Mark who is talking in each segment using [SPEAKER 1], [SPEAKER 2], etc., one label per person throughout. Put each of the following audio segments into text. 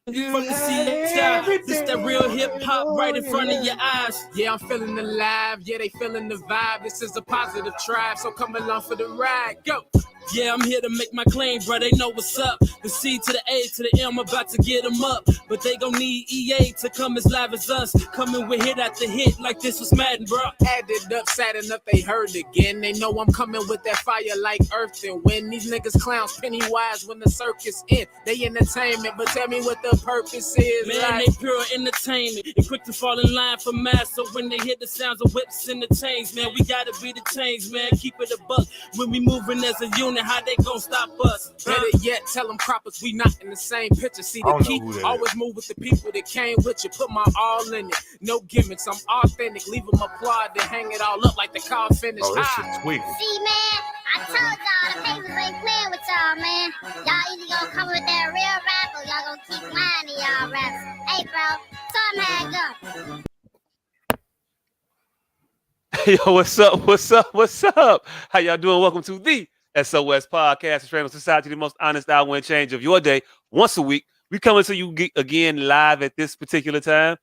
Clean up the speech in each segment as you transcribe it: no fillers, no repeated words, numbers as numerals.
[SPEAKER 1] From the style, this that real hip hop right in front of your eyes. Yeah, I'm feeling alive. Yeah, they feeling the vibe. This is a positive tribe, so come along for the ride. Go. Yeah, I'm here to make my claim, bro. They know what's up. The C to the A to the M, about to get them up. But they gon' need EA to come as live as us. Coming with hit after hit like this was Madden, bro. Added up, sad enough, they heard again. They know I'm coming with that fire like earth and wind. These niggas clowns, Pennywise when the circus in. They entertainment, but tell me what the purpose is. Man, like, they pure entertainment and quick to fall in line for mass. So when they hear the sounds of whips and the chains, man, we gotta be the change, man. Keep it a buck. When we moving as a unit, how they gon' stop us? Better yet, tell them croppers we not in the same picture. See the key, always move with the people that came with you. Put my all in it, no gimmicks. I'm authentic. Leave them applaud, then hang it all up like the car finished.
[SPEAKER 2] Oh, this shit's weak.
[SPEAKER 3] See, man, I told y'all the papers ain't playing with y'all, man. Y'all either gonna come with that real rap or y'all gonna keep lying to y'all raps. Hey, bro, tell them how it go.
[SPEAKER 4] Yo, what's up? What's up? What's up? How y'all doing? Welcome to the S.O.S podcast, Australian Society, the most honest hour and change of your day. Once a week, we coming to you again live at this particular time.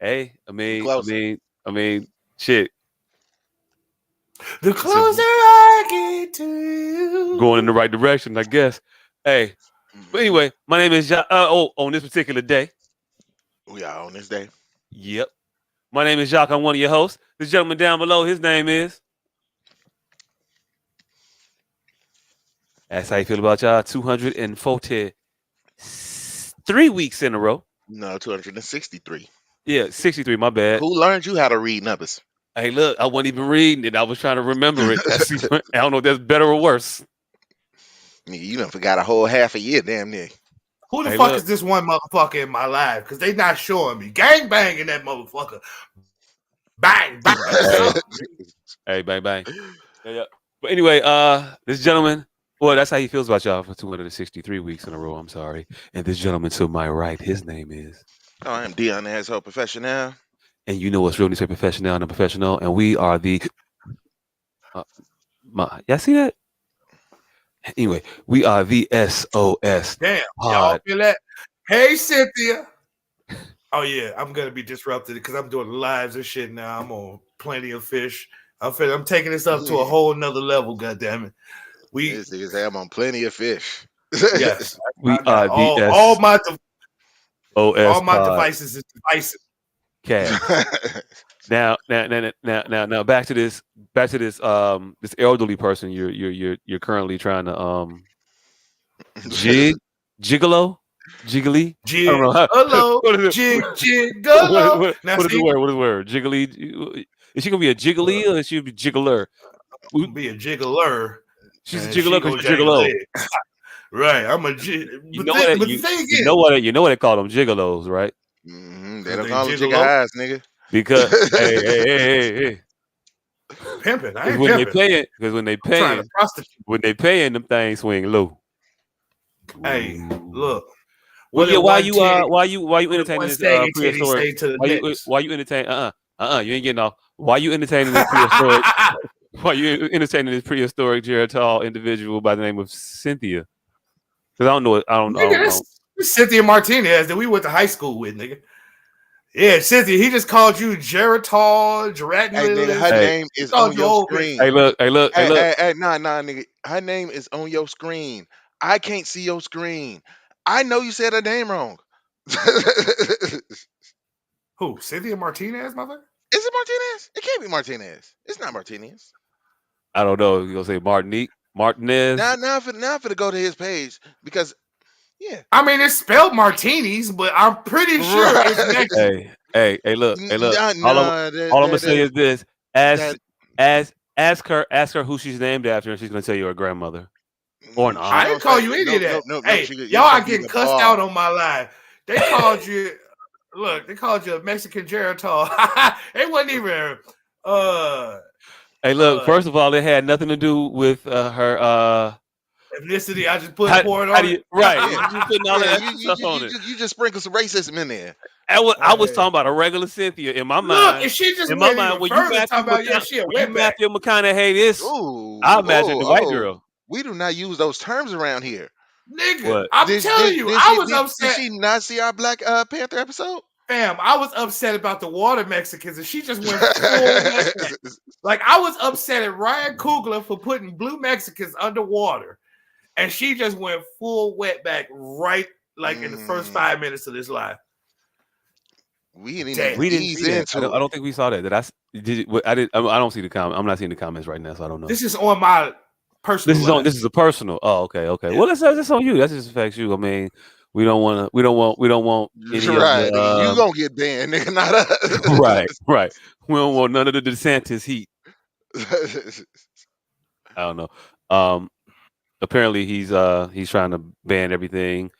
[SPEAKER 4] Hey, I mean, shit.
[SPEAKER 2] The closer I get to you,
[SPEAKER 4] going in the right direction, I guess. Hey, but anyway, my name is on this particular day.
[SPEAKER 5] We are on this day.
[SPEAKER 4] Yep. My name is Jacques. I'm one of your hosts. This gentleman down below, his name is. That's how you feel about y'all. 243 weeks in a row.
[SPEAKER 5] No, 263.
[SPEAKER 4] Yeah, 63. My bad.
[SPEAKER 5] Who learned you how to read numbers?
[SPEAKER 4] Hey, look, I wasn't even reading it. I was trying to remember it. I don't know if that's better or worse.
[SPEAKER 5] You done forgot a whole half a year, damn near.
[SPEAKER 2] Who the fuck is this one motherfucker in my life? Because they not showing me. Gang bang in that motherfucker. Bang, bang.
[SPEAKER 4] Hey, bang, bang. Yeah. But anyway, this gentleman, well, that's how he feels about y'all for 263 weeks in a row. I'm sorry. And this gentleman to my right, his name is.
[SPEAKER 5] Oh, I'm Dion Asshole Professional.
[SPEAKER 4] And you know what's real, say professional and professional. And we are the. Y'all see that? Anyway, we are the S.O.S.
[SPEAKER 2] Damn, y'all feel that? Hey, Cynthia. Oh, yeah, I'm going to be disrupted because I'm doing lives and shit now. I'm on Plenty of Fish. I'm taking this up to a whole nother level, goddammit.
[SPEAKER 5] This nigga say I'm on Plenty of Fish.
[SPEAKER 2] Yes.
[SPEAKER 4] We are the
[SPEAKER 2] all my
[SPEAKER 4] devices
[SPEAKER 2] is divisive.
[SPEAKER 4] Cash. Now, back to this this elderly person you're currently trying to gigolo. Jiggly?
[SPEAKER 2] Gigolo. Gigolo.
[SPEAKER 4] What is the word? Jiggly? Is she gonna be a jiggly or is she be jiggler?
[SPEAKER 2] Be a jiggler.
[SPEAKER 4] She's a jiggler because she's gigolo.
[SPEAKER 2] Right. I'm a
[SPEAKER 4] you know what they call them gigolos, right?
[SPEAKER 5] Mm-hmm. They don't call them jiggle eyes, nigga.
[SPEAKER 4] Because hey.
[SPEAKER 2] Pimping. I ain't
[SPEAKER 4] when
[SPEAKER 2] pimping.
[SPEAKER 4] they paying, because when they paying, them things swing low.
[SPEAKER 2] Hey, look.
[SPEAKER 4] Well, yeah, why you entertaining this prehistoric? Why you entertain? You ain't getting off. Why you entertaining this prehistoric? Why you entertaining this prehistoric geritol individual by the name of Cynthia? Because I don't know. I don't know.
[SPEAKER 2] Cynthia Martinez that we went to high school with, nigga. Yeah, Cynthia, he just called you Geritol, Geratin.
[SPEAKER 5] Hey, nigga, her name is on your screen.
[SPEAKER 4] Hey, look.
[SPEAKER 5] Hey, nah, nigga. Her name is on your screen. I can't see your screen. I know you said her name wrong.
[SPEAKER 2] Who? Cynthia Martinez, mother?
[SPEAKER 5] Is it Martinez? It can't be Martinez. It's not Martinez.
[SPEAKER 4] I don't know. You gonna say Martinez?
[SPEAKER 5] Now for to go to his page because. Yeah,
[SPEAKER 2] I mean it's spelled martinis, but I'm pretty sure it's next.
[SPEAKER 4] Hey, look. All I'm gonna say is this: ask her who she's named after, and she's gonna tell you her grandmother. Or not.
[SPEAKER 2] I didn't call you any of that. Hey, y'all are getting cussed out on my live. They called you. Look, they called you a Mexican geritol. It wasn't even.
[SPEAKER 4] Hey, look. First of all, it had nothing to do with her.
[SPEAKER 2] Ethnicity, I just poured on it.
[SPEAKER 4] Right. You putting all that stuff on it.
[SPEAKER 5] You just sprinkle some racism in there.
[SPEAKER 4] I was talking about a regular Cynthia in my mind.
[SPEAKER 2] Look, if she just
[SPEAKER 4] in my mind, when you Matthew McConaughey this, I imagine the white girl.
[SPEAKER 5] We do not use those terms around here.
[SPEAKER 2] Nigga,
[SPEAKER 4] What?
[SPEAKER 2] I'm
[SPEAKER 5] Did
[SPEAKER 2] telling
[SPEAKER 5] did
[SPEAKER 2] you,
[SPEAKER 5] did
[SPEAKER 2] I
[SPEAKER 5] she
[SPEAKER 2] was
[SPEAKER 5] did
[SPEAKER 2] upset.
[SPEAKER 5] she not see our Black Panther episode?
[SPEAKER 2] Fam, I was upset about the water Mexicans, and she just went full wetback. Like, I was upset at Ryan Coogler for putting blue Mexicans underwater, and she just went full wetback right like in the first 5 minutes of this live.
[SPEAKER 5] We didn't even
[SPEAKER 2] Damn.
[SPEAKER 4] We didn't
[SPEAKER 5] ease
[SPEAKER 4] see that. I
[SPEAKER 5] into it.
[SPEAKER 4] don't think we saw that. Did it? I did. I don't see the comment. I'm not seeing the comments right now, so I don't know.
[SPEAKER 2] This is on my personal live.
[SPEAKER 4] This is a personal. Oh, okay.
[SPEAKER 2] Yeah.
[SPEAKER 4] Well, that's on you. That just affects you. I mean, we don't want any of
[SPEAKER 5] Right, nigga, you
[SPEAKER 4] the
[SPEAKER 5] gonna get banned, nigga, not us.
[SPEAKER 4] right. We don't want none of the DeSantis heat. I don't know. Apparently he's trying to ban everything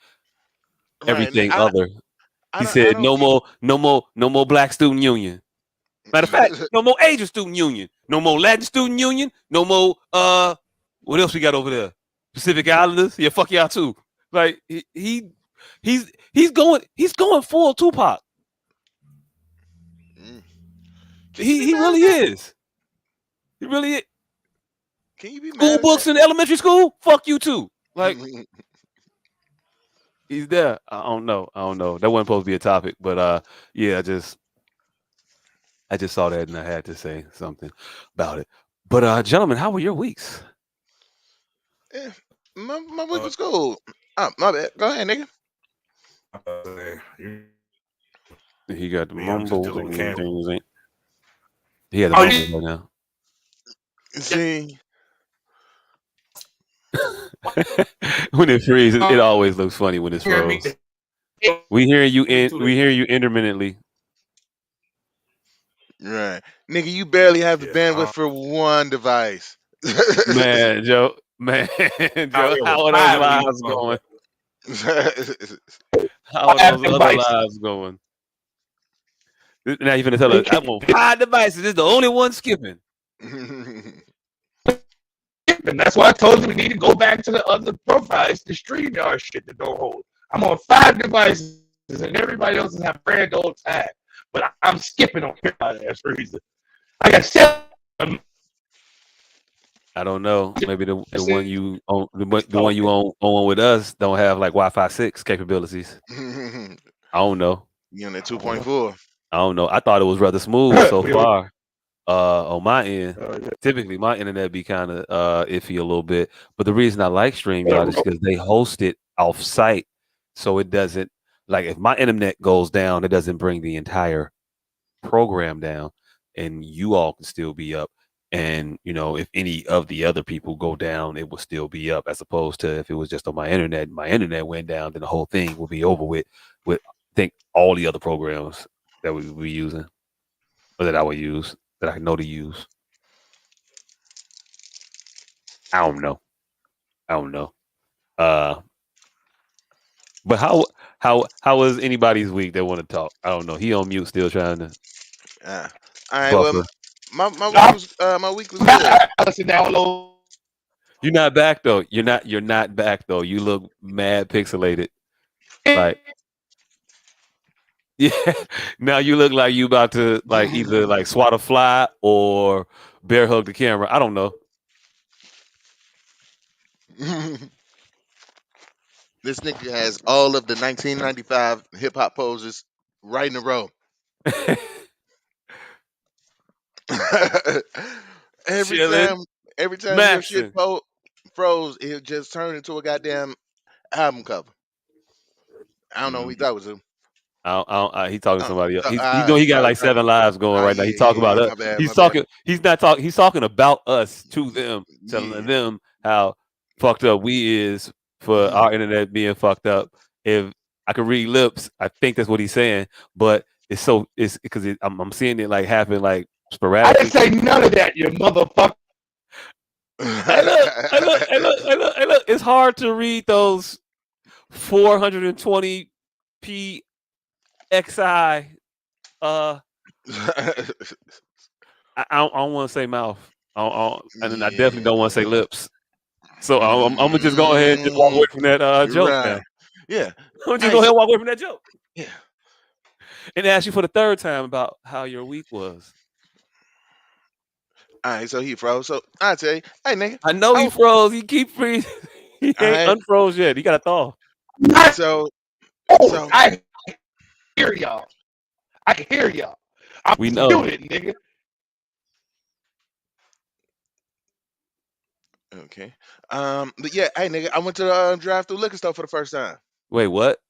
[SPEAKER 5] Right, nigga,
[SPEAKER 4] other. He
[SPEAKER 5] I
[SPEAKER 4] said
[SPEAKER 5] don't get.
[SPEAKER 4] no more Black student union. Matter of fact, no more Asian student union, no more Latin student union, no more what else we got over there? Pacific Islanders? Yeah, fuck y'all too. Like he's going full Tupac.
[SPEAKER 5] Can you be
[SPEAKER 4] He
[SPEAKER 5] mad
[SPEAKER 4] really
[SPEAKER 5] at that?
[SPEAKER 4] is. He really is.
[SPEAKER 5] Can you be
[SPEAKER 4] School
[SPEAKER 5] mad at
[SPEAKER 4] books
[SPEAKER 5] that?
[SPEAKER 4] in elementary school? Fuck you too. Like he's there. I don't know. That wasn't supposed to be a topic, but yeah, I just saw that and I had to say something about it. But gentlemen, how were your weeks?
[SPEAKER 5] Yeah, my week was cool. Oh, my bad. Go ahead, nigga.
[SPEAKER 4] He got the
[SPEAKER 2] Me, I'm just
[SPEAKER 4] mumbles
[SPEAKER 2] dealing with
[SPEAKER 4] and
[SPEAKER 2] cancer.
[SPEAKER 4] things. He had the
[SPEAKER 2] Oh,
[SPEAKER 4] mumbles right now.
[SPEAKER 5] See,
[SPEAKER 4] When it freezes, it always looks funny when it's
[SPEAKER 2] Hear me?
[SPEAKER 4] froze. We hear you intermittently.
[SPEAKER 5] right, nigga, you barely have the
[SPEAKER 2] Yeah,
[SPEAKER 5] bandwidth for one device.
[SPEAKER 4] Man, Joe, how are those lives going? How are those other lives going? Now you're gonna tell us I'm on 5 devices. This is the only one skipping.
[SPEAKER 2] And that's why I told you we need to go back to the other profiles, the StreamYard shit that don't hold. I'm on 5 devices, and everybody else is having grand old time. But I'm skipping on ass reason. I got 7.
[SPEAKER 4] I don't know. Maybe the one you own, the one you own with us don't have like Wi-Fi 6 capabilities. I don't know.
[SPEAKER 5] You on that 2.4?
[SPEAKER 4] I don't know. I thought it was rather smooth so far. On my end, typically my internet be kind of iffy a little bit. But the reason I like StreamYard is because they host it off site, so it doesn't like if my internet goes down, it doesn't bring the entire program down, and you all can still be up. And if any of the other people go down, it will still be up. As opposed to if it was just on my internet went down, then the whole thing will be over with. With I think all the other programs that we will be using, or that I would use, that I know to use. I don't know. But how was anybody's week that want to talk? I don't know. He on mute still trying to
[SPEAKER 5] All right.
[SPEAKER 4] buffer.
[SPEAKER 5] Well, my week was good.
[SPEAKER 2] Listen down low.
[SPEAKER 4] You're not back though. You're not back though. You look mad pixelated. Like yeah. Now you look like you about to like either like swat a fly or bear hug the camera. I don't know.
[SPEAKER 5] This nigga has all of the 1995 hip hop poses right in a row. every
[SPEAKER 4] Chilling,
[SPEAKER 5] time, every time your shit
[SPEAKER 4] maxing.
[SPEAKER 5] froze, it just turned into a goddamn album cover. I don't know who he thought it was. Who.
[SPEAKER 4] He talking to somebody else. He's
[SPEAKER 5] He
[SPEAKER 4] got
[SPEAKER 5] probably
[SPEAKER 4] like 7 lives going right now. He talking about us.
[SPEAKER 5] my bad,
[SPEAKER 4] He's
[SPEAKER 5] my bad.
[SPEAKER 4] talking. He's not talking. He's talking about us to them, telling them how fucked up we is for our internet being fucked up. If I could read lips, I think that's what he's saying. But it's because I'm seeing it like happen like sporadically.
[SPEAKER 2] I didn't say none of that, you motherfucker.
[SPEAKER 4] Hey look. It's hard to read those 420p XI. I don't want to say mouth. And I definitely don't want to say lips. So I'm gonna just go ahead and just walk away from that joke now.
[SPEAKER 5] Yeah.
[SPEAKER 4] I'm gonna just go ahead and walk away from that joke.
[SPEAKER 5] Yeah.
[SPEAKER 4] And ask you for the 3rd time about how your week was.
[SPEAKER 5] All right, so he froze. So I tell you, hey nigga,
[SPEAKER 4] I know he froze. He keep freezing. He ain't
[SPEAKER 5] I
[SPEAKER 4] unfroze yet. He got a thaw.
[SPEAKER 5] so
[SPEAKER 2] Oh,
[SPEAKER 5] so
[SPEAKER 2] I hear y'all. I can hear y'all. I'm
[SPEAKER 4] We
[SPEAKER 2] doing
[SPEAKER 4] know.
[SPEAKER 2] it, nigga.
[SPEAKER 5] okay. But yeah, hey nigga, I went to drive through liquor store for the first time.
[SPEAKER 4] Wait, what?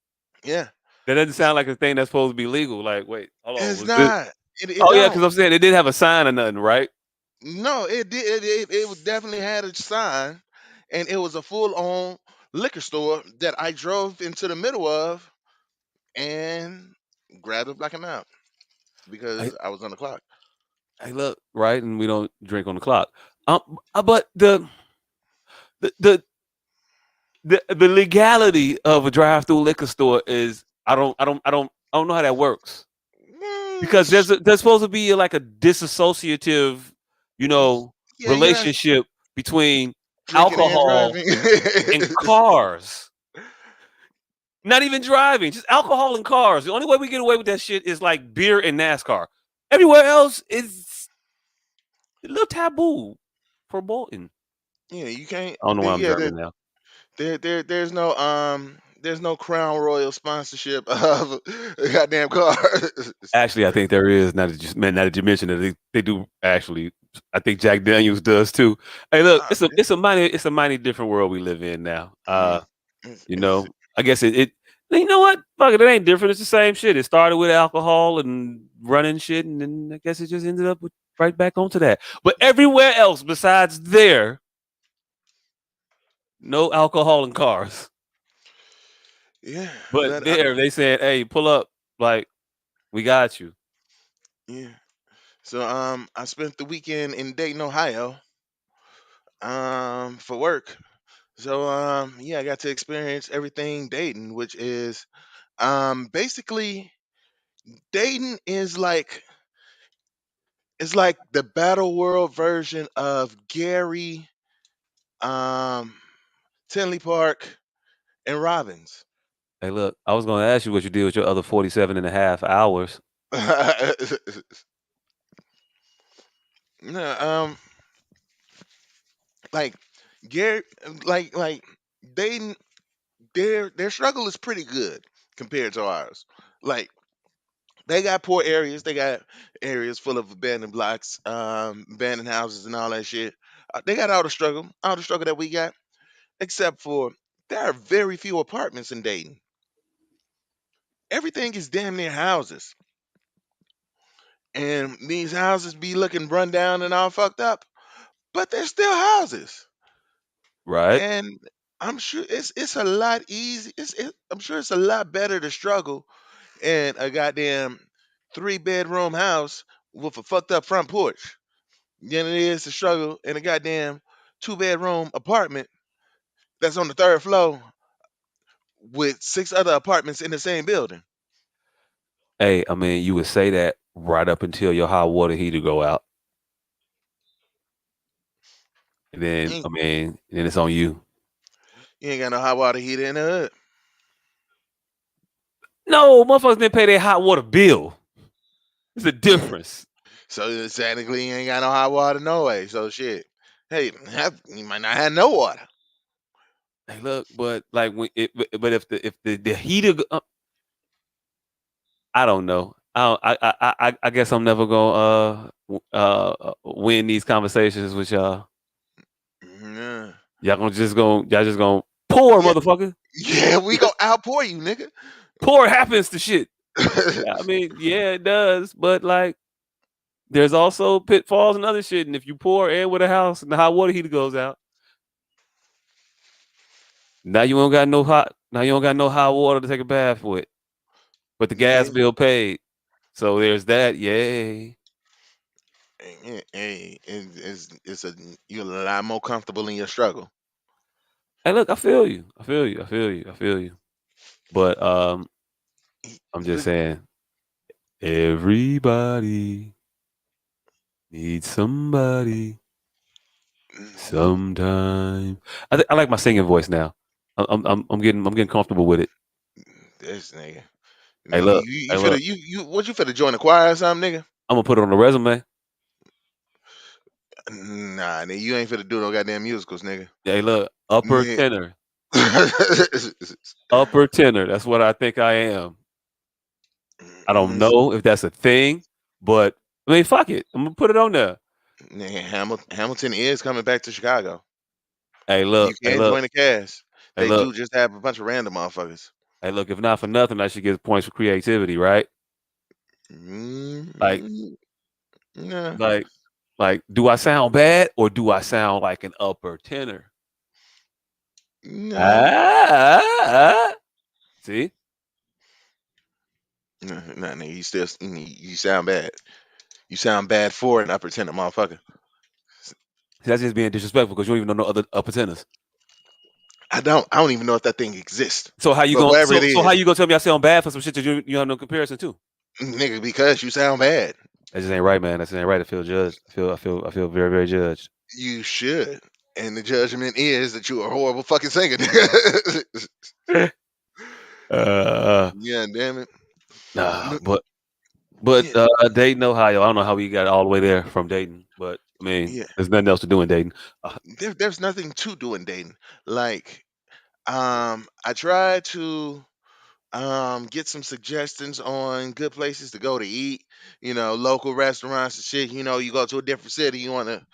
[SPEAKER 5] Yeah.
[SPEAKER 4] That doesn't
[SPEAKER 5] It's,
[SPEAKER 4] sound like a thing that's supposed to be legal. Like, wait, hold on.
[SPEAKER 5] it's
[SPEAKER 4] Was this?
[SPEAKER 5] not. It
[SPEAKER 4] Oh yeah, because
[SPEAKER 5] don't.
[SPEAKER 4] I'm saying it didn't have a sign or nothing, right?
[SPEAKER 5] No, it did. It definitely had a sign, and it was a full on liquor store that I drove into the middle of and grabbed a black amount
[SPEAKER 4] Hey,
[SPEAKER 5] because I was on the clock.
[SPEAKER 4] hey, look, right, and we don't drink on the clock. But the legality of a drive-through liquor store is I don't know how that works because
[SPEAKER 5] Sh-
[SPEAKER 4] there's supposed to be like a disassociative,
[SPEAKER 5] y- yeah, you're not
[SPEAKER 4] relationship between
[SPEAKER 5] drinking and
[SPEAKER 4] alcohol
[SPEAKER 5] driving.
[SPEAKER 4] and cars. Not even driving, just alcohol and cars. The only way we get away with that shit is like beer and NASCAR. Everywhere else is a little taboo for Bolton.
[SPEAKER 5] Yeah, you can't.
[SPEAKER 4] I don't know why I'm
[SPEAKER 5] Yeah,
[SPEAKER 4] German now.
[SPEAKER 5] there's no Crown Royal sponsorship of goddamn cars.
[SPEAKER 4] Actually, I think there is. Now that you mention it, they do actually. I think Jack Daniels does too. Hey, look,
[SPEAKER 5] Ah,
[SPEAKER 4] it's a mighty different world we live in now.
[SPEAKER 5] mm, it's,
[SPEAKER 4] You
[SPEAKER 5] it's,
[SPEAKER 4] know, I guess it you know what? Fuck it, it ain't different. It's the same shit. It started with alcohol and running shit, and then I guess it just ended up with right back onto that. But everywhere else besides there, no alcohol in cars.
[SPEAKER 5] yeah,
[SPEAKER 4] But
[SPEAKER 5] but
[SPEAKER 4] there, they said, "Hey, pull up, like we got you."
[SPEAKER 5] yeah. So I spent the weekend in Dayton, Ohio, for work. So yeah, I got to experience everything Dayton, which is basically Dayton is like it's like the battle world version of Gary, um, Tinley Park, and Robbins.
[SPEAKER 4] Hey, look, I was going to ask you what you did with your other 47 and a half hours.
[SPEAKER 5] No, like Gary, like Dayton, their struggle is pretty good compared to ours. Like they got poor areas, they got areas full of abandoned blocks, abandoned houses, and all that shit. They got all the struggle that we got, except for there are very few apartments in Dayton. Everything is damn near houses, and these houses be looking run down and all fucked up, but they're still houses.
[SPEAKER 4] Right?
[SPEAKER 5] And I'm sure it's a lot easy. I'm sure it's a lot better to struggle in a goddamn 3 bedroom house with a fucked up front porch than it is to struggle in a goddamn 2 bedroom apartment that's on the third floor with 6 other apartments in the same building.
[SPEAKER 4] Hey, I mean, you would say that right up until your hot water heater go out. And then,
[SPEAKER 5] You
[SPEAKER 4] I mean, then it's on you.
[SPEAKER 5] ain't got no hot water heater in the hood.
[SPEAKER 4] No, motherfuckers didn't pay their hot water bill. There's a difference.
[SPEAKER 5] So technically, you ain't got no hot water no way. So shit. Hey, you might not have no water.
[SPEAKER 4] Hey, look, but like but if the heater, I don't know. I guess I'm never gonna win these conversations with y'all.
[SPEAKER 5] Yeah.
[SPEAKER 4] Y'all just gonna pour,
[SPEAKER 5] Yeah,
[SPEAKER 4] motherfucker.
[SPEAKER 5] yeah, we gonna outpour you, nigga.
[SPEAKER 4] Pour happens to shit. I mean, yeah, it does, but like, there's also pitfalls and other shit. And if you pour air with a house and the hot water heater goes out, now you don't got no hot. Now you don't got no hot water to take a bath with, but the gas
[SPEAKER 5] Yeah,
[SPEAKER 4] bill paid. So there's that. Yay.
[SPEAKER 5] hey, it's a you're a lot more comfortable in your struggle.
[SPEAKER 4] Hey, look, I feel you. I feel you. I feel you. I feel you. But I'm just
[SPEAKER 5] But
[SPEAKER 4] saying, everybody needs somebody
[SPEAKER 5] you,
[SPEAKER 4] sometime. I like my singing voice now. I'm getting comfortable with it.
[SPEAKER 5] this nigga,
[SPEAKER 4] Hey,
[SPEAKER 5] nigga,
[SPEAKER 4] look.
[SPEAKER 5] you
[SPEAKER 4] Hey,
[SPEAKER 5] finna
[SPEAKER 4] look.
[SPEAKER 5] what you finna join the choir or something, nigga?
[SPEAKER 4] I'm gonna put it on the resume.
[SPEAKER 5] Nah, nigga, you ain't finna do no goddamn musicals, nigga.
[SPEAKER 4] Hey, look. Upper
[SPEAKER 5] Nigga,
[SPEAKER 4] tenor. Upper tenor. That's what I think I am. I don't know if that's a thing, but I mean, fuck it. I'm gonna put it on there.
[SPEAKER 5] Nigga, Hamilton is coming back to Chicago.
[SPEAKER 4] Hey,
[SPEAKER 5] You
[SPEAKER 4] look. Hey,
[SPEAKER 5] can
[SPEAKER 4] look.
[SPEAKER 5] join the cast.
[SPEAKER 4] Hey,
[SPEAKER 5] They
[SPEAKER 4] look.
[SPEAKER 5] do just have a bunch of random motherfuckers.
[SPEAKER 4] Hey, look. If not for nothing, I should get points for creativity, right? Like,
[SPEAKER 5] Mm, yeah,
[SPEAKER 4] like, do I sound bad or do I sound like an upper tenor?
[SPEAKER 5] no,
[SPEAKER 4] Ah. See,
[SPEAKER 5] no, nigga, you sound bad. You sound bad for an upper tenor motherfucker.
[SPEAKER 4] that's just being disrespectful because you don't even know no other upper tenors.
[SPEAKER 5] I don't even know if that thing exists.
[SPEAKER 4] So how you
[SPEAKER 5] But
[SPEAKER 4] going?
[SPEAKER 5] whatever it
[SPEAKER 4] So how
[SPEAKER 5] is,
[SPEAKER 4] you gonna tell me I sound bad for some shit that you have no comparison to?
[SPEAKER 5] nigga, because you sound bad.
[SPEAKER 4] That just ain't right, man. That just ain't right. I feel judged. I feel very, very judged.
[SPEAKER 5] You should. And the judgment is that you're a horrible fucking singer, nigga.
[SPEAKER 4] Uh,
[SPEAKER 5] Yeah, damn it.
[SPEAKER 4] nah,
[SPEAKER 5] No,
[SPEAKER 4] but
[SPEAKER 5] yeah,
[SPEAKER 4] Dayton, Ohio. I don't know how we got all the way there from Dayton, but I mean,
[SPEAKER 5] yeah.
[SPEAKER 4] there's nothing else to do in Dayton. Uh,
[SPEAKER 5] There's nothing to do in dating. Like, I tried to get some suggestions on good places to go to eat, local restaurants and shit. You go to a different city, you wanna,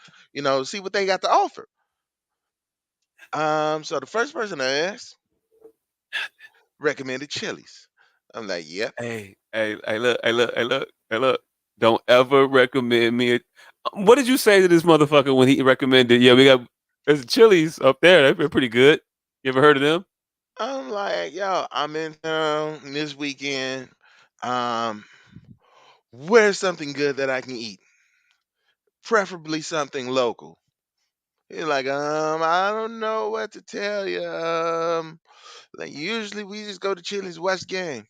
[SPEAKER 5] see what they got to offer. So the first person I asked recommended Chili's. I'm like, yep.
[SPEAKER 4] look. Don't ever recommend me. What did you say to this motherfucker when he recommended? Yeah, we got there's Chili's up there. They're pretty good. You ever heard of them?
[SPEAKER 5] I'm like, yo, I'm in town this weekend. Um, where's something good that I can eat? Preferably something local. He's like, I don't know what to tell you. Like usually we just go to Chili's West Gang.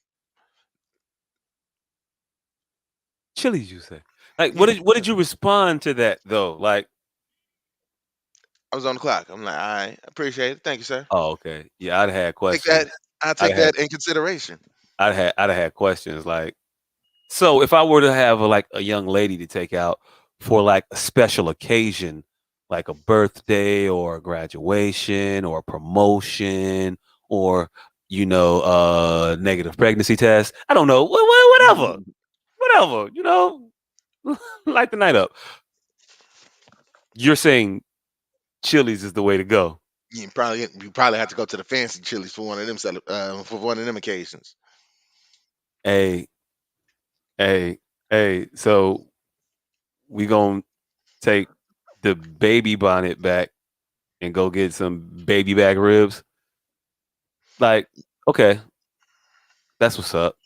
[SPEAKER 4] Chili's, you say? Like,
[SPEAKER 5] Yeah,
[SPEAKER 4] what did you respond to that though? Like,
[SPEAKER 5] I was on the clock. I'm like, all right, appreciate it. Thank you, sir.
[SPEAKER 4] oh, okay, yeah, I'd have had
[SPEAKER 5] Take that.
[SPEAKER 4] questions.
[SPEAKER 5] I'll
[SPEAKER 4] I'd
[SPEAKER 5] take
[SPEAKER 4] have had,
[SPEAKER 5] that in consideration.
[SPEAKER 4] I'd have had questions like, so if I were to have like a young lady to take out for like a special occasion, like a birthday or a graduation or a promotion or negative pregnancy test. I don't know, whatever, light the night up. You're saying Chili's is the way to go.
[SPEAKER 5] You probably have to go to the fancy Chili's for one of them for one of them occasions.
[SPEAKER 4] Hey, hey, hey. So we gonna take the baby bonnet back and go get some baby back ribs. Like, okay, that's what's up.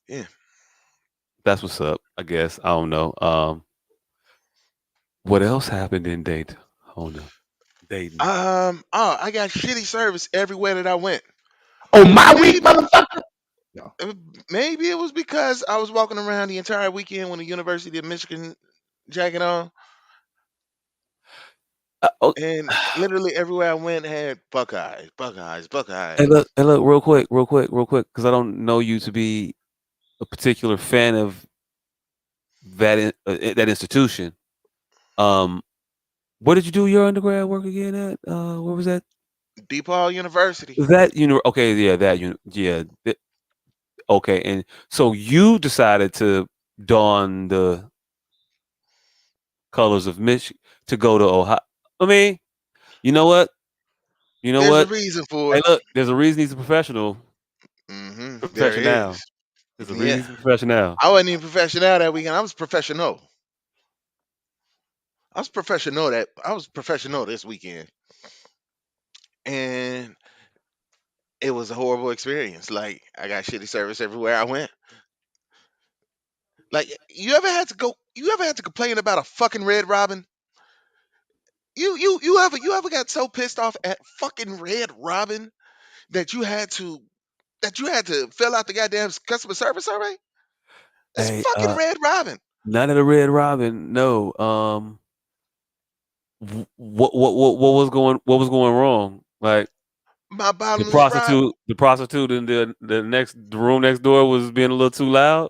[SPEAKER 5] Yeah.
[SPEAKER 4] That's what's up. I guess I don't know. What else happened in Dayton? Hold on, Dayton.
[SPEAKER 5] Oh, I got shitty service everywhere that I went.
[SPEAKER 2] Oh, my week,
[SPEAKER 5] Maybe
[SPEAKER 2] motherfucker. No.
[SPEAKER 5] maybe it was because I was walking around the entire weekend with a University of Michigan jacket on,
[SPEAKER 4] Oh,
[SPEAKER 5] and literally everywhere I went had Buckeyes, Buckeyes,
[SPEAKER 4] hey,
[SPEAKER 5] Buckeyes.
[SPEAKER 4] look, real quick, because I don't know you to be a particular fan of that institution. Um, where did you do your undergrad work again at? Where was that?
[SPEAKER 5] DePaul University.
[SPEAKER 4] Okay, yeah, okay, and so you decided to don the colors of Michigan to go to Ohio. I mean, you know what? You know
[SPEAKER 5] There's a
[SPEAKER 4] what?
[SPEAKER 5] reason for
[SPEAKER 4] Hey,
[SPEAKER 5] it.
[SPEAKER 4] look, there's a reason he's a professional.
[SPEAKER 5] There
[SPEAKER 4] Professional.
[SPEAKER 5] is.
[SPEAKER 4] There's a reason
[SPEAKER 5] Yeah.
[SPEAKER 4] he's a professional.
[SPEAKER 5] I wasn't even professional that weekend. I was professional. I was professional this weekend. And it was a horrible experience. Like I got shitty service everywhere I went. Like you ever had to complain about a fucking Red Robin? You ever got so pissed off at fucking Red Robin that you had to fill out the goddamn customer service survey? It's
[SPEAKER 4] Hey,
[SPEAKER 5] fucking Red Robin.
[SPEAKER 4] none of the Red Robin. No. What was going wrong? Like
[SPEAKER 5] My
[SPEAKER 4] the
[SPEAKER 5] bottomless fry.
[SPEAKER 4] prostitute in the room next door was being a little too loud.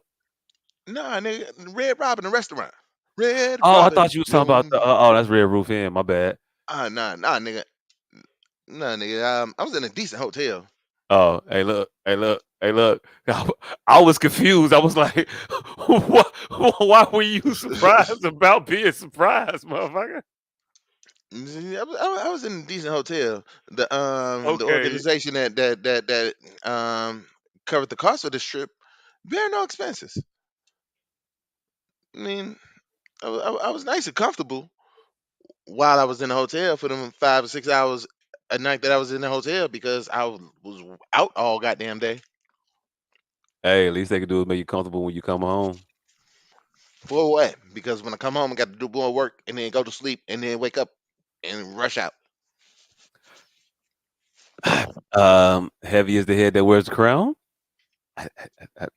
[SPEAKER 5] Nah, nigga, Red Robin, the restaurant. Red
[SPEAKER 4] Oh, I
[SPEAKER 5] Robin.
[SPEAKER 4] thought you was talking about
[SPEAKER 5] Boom.
[SPEAKER 4] that's Red Roof Inn. My bad.
[SPEAKER 5] Nah, nigga. No, nigga. I was in a decent hotel.
[SPEAKER 4] Oh, hey, look, hey, look, hey, look. I was confused. I was like, what? Why were you surprised about being surprised, motherfucker?
[SPEAKER 5] I was in a decent hotel. The
[SPEAKER 4] Okay.
[SPEAKER 5] organization that covered the cost of this trip bear no expenses. I mean, I was nice and comfortable while I was in the hotel for them 5 or 6 hours a night that I was in the hotel because was out all goddamn day.
[SPEAKER 4] Hey, at least they can do is make you comfortable when you come home.
[SPEAKER 5] For what? Because when I come home, I got to do more work and then go to sleep and then wake up and rush out.
[SPEAKER 4] Heavy is the head that wears the crown. I- I-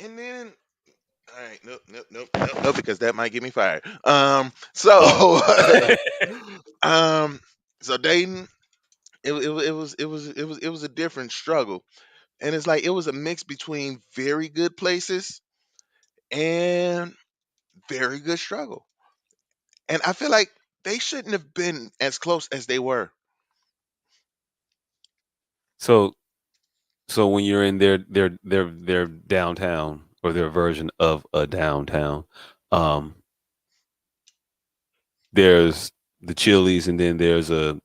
[SPEAKER 5] And then, all right, nope, because that might get me fired.
[SPEAKER 4] oh,
[SPEAKER 5] Um, so dating, it was a different struggle, and it's like it was a mix between very good places and very good struggle, and I feel like they shouldn't have been as close as they were.
[SPEAKER 4] so so when you're in their downtown or their version of a downtown, um, there's the Chili's and then there's a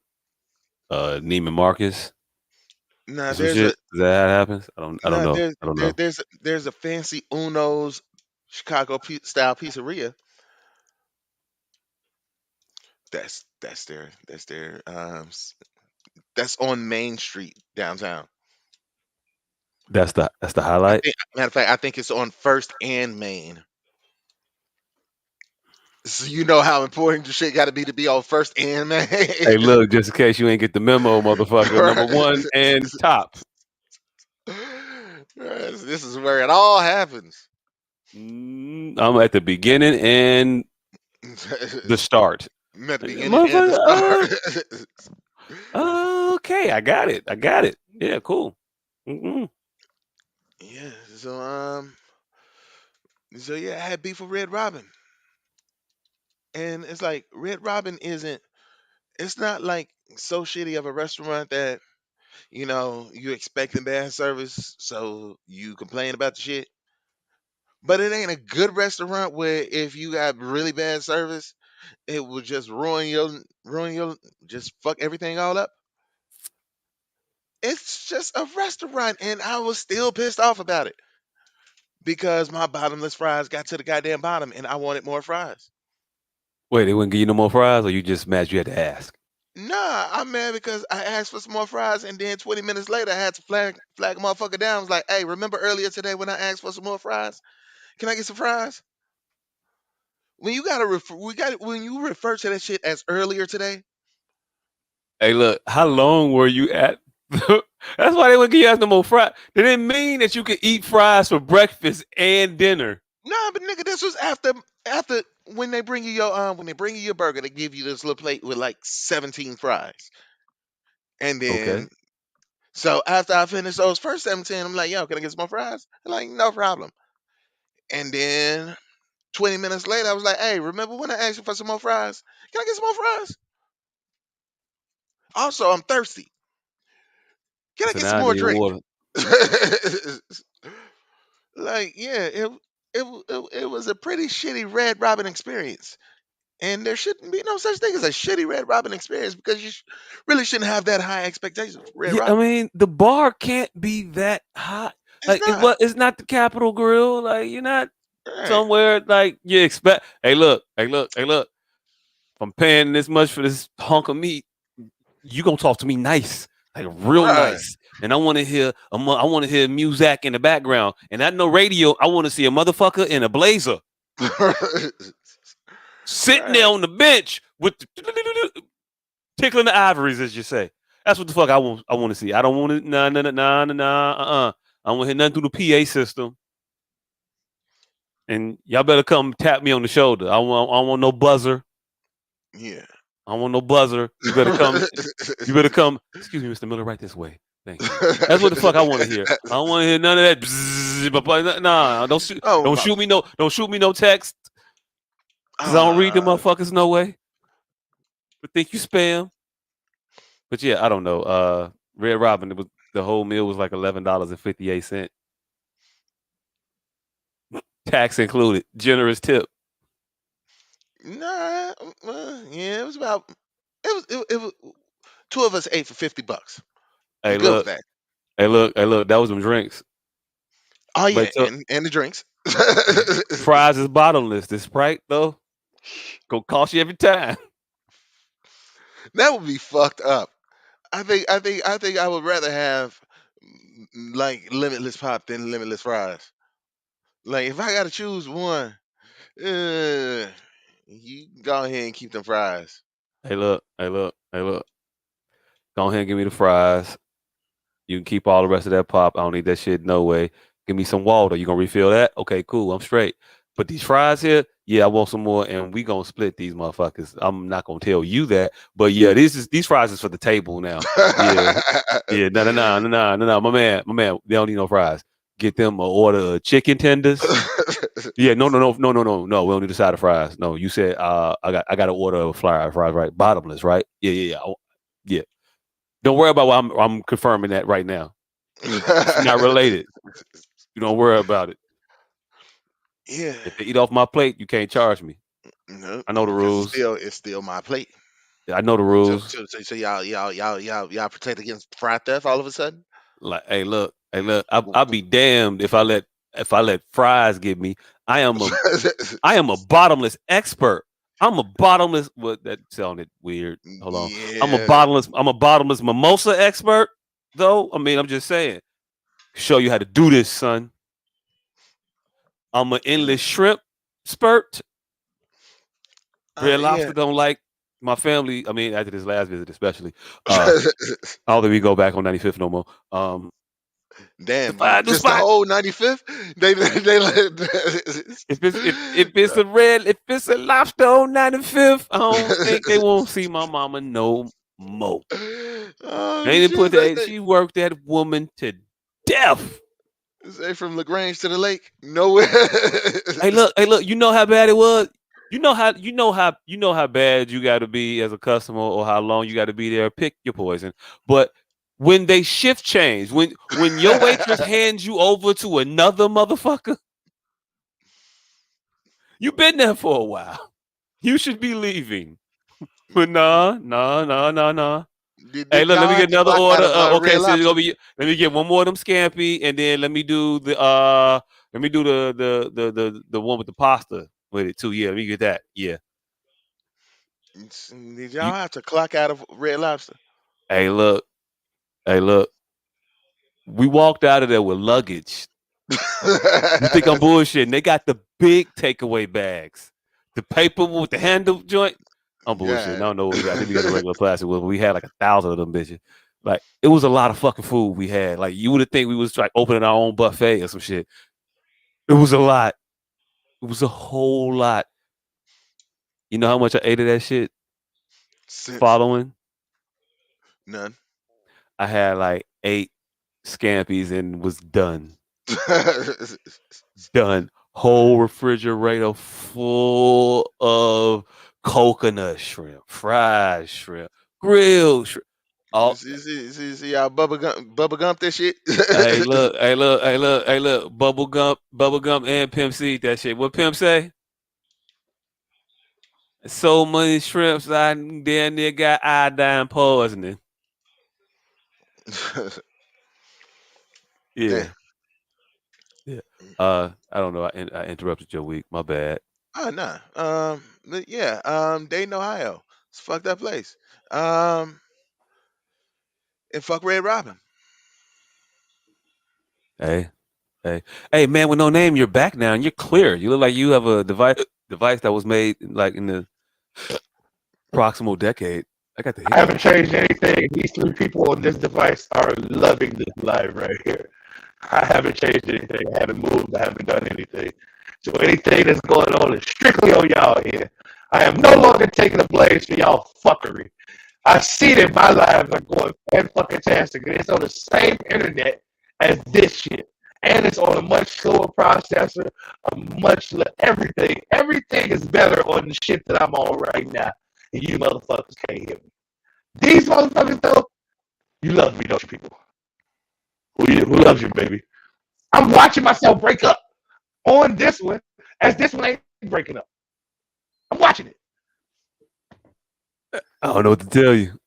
[SPEAKER 4] Neiman Marcus
[SPEAKER 5] Now
[SPEAKER 4] or some
[SPEAKER 5] there's
[SPEAKER 4] shit.
[SPEAKER 5] a
[SPEAKER 4] Is that how it happens? I don't
[SPEAKER 5] now
[SPEAKER 4] know.
[SPEAKER 5] there's
[SPEAKER 4] I don't
[SPEAKER 5] there,
[SPEAKER 4] know.
[SPEAKER 5] there's a fancy Uno's Chicago style pizzeria. That's on Main Street downtown.
[SPEAKER 4] That's the highlight.
[SPEAKER 5] Matter of fact, I think it's on First and Main. So you know how important the shit got to be on First and Main.
[SPEAKER 4] Hey, look, just in case you ain't get the memo, motherfucker. Number one and top.
[SPEAKER 5] This is where it all happens.
[SPEAKER 4] I'm at the beginning and the start.
[SPEAKER 5] I'm at the beginning and the
[SPEAKER 4] Motherfucker.
[SPEAKER 5] start.
[SPEAKER 4] Okay, I got it. I got it. Yeah, cool. Mm-mm.
[SPEAKER 5] Yeah. So yeah, I had beef with Red Robin, and it's like Red Robin isn't. It's not like so shitty of a restaurant that you expecting bad service, so you complain about the shit. But it ain't a good restaurant where if you got really bad service, it will just just fuck everything all up. It's just a restaurant, and I was still pissed off about it because my bottomless fries got to the goddamn bottom, and I wanted more fries.
[SPEAKER 4] Wait, they wouldn't give you no more fries, or you just mad you had to ask?
[SPEAKER 5] Nah, I'm mad because I asked for some more fries, and then 20 minutes later, I had to flag a motherfucker down. I was like, "Hey, remember earlier today when I asked for some more fries? Can I get some fries?" When you gotta when you refer to that shit as earlier today,
[SPEAKER 4] Hey, look, how long were you at? That's why they wouldn't give you no more fries. They didn't mean that you could eat fries for breakfast and dinner.
[SPEAKER 5] nah, but nigga, this was after when they bring you your burger, they give you this little plate with like 17 fries, and
[SPEAKER 4] Okay.
[SPEAKER 5] then so after I finished those first 17, I'm like, "Yo, can I get some more fries?" They're like, "No problem." And then 20 minutes later, I was like, "Hey, remember when I asked you for some more fries? Can I get some more fries? Also, I'm thirsty. Can I
[SPEAKER 4] So
[SPEAKER 5] get some
[SPEAKER 4] now I
[SPEAKER 5] more
[SPEAKER 4] need
[SPEAKER 5] drink?"
[SPEAKER 4] water.
[SPEAKER 5] Like, yeah, it was a pretty shitty Red Robin experience. And there shouldn't be no such thing as a shitty Red Robin experience because really shouldn't have that high expectations for Red
[SPEAKER 4] Yeah, I
[SPEAKER 5] Robin.
[SPEAKER 4] mean, the bar can't be that hot.
[SPEAKER 5] It's
[SPEAKER 4] Like
[SPEAKER 5] not.
[SPEAKER 4] it's not the Capitol Grill. Like you're not
[SPEAKER 5] Right.
[SPEAKER 4] somewhere like you expect. Hey, look, hey, look, hey, look. If I'm paying this much for this hunk of meat, you gonna talk to me nice, like real
[SPEAKER 5] Right.
[SPEAKER 4] nice. And I want to hear I want to hear music in the background. And not no radio. I want to see a motherfucker in a blazer sitting there
[SPEAKER 5] Right.
[SPEAKER 4] on the bench with the tickling the ivories, as you say. That's what the fuck I want to see. I don't want it. Nah, nah, nah, nah, nah, nah. I don't want to hear nothing through the PA system. And y'all better come tap me on the shoulder. I don't want no buzzer.
[SPEAKER 5] Yeah.
[SPEAKER 4] I don't want no buzzer. You better come. You better come. Excuse me, Mr. Miller, right this way. Thank you. That's what the fuck I want to hear. I don't want to hear none of that. Bzzz, nah,
[SPEAKER 5] Oh
[SPEAKER 4] don't
[SPEAKER 5] my.
[SPEAKER 4] shoot me no, don't shoot me no text, cause I don't read the
[SPEAKER 5] Uh,
[SPEAKER 4] motherfuckers no way. But think you spam. But yeah, I don't know. Red Robin, it was the whole meal was like $11.58, tax included, generous tip.
[SPEAKER 5] Nah, yeah, it was about. It was. Two of us ate for $50. I'm
[SPEAKER 4] Hey,
[SPEAKER 5] good with
[SPEAKER 4] look,
[SPEAKER 5] that.
[SPEAKER 4] hey, look, that was some drinks.
[SPEAKER 5] Oh yeah,
[SPEAKER 4] Wait till
[SPEAKER 5] and the drinks.
[SPEAKER 4] fries is bottomless. The Sprite though, gonna cost you every time.
[SPEAKER 5] That would be fucked up. I think I would rather have like limitless pop than limitless fries. Like if I gotta choose one, uh, you go ahead and keep them fries.
[SPEAKER 4] Hey, look. Go ahead and give me the fries. You can keep all the rest of that pop. I don't need that shit. No way. Give me some water. You gonna refill that? Okay, cool. I'm straight. But these fries here, yeah, I want some more, and we gonna split these motherfuckers. I'm not gonna tell you that, but yeah, these fries is for the table now. Yeah, yeah. No. My man. They don't need no fries. Get them a order of chicken tenders. Yeah, no. We don't need a side of fries. No, you said I got to order of fries, right? Bottomless, right? Yeah. Yeah. Don't worry about what I'm confirming that right now. It's not related. You don't worry about it.
[SPEAKER 5] Yeah,
[SPEAKER 4] If they eat off my plate, you can't charge me.
[SPEAKER 5] no,
[SPEAKER 4] I know the
[SPEAKER 5] because
[SPEAKER 4] rules.
[SPEAKER 5] it's still my plate.
[SPEAKER 4] I know the
[SPEAKER 5] So
[SPEAKER 4] rules.
[SPEAKER 5] so, so, so y'all protect against fried theft all of a sudden.
[SPEAKER 4] Like, hey, look. I'll be damned if I let fries get me. I am a bottomless expert. I'm a bottomless. What that sounded weird. Hold on.
[SPEAKER 5] Yeah.
[SPEAKER 4] I'm a bottomless mimosa expert. Though I mean, I'm just saying. Show you how to do this, son. I'm an endless shrimp spurt. Red
[SPEAKER 5] Yeah.
[SPEAKER 4] Lobster don't like my family. I mean, after this last visit, especially. I don't think we go back on 95th no more.
[SPEAKER 5] Damn,
[SPEAKER 4] The
[SPEAKER 5] just the
[SPEAKER 4] spot.
[SPEAKER 5] whole 95th. They let.
[SPEAKER 4] If it's a lobster on 95th, I don't think they won't see my mama no more.
[SPEAKER 5] Oh
[SPEAKER 4] They didn't put
[SPEAKER 5] shit!
[SPEAKER 4] that. She worked that woman to death.
[SPEAKER 5] Say from Lagrange to the lake, nowhere.
[SPEAKER 4] Hey, look. You know how bad it was. You know how bad you got to be as a customer, or how long you got to be there. Pick your poison. But when they shift change, when your waitress hands you over to another motherfucker, you've been there for a while. You should be leaving. But nah. Hey,
[SPEAKER 5] Did
[SPEAKER 4] look, let
[SPEAKER 5] y'all
[SPEAKER 4] me
[SPEAKER 5] have
[SPEAKER 4] get
[SPEAKER 5] to
[SPEAKER 4] another
[SPEAKER 5] clock out
[SPEAKER 4] order.
[SPEAKER 5] of
[SPEAKER 4] Okay,
[SPEAKER 5] Red
[SPEAKER 4] so it's gonna
[SPEAKER 5] Lobster?
[SPEAKER 4] be. Let me get one more of them scampi, and then let me do the one with the pasta with it too. Yeah, let me get that. Yeah.
[SPEAKER 5] Did y'all
[SPEAKER 4] You.
[SPEAKER 5] have to clock out of Red Lobster?
[SPEAKER 4] Hey, look. Hey, look. We walked out of there with luggage. You think I'm bullshitting? They got the big takeaway bags, the paper with the handle joint. I'm bullshitting. I
[SPEAKER 5] God.
[SPEAKER 4] don't know what we got. I think we got the regular plastic one. We had like 1,000 of them bitches. Like it was a lot of fucking food we had. Like you would have think we was like opening our own buffet or some shit. It was a lot. It was a whole lot. You know how much I ate of that shit?
[SPEAKER 5] Since
[SPEAKER 4] Following,
[SPEAKER 5] none.
[SPEAKER 4] I had like 8 scampies and was done. Done. Whole refrigerator full of coconut shrimp, fried shrimp, grilled shrimp. All
[SPEAKER 5] See y'all bubble gump that shit.
[SPEAKER 4] hey, look, bubble gum, and Pimp C that shit. What Pimp say? So many shrimps, I damn near got iodine poisoning.
[SPEAKER 5] Damn.
[SPEAKER 4] Yeah, yeah. I don't know. I interrupted your week. My bad.
[SPEAKER 5] Oh nah. But yeah. Dayton, Ohio. It's a fucked up place. Um, and fuck Red Robin.
[SPEAKER 4] Hey, hey, man. With no name, you're back now, and you're clear. You look like you have a device that was made like in the proximal decade. I got the
[SPEAKER 2] I
[SPEAKER 4] hiccups.
[SPEAKER 2] haven't changed anything. These 3 people on this device are loving this live right here. I haven't changed anything. I haven't moved. I haven't done anything. So anything that's going on is strictly on y'all end. I am no longer taking the blame for y'all fuckery. I see that my lives are going fantastic, and it's on the same internet as this shit. And it's on a much slower processor, everything. Everything is better on the shit that I'm on right now. And you motherfuckers can't hear me.
[SPEAKER 6] These motherfuckers, though, you love me, don't you, people? Who loves you, baby? I'm watching myself break up on this one as this one ain't breaking up. I'm watching it.
[SPEAKER 4] I don't know what to tell you,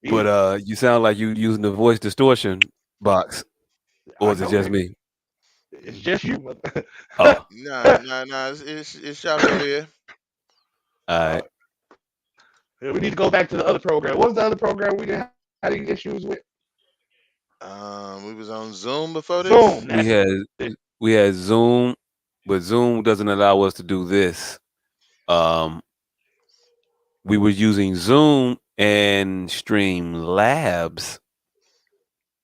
[SPEAKER 6] Yeah,
[SPEAKER 4] but you sound like you using the voice distortion box, or
[SPEAKER 6] I
[SPEAKER 4] is it
[SPEAKER 6] know
[SPEAKER 4] just
[SPEAKER 6] that.
[SPEAKER 4] me?
[SPEAKER 6] It's just you.
[SPEAKER 4] Oh,
[SPEAKER 5] Nah. It's shot over here.
[SPEAKER 4] all
[SPEAKER 6] Uh,
[SPEAKER 4] right.
[SPEAKER 6] we need to go back to the other program. What was the other program we didn't have any issues with?
[SPEAKER 5] We was on Zoom before
[SPEAKER 6] Zoom.
[SPEAKER 5] this.
[SPEAKER 4] We
[SPEAKER 6] That's
[SPEAKER 4] had
[SPEAKER 6] it.
[SPEAKER 4] we had Zoom, but Zoom doesn't allow us to do this. Um, we were using Zoom and Stream Labs,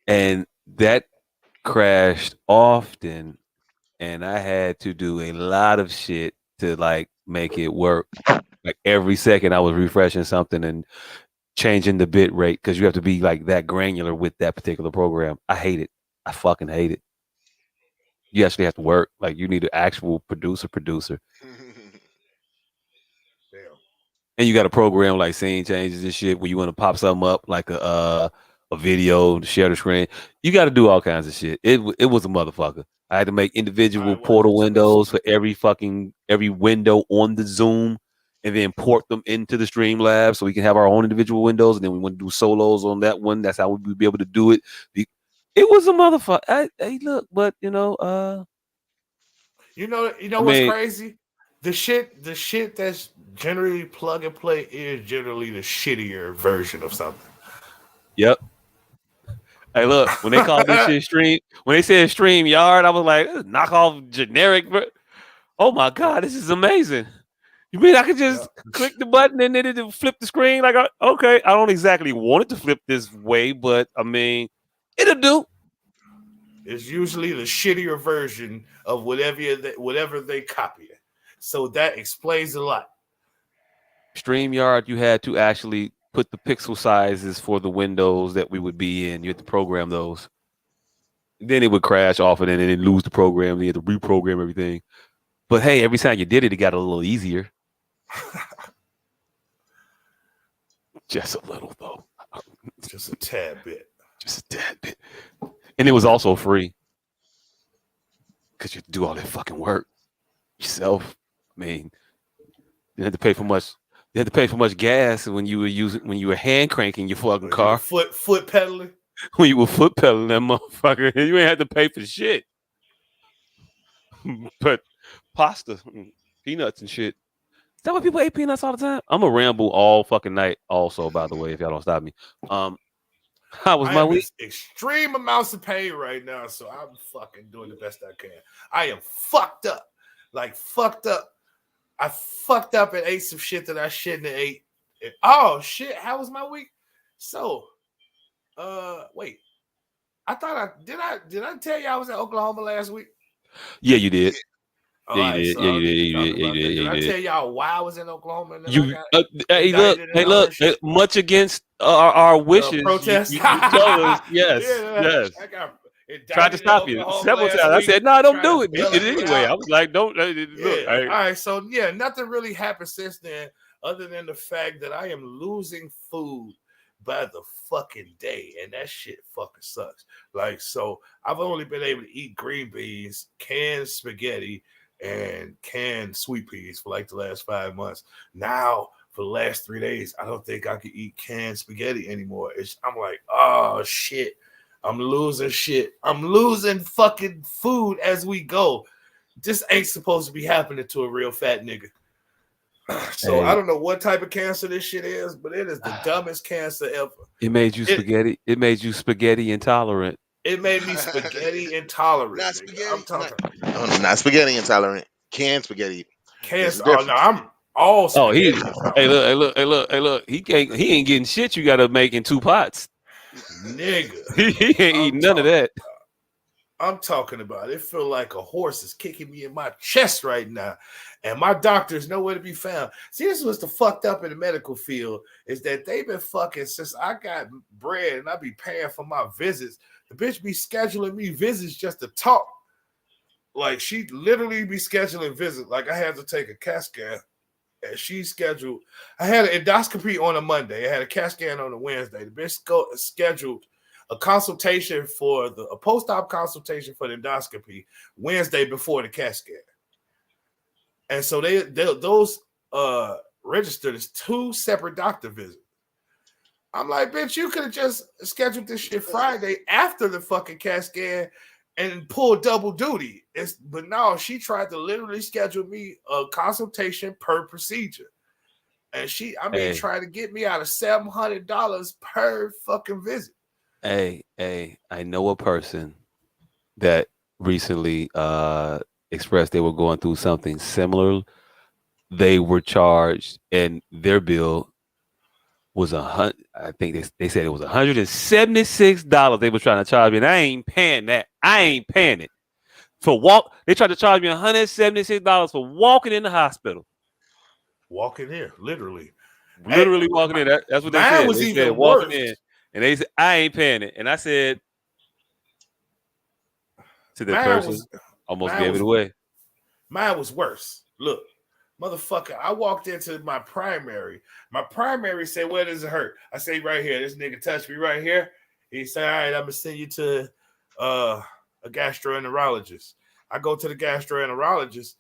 [SPEAKER 4] and that crashed often, and I had to do a lot of shit to like make it work. Like every second, I was refreshing something and changing the bit rate because you have to be like that granular with that particular program. I hate it. I fucking hate it. You actually have to work. Like you need an actual producer.
[SPEAKER 2] Damn.
[SPEAKER 4] And you got a program like scene changes and shit where you want to pop something up like a video to share the screen. You got to do all kinds of shit. It was a motherfucker. I had to make individual
[SPEAKER 2] I wasn't
[SPEAKER 4] portal windows
[SPEAKER 2] expecting
[SPEAKER 4] for every window on the Zoom, and then port them into the Streamlabs so we can have our own individual windows. And then we want to do solos on that one. That's how we would be able to do it. It was a motherfucker. Hey, look, but
[SPEAKER 2] You know
[SPEAKER 4] I
[SPEAKER 2] what's
[SPEAKER 4] mean,
[SPEAKER 2] crazy? The shit that's generally plug and play is generally the shittier version of something.
[SPEAKER 4] yep. Hey, look, when they called this shit stream, when they said stream yard, I was like, knock off generic. Oh my
[SPEAKER 2] Yep,
[SPEAKER 4] God, this is amazing. You mean I could just
[SPEAKER 2] yep.
[SPEAKER 4] click the button and then it flip the screen? Like, okay, I don't exactly want it to flip this way, but I mean, it'll do.
[SPEAKER 2] It's usually the shittier version of whatever they copy. So that explains a lot.
[SPEAKER 4] StreamYard, you had to actually put the pixel sizes for the windows that we would be in. You had to program those. Then it would crash off and then it lose the program. You had to reprogram everything. But hey, every time you did it, it got a little easier. Just a little though.
[SPEAKER 2] Just a tad bit.
[SPEAKER 4] Just a tad bit. And it was also free. Because you have to do all that fucking work yourself. I mean, you had to pay for much. You had to pay for much gas when you were hand cranking your fucking
[SPEAKER 2] You were
[SPEAKER 4] car.
[SPEAKER 2] foot pedaling.
[SPEAKER 4] When you were foot pedaling that motherfucker, you ain't had to pay for shit. But pasta, peanuts and shit. Is that why people ate peanuts all the time? I'm a ramble all fucking night. Also, by the way, if y'all don't stop me. How was
[SPEAKER 2] I
[SPEAKER 4] my
[SPEAKER 2] am in
[SPEAKER 4] week?
[SPEAKER 2] extreme amounts of pain right now, so I'm fucking doing the best I can. I am fucked up. Like fucked up. I fucked up and ate some shit that I shouldn't have ate. Oh shit, how was my week? So wait. I thought I tell you I was in Oklahoma last week?
[SPEAKER 4] Yeah, you did.
[SPEAKER 5] Yeah.
[SPEAKER 2] All
[SPEAKER 4] Yeah, you
[SPEAKER 2] right,
[SPEAKER 4] did.
[SPEAKER 2] so
[SPEAKER 4] Yeah,
[SPEAKER 2] I
[SPEAKER 4] you
[SPEAKER 2] don't
[SPEAKER 4] did.
[SPEAKER 2] need to
[SPEAKER 4] Yeah, you
[SPEAKER 2] talk
[SPEAKER 4] did. Yeah,
[SPEAKER 2] about
[SPEAKER 4] you
[SPEAKER 2] that.
[SPEAKER 4] did. Yeah,
[SPEAKER 2] Did
[SPEAKER 4] you
[SPEAKER 2] I
[SPEAKER 4] did.
[SPEAKER 2] tell y'all why I was in Oklahoma and then I
[SPEAKER 4] You,
[SPEAKER 2] got
[SPEAKER 4] hey, look,
[SPEAKER 2] indicted and
[SPEAKER 4] hey,
[SPEAKER 2] all
[SPEAKER 4] look,
[SPEAKER 2] that shit?
[SPEAKER 4] much against our wishes,
[SPEAKER 2] Protest.
[SPEAKER 4] you told us, yes,
[SPEAKER 2] Yeah,
[SPEAKER 4] yes.
[SPEAKER 2] I got
[SPEAKER 4] Tried to
[SPEAKER 2] indicted in
[SPEAKER 4] stop you
[SPEAKER 2] Oklahoma
[SPEAKER 4] several
[SPEAKER 2] last
[SPEAKER 4] times. I
[SPEAKER 2] week.
[SPEAKER 4] said, no, don't
[SPEAKER 2] Trying
[SPEAKER 4] do
[SPEAKER 2] to
[SPEAKER 4] it. You
[SPEAKER 2] bail a
[SPEAKER 4] did it
[SPEAKER 2] nigga
[SPEAKER 4] anyway.
[SPEAKER 2] out.
[SPEAKER 4] I was like, don't, look.
[SPEAKER 2] Yeah. All right. So yeah, nothing really happened since then, other than the fact that I am losing food by the fucking day, and that shit fucking sucks. Like, so I've only been able to eat green beans, canned spaghetti, and canned sweet peas for like the last 5 months. Now, for the last 3 days, I don't think I can eat canned spaghetti anymore. I'm like, oh shit. I'm losing shit. I'm losing fucking food as we go. This ain't supposed to be happening to a real fat nigga. So I
[SPEAKER 4] Hey,
[SPEAKER 2] don't know what type of cancer this shit is, but it is the dumbest cancer ever.
[SPEAKER 4] it made you
[SPEAKER 2] It
[SPEAKER 4] spaghetti. It made you spaghetti intolerant.
[SPEAKER 2] it made me spaghetti intolerant,
[SPEAKER 5] Not
[SPEAKER 2] nigga. I'm
[SPEAKER 5] spaghetti.
[SPEAKER 2] talking
[SPEAKER 5] Oh, no, not spaghetti intolerant. Canned spaghetti. There's a
[SPEAKER 2] cancer. Oh no,
[SPEAKER 5] difference.
[SPEAKER 2] I'm all
[SPEAKER 4] Oh,
[SPEAKER 2] spaghetti
[SPEAKER 4] hey,
[SPEAKER 2] intolerant,
[SPEAKER 4] look, hey, look, hey, look, hey, look. He ain't getting shit. You got to make in 2 pots.
[SPEAKER 2] nigga.
[SPEAKER 4] He ain't
[SPEAKER 2] I'm
[SPEAKER 4] eating none of
[SPEAKER 2] talking.
[SPEAKER 4] that.
[SPEAKER 2] I'm talking about. It feel like a horse is kicking me in my chest right now, and my doctor is nowhere to be found. See, this was the fucked up in the medical field is that they've been fucking since I got bread and I be paying for my visits. The bitch be scheduling me visits just to talk. Like she literally be scheduling visits. Like I had to take a CAT scan and she scheduled. I had an endoscopy on a Monday. I had a CAT scan on a Wednesday. The bitch scheduled a consultation for a post-op consultation for the endoscopy Wednesday before the CAT scan. And so those registered as 2 separate doctor visits. I'm like, bitch, you could have just scheduled this shit Friday after the fucking CAT scan and pulled double duty. But no, she tried to literally schedule me a consultation per procedure. And tried to get me out of $700 per fucking visit.
[SPEAKER 4] Hey, I know a person that recently expressed they were going through something similar. They were charged, and their bill was I think they said it was $176. They were trying to charge me, and I ain't paying that. I ain't paying it. They tried to charge me $176 for walking in the hospital.
[SPEAKER 2] Walking in, literally
[SPEAKER 4] Walking in. That's what they said.
[SPEAKER 2] Was
[SPEAKER 4] they
[SPEAKER 2] even
[SPEAKER 4] said walking
[SPEAKER 2] worse.
[SPEAKER 4] in, and they said I ain't paying it. And I said to the person, almost gave it away.
[SPEAKER 2] Mine was worse. Look, motherfucker, I walked into my primary. My primary said, "Where does it hurt?" I say, "Right here." This nigga touched me right here. He said, "All right, I'm gonna send you to a gastroenterologist." I go to the gastroenterologist.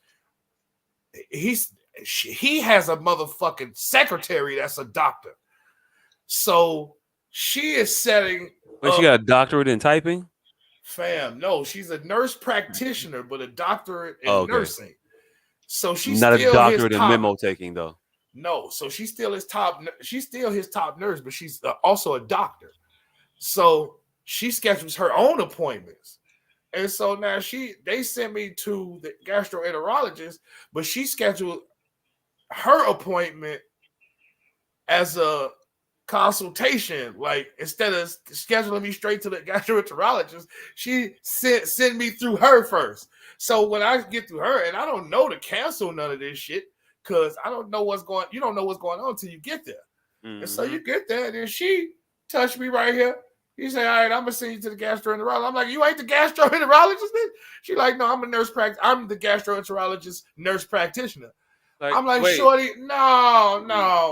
[SPEAKER 2] He has a motherfucking secretary that's a doctor. So she is setting.
[SPEAKER 4] But she got a doctorate in typing?
[SPEAKER 2] Fam, no, she's a nurse practitioner, but a doctorate in nursing. So she's
[SPEAKER 4] not
[SPEAKER 2] still
[SPEAKER 4] a doctorate in memo taking, though.
[SPEAKER 2] No, so she's still his top. She's still his top nurse, but she's also a doctor. So she schedules her own appointments, and so now they sent me to the gastroenterologist, but she scheduled her appointment as a consultation. Like, instead of scheduling me straight to the gastroenterologist, she sent me through her first. So when I get through her, and I don't know to cancel none of this shit, because I don't know you don't know what's going on until you get there. Mm-hmm. And so you get there, and then she touched me right here. He said, "All right, I'm gonna send you to the gastroenterologist." I'm like, "You ain't the gastroenterologist?" She like, "No, I'm I'm the gastroenterologist nurse practitioner." I'm like, wait. Shorty, no.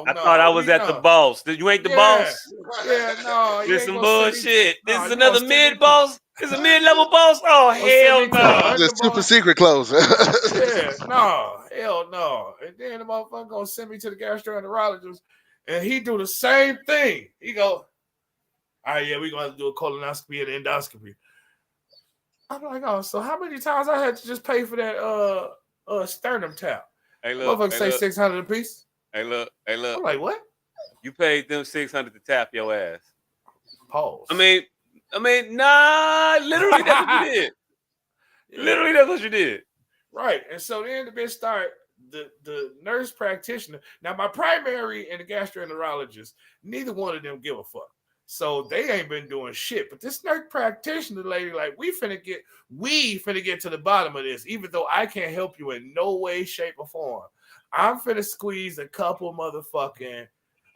[SPEAKER 2] I
[SPEAKER 4] thought I was at the boss. You ain't the boss?
[SPEAKER 2] Yeah, no.
[SPEAKER 4] This some bullshit. This is another mid boss? This is a mid-level boss? Oh, hell no.
[SPEAKER 5] Just super secret close.
[SPEAKER 2] Hell no. And then the motherfucker gonna send me to the gastroenterologist, and he do the same thing. He go, "All right, yeah, we're gonna have to do a colonoscopy and endoscopy." I'm like, "Oh, so how many times I had to just pay for that sternum tap?"
[SPEAKER 4] Hey, look.
[SPEAKER 2] Motherfucker say $600 a piece.
[SPEAKER 4] Hey, look.
[SPEAKER 2] I'm like, what?
[SPEAKER 4] You paid them $600 to tap your ass.
[SPEAKER 2] Pause.
[SPEAKER 4] I mean, nah. Literally, that's what you did. Yeah. Literally, that's what you did.
[SPEAKER 2] Right. And so then the bitch start the nurse practitioner. Now, my primary and the gastroenterologist, neither one of them give a fuck. So they ain't been doing shit. But this nurse practitioner lady, like, we finna get to the bottom of this, even though I can't help you in no way, shape, or form. I'm finna squeeze a couple motherfucking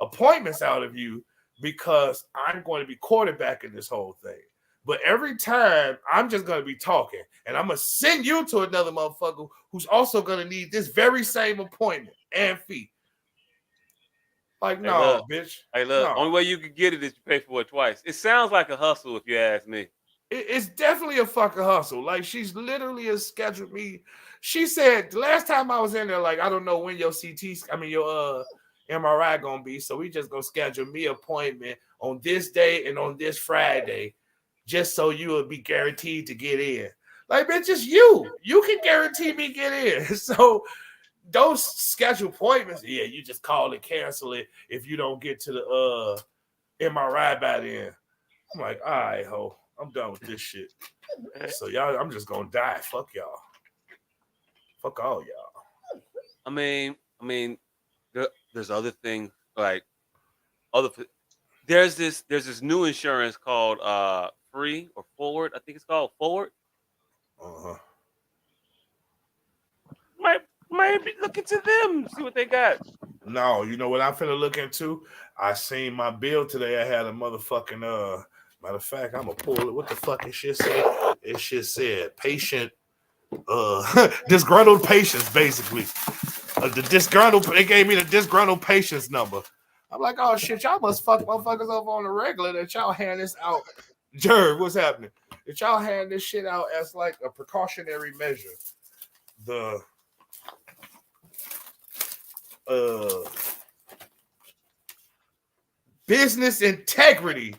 [SPEAKER 2] appointments out of you because I'm going to be quarterbacking this whole thing. But every time, I'm just going to be talking, and I'm going to send you to another motherfucker who's also going to need this very same appointment and fee. Like, no, bitch.
[SPEAKER 4] Hey, look,
[SPEAKER 2] no.
[SPEAKER 4] Only way you can get it is you pay for it twice. It sounds like a hustle, if you ask me.
[SPEAKER 2] It's definitely a fucking hustle. Like, she's literally has scheduled me. She said, the last time I was in there, like, I don't know when your MRI gonna be, so we just gonna schedule me an appointment on this day and on this Friday, just so you will be guaranteed to get in. Like, bitch, it's you. You can guarantee me get in. So those scheduled appointments, yeah, you just call and cancel it if you don't get to the MRI by then. I'm like, all right, ho, I'm done with this shit. So y'all, I'm just gonna die. Fuck y'all. Fuck all y'all.
[SPEAKER 4] I mean, there's other things like there's this new insurance called Free or Forward. I think it's called Forward. Might be looking to them, see what they got.
[SPEAKER 2] No, you know what I'm finna look into? I seen my bill today. I had a motherfucking matter of fact, I'm gonna pull it. What the fuck it shit said? It shit said patient disgruntled patients, basically. The disgruntled. They gave me the disgruntled patients number. I'm like, oh shit, y'all must fuck motherfuckers up on the regular that y'all hand this out. Jerv, what's happening? That y'all hand this shit out as like a precautionary measure. The business integrity.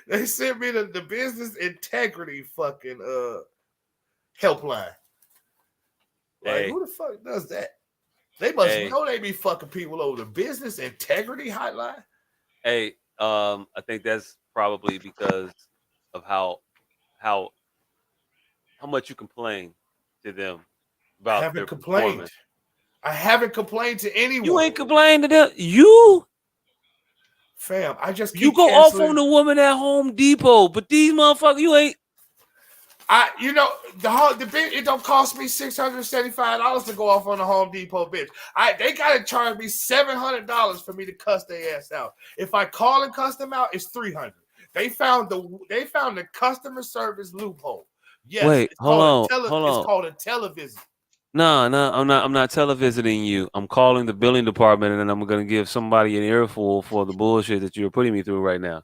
[SPEAKER 2] They sent me the business integrity fucking helpline. Like,
[SPEAKER 4] Hey.
[SPEAKER 2] who the fuck does that? They must
[SPEAKER 4] Hey.
[SPEAKER 2] know they be fucking people over the business integrity hotline.
[SPEAKER 4] Hey, I think that's probably because of how much you complain to them
[SPEAKER 2] I
[SPEAKER 4] about
[SPEAKER 2] haven't
[SPEAKER 4] their
[SPEAKER 2] complained.
[SPEAKER 4] performance.
[SPEAKER 2] I haven't complained to anyone.
[SPEAKER 4] You ain't complaining to them. You
[SPEAKER 2] Fam, I just keep
[SPEAKER 4] you go
[SPEAKER 2] canceling.
[SPEAKER 4] off on the woman at Home Depot, but these motherfuckers, you ain't.
[SPEAKER 2] It don't cost me $675 to go off on the Home Depot bitch. They gotta charge me $700 for me to cuss their ass out. If I call and cuss them out, it's $300. They found the customer service loophole. Yes,
[SPEAKER 4] Wait, hold on.
[SPEAKER 2] It's called a television.
[SPEAKER 4] No, I'm not televisiting you. I'm calling the billing department, and then I'm gonna give somebody an earful for the bullshit that you're putting me through right now.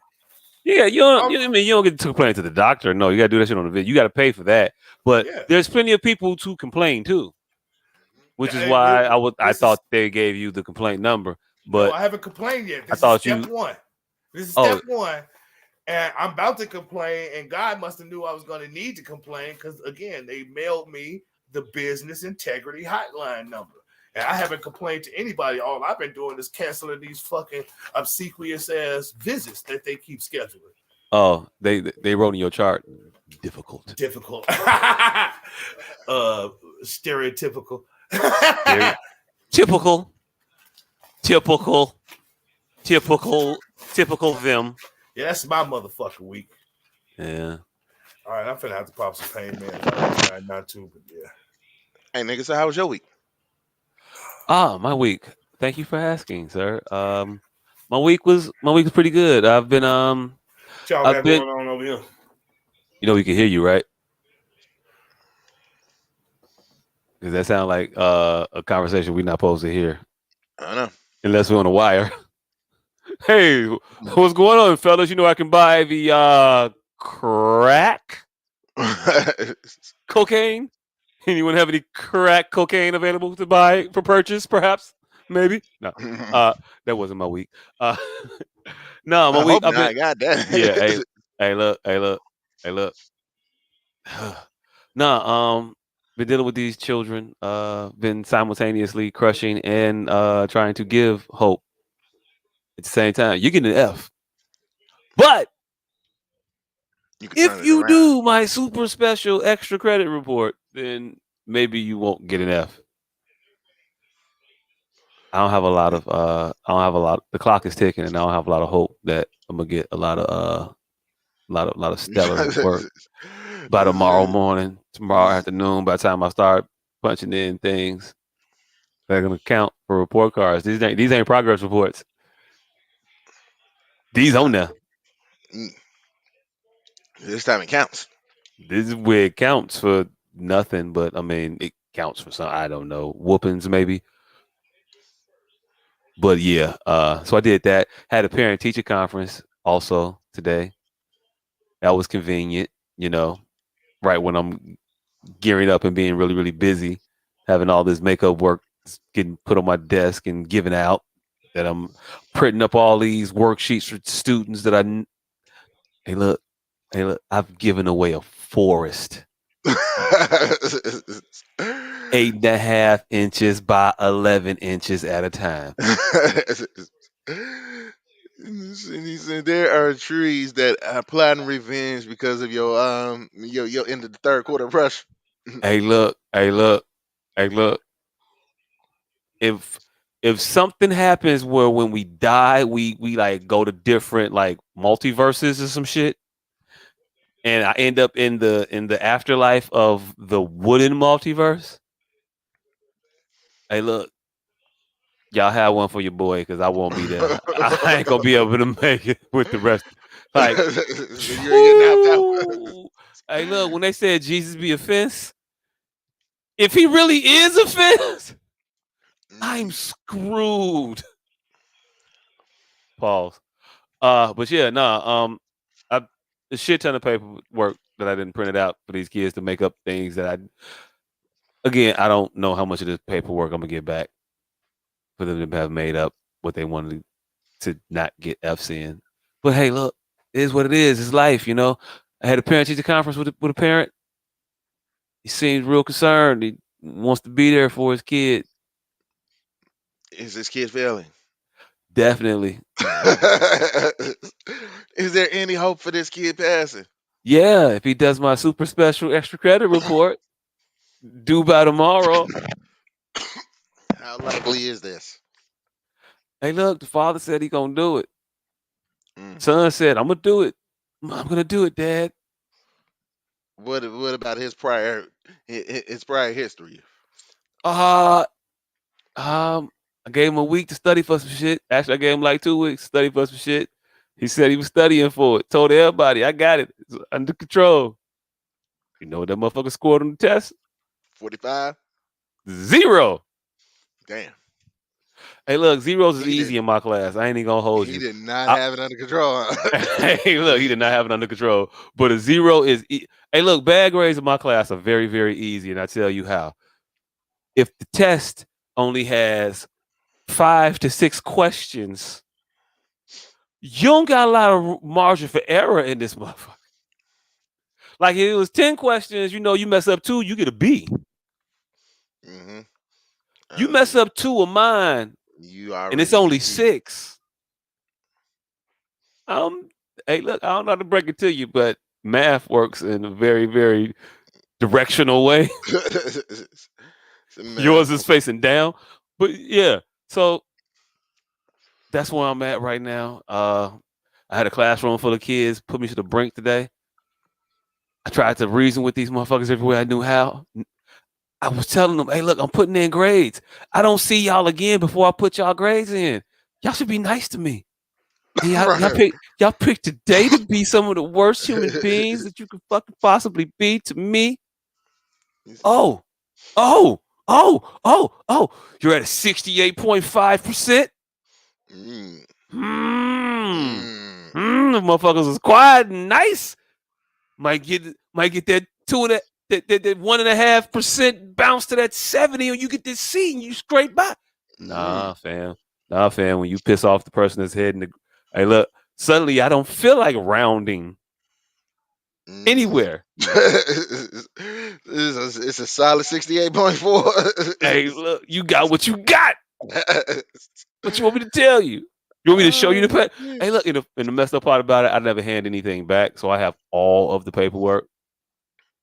[SPEAKER 4] Yeah, you don't get to complain to the doctor. No, you gotta do that shit on the video. You gotta pay for that. But
[SPEAKER 2] Yeah.
[SPEAKER 4] there's plenty of people to complain too, which is why I thought they gave you the complaint number. But
[SPEAKER 2] no, I haven't complained yet. This
[SPEAKER 4] is
[SPEAKER 2] step one. This is step one. And I'm about to complain, and God must have knew I was going to need to complain because, again, they mailed me the business integrity hotline number. And I haven't complained to anybody. All I've been doing is canceling these fucking obsequious ass visits that they keep scheduling.
[SPEAKER 4] Oh, they wrote in your chart. Difficult.
[SPEAKER 2] Stereotypical.
[SPEAKER 4] Typical them.
[SPEAKER 2] Yeah, that's my motherfucking week.
[SPEAKER 4] Yeah.
[SPEAKER 2] All right, I'm finna have to pop some pain, man. I'm trying not to, but yeah.
[SPEAKER 5] Hey, nigga, so how was your week?
[SPEAKER 4] My week. Thank you for asking, sir. My week was pretty good. I've been
[SPEAKER 2] What y'all got going on over here?
[SPEAKER 4] You know we can hear you, right? Does that sound like a conversation we're not supposed to hear?
[SPEAKER 5] I don't know.
[SPEAKER 4] Unless we're on a wire. Hey, what's going on, fellas? You know I can buy the crack cocaine. Anyone have any crack cocaine available to buy for purchase? Perhaps, maybe. No, that wasn't my week. No, my week.
[SPEAKER 5] Hope not. Goddamn.
[SPEAKER 4] Yeah. Hey, look. No, been dealing with these children. Been simultaneously crushing and trying to give hope at the same time. You're getting an F, but if you do my super special extra credit report, then maybe you won't get an F. I don't have a lot of. The clock is ticking, and I don't have a lot of hope that I'm gonna get a lot of stellar work by tomorrow morning, tomorrow afternoon. By the time I start punching in things, they're gonna count for report cards. These ain't progress reports. These on there.
[SPEAKER 5] This time it counts.
[SPEAKER 4] This is where it counts for nothing, but I mean it counts for some. I don't know, whoopings maybe. But yeah, so I did that. Had a parent teacher conference also today. That was convenient, right when I'm gearing up and being really, really busy, having all this makeup work getting put on my desk and given out, that I'm printing up all these worksheets for students that hey look, I've given away a forest. 8.5 inches by 11 inches at a time.
[SPEAKER 5] And he said there are trees that are plotting revenge because of your end of the third quarter rush.
[SPEAKER 4] Hey look. If something happens where when we die, we like go to different like multiverses or some shit, and I end up in the afterlife of the wooden multiverse. Hey, look, y'all have one for your boy because I won't be there. I ain't gonna be able to make it with the rest. Like, hey, look, when they said Jesus be a fence, if he really is a fence, I'm screwed. Pause. But yeah, I a shit ton of paperwork that I didn't print it out for these kids to make up things that I don't know how much of this paperwork I'm gonna get back for them to have made up what they wanted to not get F's in. But hey, look, it is what it is. It's life, you know. I had a parent teacher conference with a parent. He seems real concerned. He wants to be there for his kid.
[SPEAKER 5] Is this kid failing?
[SPEAKER 4] Definitely.
[SPEAKER 5] Is there any hope for this kid passing?
[SPEAKER 4] Yeah, if he does my super special extra credit report due by tomorrow.
[SPEAKER 5] How likely is this?
[SPEAKER 4] Hey, look, the father said he gonna do it.
[SPEAKER 5] Mm.
[SPEAKER 4] Son said, I'm gonna do it. I'm gonna do it, Dad.
[SPEAKER 5] What about his prior history?
[SPEAKER 4] Uh I gave him a week to study for some shit. Actually, I gave him like 2 weeks to study for some shit. He said he was studying for it. Told everybody, I got it. It's under control. You know what that motherfucker scored on the test?
[SPEAKER 5] 45.
[SPEAKER 4] 0.
[SPEAKER 5] Damn.
[SPEAKER 4] Hey, look, zeros is
[SPEAKER 5] He
[SPEAKER 4] easy
[SPEAKER 5] did.
[SPEAKER 4] in my class. I ain't even gonna hold
[SPEAKER 5] He
[SPEAKER 4] you.
[SPEAKER 5] did not
[SPEAKER 4] I,
[SPEAKER 5] have it under control. Huh?
[SPEAKER 4] hey, look, he did not have it under control. But a 0 is. Hey, look, bad grades in my class are very, very easy, and I tell you how. If the test only has 5 to 6 questions, you don't got a lot of margin for error in this motherfucker. Like if it was 10 questions, you mess up 2, you get a B.
[SPEAKER 5] Mm-hmm.
[SPEAKER 4] You mess up 2 of mine,
[SPEAKER 5] You
[SPEAKER 4] and it's
[SPEAKER 5] already
[SPEAKER 4] only
[SPEAKER 5] get beat.
[SPEAKER 4] 6. Hey, look, I don't know how to break it to you, but math works in a very, very directional way. Yours is facing down, but yeah. So that's where I'm at right now. I had a classroom full of kids, put me to the brink today. I tried to reason with these motherfuckers everywhere I knew how. I was telling them, hey, look, I'm putting in grades. I don't see y'all again before I put y'all grades in. Y'all should be nice to me. And
[SPEAKER 5] Right.
[SPEAKER 4] y'all picked today to be some of the worst human beings that you could fucking possibly be to me. Oh, oh, oh. You're at a 68.5%.
[SPEAKER 5] Mm.
[SPEAKER 4] Hmm.
[SPEAKER 5] Mm.
[SPEAKER 4] The motherfuckers is quiet and nice. Might get that 1.5% bounce to that 70, and you get this C and you scrape by.
[SPEAKER 5] Mm.
[SPEAKER 4] Nah, fam. Nah, fam. When you piss off the person that's heading hey, look, suddenly I don't feel like rounding
[SPEAKER 5] Mm.
[SPEAKER 4] anywhere.
[SPEAKER 5] It's a solid 68.4.
[SPEAKER 4] Hey, look, you got what you got. What you want me to tell you? You want me to show you the
[SPEAKER 5] Oh,
[SPEAKER 4] pay?
[SPEAKER 5] man.
[SPEAKER 4] Hey, look, in the messed up part about it, I never hand anything back, so I have all of the paperwork.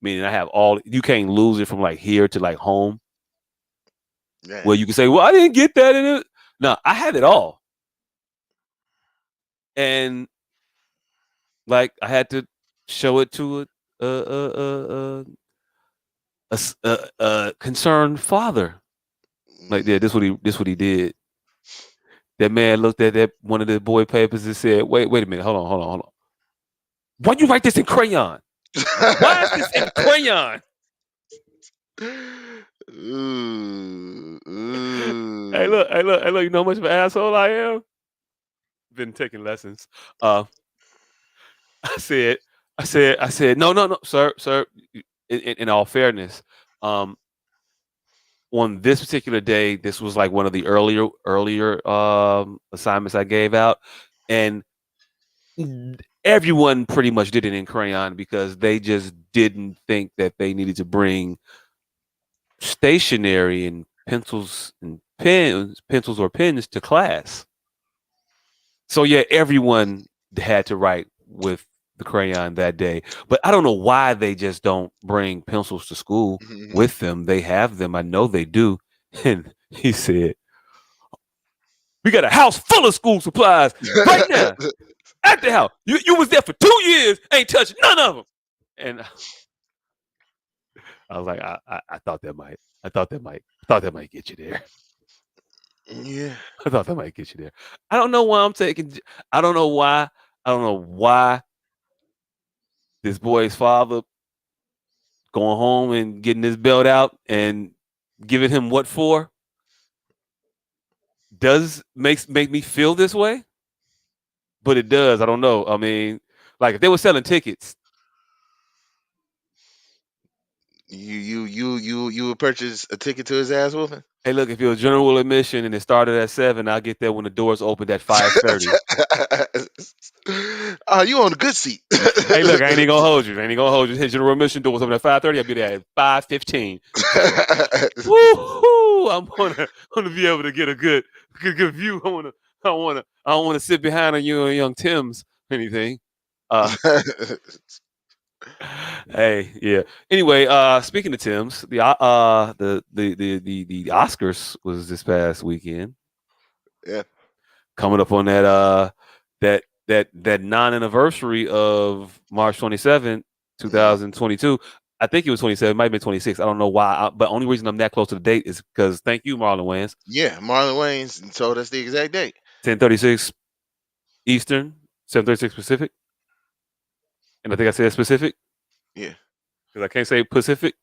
[SPEAKER 4] Meaning I have all. You can't lose it from like here to like home,
[SPEAKER 5] Yeah.
[SPEAKER 4] where you can say, "Well, I didn't get that in it." No, I have it all, and like I had to show it to a concerned father. Like, yeah, this what he did. That man looked at that one of the boy papers and said, "Wait a minute, hold on. Why you write this in crayon? Why is this in crayon?"
[SPEAKER 5] Ooh,
[SPEAKER 4] Hey,
[SPEAKER 5] ooh.
[SPEAKER 4] look. You know how much of an asshole I am? Been taking lessons. Uh, I said, I said, no, sir. In all fairness, um, on this particular day, this was like one of the earlier assignments I gave out, and everyone pretty much did it in crayon because they just didn't think that they needed to bring stationery and pencils or pens to class. So yeah, everyone had to write with the crayon that day. But I don't know why they just don't bring pencils to school with them. They have them. I know they do. And he said, "We got a house full of school supplies right now at the house. You was there for 2 years, ain't touched none of them." And I was like, I thought that might, I thought that might get you there.
[SPEAKER 5] Yeah.
[SPEAKER 4] I thought that might get you there. I don't know why I'm taking. I don't know why. I don't know why this boy's father going home and getting his belt out and giving him what for? does make me feel this way, but it does. I don't know. I mean, like if they were selling tickets,
[SPEAKER 5] You would purchase a ticket to his ass whooping?
[SPEAKER 4] hey, look, if it was general admission and it started at 7, I'll get there when the doors opened at 5:30.
[SPEAKER 5] Oh, you on a good seat.
[SPEAKER 4] Hey, look, I ain't even gonna hold you. I ain't even gonna hold you. His general admission doors open at 5:30. I'll be there at 5:15. Woo-hoo! I'm gonna be able to get a good view. I don't wanna sit behind on you and young Tim's or anything. Hey, yeah. Anyway, speaking of Tim's, the Oscars was this past weekend.
[SPEAKER 5] Yeah.
[SPEAKER 4] Coming up on that non-anniversary of March 27, 2022. I think it was 27, might have been 26. I don't know why, but only reason I'm that close to the date is because thank you, Marlon Wayans.
[SPEAKER 5] Yeah, Marlon Wayans told us the exact date.
[SPEAKER 4] 10:36 Eastern, 7:36 Pacific. And I think I said Pacific.
[SPEAKER 5] Yeah.
[SPEAKER 4] Because I can't say Pacific.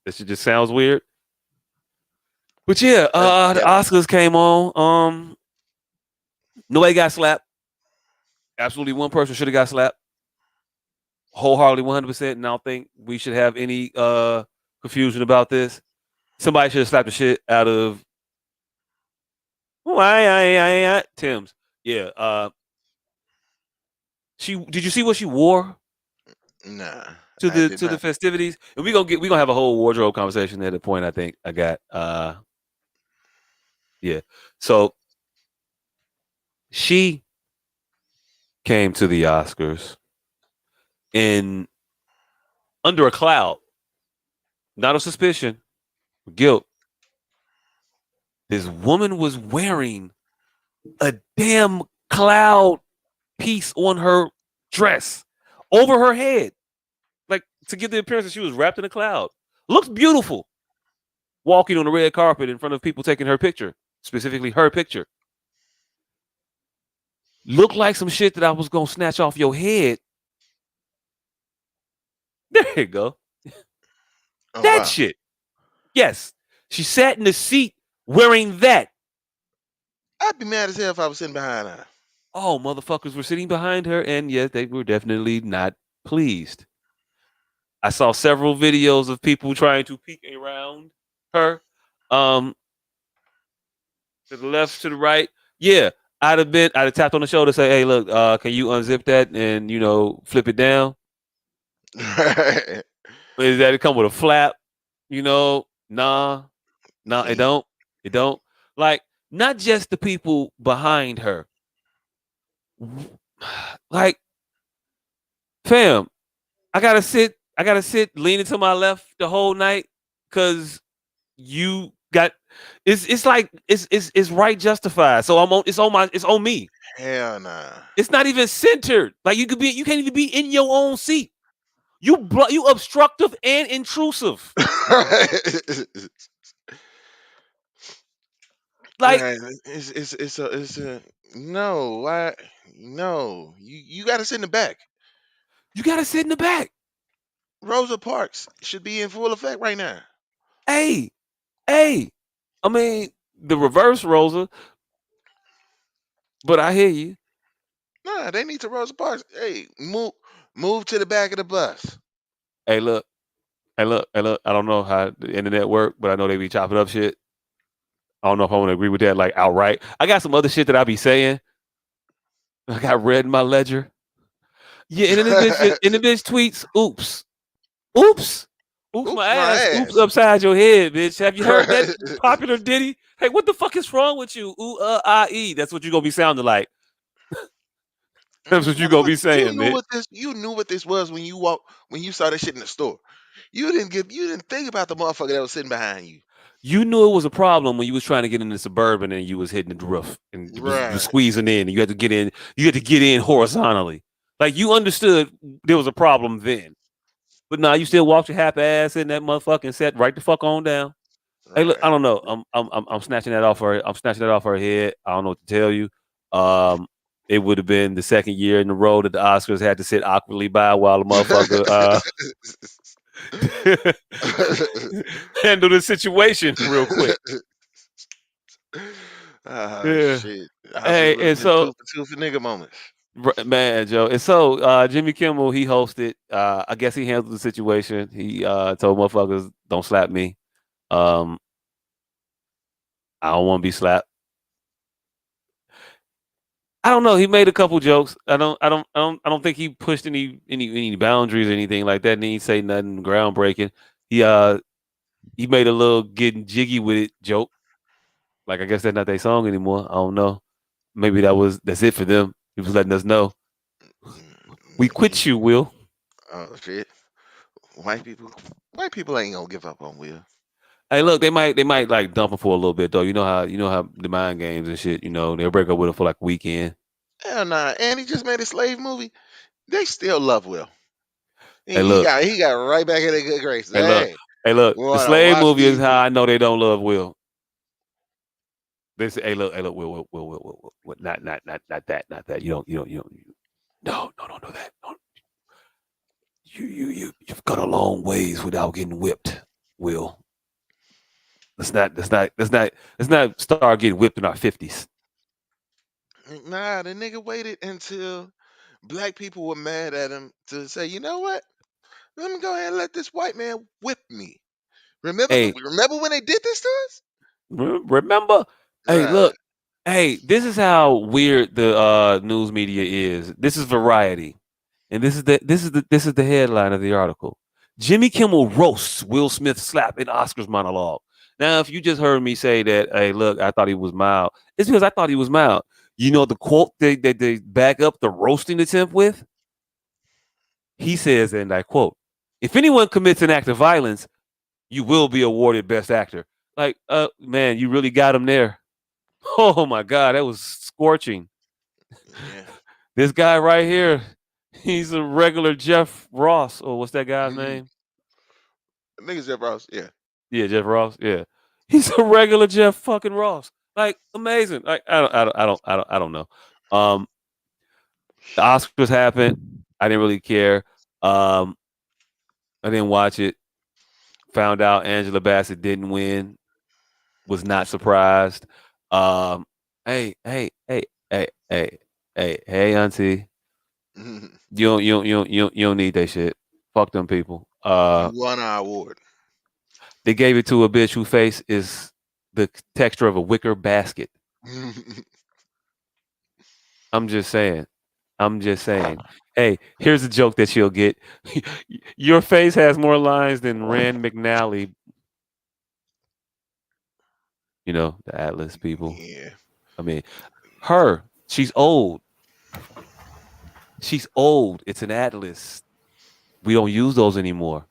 [SPEAKER 4] That shit just sounds weird. But yeah, the Oscars came on. Nobody got slapped. Absolutely one person should have got slapped. Wholeheartedly 100%. And I don't think we should have any confusion about this. Somebody should have slapped the shit out of Tim's. Yeah. Did you see what she wore?
[SPEAKER 5] Nah.
[SPEAKER 4] To the festivities? And we gonna have a whole wardrobe conversation at the point I think I got. Yeah. So she came to the Oscars in under a cloud, not of suspicion, guilt. This woman was wearing a damn cloud piece on her dress over her head, like to give the appearance that she was wrapped in a cloud. Looks beautiful. Walking on the red carpet in front of people taking her picture, specifically her picture. Looked like some shit that I was gonna snatch off your head. There you go.
[SPEAKER 5] Oh,
[SPEAKER 4] that
[SPEAKER 5] wow.
[SPEAKER 4] shit. Yes. She sat in the seat wearing that.
[SPEAKER 5] I'd be mad as hell if I was sitting behind her.
[SPEAKER 4] Oh, motherfuckers were sitting behind her, and yes, they were definitely not pleased. I saw several videos of people trying to peek around her. To the left, to the right. Yeah. I'd have tapped on the shoulder, say, hey, look, can you unzip that and flip it down?
[SPEAKER 5] Right.
[SPEAKER 4] Is that it come with a flap? Nah, it don't. It don't. Like, not just the people behind her. Like, fam, I gotta sit leaning to my left the whole night because you got it's like it's right justified. So it's on me.
[SPEAKER 5] Hell nah.
[SPEAKER 4] It's not even centered. Like you can't even be in your own seat. You obstructive and intrusive. Like
[SPEAKER 5] right. It's a no. Why? No. You got to sit in the back.
[SPEAKER 4] you gotta sit in the back.
[SPEAKER 5] Rosa Parks should be in full effect right now.
[SPEAKER 4] Hey, I mean the reverse Rosa, but I hear you.
[SPEAKER 5] Nah, they need to Rosa Parks. Hey, move to the back of the bus.
[SPEAKER 4] Hey, look. I don't know how the internet work, but I know they be chopping up shit. I don't know if I want to agree with that like outright. I got some other shit that I be saying. I got red in my ledger. Yeah, and then the bitch tweets, oops my ass, oops upside your head, bitch. Have you heard that popular ditty? Hey, what the fuck is wrong with you? Ooh, I-E. That's what you gonna be sounding like. That's what you gonna be saying, bitch.
[SPEAKER 5] You knew what this was when you saw that shit in the store. You didn't think about the motherfucker that was sitting behind you.
[SPEAKER 4] You knew it was a problem when you was trying to get in the Suburban and you was hitting the roof and you was squeezing in and you had to get in. You had to get in horizontally. Like you understood there was a problem then. But nah, you still walked your happy ass in that motherfucking set right the fuck on down.
[SPEAKER 5] Right.
[SPEAKER 4] Hey, look, I don't know. I'm snatching that off her. I'm snatching that off her head. I don't know what to tell you. It would have been the second year in a row that the Oscars had to sit awkwardly by while the motherfucker handle the situation real quick.
[SPEAKER 5] Ah,
[SPEAKER 4] Yeah.
[SPEAKER 5] shit. Oscars
[SPEAKER 4] Hey,
[SPEAKER 5] would have
[SPEAKER 4] and
[SPEAKER 5] been
[SPEAKER 4] so
[SPEAKER 5] two for two for nigga moments.
[SPEAKER 4] man, Joe. And so Jimmy Kimmel, he hosted. I guess he handled the situation. He told motherfuckers, "Don't slap me. Um, I don't want to be slapped." I don't know. He made a couple jokes. I don't think he pushed any boundaries or anything like that. And he didn't say nothing groundbreaking. He made a little getting jiggy with it joke. Like I guess that's not their song anymore. I don't know. Maybe that's it for them. He was letting us know we quit you, Will.
[SPEAKER 5] Oh shit. White people white people ain't gonna give up on Will.
[SPEAKER 4] Hey, look, they might like dump him for a little bit though. You know how the mind games and shit. They'll break up with him for like a weekend.
[SPEAKER 5] Hell nah. And he just made a slave movie. They still love Will.
[SPEAKER 4] Hey,
[SPEAKER 5] He
[SPEAKER 4] look,
[SPEAKER 5] got right back in the good graces.
[SPEAKER 4] hey, look,
[SPEAKER 5] Hey,
[SPEAKER 4] hey, look.
[SPEAKER 5] we
[SPEAKER 4] The
[SPEAKER 5] wanna
[SPEAKER 4] slave
[SPEAKER 5] watch
[SPEAKER 4] movie is
[SPEAKER 5] these.
[SPEAKER 4] how I know they don't love Will. They say, hey, look, Will, not that. No, no, don't do that. Don't, you've gone a long ways without getting whipped, Will. Let's not start getting whipped in our 50s.
[SPEAKER 5] Nah, the nigga waited until black people were mad at him to say, you know what? Let me go ahead and let this white man whip me.
[SPEAKER 4] Hey,
[SPEAKER 5] Remember when they did this to us?
[SPEAKER 4] remember? Hey,
[SPEAKER 5] Right.
[SPEAKER 4] look. Hey, this is how weird the news media is. This is Variety, and this is the headline of the article. Jimmy Kimmel roasts Will Smith slap in Oscars monologue. Now, if you just heard me say that, hey, look, I thought he was mild. It's because I thought he was mild. You know the quote they back up the roasting attempt with? He says, and I quote, "If anyone commits an act of violence, you will be awarded Best Actor." Like, man, you really got him there. Oh my God, that was scorching.
[SPEAKER 5] Yeah.
[SPEAKER 4] This guy right here, he's a regular Jeff Ross. Or what's that guy's name?
[SPEAKER 5] Niggas Jeff Ross, yeah.
[SPEAKER 4] Yeah, Jeff Ross. Yeah, he's a regular Jeff fucking Ross. Like amazing. Like I don't know. Um, the Oscars happened. I didn't really care. Um, I didn't watch it. Found out Angela Bassett didn't win. Was not surprised. Um, hey, Auntie. You don't need that shit. Fuck them people.
[SPEAKER 5] You won our award.
[SPEAKER 4] They gave it to a bitch whose face is the texture of a wicker basket. I'm just saying. I'm just saying. Hey, here's a joke that she'll get. Your face has more lines than Rand McNally. The Atlas people.
[SPEAKER 5] Yeah.
[SPEAKER 4] I mean, she's old. She's old. It's an Atlas. We don't use those anymore.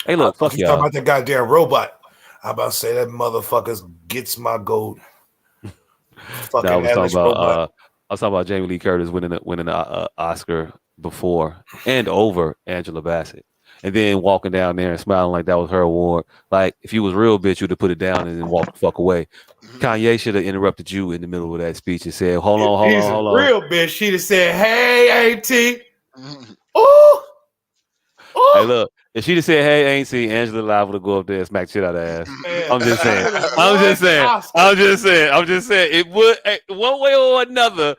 [SPEAKER 4] Hey,
[SPEAKER 2] I
[SPEAKER 4] look,
[SPEAKER 2] thought
[SPEAKER 4] fuck
[SPEAKER 2] you talking
[SPEAKER 4] y'all.
[SPEAKER 2] about that goddamn robot. I about to say that motherfucker gets my gold.
[SPEAKER 4] No,
[SPEAKER 2] Fucking Atlas robot.
[SPEAKER 4] I was talking about Jamie Lee Curtis winning an Oscar before and over Angela Bassett, and then walking down there and smiling like that was her award. Like if you was real bitch, you'd have put it down and then walked the fuck away. Kanye should have interrupted you in the middle of that speech and said, "Hold
[SPEAKER 2] If
[SPEAKER 4] on, hold
[SPEAKER 2] he's
[SPEAKER 4] on,
[SPEAKER 2] a
[SPEAKER 4] hold on."
[SPEAKER 2] real bitch, she'd have said, "Hey, Auntie, ooh,
[SPEAKER 4] Hey,
[SPEAKER 2] ooh,
[SPEAKER 4] look, if she'd have said, "Hey, ain't seen Angela live," would have go up there and smack shit out of her ass.
[SPEAKER 2] man,
[SPEAKER 4] I'm just
[SPEAKER 2] she
[SPEAKER 4] saying.
[SPEAKER 2] could have
[SPEAKER 4] I'm
[SPEAKER 2] won
[SPEAKER 4] just
[SPEAKER 2] the
[SPEAKER 4] saying.
[SPEAKER 2] Oscar."
[SPEAKER 4] I'm just saying. It would one way or another.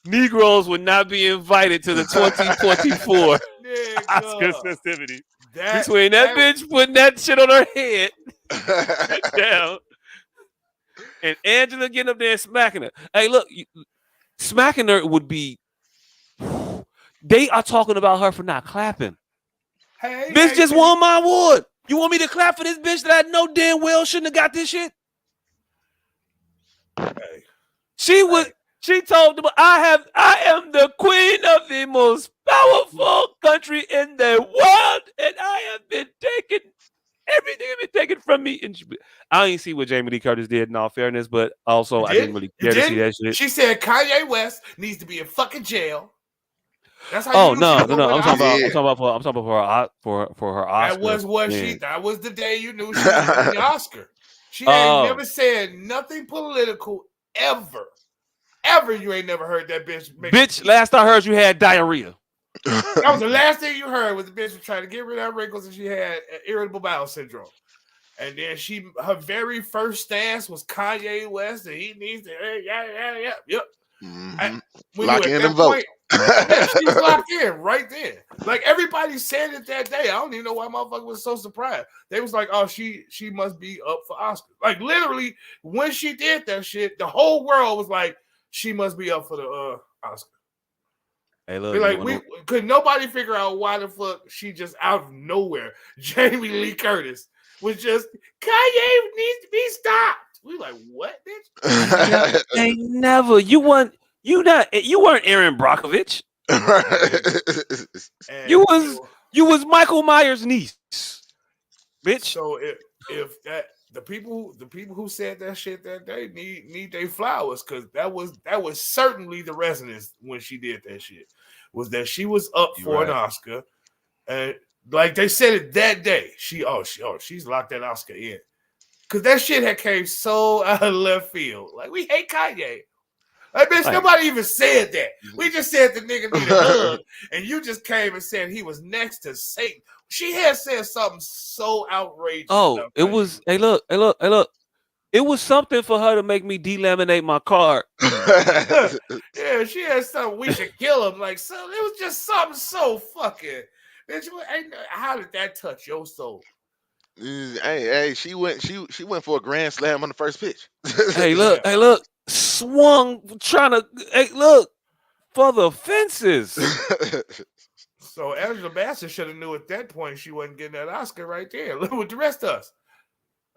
[SPEAKER 4] Negroes would not be invited to the 2024 Oscar
[SPEAKER 2] Nigga,
[SPEAKER 4] festivities.
[SPEAKER 2] that
[SPEAKER 4] Between that
[SPEAKER 2] that
[SPEAKER 4] bitch putting that shit on her head, sit down, and Angela getting up there and smacking her. Hey, look, smacking her would be. They are talking about her for not clapping.
[SPEAKER 2] hey,
[SPEAKER 4] Bitch just
[SPEAKER 2] Auntie.
[SPEAKER 4] won my award. You want me to clap for this bitch that I know damn well shouldn't have got this shit?
[SPEAKER 2] Hey,
[SPEAKER 4] She was.
[SPEAKER 2] hey.
[SPEAKER 4] She told them, I am the queen of the most powerful country in the world, and I have been taken. Everything has been taken from me. And I didn't see what Jamie Lee Curtis did. In all fairness, but also
[SPEAKER 2] You
[SPEAKER 4] I didn't
[SPEAKER 2] did?
[SPEAKER 4] really
[SPEAKER 2] You
[SPEAKER 4] care to see
[SPEAKER 2] did?
[SPEAKER 4] that shit.
[SPEAKER 2] She said Kanye West needs to be in fucking jail. That's how you
[SPEAKER 4] Oh
[SPEAKER 2] knew she
[SPEAKER 4] no,
[SPEAKER 2] was
[SPEAKER 4] no,
[SPEAKER 2] gonna
[SPEAKER 4] no!
[SPEAKER 2] win
[SPEAKER 4] I'm
[SPEAKER 2] an
[SPEAKER 4] talking about.
[SPEAKER 2] Oscar.
[SPEAKER 5] Yeah.
[SPEAKER 4] I'm talking about. I'm talking about for her
[SPEAKER 2] That
[SPEAKER 4] Oscar.
[SPEAKER 2] was what
[SPEAKER 4] Man.
[SPEAKER 2] that was the day you knew she was winning the Oscar. She ain't
[SPEAKER 4] Oh,
[SPEAKER 2] never said nothing political ever. Ever you ain't never heard that bitch make
[SPEAKER 4] bitch! Last I heard, you had diarrhea.
[SPEAKER 2] that was the last thing you heard was the bitch was trying to get rid of her wrinkles and she had irritable bowel syndrome. And then her very first stance was Kanye West, and he needs to, yep.
[SPEAKER 5] Mm-hmm.
[SPEAKER 2] We knew
[SPEAKER 5] Lock
[SPEAKER 2] at
[SPEAKER 5] in
[SPEAKER 2] that
[SPEAKER 5] and vote.
[SPEAKER 2] point, yeah, she was locked in right there. Like everybody said it that day. I don't even know why motherfucker was so surprised. They was like, "Oh, she must be up for Oscar." Like literally, when she did that shit, the whole world was like, "She must be up for the Oscar."
[SPEAKER 4] Hey, look,
[SPEAKER 2] Be like, we could nobody figure out why the fuck she just out of nowhere, Jamie Lee Curtis was just Kanye needs to be stopped. We like, what, bitch?
[SPEAKER 4] They never. You weren't Aaron Brockovich.
[SPEAKER 2] And
[SPEAKER 4] You was Michael Myers' niece, bitch.
[SPEAKER 2] So if that the people who said that shit that day need their flowers, because that was certainly the resonance when she did that shit, was that she was up for an Oscar, and like they said it that day, she's locked that Oscar in, because that shit had came so out of left field. Like, we hate Kanye. Like, bitch, nobody even said that. We just said the nigga need a hug, and you just came and said he was next to Satan. She had said something so outrageous.
[SPEAKER 4] Oh, it was. Hey, look. It was something for her to make me delaminate my card.
[SPEAKER 2] Yeah, she had something. We should kill him. Like, so it was just something so fucking. Bitch, how did that touch your soul?
[SPEAKER 5] Hey, she went for a grand slam on the first pitch.
[SPEAKER 4] Hey, look, swung trying to. Hey, look, for the fences.
[SPEAKER 2] So Angela Bassett should have knew at that point she wasn't getting that Oscar right there. Look with the rest of us.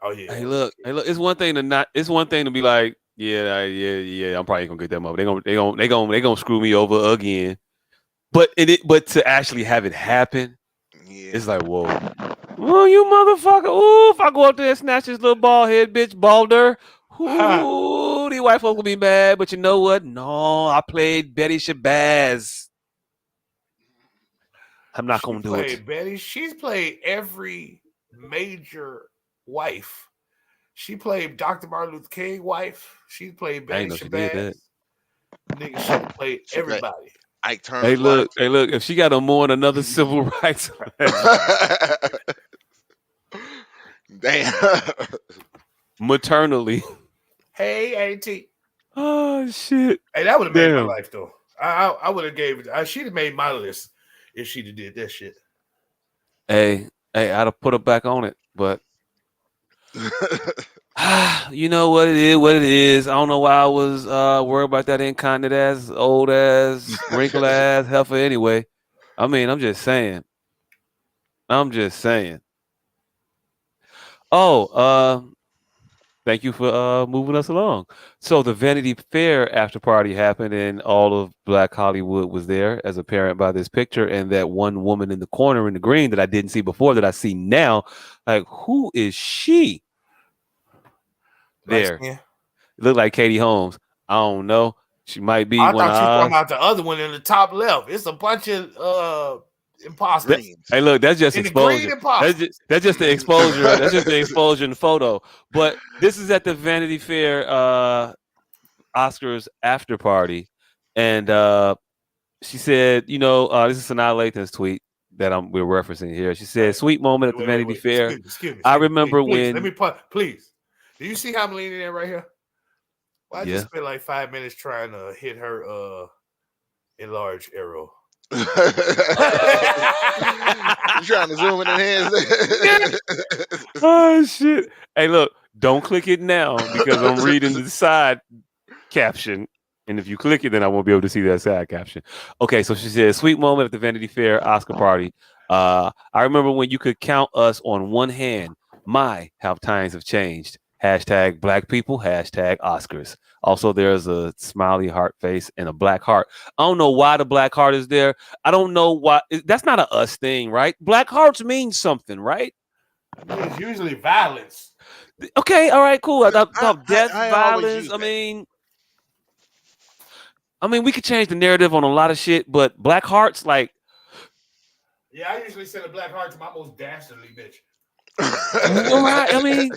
[SPEAKER 2] Oh yeah.
[SPEAKER 4] Hey, look. It's one thing to be like, yeah. I'm probably gonna get that moment. They gonna screw me over again. But to actually have it happen, it's like, whoa. Oh, you motherfucker. Ooh, if I go up there and snatch this little bald head bitch, balder. Ooh, these white folk will be mad. But you know what? No, I played Betty Shabazz. I'm not going to do it.
[SPEAKER 2] Betty. She's played every major wife. She played Dr. Martin Luther King wife. She played Betty Shabazz. Nigga, she played everybody.
[SPEAKER 5] Ike Turner's
[SPEAKER 4] wife. Hey, look. If she got to mourn another civil rights,
[SPEAKER 5] damn,
[SPEAKER 4] maternally.
[SPEAKER 2] Hey, Auntie.
[SPEAKER 4] Oh shit.
[SPEAKER 2] Hey, that would have made my life though. I would have gave it. She'd have made my list if she'd have did that shit.
[SPEAKER 4] Hey, I'd have put her back on it, but you know what it is. I don't know why I was worried about that incontinent ass, old ass, wrinkled ass heifer anyway. I mean, I'm just saying. Oh, thank you for moving us along. So the Vanity Fair after party happened, and all of Black Hollywood was there, as apparent by this picture, and that one woman in the corner in the green that I didn't see before that I see now. Like, who is she? There, it looked like Katie Holmes. I don't know. She might be.
[SPEAKER 2] I thought you were talking about the other one in the top left. It's a bunch of imposters.
[SPEAKER 4] Hey, look, that's just exposure. That's just the exposure. That's just the exposure in the photo. But this is at the Vanity Fair Oscars after party, and she said, this is Sanaa Lathan's tweet that we're referencing here. She said, "Sweet moment at the Vanity Fair.
[SPEAKER 2] Excuse me,
[SPEAKER 4] I remember
[SPEAKER 2] please,
[SPEAKER 4] when."
[SPEAKER 2] Let me please. Do you see how I'm leaning in right here? Well, I just spent like 5 minutes trying to hit her enlarged arrow.
[SPEAKER 5] You trying to zoom in the hands?
[SPEAKER 4] Oh shit! Hey, look, don't click it now because I'm reading the side caption, and if you click it, then I won't be able to see that side caption. Okay, so she said, "Sweet moment at the Vanity Fair Oscar party. I remember when you could count us on one hand. My, how times have changed. Hashtag Black people. Hashtag Oscars. Also, there's a smiley heart face and a black heart. I don't know why the black heart is there. I don't know why. That's not a us thing, right? Black hearts mean something, right?
[SPEAKER 2] It's usually violence.
[SPEAKER 4] Okay, all right, cool. I thought death, violence. I mean, we could change the narrative on a lot of shit, but black hearts, like.
[SPEAKER 2] Yeah, I usually send a black heart to my most dastardly bitch.
[SPEAKER 4] Right. I mean,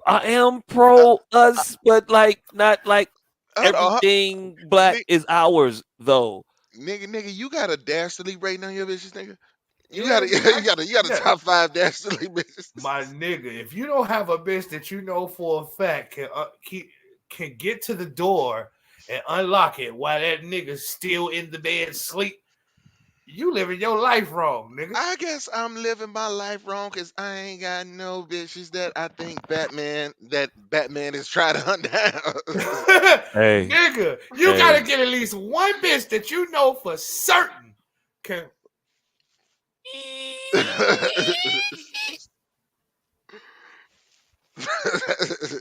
[SPEAKER 4] I am pro us, but like not like everything black is ours though.
[SPEAKER 5] Nigga, you got a dastardly rating on your bitches, nigga? You
[SPEAKER 2] Yeah,
[SPEAKER 5] got
[SPEAKER 2] man,
[SPEAKER 5] you got a
[SPEAKER 2] yeah.
[SPEAKER 5] top 5 damn silly bitches.
[SPEAKER 2] My nigga, if you don't have a bitch that you know for a fact can get to the door and unlock it while that nigga's still in the bed asleep, you living your life wrong, nigga.
[SPEAKER 5] I guess I'm living my life wrong because I ain't got no bitches that I think Batman is trying to hunt down.
[SPEAKER 4] Hey,
[SPEAKER 2] Nigga, you
[SPEAKER 4] hey.
[SPEAKER 2] gotta get at least one bitch that you know for certain can.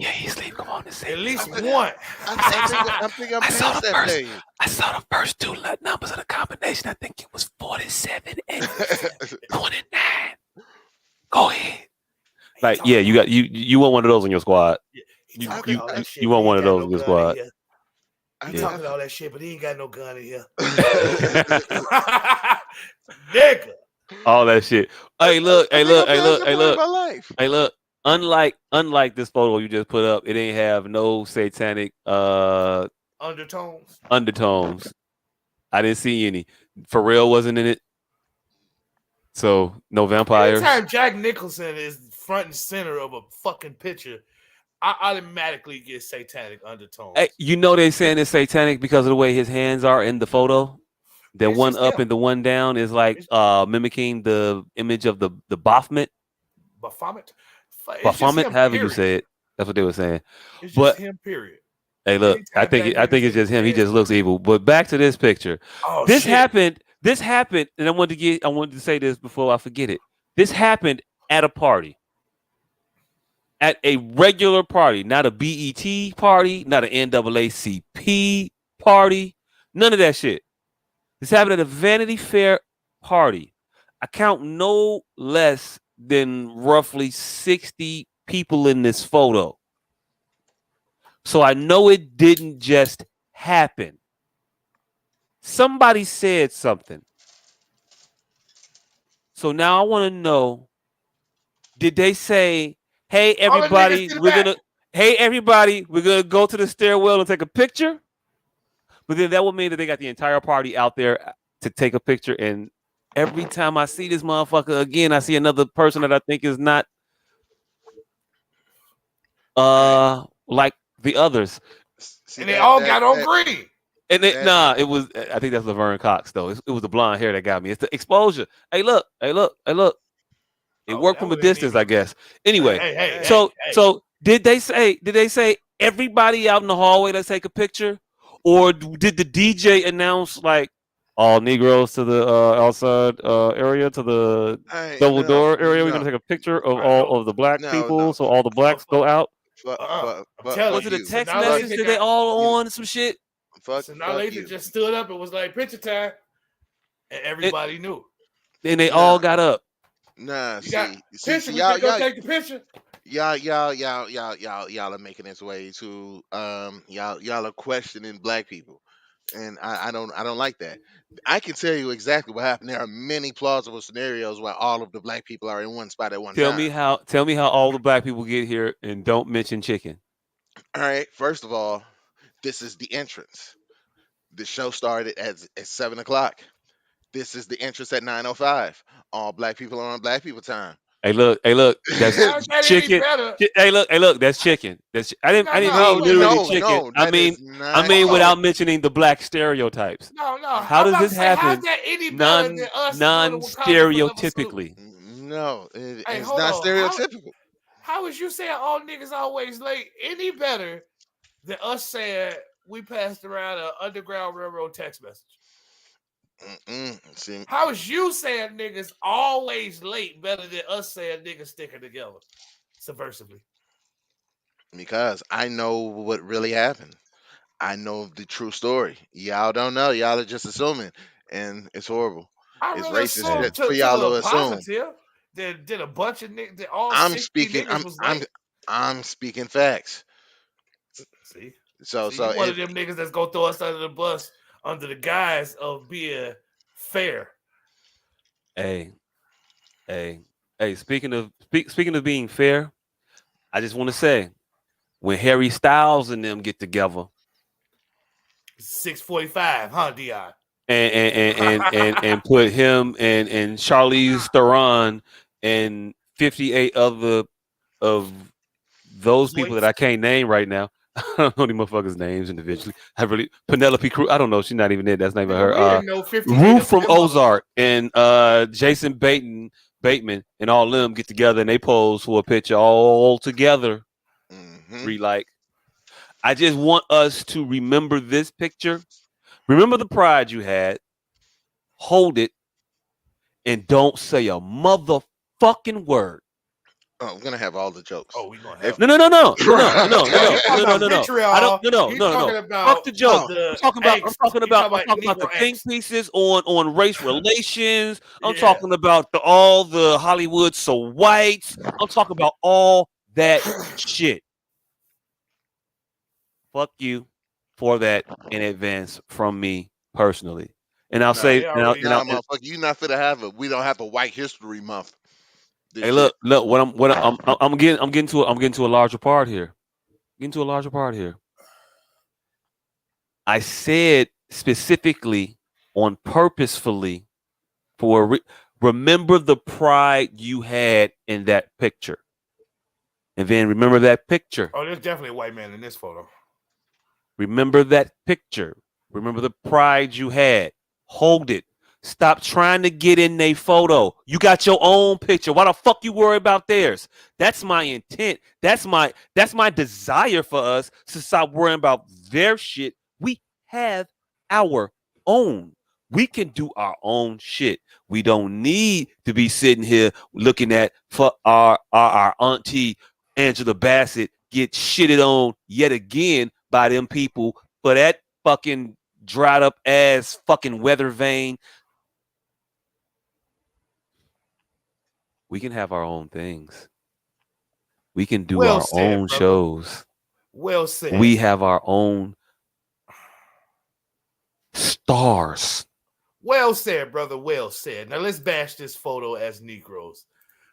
[SPEAKER 4] Yeah, he's sleep. Come on, this
[SPEAKER 2] At least
[SPEAKER 5] I,
[SPEAKER 2] one.
[SPEAKER 5] I think I'm
[SPEAKER 4] I saw
[SPEAKER 5] past
[SPEAKER 4] the
[SPEAKER 5] that
[SPEAKER 4] first.
[SPEAKER 5] phase.
[SPEAKER 4] I saw the first two numbers of the combination. I think it was 47 and 29. Go ahead.
[SPEAKER 2] He
[SPEAKER 4] Like, yeah,
[SPEAKER 2] talking all,
[SPEAKER 4] you want one of those in your squad.
[SPEAKER 2] he
[SPEAKER 4] You
[SPEAKER 5] I
[SPEAKER 2] talking
[SPEAKER 5] think
[SPEAKER 4] you
[SPEAKER 2] all
[SPEAKER 5] I,
[SPEAKER 2] that shit,
[SPEAKER 4] you
[SPEAKER 2] but
[SPEAKER 4] want
[SPEAKER 2] he
[SPEAKER 4] one
[SPEAKER 2] ain't
[SPEAKER 4] of
[SPEAKER 2] got
[SPEAKER 4] those
[SPEAKER 2] no
[SPEAKER 4] in your
[SPEAKER 2] gun in
[SPEAKER 4] squad.
[SPEAKER 2] here.
[SPEAKER 5] I
[SPEAKER 2] He
[SPEAKER 5] think
[SPEAKER 2] talking all that shit, but he ain't got no gun in here.
[SPEAKER 4] Yeah.
[SPEAKER 2] Nigga.
[SPEAKER 4] All that shit. Hey, look,
[SPEAKER 5] I
[SPEAKER 4] hey,
[SPEAKER 5] think
[SPEAKER 4] look,
[SPEAKER 5] I'm
[SPEAKER 4] hey,
[SPEAKER 5] past
[SPEAKER 4] look,
[SPEAKER 5] that
[SPEAKER 4] hey,
[SPEAKER 5] point in
[SPEAKER 4] look,
[SPEAKER 5] my life.
[SPEAKER 4] hey, look. Unlike this photo you just put up, it ain't have no satanic
[SPEAKER 2] Undertones.
[SPEAKER 4] undertones. I didn't see any. Pharrell wasn't in it. So no vampires.
[SPEAKER 2] Anytime Jack Nicholson is front and center of a fucking picture, I automatically get satanic undertones.
[SPEAKER 4] Hey, you know they saying it's satanic because of the way his hands are in the photo. The
[SPEAKER 2] It's
[SPEAKER 4] one
[SPEAKER 2] just
[SPEAKER 4] up
[SPEAKER 2] him.
[SPEAKER 4] and the one down is like
[SPEAKER 2] It's
[SPEAKER 4] mimicking the image of the Baphomet.
[SPEAKER 2] Baphomet. It's just
[SPEAKER 4] Baphomet,
[SPEAKER 2] him,
[SPEAKER 4] however you
[SPEAKER 2] period.
[SPEAKER 4] say it. That's what they were saying.
[SPEAKER 2] It's just
[SPEAKER 4] But
[SPEAKER 2] him, period.
[SPEAKER 4] hey, look,
[SPEAKER 2] Anytime Jack
[SPEAKER 4] I think it's
[SPEAKER 2] Nicholson
[SPEAKER 4] just him. He
[SPEAKER 2] hands,
[SPEAKER 4] just looks evil. But back to this picture.
[SPEAKER 2] oh
[SPEAKER 4] This
[SPEAKER 2] shit.
[SPEAKER 4] happened. This happened, and I wanted to say this before I forget it. This happened at a party. At a regular party, not a BET party, not an NAACP party, none of that shit. This happened at a Vanity Fair party. I count no less than roughly 60 people in this photo. So I know it didn't just happen. Somebody said something. So now I want to know, did they say, "Hey
[SPEAKER 2] All the niggas
[SPEAKER 4] everybody,
[SPEAKER 2] to the back.
[SPEAKER 4] we're going to go to the stairwell and take a picture?" But then that would mean that they got the entire party out there to take a picture. And every time I see this motherfucker again, I see another person that I think is not
[SPEAKER 5] All right.
[SPEAKER 4] like the others.
[SPEAKER 5] See
[SPEAKER 2] And they all got on green.
[SPEAKER 4] And
[SPEAKER 5] that
[SPEAKER 4] it was, I think that's Laverne Cox though. It was the blonde hair that got me. It's the exposure. Hey, look, hey, look, hey, look. It
[SPEAKER 2] Oh,
[SPEAKER 4] worked
[SPEAKER 2] that
[SPEAKER 4] from a
[SPEAKER 2] one ain't
[SPEAKER 4] distance,
[SPEAKER 2] even.
[SPEAKER 4] I guess.
[SPEAKER 2] Hey,
[SPEAKER 4] Anyway,
[SPEAKER 2] hey, hey,
[SPEAKER 5] hey,
[SPEAKER 2] hey,
[SPEAKER 4] so
[SPEAKER 2] hey.
[SPEAKER 4] so did they say everybody out in the hallway, let's take a picture, or did the DJ announce like all Negroes to the outside area, to the
[SPEAKER 5] I
[SPEAKER 4] double
[SPEAKER 5] no
[SPEAKER 4] door area? We're
[SPEAKER 5] no
[SPEAKER 4] gonna take a picture of
[SPEAKER 2] I know.
[SPEAKER 4] all of the black
[SPEAKER 5] no
[SPEAKER 4] people,
[SPEAKER 5] no.
[SPEAKER 4] so all the
[SPEAKER 2] Oh,
[SPEAKER 4] blacks go out.
[SPEAKER 5] Fuck fuck
[SPEAKER 2] I'm
[SPEAKER 5] fuck
[SPEAKER 2] telling
[SPEAKER 5] fuck
[SPEAKER 4] Was it a
[SPEAKER 2] you.
[SPEAKER 5] you.
[SPEAKER 2] So
[SPEAKER 4] text
[SPEAKER 2] now
[SPEAKER 5] Fuck
[SPEAKER 4] message?
[SPEAKER 2] Lathan
[SPEAKER 4] Did they
[SPEAKER 2] got.
[SPEAKER 4] all
[SPEAKER 5] you.
[SPEAKER 4] on some shit?
[SPEAKER 2] So now
[SPEAKER 5] Fuck
[SPEAKER 2] Lathan
[SPEAKER 5] you.
[SPEAKER 2] just stood up and was like, "Picture time," and
[SPEAKER 4] And,
[SPEAKER 2] everybody knew.
[SPEAKER 4] and they all
[SPEAKER 5] Nah
[SPEAKER 4] got up.
[SPEAKER 5] nah.
[SPEAKER 2] You got
[SPEAKER 5] See
[SPEAKER 2] picture. We
[SPEAKER 5] y'all
[SPEAKER 2] finna go
[SPEAKER 5] y'all
[SPEAKER 2] take the picture.
[SPEAKER 5] y'all are making its way to y'all are questioning black people, and I don't like that. I can tell you exactly what happened. There are many plausible scenarios where all of the black people are in one spot at one time.
[SPEAKER 4] Tell me how all the black people get here, and don't mention chicken.
[SPEAKER 5] All right, first of all, this is the entrance. The show started at 7 o'clock. This is the entrance at 9:05. All black people are on black people time.
[SPEAKER 4] Hey, look, that's
[SPEAKER 2] How's that any
[SPEAKER 4] chicken.
[SPEAKER 2] better?
[SPEAKER 4] Hey, look, that's chicken. I
[SPEAKER 2] No,
[SPEAKER 4] didn't
[SPEAKER 2] no,
[SPEAKER 4] mean
[SPEAKER 5] No,
[SPEAKER 2] wait, wait.
[SPEAKER 4] literally
[SPEAKER 5] no,
[SPEAKER 4] chicken.
[SPEAKER 5] no, that is
[SPEAKER 4] I
[SPEAKER 5] not
[SPEAKER 4] mean
[SPEAKER 2] Hold on.
[SPEAKER 4] without
[SPEAKER 5] chicken.
[SPEAKER 4] mentioning the black stereotypes.
[SPEAKER 2] No, no.
[SPEAKER 4] How
[SPEAKER 2] I'm
[SPEAKER 4] does
[SPEAKER 2] about
[SPEAKER 4] this
[SPEAKER 2] to say, how's
[SPEAKER 4] happen?
[SPEAKER 2] that any better than us doing the
[SPEAKER 4] Non
[SPEAKER 2] Wakanda Forever salute?
[SPEAKER 4] stereotypically.
[SPEAKER 5] No,
[SPEAKER 2] Hey,
[SPEAKER 5] it's
[SPEAKER 2] hold
[SPEAKER 5] not
[SPEAKER 2] on.
[SPEAKER 5] stereotypical
[SPEAKER 2] How is you saying all niggas always late any better than us saying we passed around an Underground Railroad text message?
[SPEAKER 5] See,
[SPEAKER 2] How is you saying niggas always late better than us saying niggas sticking together subversively?
[SPEAKER 5] because I know what really happened. I know the true story. Y'all don't know. Y'all are just assuming, and it's horrible.
[SPEAKER 2] I
[SPEAKER 5] It's
[SPEAKER 2] rather
[SPEAKER 5] racist
[SPEAKER 2] assume
[SPEAKER 4] Hey,
[SPEAKER 5] for
[SPEAKER 2] to
[SPEAKER 5] y'all
[SPEAKER 2] the
[SPEAKER 5] to assume.
[SPEAKER 2] positive that did a bunch of niggas that all
[SPEAKER 5] I'm
[SPEAKER 2] 60
[SPEAKER 5] speaking.
[SPEAKER 2] niggas was
[SPEAKER 5] I'm
[SPEAKER 2] late.
[SPEAKER 5] I'm speaking facts.
[SPEAKER 2] See?
[SPEAKER 5] So
[SPEAKER 2] See, you
[SPEAKER 5] so
[SPEAKER 2] one of
[SPEAKER 5] it
[SPEAKER 2] them niggas that's gonna throw us under the bus under the guise of being fair.
[SPEAKER 4] hey, hey. Speaking of being fair, I just want to say when Harry Styles and them get together,
[SPEAKER 2] 6:45, huh, Di?
[SPEAKER 4] and put him and Charlize Theron and 58 other of those people that
[SPEAKER 2] Joints.
[SPEAKER 4] I can't name right now. I don't know any motherfuckers' names individually. I really Penelope Cruz. I don't know. She's not even in. That's not even
[SPEAKER 2] Nigga,
[SPEAKER 4] her.
[SPEAKER 2] we didn't know 58
[SPEAKER 4] Ruth
[SPEAKER 2] of
[SPEAKER 4] from
[SPEAKER 2] them
[SPEAKER 4] Ozark
[SPEAKER 2] motherfuckers.
[SPEAKER 4] and Jason Bateman and all them get together and they pose for a picture all together.
[SPEAKER 5] Hmm.
[SPEAKER 4] Like I just want us to remember this picture. Remember the pride you had. Hold it and don't say a motherfucking word.
[SPEAKER 5] Oh, I'm gonna have all the jokes.
[SPEAKER 2] Oh, we gonna
[SPEAKER 5] If
[SPEAKER 2] have
[SPEAKER 4] No,
[SPEAKER 2] them.
[SPEAKER 4] no, no, no, no, no, no, no,
[SPEAKER 2] No, he
[SPEAKER 4] no,
[SPEAKER 2] talking
[SPEAKER 4] no, no,
[SPEAKER 2] about
[SPEAKER 4] no, no. I don't.
[SPEAKER 2] vitriol.
[SPEAKER 4] No, no,
[SPEAKER 2] He's
[SPEAKER 4] no, no,
[SPEAKER 2] talking
[SPEAKER 4] no. Fuck
[SPEAKER 2] about
[SPEAKER 4] the joke.
[SPEAKER 5] no,
[SPEAKER 2] the
[SPEAKER 4] I'm
[SPEAKER 2] angst.
[SPEAKER 4] talking
[SPEAKER 2] He talking
[SPEAKER 4] about. I'm
[SPEAKER 2] about
[SPEAKER 4] talking about
[SPEAKER 2] Negro
[SPEAKER 4] the think
[SPEAKER 2] angst.
[SPEAKER 4] pieces on race relations. I'm
[SPEAKER 2] Yeah.
[SPEAKER 4] talking about all the Hollywood so whites. I'm talking about all that shit. Fuck you for that in advance from me personally. And I'll
[SPEAKER 2] Nah,
[SPEAKER 4] say,
[SPEAKER 2] he already
[SPEAKER 5] nah, motherfucker, you not finna have it. We don't have a White History Month
[SPEAKER 4] hey,
[SPEAKER 5] this year.
[SPEAKER 4] look. I'm getting to a larger part here. Getting to a larger part here. I said specifically on purposefully for remember the pride you had in that picture. And then remember that picture.
[SPEAKER 2] Oh, there's definitely a white man in this photo.
[SPEAKER 4] Remember that picture. Remember the pride you had. Hold it. Stop trying to get in a photo. You got your own picture. Why the fuck you worry about theirs? That's my intent. That's my desire for us to stop worrying about their shit. We have our own. We can do our own shit. We don't need to be sitting here looking at for our auntie Angela Bassett get shitted on yet again by them people for that fucking dried up ass fucking weather vane. We can have our own things. We can do
[SPEAKER 2] Well
[SPEAKER 4] our
[SPEAKER 2] said,
[SPEAKER 4] own
[SPEAKER 2] brother.
[SPEAKER 4] shows.
[SPEAKER 2] Well said.
[SPEAKER 4] We have our own stars.
[SPEAKER 2] Well said, brother. Well said. Now let's bash this photo as Negroes.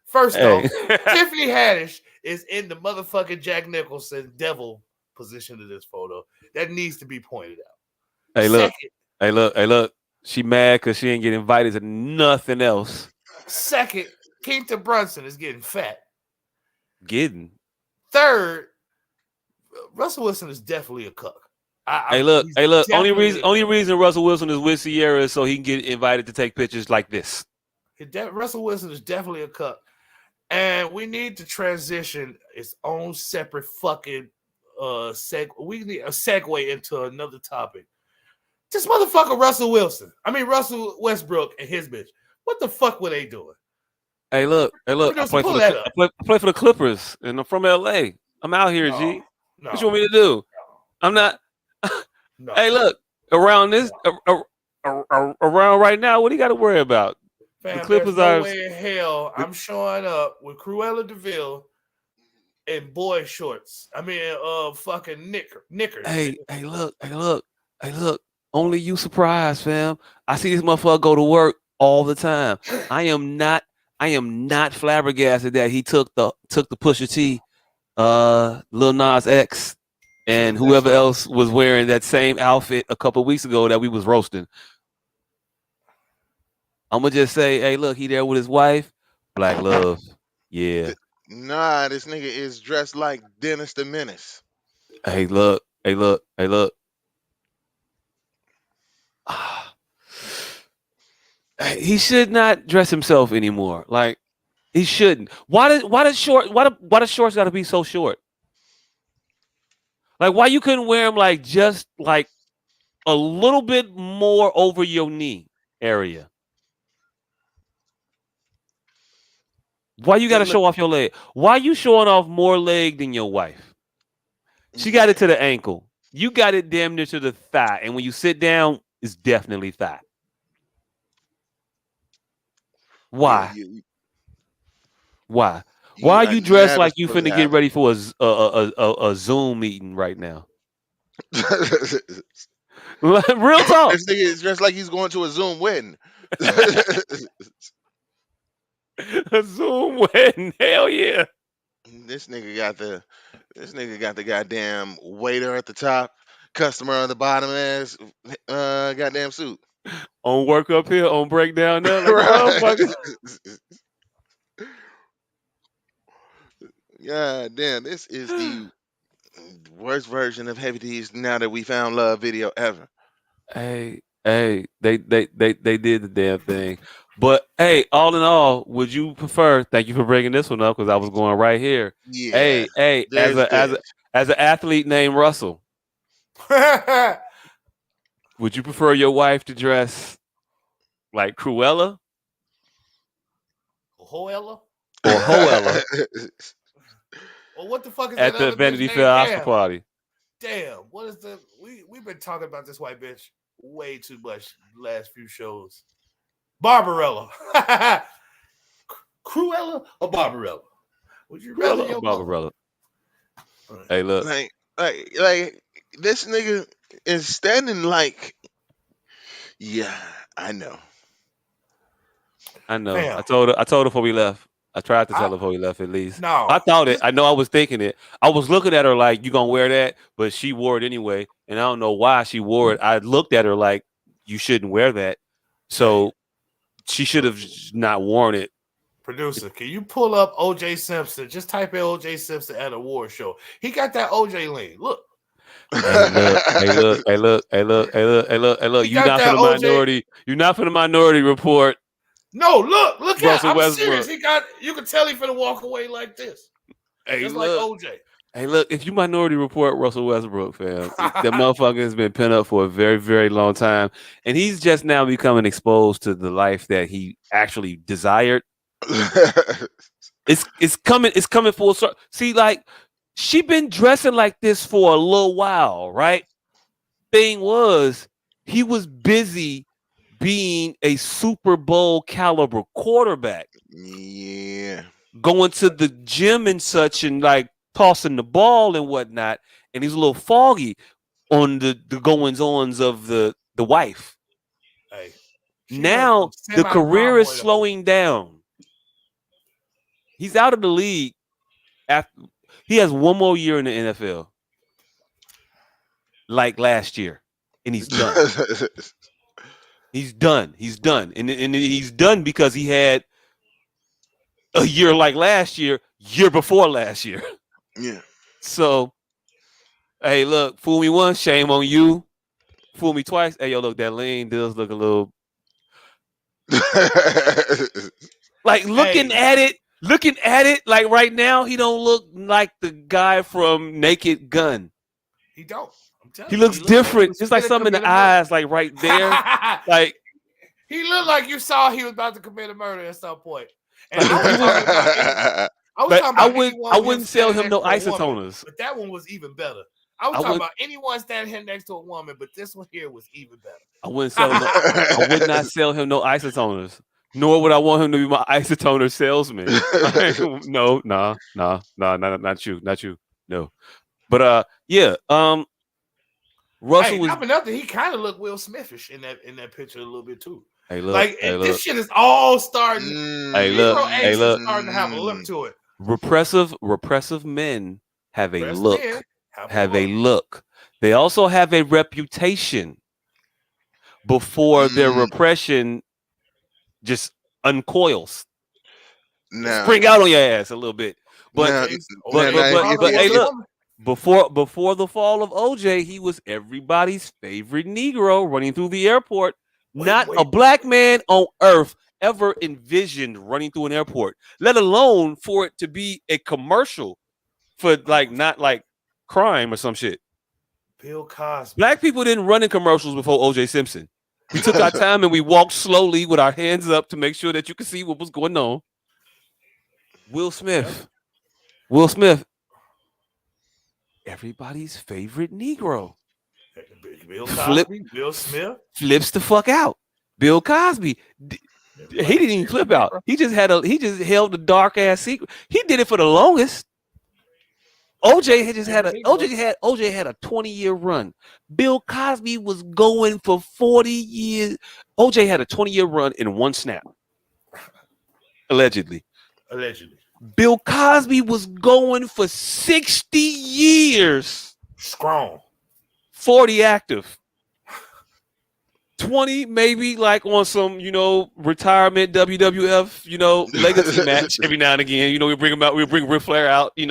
[SPEAKER 2] First
[SPEAKER 4] Hey,
[SPEAKER 2] off, Tiffany Haddish is in the motherfucking Jack Nicholson devil position of this photo. That needs to be pointed out.
[SPEAKER 4] hey, look,
[SPEAKER 2] Second,
[SPEAKER 4] hey, look. She mad because she ain't get invited to nothing else.
[SPEAKER 2] second, Keita Brunson is getting fat.
[SPEAKER 4] Getting.
[SPEAKER 2] Third, Russell Wilson is definitely a cuck. He's
[SPEAKER 4] Hey, look.
[SPEAKER 2] definitely a
[SPEAKER 4] Only
[SPEAKER 2] cuck.
[SPEAKER 4] reason Russell Wilson is with Sierra is so he can get invited to take pictures like this.
[SPEAKER 2] Russell Wilson is definitely a cuck. And we need to transition its own separate fucking we need a segue into another topic. This motherfucker Russell Westbrook and his bitch. What the fuck were they doing?
[SPEAKER 4] Hey, look.
[SPEAKER 2] Producer, pull that up.
[SPEAKER 4] I play for the Clippers, and I'm from LA. I'm out here,
[SPEAKER 2] No,
[SPEAKER 4] G. What you
[SPEAKER 2] no,
[SPEAKER 4] want me to do? I'm
[SPEAKER 2] no,
[SPEAKER 4] not.
[SPEAKER 2] no.
[SPEAKER 4] Hey, look. Around this, around right now, what do you got to worry about? The
[SPEAKER 2] Fam, there's
[SPEAKER 4] Clippers
[SPEAKER 2] no
[SPEAKER 4] are.
[SPEAKER 2] way in hell I'm showing up with Cruella DeVille in boy shorts. Fucking knickers.
[SPEAKER 4] Hey, look. Only you surprised, fam. I see this motherfucker go to work all the time. I am not. I am not flabbergasted that he took the Pusha T, Lil Nas X, and
[SPEAKER 2] That's
[SPEAKER 4] whoever
[SPEAKER 2] right.
[SPEAKER 4] else was wearing that same outfit a couple weeks ago that we was roasting. I'm gonna just say, hey, look, he there with his wife. Black love. Yeah.
[SPEAKER 5] Nah, this nigga is dressed like Dennis the Menace.
[SPEAKER 4] Hey, look. Hey, look. He should not dress himself anymore. Like he shouldn't. Why does shorts got to be so short? Like why you couldn't wear them like just like a little bit more over your knee area? Why you got
[SPEAKER 5] It
[SPEAKER 4] to
[SPEAKER 5] look,
[SPEAKER 4] show off your leg? Why you showing off more leg than your wife? She got it
[SPEAKER 5] yeah,
[SPEAKER 4] to the ankle. You got it damn near to the thigh. And when you sit down, it's definitely thigh.
[SPEAKER 5] yeah.
[SPEAKER 4] Why? Why? Why are you
[SPEAKER 5] You
[SPEAKER 4] dressed
[SPEAKER 5] have it
[SPEAKER 4] like you
[SPEAKER 5] for the
[SPEAKER 4] finna get ready for a Zoom meeting right now?
[SPEAKER 5] this
[SPEAKER 4] Real talk.
[SPEAKER 5] nigga is dressed like he's going to a Zoom wedding.
[SPEAKER 4] A Zoom wedding. Hell yeah.
[SPEAKER 5] This nigga got the goddamn waiter at the top, customer on the bottom ass goddamn suit.
[SPEAKER 4] On work up here, on breakdown there, like a
[SPEAKER 5] Right.
[SPEAKER 4] motherfucker.
[SPEAKER 5] Yeah, damn. This is the worst version of Heavy D's Now That We Found Love video ever.
[SPEAKER 4] Hey, they did the damn thing. But hey, all in all, would you prefer? Thank you for bringing this one up because I was going right here.
[SPEAKER 5] Yeah,
[SPEAKER 4] Hey,
[SPEAKER 5] there's this.
[SPEAKER 4] as an athlete named Russell, would you prefer your wife to dress like Cruella
[SPEAKER 2] Hoella?
[SPEAKER 4] or Hoella
[SPEAKER 2] Well, what the fuck is
[SPEAKER 4] at
[SPEAKER 2] that
[SPEAKER 4] the
[SPEAKER 2] other bitch
[SPEAKER 4] Vanity
[SPEAKER 2] name?
[SPEAKER 4] Fair Oscar party?
[SPEAKER 2] Damn. What is the we've been talking about this white bitch way too much the last few shows. Barbarella. Cruella or Barbarella? Would you rather
[SPEAKER 4] Cruella or
[SPEAKER 2] your mother?
[SPEAKER 4] Barbarella? Hey, look,
[SPEAKER 5] like this nigga is standing like, yeah, I know.
[SPEAKER 4] I know.
[SPEAKER 2] Fam.
[SPEAKER 4] I told her before we left. I tried to tell
[SPEAKER 2] I-
[SPEAKER 4] her before we left at least.
[SPEAKER 2] No.
[SPEAKER 4] I thought it. I know I was thinking it. I was looking at her like, you gonna wear that? But she wore it anyway. And I don't know why she wore it. I looked at her like, you shouldn't wear that. So she should have not worn it.
[SPEAKER 2] Producer, can you pull up OJ Simpson? Just type in OJ Simpson at a award show. He got that OJ lean. Look.
[SPEAKER 4] Hey, look, hey, look, hey, look, hey, look, hey, look, hey, look, hey, look.
[SPEAKER 2] He
[SPEAKER 4] You
[SPEAKER 2] got
[SPEAKER 4] not for
[SPEAKER 2] that
[SPEAKER 4] the
[SPEAKER 2] OJ.
[SPEAKER 4] minority. You not for the minority report.
[SPEAKER 2] No, look at
[SPEAKER 4] Russell
[SPEAKER 2] I'm
[SPEAKER 4] Westbrook.
[SPEAKER 2] serious. He got you can tell he finna walk away like this.
[SPEAKER 4] Hey,
[SPEAKER 2] Just
[SPEAKER 4] look.
[SPEAKER 2] like OJ.
[SPEAKER 4] Hey, look, if you minority report Russell Westbrook, fam, that motherfucker has been pinned up for a very, very long time. And he's just now becoming exposed to the life that he actually desired. It's coming full circle. See, like, she been dressing like this for a little while, right? Thing was, he was busy being a Super Bowl caliber quarterback,
[SPEAKER 5] Yeah.
[SPEAKER 4] going to the gym and such, and like tossing the ball and whatnot. And he's a little foggy on the goings ons of the wife.
[SPEAKER 2] Hey,
[SPEAKER 4] Now the career is slowing down. He's out of the league. After he has one more year in the NFL, like last year, and he's done. He's done. He's done, and he's done because he had a year like last year before last year.
[SPEAKER 5] Yeah.
[SPEAKER 4] So, hey, look, fool me once, shame on you. Fool me twice. Hey, yo, look, that lean does look a little like looking at it. Like right now, he don't look like the guy from Naked Gun.
[SPEAKER 2] He don't. I'm telling
[SPEAKER 4] He
[SPEAKER 2] you,
[SPEAKER 4] looks different. There's like
[SPEAKER 2] finna
[SPEAKER 4] something in
[SPEAKER 2] commit
[SPEAKER 4] the
[SPEAKER 2] a murder.
[SPEAKER 4] eyes, like right there. Like
[SPEAKER 2] he looked like you saw he was about to commit a murder at some point. And
[SPEAKER 4] Like,
[SPEAKER 2] I
[SPEAKER 4] if
[SPEAKER 2] was
[SPEAKER 4] he was-
[SPEAKER 2] talking about any, I was
[SPEAKER 4] Like,
[SPEAKER 2] talking about
[SPEAKER 4] I
[SPEAKER 2] anyone
[SPEAKER 4] wouldn't sell him
[SPEAKER 2] standing
[SPEAKER 4] no
[SPEAKER 2] next to a woman,
[SPEAKER 4] isotoners.
[SPEAKER 2] but that one was even better. I was
[SPEAKER 4] I
[SPEAKER 2] talking
[SPEAKER 4] would-
[SPEAKER 2] about anyone standing here next to a woman, but this one here was even better.
[SPEAKER 4] I wouldn't sell him. I would not sell him no isotoners. Nor would I want him to be my isotoner salesman. No, not you. No. But yeah. Russell
[SPEAKER 2] Hey,
[SPEAKER 4] was.
[SPEAKER 2] not for nothing. He kind of looked Will Smithish in that picture a little bit too.
[SPEAKER 4] Hey, look.
[SPEAKER 2] Like
[SPEAKER 4] Hey,
[SPEAKER 2] this
[SPEAKER 4] look.
[SPEAKER 2] shit is all starting.
[SPEAKER 4] Hey, look.
[SPEAKER 2] Negro
[SPEAKER 4] Hey,
[SPEAKER 2] Ace
[SPEAKER 4] look.
[SPEAKER 2] is starting to have a look to it.
[SPEAKER 4] Repressive men have a
[SPEAKER 2] Repressed
[SPEAKER 4] look.
[SPEAKER 2] men
[SPEAKER 4] Have a look. They also have a reputation before their repression just uncoils.
[SPEAKER 5] Now,
[SPEAKER 4] Spring out on your ass a little bit. But hey, look. Before the fall of OJ, he was everybody's favorite Negro running through the airport. Not a black man on earth ever envisioned running through an airport, let alone for it to be a commercial for like not like crime or some shit.
[SPEAKER 2] Bill Cosby.
[SPEAKER 4] Black people didn't run in commercials before OJ Simpson. We took our time and we walked slowly with our hands up to make sure that you could see what was going on. Will Smith. Everybody's favorite Negro.
[SPEAKER 2] Bill Cosby, Will Smith
[SPEAKER 4] flips the fuck out. Bill Cosby, he didn't even flip out. He just held the dark ass secret. He did it for the longest. OJ had a 20-year run. Bill Cosby was going for 40 years. OJ had a 20-year run in one snap. Allegedly. Bill Cosby was going for 60 years.
[SPEAKER 2] Strong.
[SPEAKER 4] 40 active. 20 maybe like on some, retirement WWF, legacy match every now and again. We bring him out, we bring Ric Flair out, he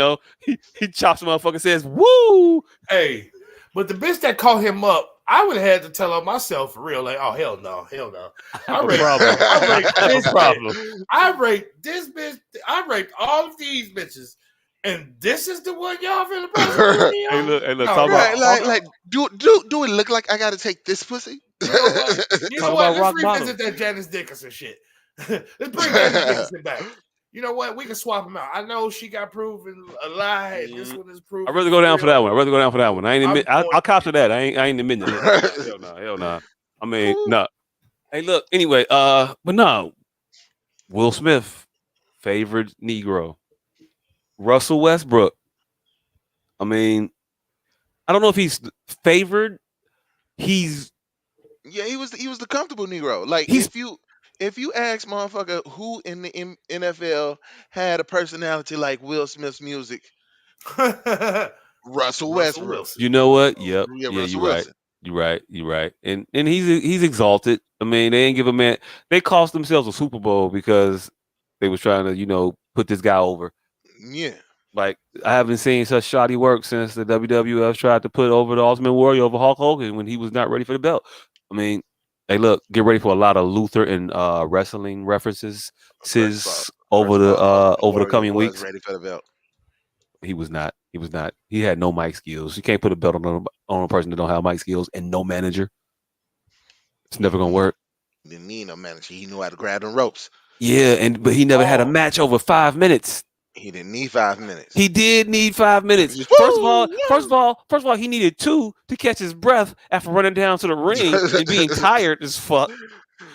[SPEAKER 4] chops him motherfucker, says, woo!
[SPEAKER 2] Hey, but the bitch that called him up, I would have had to tell her myself for real. Like, oh hell no, hell no.
[SPEAKER 4] I have a problem.
[SPEAKER 2] I rate
[SPEAKER 4] I have
[SPEAKER 2] this
[SPEAKER 4] a problem.
[SPEAKER 2] bitch. I rate this bitch. I rate all of these bitches, and this is the one y'all really put me
[SPEAKER 4] Hey,
[SPEAKER 2] on.
[SPEAKER 4] look,
[SPEAKER 2] No,
[SPEAKER 4] talk
[SPEAKER 5] Right,
[SPEAKER 4] about
[SPEAKER 5] like do it look like I gotta take this pussy?
[SPEAKER 2] You know what? You
[SPEAKER 4] Talk
[SPEAKER 2] know what?
[SPEAKER 4] about
[SPEAKER 2] Let's
[SPEAKER 4] rock
[SPEAKER 2] revisit
[SPEAKER 4] bottom.
[SPEAKER 2] that Janice Dickinson shit. Let's bring Janice Dickinson back. You know what? We can swap them out. I know she got proven a lie, and this one is proven.
[SPEAKER 4] I'd rather go down for that one. I'd rather go down for that one.
[SPEAKER 2] I'm
[SPEAKER 4] I'll copy that. I ain't admitting it. Hell no, hell no. I mean, no. Hey, look. Anyway, but no. Will Smith, favorite Negro. Russell Westbrook. I mean, I don't know if he's favored. He's
[SPEAKER 5] Yeah, he was the comfortable Negro. Like
[SPEAKER 4] he's
[SPEAKER 5] if you ask motherfucker who in the NFL had a personality like Will Smith's music, Russell
[SPEAKER 2] Russell
[SPEAKER 5] Westbrook.
[SPEAKER 2] Wilson.
[SPEAKER 4] You know what? Yep.
[SPEAKER 5] Yeah,
[SPEAKER 4] Yeah,
[SPEAKER 5] Russell
[SPEAKER 4] you're right.
[SPEAKER 5] Wilson.
[SPEAKER 4] You're right. You're right. And he's exalted. I mean, they ain't give a man. They cost themselves a Super Bowl because they was trying to, put this guy over.
[SPEAKER 5] Yeah.
[SPEAKER 4] Like I haven't seen such shoddy work since the WWF tried to put over the Ultimate Warrior over Hulk Hogan when he was not ready for the belt. I mean, hey, look, get ready for a lot of Luther and wrestling references over the
[SPEAKER 5] Ultimate
[SPEAKER 4] over the
[SPEAKER 5] Warrior
[SPEAKER 4] coming
[SPEAKER 5] was
[SPEAKER 4] weeks.
[SPEAKER 5] ready for the belt.
[SPEAKER 4] He was not. He was not. He had no mic skills. You can't put a belt on a person that don't have mic skills and no manager. It's never gonna work.
[SPEAKER 5] He didn't need no manager. He knew how to grab them ropes.
[SPEAKER 4] Yeah, but he never had a match over 5 minutes.
[SPEAKER 5] He didn't need 5 minutes.
[SPEAKER 4] He did need 5 minutes.
[SPEAKER 5] Just,
[SPEAKER 4] First of
[SPEAKER 5] "Woo,
[SPEAKER 4] all, he needed 2 to catch his breath after running down to the ring and being tired as fuck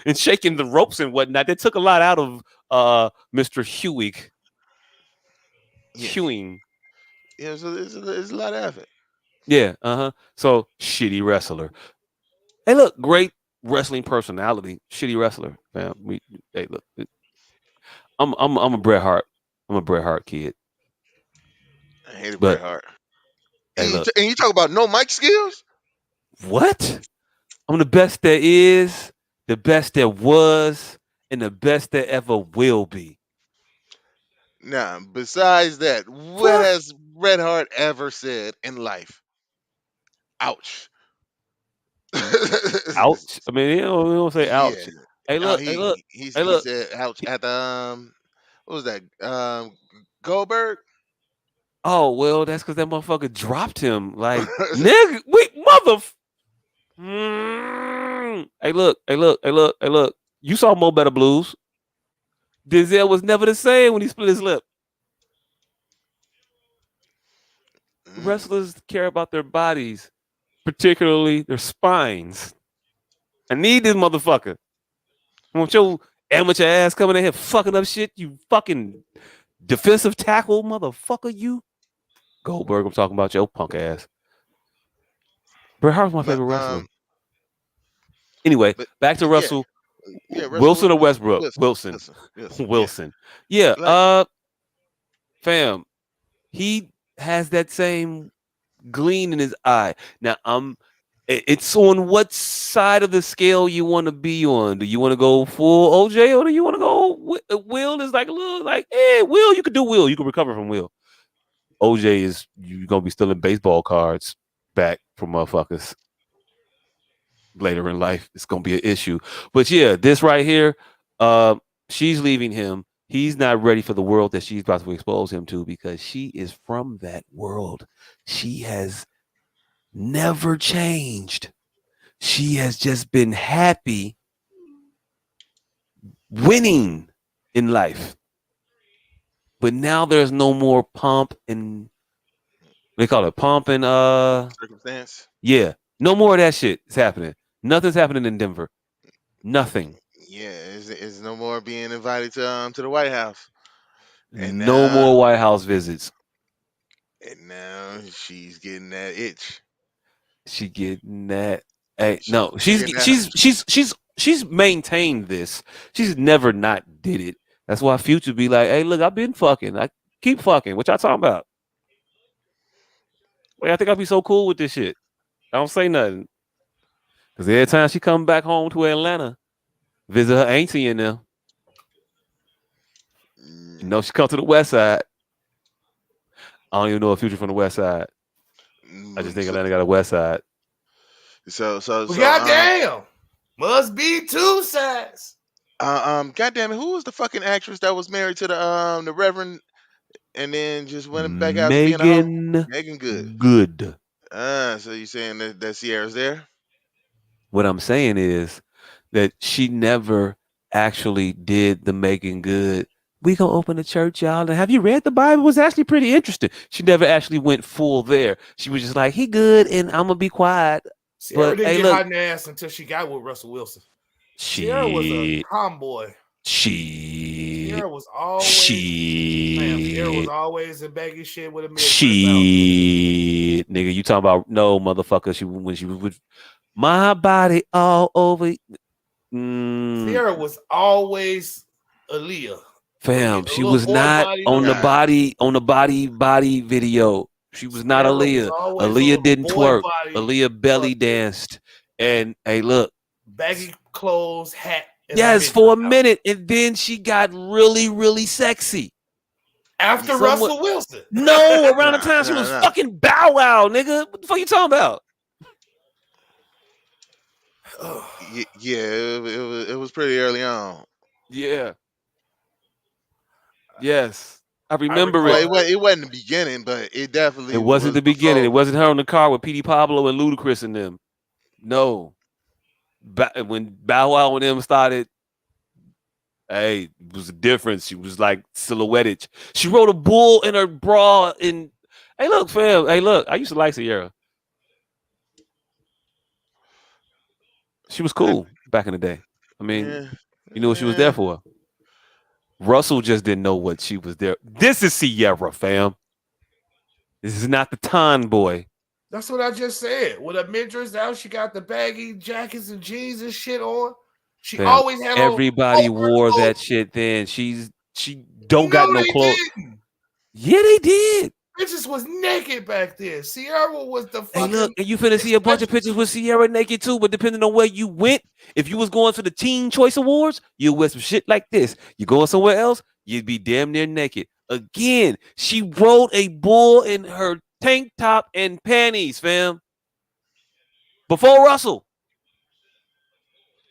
[SPEAKER 4] and shaking the ropes and whatnot. That took a lot out of Mr. Hewig.
[SPEAKER 5] yeah.
[SPEAKER 4] Hewing.
[SPEAKER 5] Yeah, so it's a lot of effort.
[SPEAKER 4] Yeah, So shitty wrestler. Hey, look, great wrestling personality. Shitty wrestler, fam. Hey, look, I'm a Bret Hart. I'm a Bret Hart kid.
[SPEAKER 5] I hated
[SPEAKER 4] But
[SPEAKER 5] Bret Hart.
[SPEAKER 4] hey,
[SPEAKER 5] And,
[SPEAKER 4] look,
[SPEAKER 5] and you talk about no mic skills?
[SPEAKER 4] what? I'm the best there is, the best there was, and the best there ever will be.
[SPEAKER 5] Nah, besides that, what
[SPEAKER 4] Fuck.
[SPEAKER 5] has Bret Hart ever said in life? Ouch.
[SPEAKER 4] Ouch. I mean, we don't say
[SPEAKER 5] Yeah.
[SPEAKER 4] ouch. Hey, look. Hey, look. Hey,
[SPEAKER 5] He
[SPEAKER 4] look.
[SPEAKER 5] said ouch at the what was that? Goldberg?
[SPEAKER 4] Oh, well, that's because that motherfucker dropped him. Like, nigga, wait, mother. Hey, look. Hey, look. Hey, look. Hey, look. You saw Mo Better Blues. Denzel was never the same when he split his lip. Wrestlers care about their bodies, particularly their spines. I need this motherfucker. I want your amateur ass coming in here fucking up shit, you fucking defensive tackle motherfucker, you. Goldberg, I'm talking about your punk ass. Bret Hart's my
[SPEAKER 5] But
[SPEAKER 4] favorite wrestler. Anyway,
[SPEAKER 5] but
[SPEAKER 4] back to
[SPEAKER 5] yeah,
[SPEAKER 4] Russell.
[SPEAKER 5] yeah,
[SPEAKER 4] Wilson or Westbrook?
[SPEAKER 5] Wilson.
[SPEAKER 4] Wilson. Yeah.
[SPEAKER 5] Like,
[SPEAKER 4] Fam, he has that same gleam in his eye. Now, it's on what side of the scale you want to be on. Do you want to go full OJ or do you want to go Will? Is like a little like, Will, you could do Will. You can recover from Will. OJ is you're gonna be stealing baseball cards back from motherfuckers later in life. It's gonna be an issue. But yeah, this right here, she's leaving him. He's not ready for the world that she's about to expose him to because she is from that world. She has never changed. She has just been happy winning in life. But now there's no more pomp and they call it pomp and
[SPEAKER 5] circumstance.
[SPEAKER 4] yeah. No more of that shit is happening. Nothing's happening in Denver. Nothing.
[SPEAKER 5] Yeah, it's no more being invited to the White House. And
[SPEAKER 4] No
[SPEAKER 5] now
[SPEAKER 4] more White House visits.
[SPEAKER 5] she's getting that itch.
[SPEAKER 4] She getting that. Hey,
[SPEAKER 5] She
[SPEAKER 4] no, she's maintained this. She's never not did it. That's why Future be like, hey, look, I've been fucking. I keep fucking. What y'all talking about? Wait, I think I'd be so cool with this shit. I don't say nothing. Because every time she come back home to Atlanta, visit her auntie in there,
[SPEAKER 5] Mm,
[SPEAKER 4] you know she come to the West Side. I don't even know a Future from the West Side. I just think
[SPEAKER 5] So
[SPEAKER 4] Atlanta got a West Side.
[SPEAKER 2] Well, goddamn, must be two sides.
[SPEAKER 5] goddamn it, who was the fucking actress that was married to the Reverend and then just went back out to being a hoe?
[SPEAKER 4] Megan
[SPEAKER 5] Megan Good.
[SPEAKER 4] Good.
[SPEAKER 5] So you saying that Sierra's there?
[SPEAKER 4] What I'm saying is that she never actually did the Megan Good. We gonna open a church, y'all. And have you read the Bible? It was actually pretty interesting. She never actually went full there. She was just like, he good, and I'm gonna be quiet.
[SPEAKER 2] Sierra
[SPEAKER 4] But
[SPEAKER 2] didn't
[SPEAKER 4] hey,
[SPEAKER 2] get
[SPEAKER 4] look,
[SPEAKER 2] hot in the ass until she got with Russell Wilson. Sierra was a
[SPEAKER 4] shit,
[SPEAKER 2] tomboy.
[SPEAKER 4] shit,
[SPEAKER 2] Sierra was always in baggy shit with a midriff out.
[SPEAKER 4] shit, nigga. You talking about no motherfucker? When she was with my body all over.
[SPEAKER 2] Sierra was always Aaliyah.
[SPEAKER 4] Fam,
[SPEAKER 2] A
[SPEAKER 4] she
[SPEAKER 2] little
[SPEAKER 4] was
[SPEAKER 2] more
[SPEAKER 4] not
[SPEAKER 2] body
[SPEAKER 4] on
[SPEAKER 2] than
[SPEAKER 4] the
[SPEAKER 2] Aaliyah.
[SPEAKER 4] body video. She was not
[SPEAKER 2] Sierra was
[SPEAKER 4] Aaliyah.
[SPEAKER 2] always a
[SPEAKER 4] Aaliyah
[SPEAKER 2] little
[SPEAKER 4] didn't
[SPEAKER 2] boy
[SPEAKER 4] twerk.
[SPEAKER 2] body.
[SPEAKER 4] Aaliyah belly
[SPEAKER 2] fucking
[SPEAKER 4] danced. And hey, look.
[SPEAKER 2] baggy clothes, hat. And
[SPEAKER 4] Yes,
[SPEAKER 2] midriff
[SPEAKER 4] for a
[SPEAKER 2] out.
[SPEAKER 4] minute. And then she got really, really sexy.
[SPEAKER 2] After
[SPEAKER 4] Somewhat-
[SPEAKER 2] Russell Wilson.
[SPEAKER 4] No, around the time she
[SPEAKER 5] Nah,
[SPEAKER 4] was
[SPEAKER 5] nah.
[SPEAKER 4] fucking Bow Wow, nigga. What the fuck you talking about?
[SPEAKER 5] Yeah, it was pretty early on.
[SPEAKER 4] Yeah. Yes. I remember
[SPEAKER 5] Well,
[SPEAKER 4] it.
[SPEAKER 5] it wasn't the beginning, but it definitely
[SPEAKER 4] It wasn't
[SPEAKER 5] was
[SPEAKER 4] the beginning. It
[SPEAKER 5] before.
[SPEAKER 4] wasn't her on the car with Petey Pablo and Ludacris and them. No. When Bow Wow and them started, hey, it was a difference. She was like silhouetted. She rode a bull in her bra. And hey, look, fam. Hey, look. I used to like Sierra. She was cool back in the day. I mean,
[SPEAKER 5] Yeah,
[SPEAKER 4] you know what she was there
[SPEAKER 5] yeah.
[SPEAKER 4] for. Russell just didn't know what she was there. This is Sierra, fam. This is not the Ton boy.
[SPEAKER 2] That's what I just said. With her midriff out, she got the baggy jackets and jeans and shit on. She
[SPEAKER 4] Fam,
[SPEAKER 2] always had
[SPEAKER 4] everybody
[SPEAKER 2] on
[SPEAKER 4] wore that shit then. She don't got no
[SPEAKER 2] they
[SPEAKER 4] clothes.
[SPEAKER 2] didn't.
[SPEAKER 4] Yeah, they did.
[SPEAKER 2] Bitches was naked back then. Sierra was the
[SPEAKER 4] Hey,
[SPEAKER 2] fucking.
[SPEAKER 4] look, and you finna see a bunch of pictures with Sierra naked too, but depending on where you went, if you was going to the Teen Choice Awards, you'd wear some shit like this. You going somewhere else, you'd be damn near naked. Again, she rode a bull in her tank top and panties, fam. Before Russell.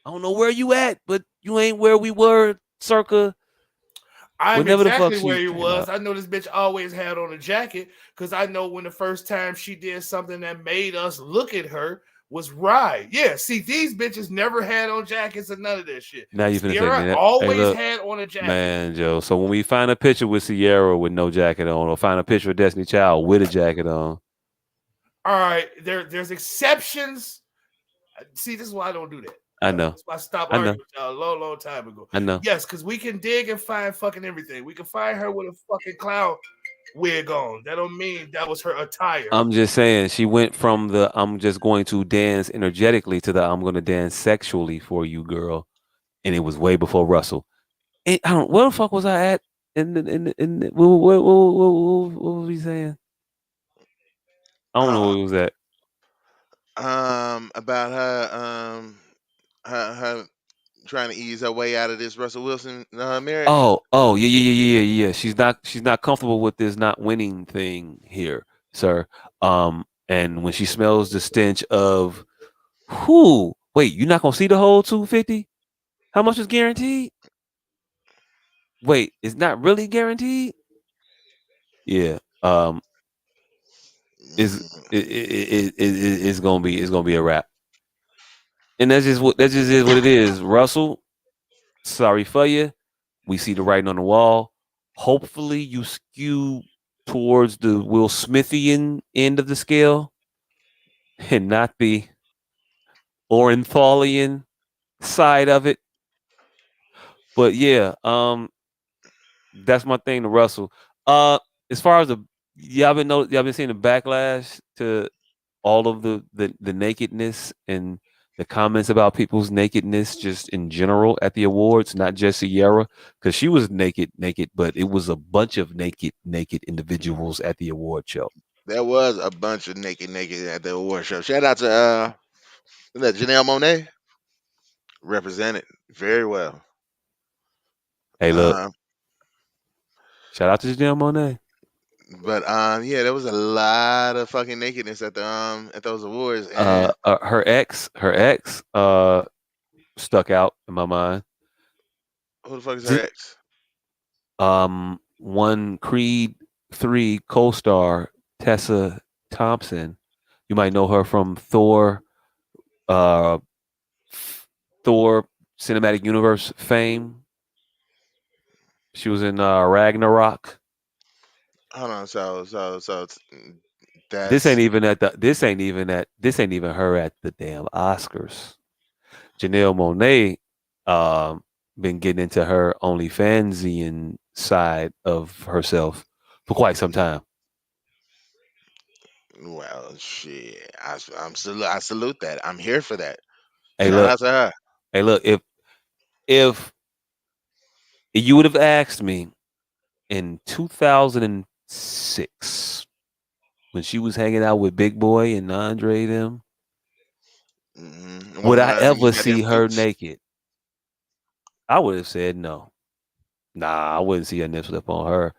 [SPEAKER 4] I don't know where you at, but you ain't where we were circa
[SPEAKER 2] I'm
[SPEAKER 4] whenever the fuck
[SPEAKER 2] exactly
[SPEAKER 4] she
[SPEAKER 2] where he
[SPEAKER 4] came
[SPEAKER 2] was.
[SPEAKER 4] out.
[SPEAKER 2] I know this bitch always had on a jacket because I know when the first time she did something that made us look at her was right. Yeah, see, these bitches never had on jackets or none of that shit.
[SPEAKER 4] Now you finna say,
[SPEAKER 2] Sierra
[SPEAKER 4] man,
[SPEAKER 2] always
[SPEAKER 4] hey, look,
[SPEAKER 2] had on a jacket.
[SPEAKER 4] man, Joe. So when we find a picture with Sierra with no jacket on, or find a picture of Destiny Child with a jacket on,
[SPEAKER 2] All right, there's exceptions. See, this is why I don't do that.
[SPEAKER 4] I know.
[SPEAKER 2] That's why I stopped
[SPEAKER 4] I know.
[SPEAKER 2] arguing with y'all a long, long time ago.
[SPEAKER 4] I know.
[SPEAKER 2] Yes, because we can dig and find fucking everything. We can find her with a fucking clown wig on. That don't mean that was her attire.
[SPEAKER 4] I'm just saying she went from the I'm just going to dance energetically to the I'm going to dance sexually for you, girl, and it was way before Russell. And I don't. Where the fuck was I at? What was he saying? I don't know where it was at.
[SPEAKER 5] About her trying to ease her way out of this Russell Wilson marriage.
[SPEAKER 4] Yeah. She's not comfortable with this not winning thing here, sir. And when she smells the stench of who? Wait, you're not gonna see the whole 250? How much is guaranteed? Wait, it's not really guaranteed? Yeah. It's gonna be a wrap. And that's just what it is. Russell, sorry for you. We see the writing on the wall. Hopefully, you skew towards the Will Smithian end of the scale and not the Orenthalian side of it. But yeah, that's my thing to Russell. As far as y'all been seeing the backlash to all of the nakedness and the comments about people's nakedness just in general at the awards, not just Sierra, because she was naked, but it was a bunch of naked individuals at the award show.
[SPEAKER 5] There was a bunch of naked at the award show. Shout out to That Janelle Monae represented very well.
[SPEAKER 4] Hey, look,
[SPEAKER 5] Um,
[SPEAKER 4] shout out to Janelle Monae.
[SPEAKER 5] but yeah, there was a lot of fucking nakedness at those awards, and
[SPEAKER 4] Her ex stuck out in my mind.
[SPEAKER 5] who the fuck is her ex?
[SPEAKER 4] One Creed 3 co-star Tessa Thompson. You might know her from uh, Thor Cinematic Universe fame. She was in Ragnarok.
[SPEAKER 5] Hold on,
[SPEAKER 4] This ain't
[SPEAKER 5] that's
[SPEAKER 4] even at the. This ain't even her at the damn Oscars. Janelle Monae, um, been getting into her OnlyFansian side of herself for quite some time.
[SPEAKER 5] well, shit. I salute that. I'm here for that.
[SPEAKER 4] Hey,
[SPEAKER 5] Shout
[SPEAKER 4] look.
[SPEAKER 5] out to her.
[SPEAKER 4] Hey, look. If you would have asked me in 2006 when she was hanging out with Big Boy and Andre them, would
[SPEAKER 5] Walking
[SPEAKER 4] I
[SPEAKER 5] around in
[SPEAKER 4] ever
[SPEAKER 5] these goddamn
[SPEAKER 4] see her
[SPEAKER 5] suits.
[SPEAKER 4] naked? I would have said no. Nah, I wouldn't see a nip slip on her.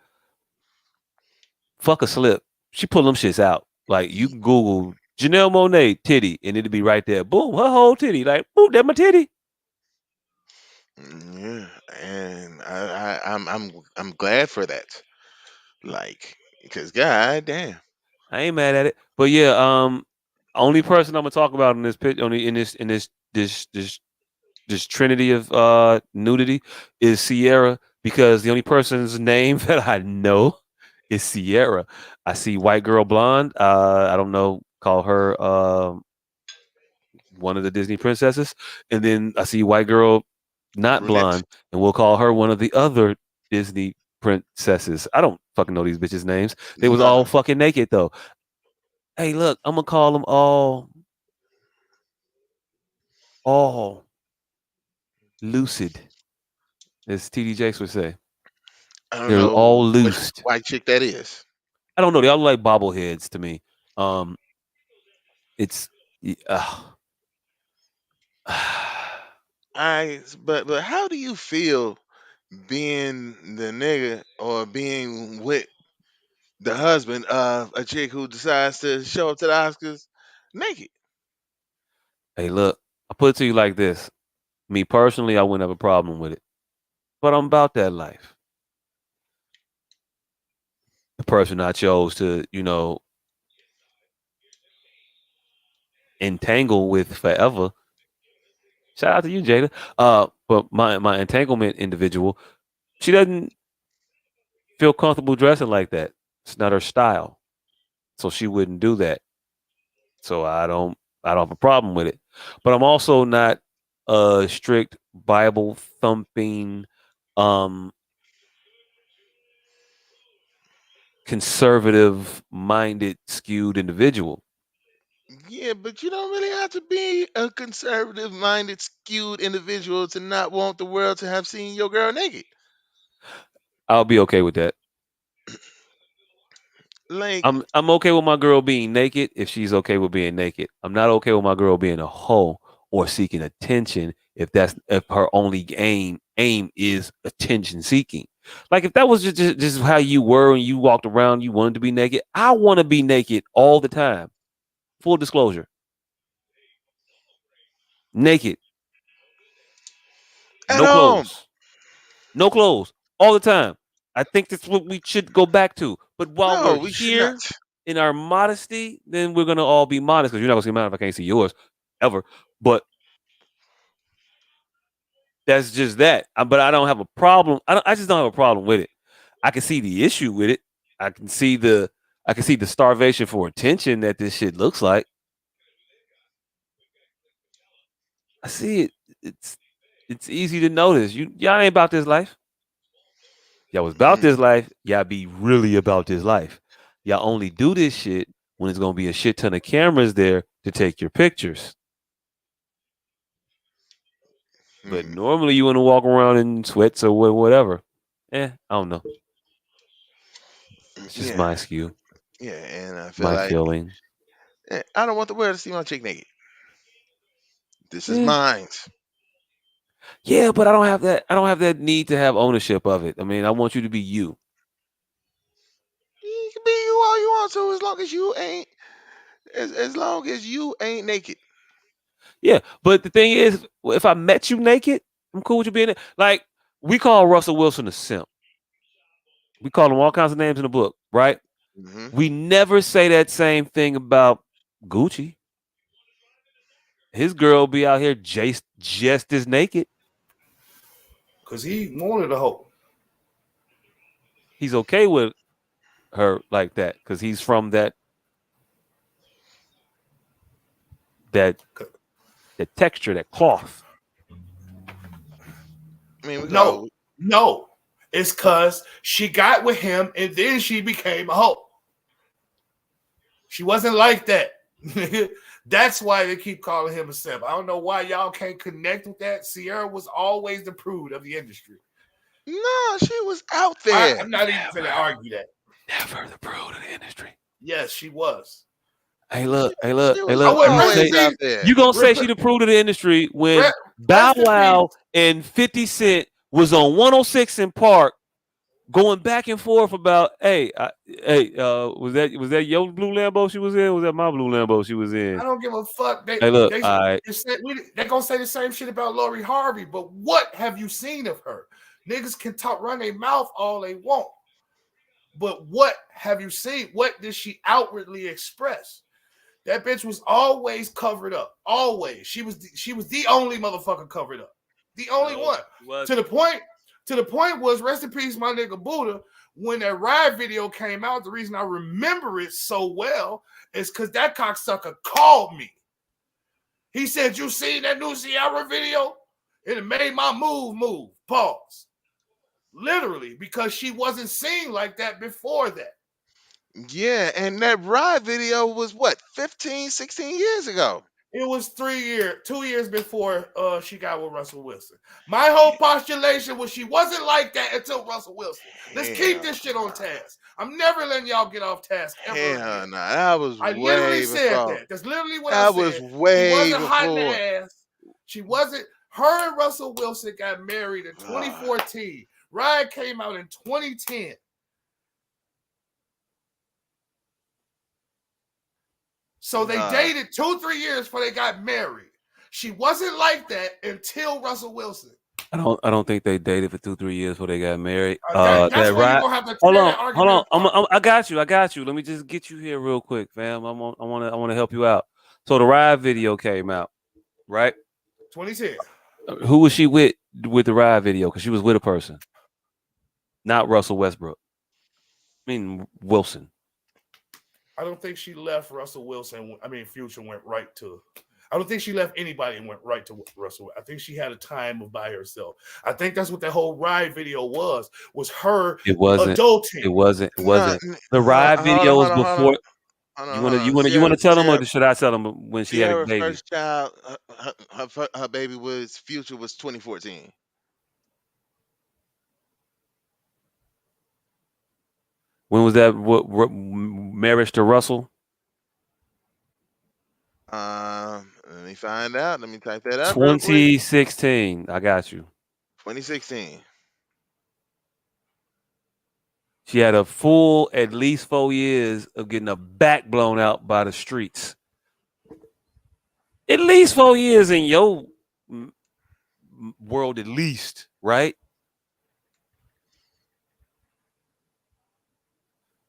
[SPEAKER 4] Fuck a slip. She pull them shits out. Like you can Google Janelle Monae titty and it'll be right there. Boom, her whole titty. Like, boom, that my titty.
[SPEAKER 5] Yeah, and I'm glad for that. Like, because god damn.
[SPEAKER 4] I ain't mad at it. But yeah, only person I'm gonna talk about in this pitch only this trinity of nudity is Sierra because the only person's name that I know is Sierra. I see white girl blonde. I don't know, call her one of the Disney princesses, and then I see white girl not
[SPEAKER 5] Brunette.
[SPEAKER 4] blonde, and we'll call her one of the other Disney princesses. I don't fucking know these bitches' names. They was all
[SPEAKER 5] No.
[SPEAKER 4] fucking naked though. Hey, look, I'm gonna call them all lucid, as TD Jakes would say.
[SPEAKER 5] I don't
[SPEAKER 4] They're all
[SPEAKER 5] know which
[SPEAKER 4] loosed.
[SPEAKER 5] white chick that is.
[SPEAKER 4] I don't know. They all look like bobbleheads to me. Um, it's
[SPEAKER 5] But how do you feel being the nigga or being with the husband of a chick who decides to show up to the Oscars naked?
[SPEAKER 4] hey, look, I put it to you like this. Me personally, I wouldn't have a problem with it, but I'm about that life. The person I chose to, entangle with forever. Shout out to you, Jada. But my entanglement individual, she doesn't feel comfortable dressing like that. It's not her style, so she wouldn't do that. So I don't have a problem with it. But I'm also not a strict Bible thumping, um, conservative minded, skewed individual.
[SPEAKER 5] Yeah, but you don't really have to be a conservative minded, skewed individual to not want the world to have seen your girl naked.
[SPEAKER 4] I'll be okay with that.
[SPEAKER 5] Like,
[SPEAKER 4] I'm okay with my girl being naked if she's okay with being naked. I'm not okay with my girl being a hoe or seeking attention if her only aim is attention seeking. Like if that was just how you were and you walked around, you wanted to be naked. I want to be naked all the time. Full disclosure, naked,
[SPEAKER 5] at
[SPEAKER 4] no
[SPEAKER 5] home.
[SPEAKER 4] clothes, no clothes, all the time. I think that's what we should go back to. But while
[SPEAKER 5] No,
[SPEAKER 4] we're
[SPEAKER 5] we should not.
[SPEAKER 4] here in our modesty, then we're gonna all be modest because you're not gonna see mine if I can't see yours ever. But that's just that. But I don't have a problem. I just don't have a problem with it. I can see the issue with it. I can see the I can see the starvation for attention that this shit looks like. I see it. It's easy to notice. Y'all ain't about this life. Y'all was about this
[SPEAKER 5] Mm,
[SPEAKER 4] life. Y'all be really about this life. Y'all only do this shit when it's gonna be a shit ton of cameras there to take your pictures. But
[SPEAKER 5] mm.
[SPEAKER 4] normally you want to walk around in sweats or whatever. I don't know. It's just
[SPEAKER 5] Yeah,
[SPEAKER 4] my skew,
[SPEAKER 5] yeah, and I feel
[SPEAKER 4] my
[SPEAKER 5] like
[SPEAKER 4] feeling.
[SPEAKER 5] I don't want the world to see my chick naked. This is mine.
[SPEAKER 4] Yeah, but I don't have that. I don't have that need to have ownership of it. I mean, I want you to be you.
[SPEAKER 5] You can be you all you want to, as long as you ain't, as long as you ain't naked.
[SPEAKER 4] Yeah, but the thing is, if I met you naked, I'm cool with you being there. Like, we call Russell Wilson a simp. We call him all kinds of names in the book, right?
[SPEAKER 5] Hmm.
[SPEAKER 4] We never say that same thing about Gucci. His girl be out here just as naked.
[SPEAKER 2] Because he wanted a hoe.
[SPEAKER 4] He's okay with her like that because he's from that texture, that cloth.
[SPEAKER 5] I mean, we
[SPEAKER 2] No,
[SPEAKER 5] call.
[SPEAKER 2] no. It's because she got with him and then she became a hoe. She wasn't like that. That's why they keep calling him a simp. I don't know why y'all can't connect with that. Sierra was always the prude of the industry.
[SPEAKER 5] No, she was out there.
[SPEAKER 2] I'm not even going to argue that.
[SPEAKER 4] Never the prude of the industry.
[SPEAKER 2] Yes, she was.
[SPEAKER 4] Hey, look.
[SPEAKER 5] She was
[SPEAKER 2] Oh, wait, rest in
[SPEAKER 5] always out
[SPEAKER 2] peace.
[SPEAKER 5] there.
[SPEAKER 4] You gonna say she the prude of the industry when Bow
[SPEAKER 2] Rest in
[SPEAKER 4] Wow
[SPEAKER 2] peace.
[SPEAKER 4] and 50 Cent was on 106 in Park going back and forth about, was that your blue Lambo she was in? Was that my blue Lambo she was in?
[SPEAKER 2] I don't give a fuck. They
[SPEAKER 4] Hey, look, all right.
[SPEAKER 2] they're gonna say the same shit about Lori Harvey, but what have you seen of her? Niggas can run their mouth all they want, but what have you seen? What did she outwardly express? That bitch was always covered up. Always, she was the only motherfucker covered up, the only one. To the point was, rest in peace, my nigga Buddha. When that ride video came out, the reason I remember it so well is because that cocksucker called me. He said, "You seen that new Ciara video? It made my move. Pause. Literally, because she wasn't seen like that before that.
[SPEAKER 5] Yeah, and that ride video was what, 15, 16 years ago.
[SPEAKER 2] It was 2 years before she got with Russell Wilson. My whole postulation was she wasn't like that until Russell Wilson. Let's keep this shit on task. I'm never letting y'all get off task ever
[SPEAKER 5] Hell
[SPEAKER 2] again.
[SPEAKER 5] no, that was
[SPEAKER 2] I literally
[SPEAKER 5] way
[SPEAKER 2] said
[SPEAKER 5] before.
[SPEAKER 2] that. That's literally what
[SPEAKER 5] That
[SPEAKER 2] I
[SPEAKER 5] was
[SPEAKER 2] said. She
[SPEAKER 5] way
[SPEAKER 2] wasn't hot in the
[SPEAKER 5] before.
[SPEAKER 2] ass. She wasn't. Her and Russell Wilson got married in 2014. Ryan came out in 2010. So they dated 2-3 years before they got married. She wasn't like that until Russell Wilson.
[SPEAKER 4] I don't think they dated for 2-3 years before they got married.
[SPEAKER 2] That's why
[SPEAKER 4] right.
[SPEAKER 2] you gonna have to
[SPEAKER 4] Hold
[SPEAKER 2] tear
[SPEAKER 4] on,
[SPEAKER 2] that argument apart.
[SPEAKER 4] I got you. Let me just get you here real quick, fam. I want to help you out. So the ride video came out, right?
[SPEAKER 2] 2010.
[SPEAKER 4] Who was she with the ride video? Because she was with a person, not Russell Westbrook. I mean Wilson.
[SPEAKER 2] I don't think she left Russell Wilson. Future went right to. I don't think she left anybody and went right to Russell. I think she had a time of by herself. I think that's what that whole ride video was her adulting.
[SPEAKER 4] It wasn't. The ride video was before. You want to tell them, or should I tell them when she had a baby?
[SPEAKER 5] First child, her baby Future was 2014.
[SPEAKER 4] When was that? What marriage to Russell?
[SPEAKER 5] Let me find out. Let me type that up.
[SPEAKER 4] 2016. I got you.
[SPEAKER 5] 2016.
[SPEAKER 4] She had a full at least 4 years of getting her back blown out by the streets. At least 4 years in your world, at least, right?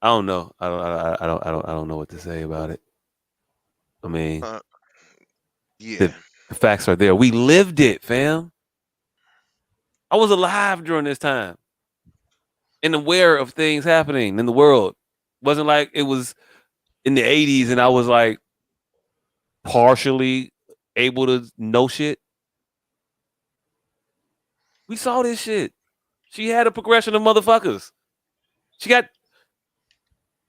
[SPEAKER 4] I don't know. I don't know what to say about it. I mean,
[SPEAKER 5] yeah,
[SPEAKER 4] the facts are there. We lived it, fam. I was alive during this time and aware of things happening in the world. Wasn't like it was in the 80s and I was like partially able to know shit. We saw this shit. She had a progression of motherfuckers. She got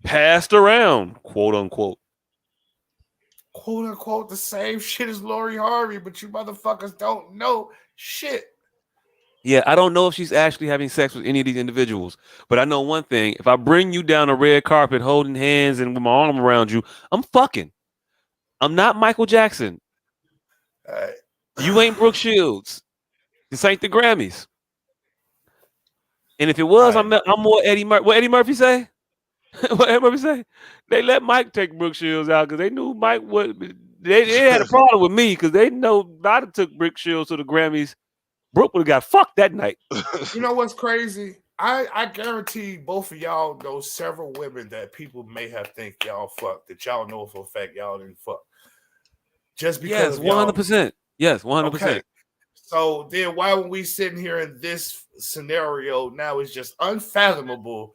[SPEAKER 4] passed around, quote unquote.
[SPEAKER 2] Quote unquote the same shit as Lori Harvey, but you motherfuckers don't know shit.
[SPEAKER 4] Yeah, I don't know if she's actually having sex with any of these individuals, but I know one thing. If I bring you down a red carpet holding hands and with my arm around you, I'm fucking. I'm not Michael Jackson. You ain't Brooke Shields. This ain't the Grammys. And if it was, I'm more Eddie Murphy. What Eddie Murphy say? What Eddie Murphy say? They let Mike take Brooke Shields out because they knew Mike would. They had a problem with me because they know if I'd have took Brooke Shields to the Grammys, Brooke would have got fucked that night.
[SPEAKER 2] You know what's crazy? I guarantee both of y'all know several women that people may have think y'all fucked that y'all know for a fact y'all didn't fuck. Just because
[SPEAKER 4] Yes, 100%. Yes, 100%.
[SPEAKER 2] Okay. So then why were we sitting here in this scenario now it's just unfathomable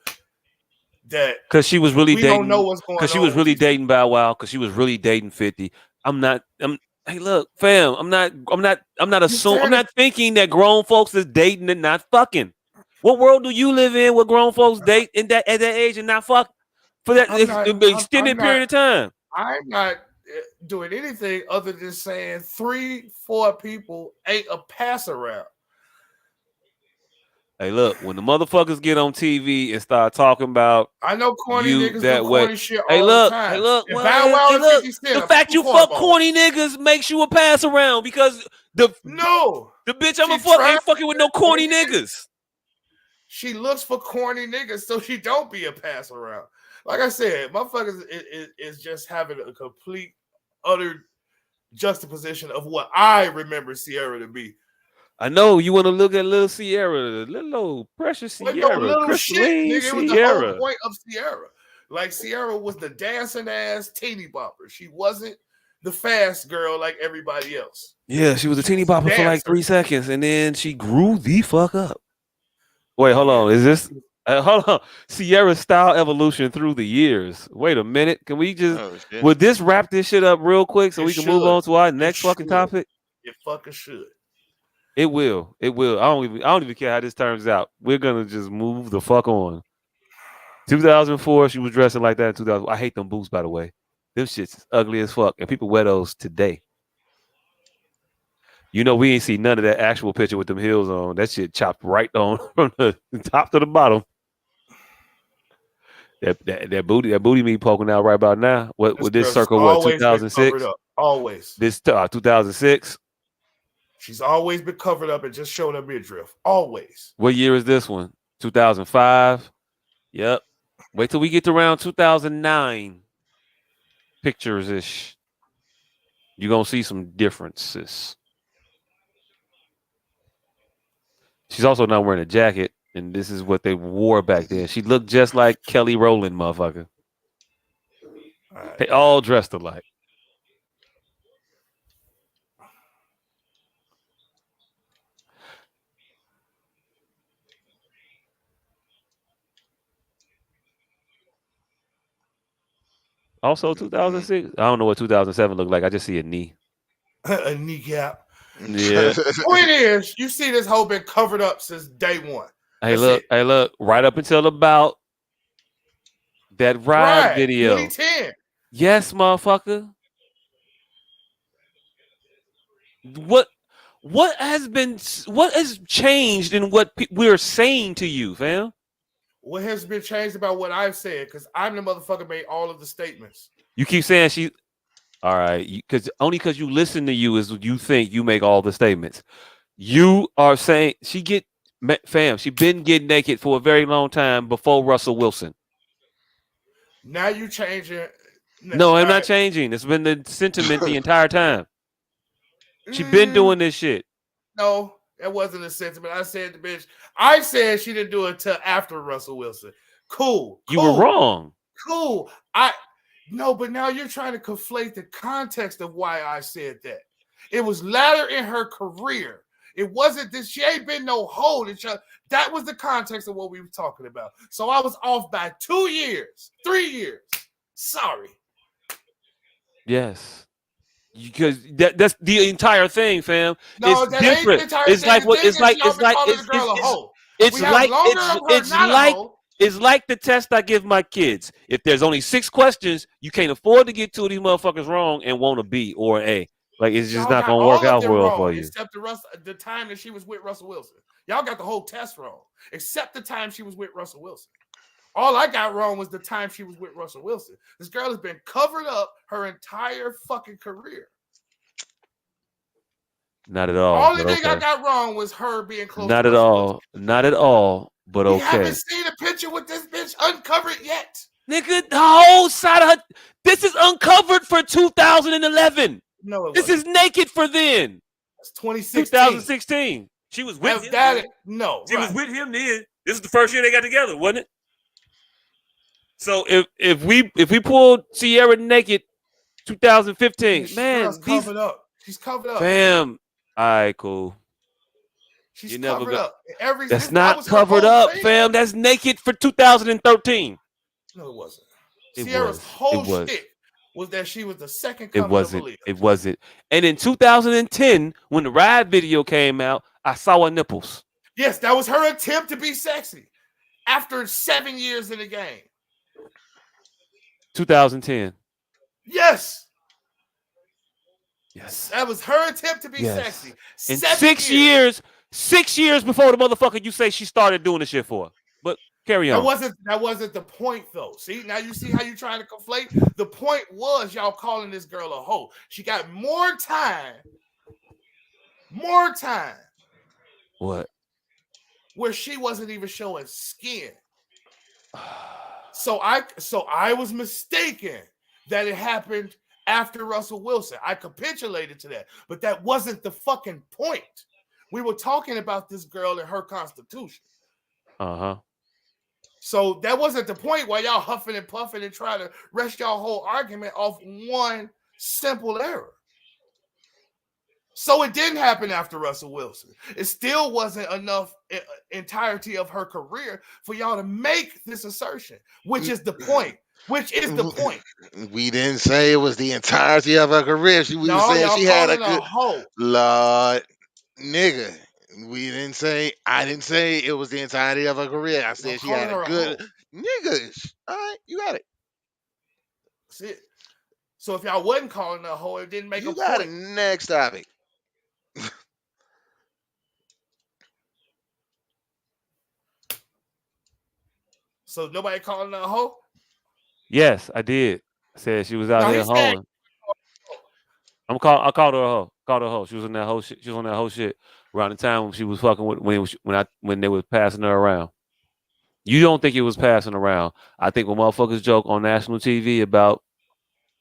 [SPEAKER 2] that
[SPEAKER 4] because she was really
[SPEAKER 2] we
[SPEAKER 4] dating,
[SPEAKER 2] don't know what's going on.
[SPEAKER 4] Because she was really dating Bow Wow. Because she was really dating 50. Hey, look, fam. I'm not assuming. I'm not thinking that grown folks is dating and not fucking. What world do you live in where grown folks date at that age and not fuck for that extended period of time?
[SPEAKER 2] I'm not doing anything other than saying 3-4 people ain't a pass around.
[SPEAKER 4] Hey, look, when the motherfuckers get on TV and start talking about
[SPEAKER 2] I know corny
[SPEAKER 4] you
[SPEAKER 2] niggas
[SPEAKER 4] that
[SPEAKER 2] do
[SPEAKER 4] way.
[SPEAKER 2] corny shit all the time.
[SPEAKER 4] Hey, look,
[SPEAKER 2] well, Bow Wow and 50 Cent,
[SPEAKER 4] the fact you fuck corny niggas makes you a pass around because the bitch I'm a fuck ain't fucking with no corny niggas.
[SPEAKER 2] She looks for corny niggas so she don't be a pass around. Like I said, motherfuckers is just having a complete, utter juxtaposition of what I remember Sierra to be.
[SPEAKER 4] I know you want to look at little Sierra, little old precious Sierra,
[SPEAKER 2] little shit, nigga.
[SPEAKER 4] Sierra.
[SPEAKER 2] It was the whole point of Sierra. Like Sierra was the dancing ass teeny bopper. She wasn't the fast girl like everybody else.
[SPEAKER 4] Yeah, she was a teeny bopper for like 3 seconds, and then she grew the fuck up. Wait, hold on. Is this? Hold on. Sierra's style evolution through the years. Wait a minute. Can we just? Would this wrap this shit up real quick so we can move on to our next fucking topic?
[SPEAKER 2] It fucking should.
[SPEAKER 4] It will. It will. I don't even care how this turns out. We're gonna just move the fuck on. 2004, she was dressing like that in 2000. I hate them boots, by the way. Them shits ugly as fuck, and people wear those today. You know, we ain't see none of that actual picture with them heels on. That shit chopped right on from the top to the bottom. That booty meat poking out right about now. What this circle? What 2006?
[SPEAKER 2] Always.
[SPEAKER 4] This 2006.
[SPEAKER 2] She's always been covered up and just showing her midriff. Always.
[SPEAKER 4] What year is this one? 2005. Yep. Wait till we get to around 2009. Pictures ish. You're gonna see some differences. She's also not wearing a jacket, and this is what they wore back then. She looked just like Kelly Rowland, motherfucker. They all dressed alike. Also, 2006. I don't know what 2007 looked like. I just see a knee.
[SPEAKER 2] A kneecap.
[SPEAKER 4] Yeah.
[SPEAKER 2] Point is, you see this whole been covered up since day one.
[SPEAKER 4] Hey, look. Right up until about that ride video.
[SPEAKER 2] 2010.
[SPEAKER 4] Yes, motherfucker. What has changed in what we're saying to you, fam?
[SPEAKER 2] What has been changed about what I've said? Because I'm the motherfucker made all of the statements.
[SPEAKER 4] You keep saying she. All right, because you listen to you is you think you make all the statements. You are saying she been getting naked for a very long time before Russell Wilson.
[SPEAKER 2] Now you changing.
[SPEAKER 4] No, I'm not changing. It's been the sentiment the entire time. She been doing this shit.
[SPEAKER 2] No, that wasn't a sentiment. I said the bitch. I said she didn't do it till after Russell Wilson. Cool.
[SPEAKER 4] You were wrong.
[SPEAKER 2] Cool. No, but now you're trying to conflate the context of why I said that. It was later in her career. It wasn't this. She ain't been no hoe. That was the context of what we were talking about. So I was off by 2 years, 3 years. Sorry.
[SPEAKER 4] Yes. Because that's the entire thing, fam.
[SPEAKER 2] No,
[SPEAKER 4] it's
[SPEAKER 2] that
[SPEAKER 4] different.
[SPEAKER 2] Ain't the entire
[SPEAKER 4] it's
[SPEAKER 2] thing.
[SPEAKER 4] like what it's like. It's like the test I give my kids. If there's only 6 questions, you can't afford to get 2 of these motherfuckers wrong and want a B or an A. Like it's just not gonna work out well for you.
[SPEAKER 2] Except the time that she was with Russell Wilson. Y'all got the whole test wrong. Except the time she was with Russell Wilson. All I got wrong was the time she was with Russell Wilson. This girl has been covered up her entire fucking career.
[SPEAKER 4] Not at all.
[SPEAKER 2] Only
[SPEAKER 4] But
[SPEAKER 2] thing I
[SPEAKER 4] okay.
[SPEAKER 2] got wrong was her being close
[SPEAKER 4] Not
[SPEAKER 2] to
[SPEAKER 4] at
[SPEAKER 2] Russell Wilson.
[SPEAKER 4] all. Not at all. But
[SPEAKER 2] We
[SPEAKER 4] okay.
[SPEAKER 2] haven't seen a picture with this bitch uncovered yet.
[SPEAKER 4] Nigga, the whole side of her. This is uncovered for 2011.
[SPEAKER 2] No, it
[SPEAKER 4] This
[SPEAKER 2] wasn't.
[SPEAKER 4] is naked for then.
[SPEAKER 2] It's 2016.
[SPEAKER 4] 2016. She was with him. Then.
[SPEAKER 2] No,
[SPEAKER 4] She
[SPEAKER 2] right.
[SPEAKER 4] was with him then. This is the first year they got together, wasn't it? So if we pulled Sierra naked 2015,
[SPEAKER 2] She's
[SPEAKER 4] man, these
[SPEAKER 2] covered up. She's covered up.
[SPEAKER 4] fam. All right, cool.
[SPEAKER 2] She's
[SPEAKER 4] You never
[SPEAKER 2] covered
[SPEAKER 4] got-
[SPEAKER 2] up. Every
[SPEAKER 4] That's
[SPEAKER 2] that
[SPEAKER 4] not
[SPEAKER 2] was her
[SPEAKER 4] covered
[SPEAKER 2] whole
[SPEAKER 4] up,
[SPEAKER 2] thing.
[SPEAKER 4] fam. That's naked for 2013.
[SPEAKER 2] No, it wasn't.
[SPEAKER 4] It
[SPEAKER 2] Sierra's
[SPEAKER 4] was.
[SPEAKER 2] whole
[SPEAKER 4] It was.
[SPEAKER 2] shtick was that she was the second
[SPEAKER 4] It
[SPEAKER 2] coming
[SPEAKER 4] wasn't.
[SPEAKER 2] of Aaliyah.
[SPEAKER 4] It wasn't. And in 2010, when the Ride video came out, I saw her nipples.
[SPEAKER 2] Yes, that was her attempt to be sexy after 7 years in the game.
[SPEAKER 4] 2010.
[SPEAKER 2] Yes,
[SPEAKER 4] Yes.
[SPEAKER 2] that was her attempt to be
[SPEAKER 4] Yes.
[SPEAKER 2] sexy.
[SPEAKER 4] In
[SPEAKER 2] 7
[SPEAKER 4] 6 years before the motherfucker you say she started doing the shit for. But carry on.
[SPEAKER 2] That wasn't the point though. See, now you see how you trying to conflate. The point was y'all calling this girl a hoe. She got more time.
[SPEAKER 4] What?
[SPEAKER 2] Where she wasn't even showing skin. So I was mistaken that it happened after Russell Wilson. I capitulated to that, but that wasn't the fucking point. We were talking about this girl and her constitution.
[SPEAKER 4] Uh-huh.
[SPEAKER 2] So that wasn't the point why y'all huffing and puffing and trying to rest y'all whole argument off one simple error. So it didn't happen after Russell Wilson. It still wasn't enough entirety of her career for y'all to make this assertion, which is the point.
[SPEAKER 5] We didn't say it was the entirety of her career. We were saying she had a good
[SPEAKER 2] hoe.
[SPEAKER 5] Lord, nigga. I didn't say it was the entirety of her career. I said she had a good nigga. All right, you got it.
[SPEAKER 2] See it. So if y'all wasn't calling her a hoe, it didn't make
[SPEAKER 5] You
[SPEAKER 2] a
[SPEAKER 5] got
[SPEAKER 2] point.
[SPEAKER 5] it. Next topic.
[SPEAKER 2] So nobody calling her a hoe?
[SPEAKER 4] Yes, I did. I said she was out here hoeing. I called her a hoe. Called her a hoe. She was on that whole shit. She was on that whole shit around the time when she was fucking with when they was passing her around. You don't think it was passing around? I think when motherfuckers joke on national TV about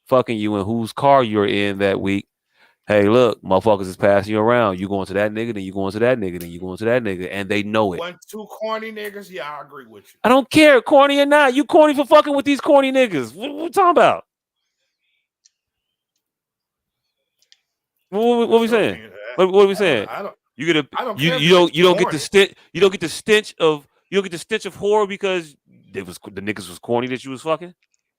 [SPEAKER 4] fucking you and whose car you're in that week. Hey, look, motherfuckers is passing you around. You going to that nigga, then you going to that nigga, then you going to that nigga, and they know it.
[SPEAKER 2] 1, 2 corny niggas. Yeah, I agree with you.
[SPEAKER 4] I don't care, corny or not. You corny for fucking with these corny niggas. What we talking about? What we saying? What we saying? You don't get the stench of horror because the niggas was corny that you was fucking.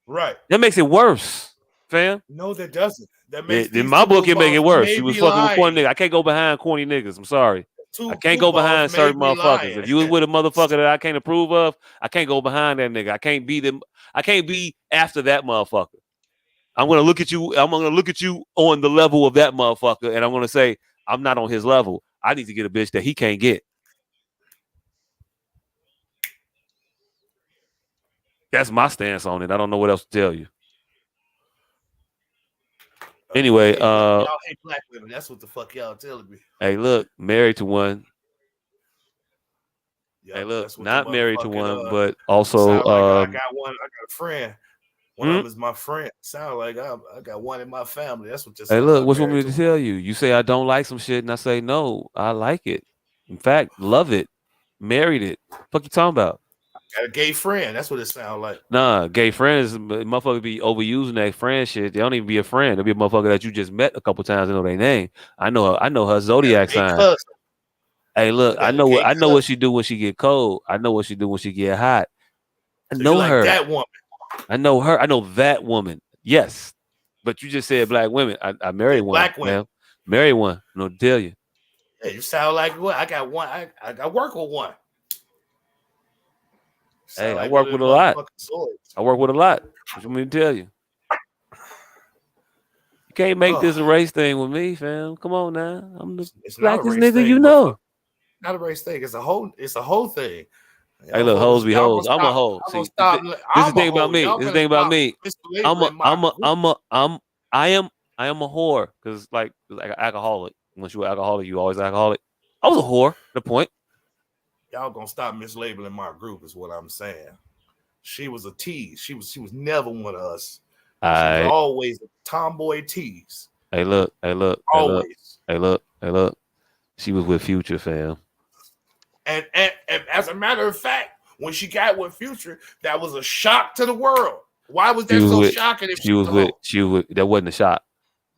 [SPEAKER 2] Right.
[SPEAKER 4] That makes it worse, fam.
[SPEAKER 2] No, that doesn't. That makes
[SPEAKER 4] in my book it make it worse. She was fucking with corny niggas. I can't go behind corny niggas. I'm sorry. I can't go behind certain motherfuckers. If you was with a motherfucker that I can't approve of, I can't go behind that nigga. I can't be them. I can't be after that motherfucker. I'm gonna look at you. I'm gonna look at you on the level of that motherfucker, and I'm gonna say I'm not on his level. I need to get a bitch that he can't get. That's my stance on it. I don't know what else to tell you. Anyway,
[SPEAKER 2] y'all hate black women. That's what the fuck y'all telling me.
[SPEAKER 4] Hey, look, married to one.
[SPEAKER 2] Yeah,
[SPEAKER 4] hey, look, not married to one, but also
[SPEAKER 2] I got a friend. One of them is my friend. Sound like I got one in my family. That's what just.
[SPEAKER 4] Hey, look, what you want me to tell you? You say I don't like some shit, and I say no, I like it. In fact, love it, married it. Fuck you talking about?
[SPEAKER 2] Got a gay friend. That's what it sounds like.
[SPEAKER 4] Nah, gay friend is motherfucker be overusing that friend shit. They don't even be a friend. They'll be a motherfucker that you just met a couple times and know their name. I know her zodiac sign.
[SPEAKER 2] Cousin.
[SPEAKER 4] Hey, look, I know what she do when she get cold. I know what she do when she get hot. I know her.
[SPEAKER 2] That woman.
[SPEAKER 4] I know her. I know that woman. Yes, but you just said black women. I married one.
[SPEAKER 2] Black women.
[SPEAKER 4] Married one. No tell you.
[SPEAKER 2] Yeah, you sound like what? I got one. I work with one.
[SPEAKER 4] Hey, I work with a lot. I work with a lot. What you want me to tell you? You can't make this a race thing with me, fam. Come on now. I'm the blackest nigga you know.
[SPEAKER 2] Not a race thing. It's a whole thing.
[SPEAKER 4] Hey, look, hoes be hoes. I'm a hoe. See, this is the thing about me. This is the thing about me. I am a whore because like an alcoholic. Once you were alcoholic, you always alcoholic. I was a whore. The point.
[SPEAKER 2] Y'all gonna stop mislabeling my group is what I'm saying. She was a tease. She was never one of us. She was
[SPEAKER 4] I
[SPEAKER 2] always a tomboy tease.
[SPEAKER 4] hey look, hey look, hey look,
[SPEAKER 2] Always.
[SPEAKER 4] hey look, hey look. She was with Future, fam.
[SPEAKER 2] And as a matter of fact, when she got with Future, that was a shock to the world. Why was that so shocking if
[SPEAKER 4] she was with that wasn't a shot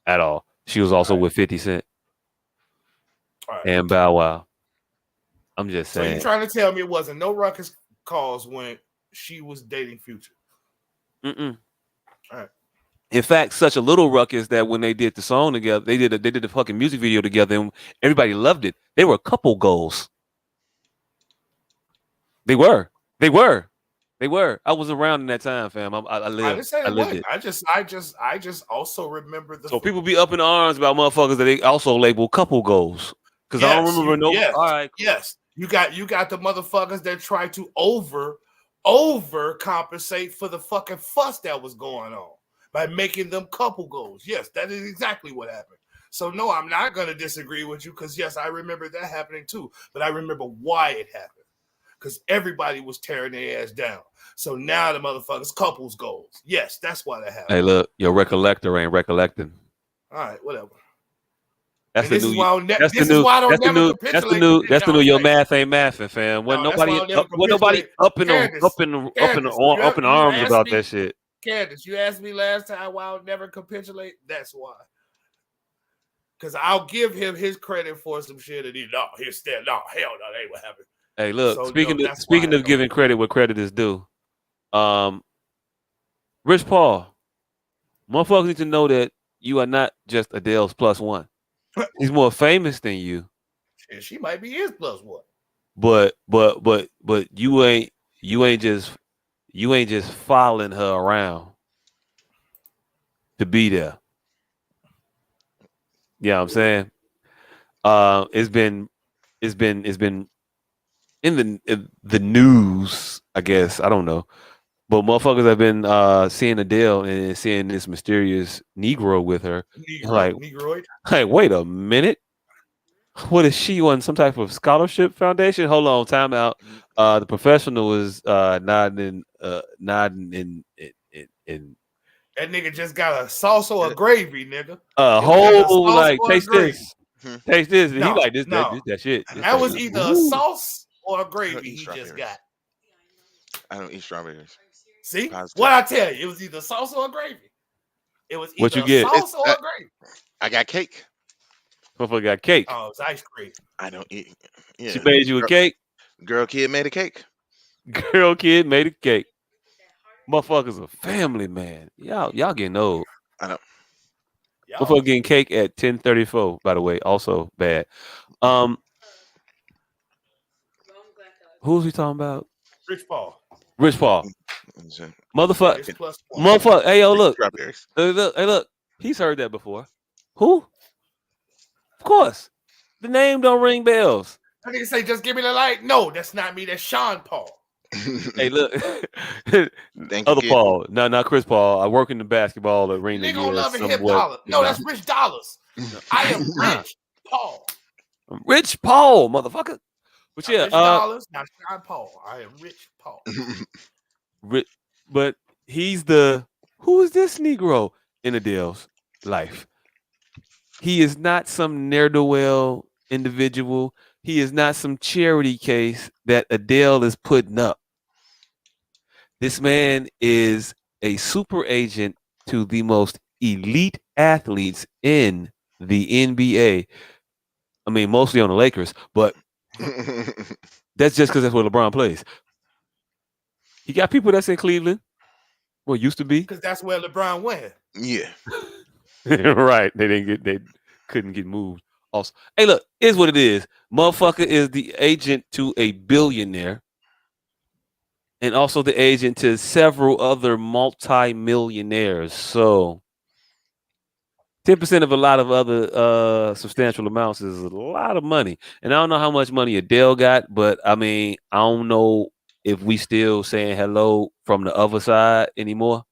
[SPEAKER 4] at all. She was also with 50 Cent and Bow Wow. I'm just
[SPEAKER 2] So
[SPEAKER 4] saying.
[SPEAKER 2] you're trying to tell me it wasn't no ruckus calls when she was dating Future?
[SPEAKER 4] Mm-mm.
[SPEAKER 2] All right.
[SPEAKER 4] In fact, such a little ruckus that when they did the song together, they did the fucking music video together, and everybody loved it. They were couple goals. They were. I was around in that time, fam. I lived.
[SPEAKER 2] I didn't say
[SPEAKER 4] I
[SPEAKER 2] it
[SPEAKER 4] lived
[SPEAKER 2] wasn't.
[SPEAKER 4] it.
[SPEAKER 2] I just also remember the.
[SPEAKER 4] So people be up in arms about motherfuckers that they also label couple goals. Because I don't remember no.
[SPEAKER 2] Yes,
[SPEAKER 4] all right. Cool.
[SPEAKER 2] Yes. You got the motherfuckers that try to over compensate for the fucking fuss that was going on by making them couple goals. Yes, that is exactly what happened. So no, I'm not gonna disagree with you because yes, I remember that happening too. But I remember why it happened. Because everybody was tearing their ass down. So now the motherfuckers couples goals. Yes, that's why that happened.
[SPEAKER 4] Hey, look, your recollector ain't recollecting.
[SPEAKER 2] All right, whatever.
[SPEAKER 4] That's
[SPEAKER 2] and
[SPEAKER 4] the
[SPEAKER 2] this
[SPEAKER 4] new.
[SPEAKER 2] That's the
[SPEAKER 4] new. Your math ain't mathing, fam. Wasn't nobody up in arms about that shit.
[SPEAKER 2] Candace, you asked me last time why I'll never capitulate. That's why. Because I'll give him his credit for some shit, and hell no, that ain't what happened.
[SPEAKER 4] Hey, look. So, speaking of giving credit where credit is due, Rich Paul, motherfuckers need to know that you are not just Adele's plus one. He's more famous than you.
[SPEAKER 2] And she might be his plus one.
[SPEAKER 4] But you ain't just following her around to be there. Yeah, I'm saying. It's been in the news, I guess. I don't know. But motherfuckers have been seeing Adele and seeing this mysterious Negro with her.
[SPEAKER 2] Negroid.
[SPEAKER 4] Hey, wait a minute. What is she on some type of scholarship foundation? Hold on, time out. The professional is nodding in.
[SPEAKER 2] That nigga just got a sauce or a gravy, nigga.
[SPEAKER 4] Whole like taste this. Taste this. And
[SPEAKER 2] no,
[SPEAKER 4] he like this,
[SPEAKER 2] no.
[SPEAKER 4] that shit.
[SPEAKER 2] That was either a sauce or a gravy he just got.
[SPEAKER 5] I don't eat strawberries.
[SPEAKER 2] See? What I tell you, it was either sauce or a gravy. It was either
[SPEAKER 4] what you get?
[SPEAKER 2] sauce or a gravy.
[SPEAKER 5] I got cake.
[SPEAKER 4] Motherfucker got cake.
[SPEAKER 2] Oh, it's ice cream.
[SPEAKER 5] I don't eat. Yeah.
[SPEAKER 4] She made you a cake?
[SPEAKER 5] Girl kid made a cake.
[SPEAKER 4] Girl kid made a cake. Motherfuckers a family, man. Y'all getting old.
[SPEAKER 5] I know.
[SPEAKER 4] Motherfucker getting cake at 10:34, by the way. Also bad. Who was we talking about?
[SPEAKER 2] Rich Paul.
[SPEAKER 4] Motherfucker. Hey, yo, look. Hey, look. He's heard that before. Who? Of course. The name don't ring bells.
[SPEAKER 2] I nigga say, just give me the light. No, that's not me. That's Sean Paul.
[SPEAKER 4] Hey, look. Other Paul. No, not Chris Paul. I work in the basketball arena.
[SPEAKER 2] Nigga don't love hip dollar. No, that's Rich Dollars. I am Rich Paul.
[SPEAKER 4] Rich Paul, motherfucker. But yeah,
[SPEAKER 2] Rich Dollars, not Sean Paul. I am Rich Paul.
[SPEAKER 4] But he's the who is this Negro in Adele's life? He is not some ne'er-do-well individual. He is not some charity case that Adele is putting up. This man is a super agent to the most elite athletes in the NBA. I mean, mostly on the Lakers, but that's just because that's where LeBron plays. He got people that's in Cleveland, where it used to be.
[SPEAKER 2] Because that's where LeBron went.
[SPEAKER 5] Yeah.
[SPEAKER 4] Right. They couldn't get moved. Also, hey, look, here's what it is. Motherfucker is the agent to a billionaire and also the agent to several other multi-millionaires. So 10% of a lot of other substantial amounts is a lot of money. And I don't know how much money Adele got, but I mean, I don't know if we still saying hello from the other side anymore.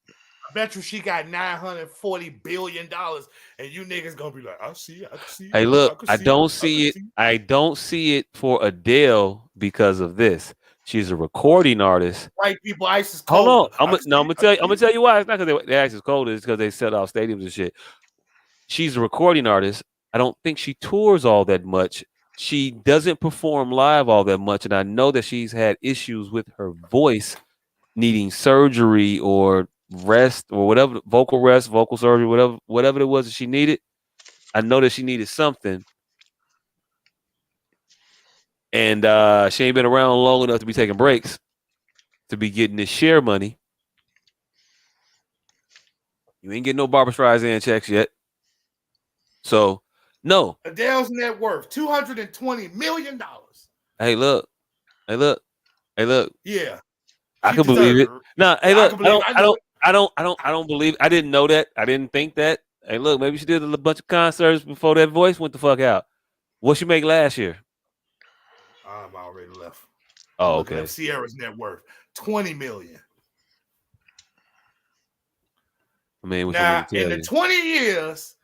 [SPEAKER 2] I bet you she got $940 billion, and you niggas gonna be like, I see, I can see,
[SPEAKER 4] Hey,
[SPEAKER 2] I
[SPEAKER 4] look,
[SPEAKER 2] can
[SPEAKER 4] I
[SPEAKER 2] see,
[SPEAKER 4] don't
[SPEAKER 2] I can
[SPEAKER 4] see it.
[SPEAKER 2] see.
[SPEAKER 4] I don't see it for Adele because of this. She's a recording artist.
[SPEAKER 2] White people ice is
[SPEAKER 4] Hold on,
[SPEAKER 2] colder. I can
[SPEAKER 4] I'm
[SPEAKER 2] see,
[SPEAKER 4] gonna
[SPEAKER 2] I
[SPEAKER 4] tell
[SPEAKER 2] can
[SPEAKER 4] you. I'm gonna
[SPEAKER 2] see.
[SPEAKER 4] tell you why. It's not because they act as cold. It's because they sell out stadiums and shit. She's a recording artist. I don't think she tours all that much. She doesn't perform live all that much, and I know that she's had issues with her voice needing surgery or rest or whatever, vocal rest, vocal surgery, whatever it was that she needed. I know that she needed something, and she ain't been around long enough to be taking breaks, to be getting this share money. You ain't getting no Barbra Streisand checks yet, so no.
[SPEAKER 2] Adele's net worth $220 million.
[SPEAKER 4] Hey, look, hey, look, hey, look.
[SPEAKER 2] Yeah,
[SPEAKER 4] I
[SPEAKER 2] she
[SPEAKER 4] can believe
[SPEAKER 2] deserved
[SPEAKER 4] it.
[SPEAKER 2] it.
[SPEAKER 4] No, hey,
[SPEAKER 2] Yeah, I
[SPEAKER 4] look,
[SPEAKER 2] can believe it. I know it.
[SPEAKER 4] I don't believe. I didn't know that. I didn't think that. Hey, look, maybe she did a bunch of concerts before that voice went the fuck out. What she make last year?
[SPEAKER 2] I'm already left. I'm
[SPEAKER 4] Oh,
[SPEAKER 2] looking
[SPEAKER 4] okay.
[SPEAKER 2] up Sierra's net worth, $20 million.
[SPEAKER 4] I mean, what you
[SPEAKER 2] Now,
[SPEAKER 4] want me to
[SPEAKER 2] in
[SPEAKER 4] tell
[SPEAKER 2] the
[SPEAKER 4] you?
[SPEAKER 2] 20 years,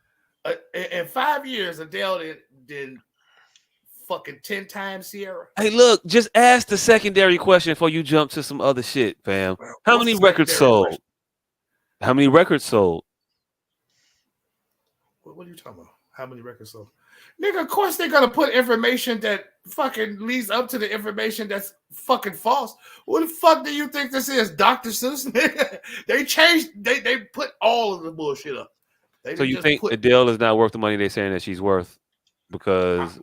[SPEAKER 2] in 5 years, Adele did fucking 10 times Sierra.
[SPEAKER 4] Hey, look, just ask the secondary question before you jump to some other shit, fam. How
[SPEAKER 2] What's
[SPEAKER 4] many
[SPEAKER 2] the
[SPEAKER 4] records
[SPEAKER 2] secondary
[SPEAKER 4] sold?
[SPEAKER 2] question?
[SPEAKER 4] How many records sold?
[SPEAKER 2] What are you talking about? How many records sold? Nigga, of course they're gonna put information that fucking leads up to the information that's fucking false. What the fuck do you think this is, Dr. Seuss? They changed, they put all of the bullshit up. They
[SPEAKER 4] So
[SPEAKER 2] didn't
[SPEAKER 4] you
[SPEAKER 2] just
[SPEAKER 4] think
[SPEAKER 2] put
[SPEAKER 4] Adele is not worth the money they're saying that she's worth because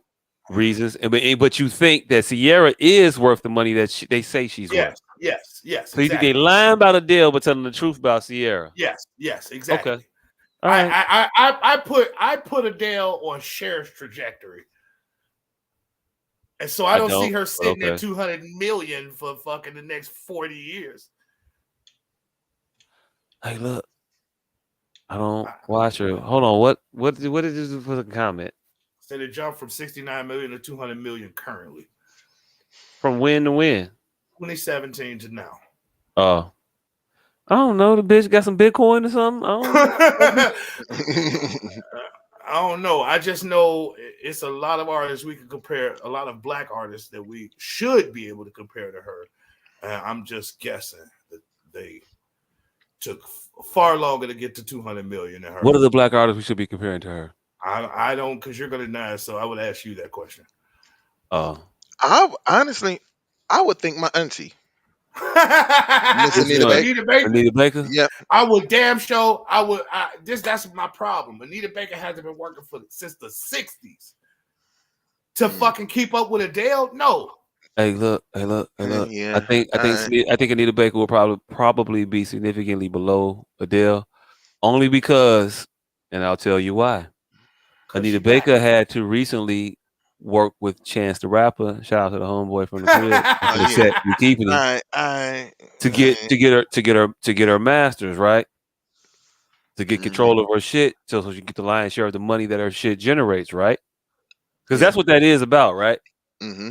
[SPEAKER 4] reasons? But you think that Sierra is worth the money that they say she's worth.
[SPEAKER 2] Yes,
[SPEAKER 4] So you think they
[SPEAKER 2] exactly.
[SPEAKER 4] lying about Adele but telling the truth about Sierra?
[SPEAKER 2] Yes,
[SPEAKER 4] Okay.
[SPEAKER 2] exactly.
[SPEAKER 4] All right.
[SPEAKER 2] I put Adele on Cher's trajectory. And so I
[SPEAKER 4] I
[SPEAKER 2] don't see
[SPEAKER 4] don't.
[SPEAKER 2] her
[SPEAKER 4] But
[SPEAKER 2] sitting at
[SPEAKER 4] okay.
[SPEAKER 2] 200 million for fucking the next 40 years.
[SPEAKER 4] Hey, look. I don't watch her. Hold on. What did this for the comment?
[SPEAKER 2] So it jumped from 69 million to 200 million currently.
[SPEAKER 4] From when to when?
[SPEAKER 2] 2017 to now.
[SPEAKER 4] I don't know. The bitch got some Bitcoin or something. I
[SPEAKER 2] I don't know. I just know it's a lot of artists we can compare, a lot of black artists that we should be able to compare to her. I'm just guessing that they took far longer to get to 200 million than her.
[SPEAKER 4] What are the black artists we should be comparing to her?
[SPEAKER 2] I don't, because you're going to deny, so I would ask you that question.
[SPEAKER 5] I honestly, I would think my auntie, Miss
[SPEAKER 4] Which
[SPEAKER 5] Anita
[SPEAKER 4] one?
[SPEAKER 5] Baker.
[SPEAKER 2] Anita Baker.
[SPEAKER 4] Anita Baker?
[SPEAKER 5] Yep.
[SPEAKER 2] I would damn sure. That's my problem. Anita Baker hasn't been working since the 60s to fucking keep up with Adele. No.
[SPEAKER 4] Hey, look. I
[SPEAKER 5] Yeah.
[SPEAKER 4] think Anita Baker will probably be significantly below Adele, only because, and I'll tell you why. Anita Baker had to recently work with Chance the Rapper. Shout out to the homeboy from the crib
[SPEAKER 5] Oh
[SPEAKER 4] for the
[SPEAKER 5] yeah.
[SPEAKER 4] set we keeping him
[SPEAKER 5] I
[SPEAKER 4] to get her masters right, to get control of her shit, so she can get the lion's share of the money that her shit generates, right? Because
[SPEAKER 5] yeah.
[SPEAKER 4] that's what that is about, right?
[SPEAKER 5] Mm-hmm.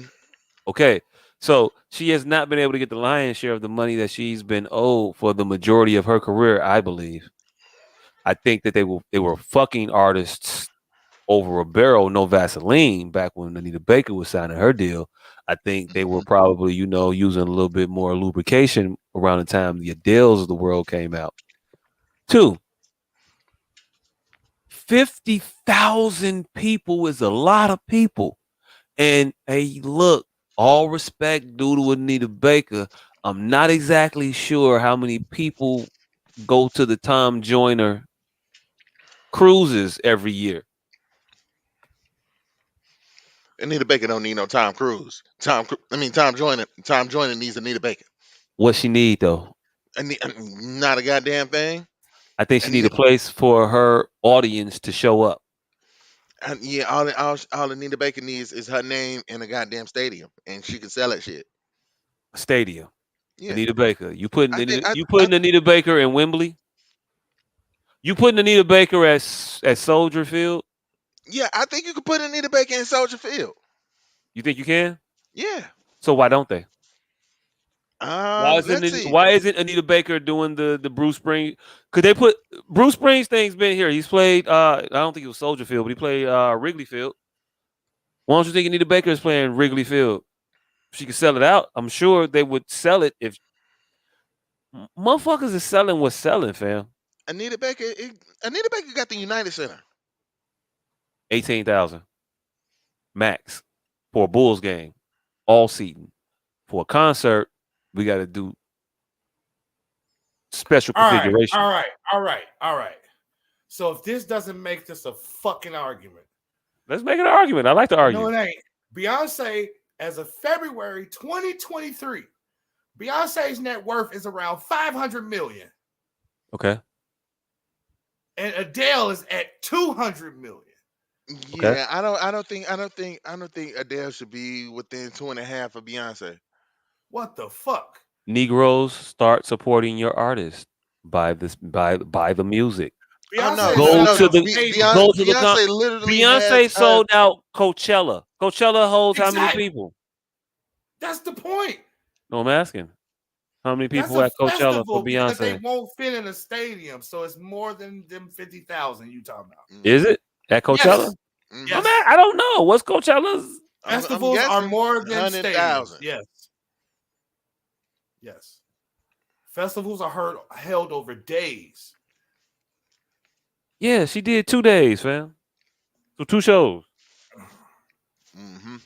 [SPEAKER 4] Okay, so she has not been able to get the lion's share of the money that she's been owed for the majority of her career, I believe. I think that they were fucking artists over a barrel, no Vaseline, back when Anita Baker was signing her deal. I think they were probably, using a little bit more lubrication around the time the Adeles of the world came out. 2, 50,000 people is a lot of people. And hey, look, all respect due to Anita Baker, I'm not exactly sure how many people go to the Tom Joyner cruises every year.
[SPEAKER 5] Anita Baker don't need no Tom Cruise. Tom Joyner needs Anita Baker.
[SPEAKER 4] What she need though?
[SPEAKER 5] Not a goddamn thing.
[SPEAKER 4] I think she need
[SPEAKER 5] Anita,
[SPEAKER 4] a place for her audience to show up.
[SPEAKER 5] yeah, all Anita Baker needs is her name in a goddamn stadium, and she can sell that shit.
[SPEAKER 4] Stadium.
[SPEAKER 5] Yeah,
[SPEAKER 4] Anita Baker.
[SPEAKER 5] I think.
[SPEAKER 4] You putting Anita Baker in Wembley? You putting Anita Baker at Soldier Field?
[SPEAKER 5] Yeah, I think you could put Anita Baker in Soldier Field.
[SPEAKER 4] You think you can?
[SPEAKER 5] Yeah.
[SPEAKER 4] So why don't they?
[SPEAKER 5] Let's see.
[SPEAKER 4] Why isn't Anita Baker doing the Bruce Spring? Could they put Bruce Springsteen's been here? He's played. I don't think it was Soldier Field, but he played Wrigley Field. Why don't you think Anita Baker is playing Wrigley Field? If she could sell it out, I'm sure they would sell it. If motherfuckers is selling what's selling, fam.
[SPEAKER 5] Anita Baker. Anita Baker got the United Center.
[SPEAKER 4] 18,000 max for a Bulls game, all seating. For a concert, we got to do special configuration.
[SPEAKER 2] All right. So if this doesn't make this a fucking argument,
[SPEAKER 4] let's make it an argument. I like to argue.
[SPEAKER 2] No, it ain't. Beyonce, as of February 2023, Beyonce's net worth is around $500 million.
[SPEAKER 4] Okay.
[SPEAKER 2] And Adele is at $200 million.
[SPEAKER 5] Yeah,
[SPEAKER 4] Okay.
[SPEAKER 5] I don't think Adele should be within 2.5 of Beyonce.
[SPEAKER 2] What the fuck?
[SPEAKER 4] Negroes, start supporting your artist. Buy the music.
[SPEAKER 2] Beyonce
[SPEAKER 5] Beyonce literally
[SPEAKER 4] Beyonce
[SPEAKER 5] has,
[SPEAKER 4] sold out Coachella. Coachella holds how many people?
[SPEAKER 2] That's the point.
[SPEAKER 4] No, I'm asking. How many people at Coachella for Beyonce?
[SPEAKER 2] They won't fit in a stadium, so it's more than them 50,000 you talking about.
[SPEAKER 4] Is it at Coachella?
[SPEAKER 2] Yes.
[SPEAKER 4] I don't know. What's Coachella's?
[SPEAKER 2] Festivals are more than stadiums. Yes. Festivals are held over days.
[SPEAKER 4] Yeah, she did 2 days, fam. So 2 shows.
[SPEAKER 5] Mm-hmm.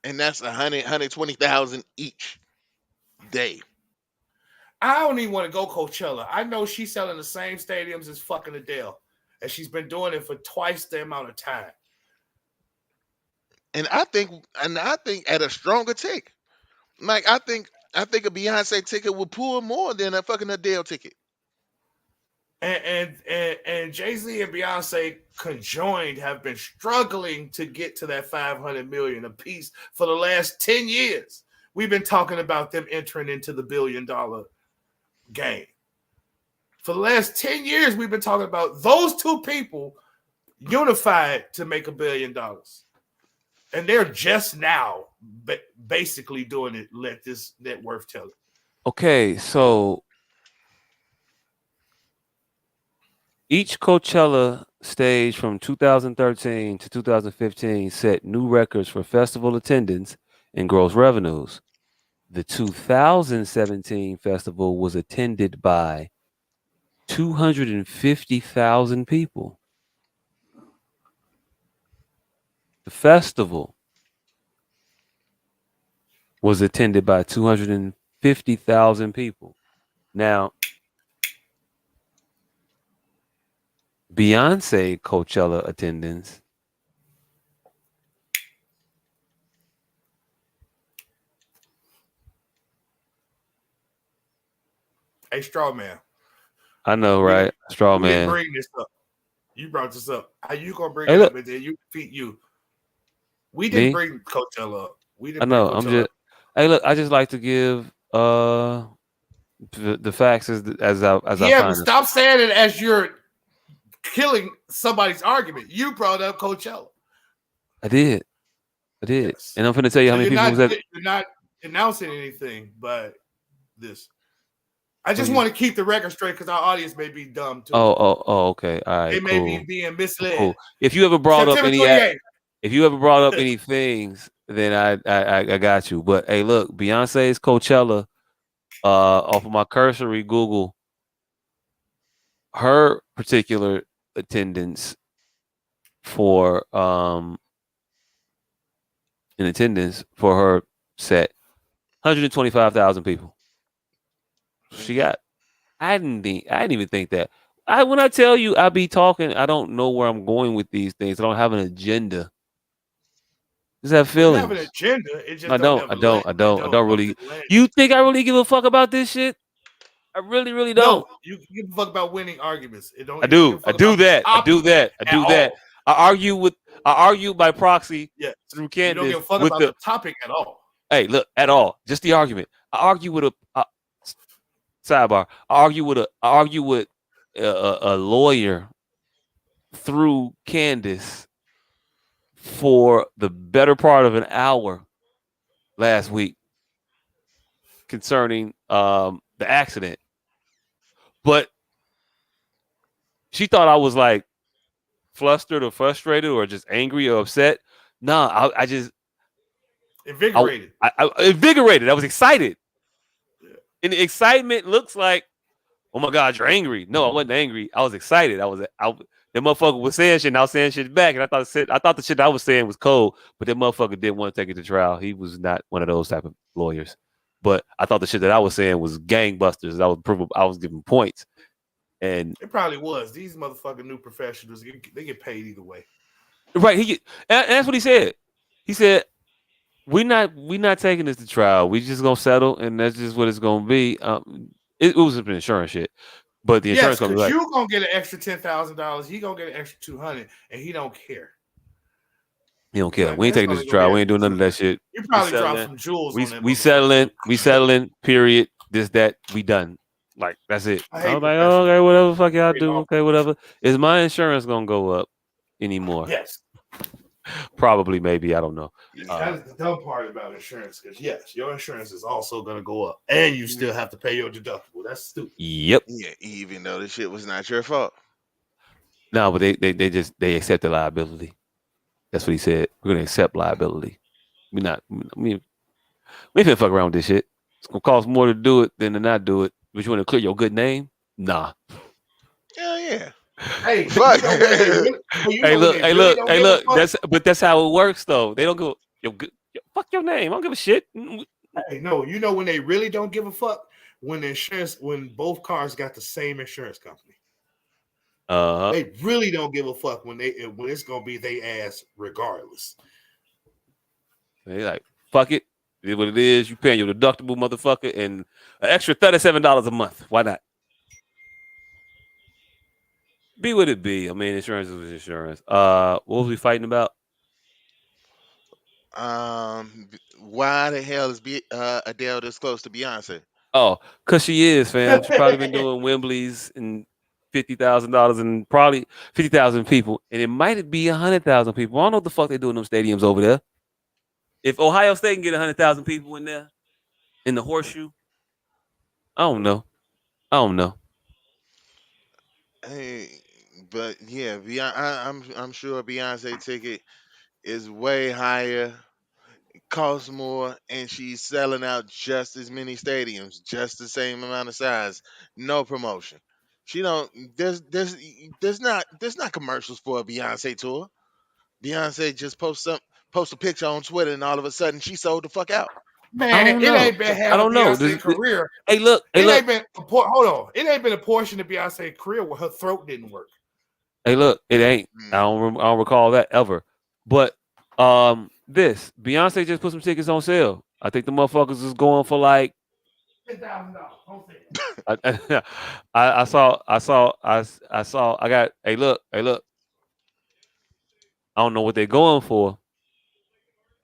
[SPEAKER 5] And that's 120,000 each day.
[SPEAKER 2] I don't even want to go Coachella. I know she's selling the same stadiums as fucking Adele, and she's been doing it for twice the amount of time.
[SPEAKER 5] And I think at a stronger tick. Like I think a Beyonce ticket would pull more than a fucking Adele ticket.
[SPEAKER 2] And Jay-Z and Beyonce conjoined have been struggling to get to that 500 million a piece for the last 10 years. We've been talking about them entering into the $1 billion game. For the last 10 years, we've been talking about those two people unified to make $1 billion. And they're just now basically doing it. Let this net worth tell it.
[SPEAKER 4] Okay, so each Coachella stage from 2013 to 2015 set new records for festival attendance and gross revenues. The 2017 festival was attended by 250,000 people. The festival was attended by 250,000 people. Now, Beyonce Coachella attendance
[SPEAKER 2] Hey, Straw Man.
[SPEAKER 4] I know, right? Straw
[SPEAKER 2] Man.
[SPEAKER 4] Man.
[SPEAKER 2] Bring this up. You brought this up. How you gonna bring it up and then you defeat you? We didn't bring Coachella up. We didn't.
[SPEAKER 4] I know. I'm just. Hey, look. I just like to give the facts as I find
[SPEAKER 2] but stop saying it as you're killing somebody's argument. You brought up Coachella.
[SPEAKER 4] I did. Yes. And I'm going to tell you how many people was at.
[SPEAKER 2] You're not announcing anything, but this. I just want to keep the record straight because our audience may be dumb too.
[SPEAKER 4] Oh, okay. All right.
[SPEAKER 2] They may be being misled.
[SPEAKER 4] Cool. If you ever brought up any things, then I got you. But hey, look, Beyonce's Coachella, off of my cursory Google, her particular attendance for in attendance for her set, 125,000 people. She got. I didn't even think that. When I tell you I be talking, I don't know where I'm going with these things. I don't have an agenda. Just have feelings.
[SPEAKER 2] You have an agenda. It just
[SPEAKER 4] I don't really. You think I really give a fuck about this shit? I really, really don't.
[SPEAKER 2] No, you give a fuck about winning arguments. It don't.
[SPEAKER 4] I do that. I argue by proxy through Candace.
[SPEAKER 2] You don't give a fuck about the topic at all.
[SPEAKER 4] Hey, look, at all. Just the argument. I argue with sidebar. I argue with a lawyer through Candace for the better part of an hour last week. concerning the accident, but she thought I was like flustered or frustrated or just angry or upset. No, I just
[SPEAKER 2] Invigorated.
[SPEAKER 4] I invigorated. I was excited,
[SPEAKER 2] Yeah.
[SPEAKER 4] and the excitement looks like, oh my God, you're angry. No, I wasn't angry. I was excited. The motherfucker was saying shit, and I was saying shit back, and I thought the shit I was saying was cold, but that motherfucker didn't want to take it to trial. He was not one of those type of lawyers. But I thought the shit that I was saying was gangbusters. I was giving points, and
[SPEAKER 2] It probably was. These motherfucking new professionals, they get paid either way.
[SPEAKER 4] right, and that's what he said. He said, we not taking this to trial. We just gonna settle, and that's just what it's gonna be. It was some insurance shit, but the
[SPEAKER 2] Yes,
[SPEAKER 4] insurance company was
[SPEAKER 2] because
[SPEAKER 4] like,
[SPEAKER 2] you gonna get an extra $10,000. He gonna get an extra 200, and he don't care.
[SPEAKER 4] he don't
[SPEAKER 2] He's
[SPEAKER 4] care.
[SPEAKER 2] like,
[SPEAKER 4] We
[SPEAKER 2] man,
[SPEAKER 4] ain't
[SPEAKER 2] it's
[SPEAKER 4] taking this
[SPEAKER 2] only
[SPEAKER 4] to
[SPEAKER 2] gonna be
[SPEAKER 4] trial.
[SPEAKER 2] an
[SPEAKER 4] We ain't
[SPEAKER 2] extra
[SPEAKER 4] doing none of that
[SPEAKER 2] 200.
[SPEAKER 4] shit.
[SPEAKER 2] You
[SPEAKER 4] We
[SPEAKER 2] probably dropped
[SPEAKER 4] settling.
[SPEAKER 2] some jewels on that
[SPEAKER 4] We
[SPEAKER 2] motherfucker.
[SPEAKER 4] settling. We settling. Period. This that. We done. Like that's it.
[SPEAKER 2] I
[SPEAKER 4] I
[SPEAKER 2] hate
[SPEAKER 4] was like, oh,
[SPEAKER 2] professionals.
[SPEAKER 4] okay, whatever the fuck y'all
[SPEAKER 2] Hate
[SPEAKER 4] do.
[SPEAKER 2] all
[SPEAKER 4] Okay, whatever. Is my insurance gonna go up anymore?
[SPEAKER 2] Yes,
[SPEAKER 4] Probably, maybe. I don't know.
[SPEAKER 2] that is the dumb part about insurance. Because yes, your insurance is also gonna go up, and you still have to pay your deductible. That's stupid.
[SPEAKER 4] Yep.
[SPEAKER 5] Yeah, even though this shit was not your fault.
[SPEAKER 4] No, but they accept the liability. That's what he said. We're gonna accept liability. We not. We finna fuck around with this shit. It's gonna cost more to do it than to not do it. But you want to clear your good name? Nah.
[SPEAKER 5] Hell yeah.
[SPEAKER 2] Hey,
[SPEAKER 5] Fuck.
[SPEAKER 4] Hey,
[SPEAKER 2] when
[SPEAKER 4] look,
[SPEAKER 2] they
[SPEAKER 4] hey,
[SPEAKER 2] really
[SPEAKER 4] look,
[SPEAKER 2] don't
[SPEAKER 4] hey,
[SPEAKER 2] give a
[SPEAKER 4] look.
[SPEAKER 2] fuck.
[SPEAKER 4] That's how it works, though. They don't go, fuck your name. I don't give a shit.
[SPEAKER 2] Hey, no, you know when they really don't give a fuck when both cars got the same insurance company. They really don't give a fuck when it's gonna be they ass regardless.
[SPEAKER 4] They like, fuck it. It is what it is. You paying your deductible, motherfucker, and an extra $37 a month. Why not? Be what it be. I mean, insurance is insurance. What was we fighting about?
[SPEAKER 5] Why the hell is Adele this close to Beyonce?
[SPEAKER 4] Oh, cause she is, fam. She probably been doing Wembley's and $50,000 and probably 50,000 people, and it might be 100,000 people. I don't know what the fuck they do in them stadiums over there. If Ohio State can get 100,000 people in there in the horseshoe, I don't know. I don't know.
[SPEAKER 5] Hey, but yeah, I'm sure Beyonce ticket is way higher, costs more, and she's selling out just as many stadiums, just the same amount of size, no promotion. She don't. There's not commercials for a Beyonce tour. Beyonce just post a picture on Twitter, and all of a sudden she sold the fuck out.
[SPEAKER 4] I
[SPEAKER 2] Man,
[SPEAKER 4] don't
[SPEAKER 2] it
[SPEAKER 4] know.
[SPEAKER 2] ain't been
[SPEAKER 4] I
[SPEAKER 2] half of
[SPEAKER 4] don't know.
[SPEAKER 2] Beyonce career.
[SPEAKER 4] Hey, look. Hey,
[SPEAKER 2] It
[SPEAKER 4] look.
[SPEAKER 2] ain't been hold on. It ain't been a portion of Beyonce career where her throat didn't work.
[SPEAKER 4] Hey, look. It ain't. I
[SPEAKER 5] Mm.
[SPEAKER 4] don't recall that ever. But this Beyonce just put some tickets on sale. I think the motherfuckers is going for like
[SPEAKER 2] $10,000. Don't say that.
[SPEAKER 4] I, I got. Hey, look. Hey, look. I don't know what they're going for,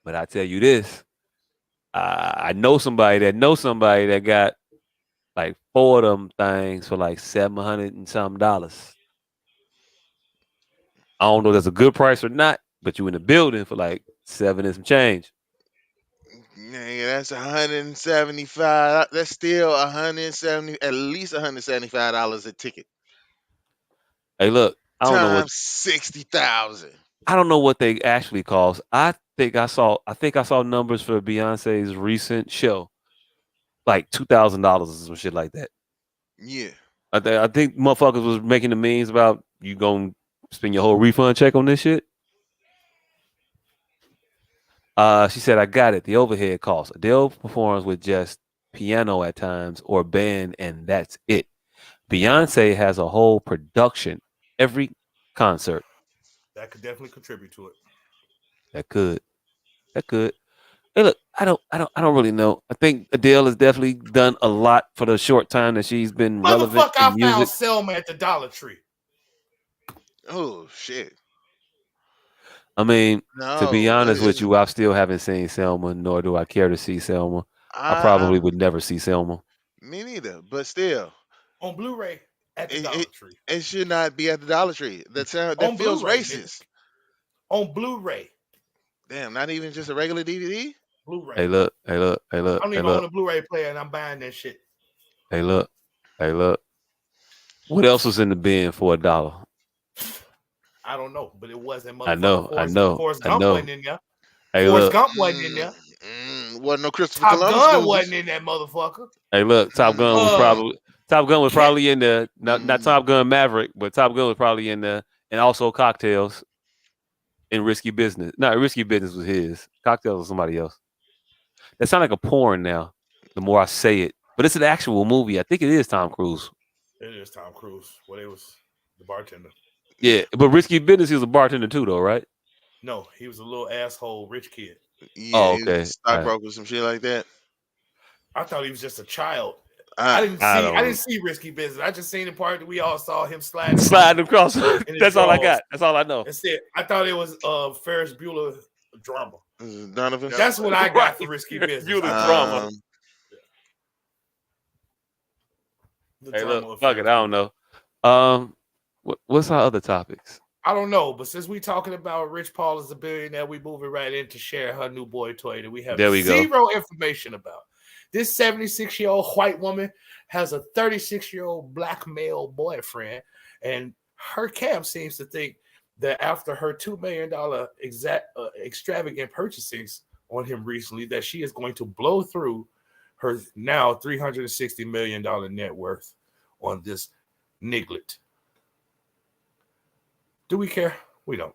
[SPEAKER 4] but I tell you this. I know somebody that got like 4 of them things for like $700 and something dollars. I don't know if that's a good price or not, but you in the building for like 7 and some change.
[SPEAKER 5] Yeah, that's 175. That's still 170, at least $175 a ticket
[SPEAKER 4] Hey, look,
[SPEAKER 5] times 60,000.
[SPEAKER 4] I don't know what they actually cost. I think I saw numbers for Beyonce's recent show, like $2,000 or some shit like that.
[SPEAKER 5] Yeah.
[SPEAKER 4] I think motherfuckers was making the memes about you gonna spend your whole refund check on this shit. She said, I got it. The overhead cost. Adele performs with just piano at times or band, and that's it. Beyonce has a whole production every concert.
[SPEAKER 2] That could definitely contribute to it.
[SPEAKER 4] That could. That could. Hey, look, I don't really know. I think Adele has definitely done a lot for the short time that she's been relevant
[SPEAKER 2] Motherfucker, I
[SPEAKER 4] in
[SPEAKER 2] found
[SPEAKER 4] music.
[SPEAKER 2] Selma at the Dollar Tree.
[SPEAKER 5] Oh shit.
[SPEAKER 4] I mean, to be
[SPEAKER 5] No.
[SPEAKER 4] honest with you, I still haven't seen Selma, nor do I care to see Selma. I
[SPEAKER 5] I
[SPEAKER 4] probably would never see Selma.
[SPEAKER 5] Me neither. But still,
[SPEAKER 2] On Blu-ray at the
[SPEAKER 5] it,
[SPEAKER 2] Dollar
[SPEAKER 5] it
[SPEAKER 2] Tree.
[SPEAKER 5] it should not be at the Dollar Tree. That
[SPEAKER 2] On
[SPEAKER 5] feels
[SPEAKER 2] Blu-ray, nigga.
[SPEAKER 5] racist.
[SPEAKER 2] On Blu-ray.
[SPEAKER 5] Damn, not even just a regular DVD.
[SPEAKER 2] Blu-ray.
[SPEAKER 4] Hey, look. Hey, look. Hey,
[SPEAKER 2] I
[SPEAKER 4] look.
[SPEAKER 2] don't
[SPEAKER 4] Hey,
[SPEAKER 2] even own
[SPEAKER 4] look.
[SPEAKER 2] a Blu-ray player, and I'm buying that shit.
[SPEAKER 4] Hey, look. Hey, look. What else was in the bin for $1?
[SPEAKER 2] I don't know, but it wasn't
[SPEAKER 4] I
[SPEAKER 2] motherfucking
[SPEAKER 4] know. I know.
[SPEAKER 2] Forrest
[SPEAKER 4] I
[SPEAKER 2] Gump
[SPEAKER 4] know.
[SPEAKER 2] wasn't in there.
[SPEAKER 4] Hey,
[SPEAKER 2] Forrest
[SPEAKER 4] look.
[SPEAKER 2] Gump wasn't in there.
[SPEAKER 5] Wasn't no Christopher
[SPEAKER 2] Top
[SPEAKER 5] Columbus
[SPEAKER 2] Gun
[SPEAKER 5] movies.
[SPEAKER 2] wasn't in that motherfucker.
[SPEAKER 4] Hey, look. Top Gun was
[SPEAKER 2] Cat-
[SPEAKER 4] probably in there. Not Top Gun Maverick, but Top Gun was probably in there, and also Cocktails and Risky Business. No, Risky Business was his. Cocktails was somebody else. That sounds like a porn now. The more I say it, but it's an actual movie. I think it is Tom Cruise.
[SPEAKER 2] It is Tom Cruise. Well, it was the bartender.
[SPEAKER 4] Yeah, but Risky Business, he was a bartender too, though, right?
[SPEAKER 2] No, he was a little asshole rich kid.
[SPEAKER 5] Yeah,
[SPEAKER 4] Oh,
[SPEAKER 5] he was a
[SPEAKER 4] okay.
[SPEAKER 5] stockbroker, some shit like that.
[SPEAKER 2] I thought he was just a child.
[SPEAKER 5] Ah,
[SPEAKER 4] I
[SPEAKER 2] I
[SPEAKER 4] don't
[SPEAKER 2] didn't see Risky Business. I just seen the part that we all saw him sliding
[SPEAKER 4] slide across.
[SPEAKER 2] his
[SPEAKER 4] That's all I
[SPEAKER 2] drawers.
[SPEAKER 4] got. That's all I know.
[SPEAKER 2] That's it. I thought it was Ferris Bueller drama.
[SPEAKER 5] Donovan.
[SPEAKER 2] That's what I got
[SPEAKER 4] Right.
[SPEAKER 2] for Risky Business.
[SPEAKER 4] Bueller drama.
[SPEAKER 2] The
[SPEAKER 4] Hey,
[SPEAKER 2] drama
[SPEAKER 4] look,
[SPEAKER 2] of
[SPEAKER 4] fuck
[SPEAKER 2] Ferris
[SPEAKER 4] it. I don't
[SPEAKER 2] Bueller.
[SPEAKER 4] know. What's our other topics?
[SPEAKER 2] I don't know, but since we talking about Rich Paul is a billionaire, we moving right in to share her new boy toy that we have
[SPEAKER 4] There we go.
[SPEAKER 2] zero information about. This 76-year-old white woman has a 36-year-old black male boyfriend, and her camp seems to think that after her $2 million extravagant purchasings on him recently, that she is going to blow through her now $360 million net worth on this niglet. Do we care? We don't.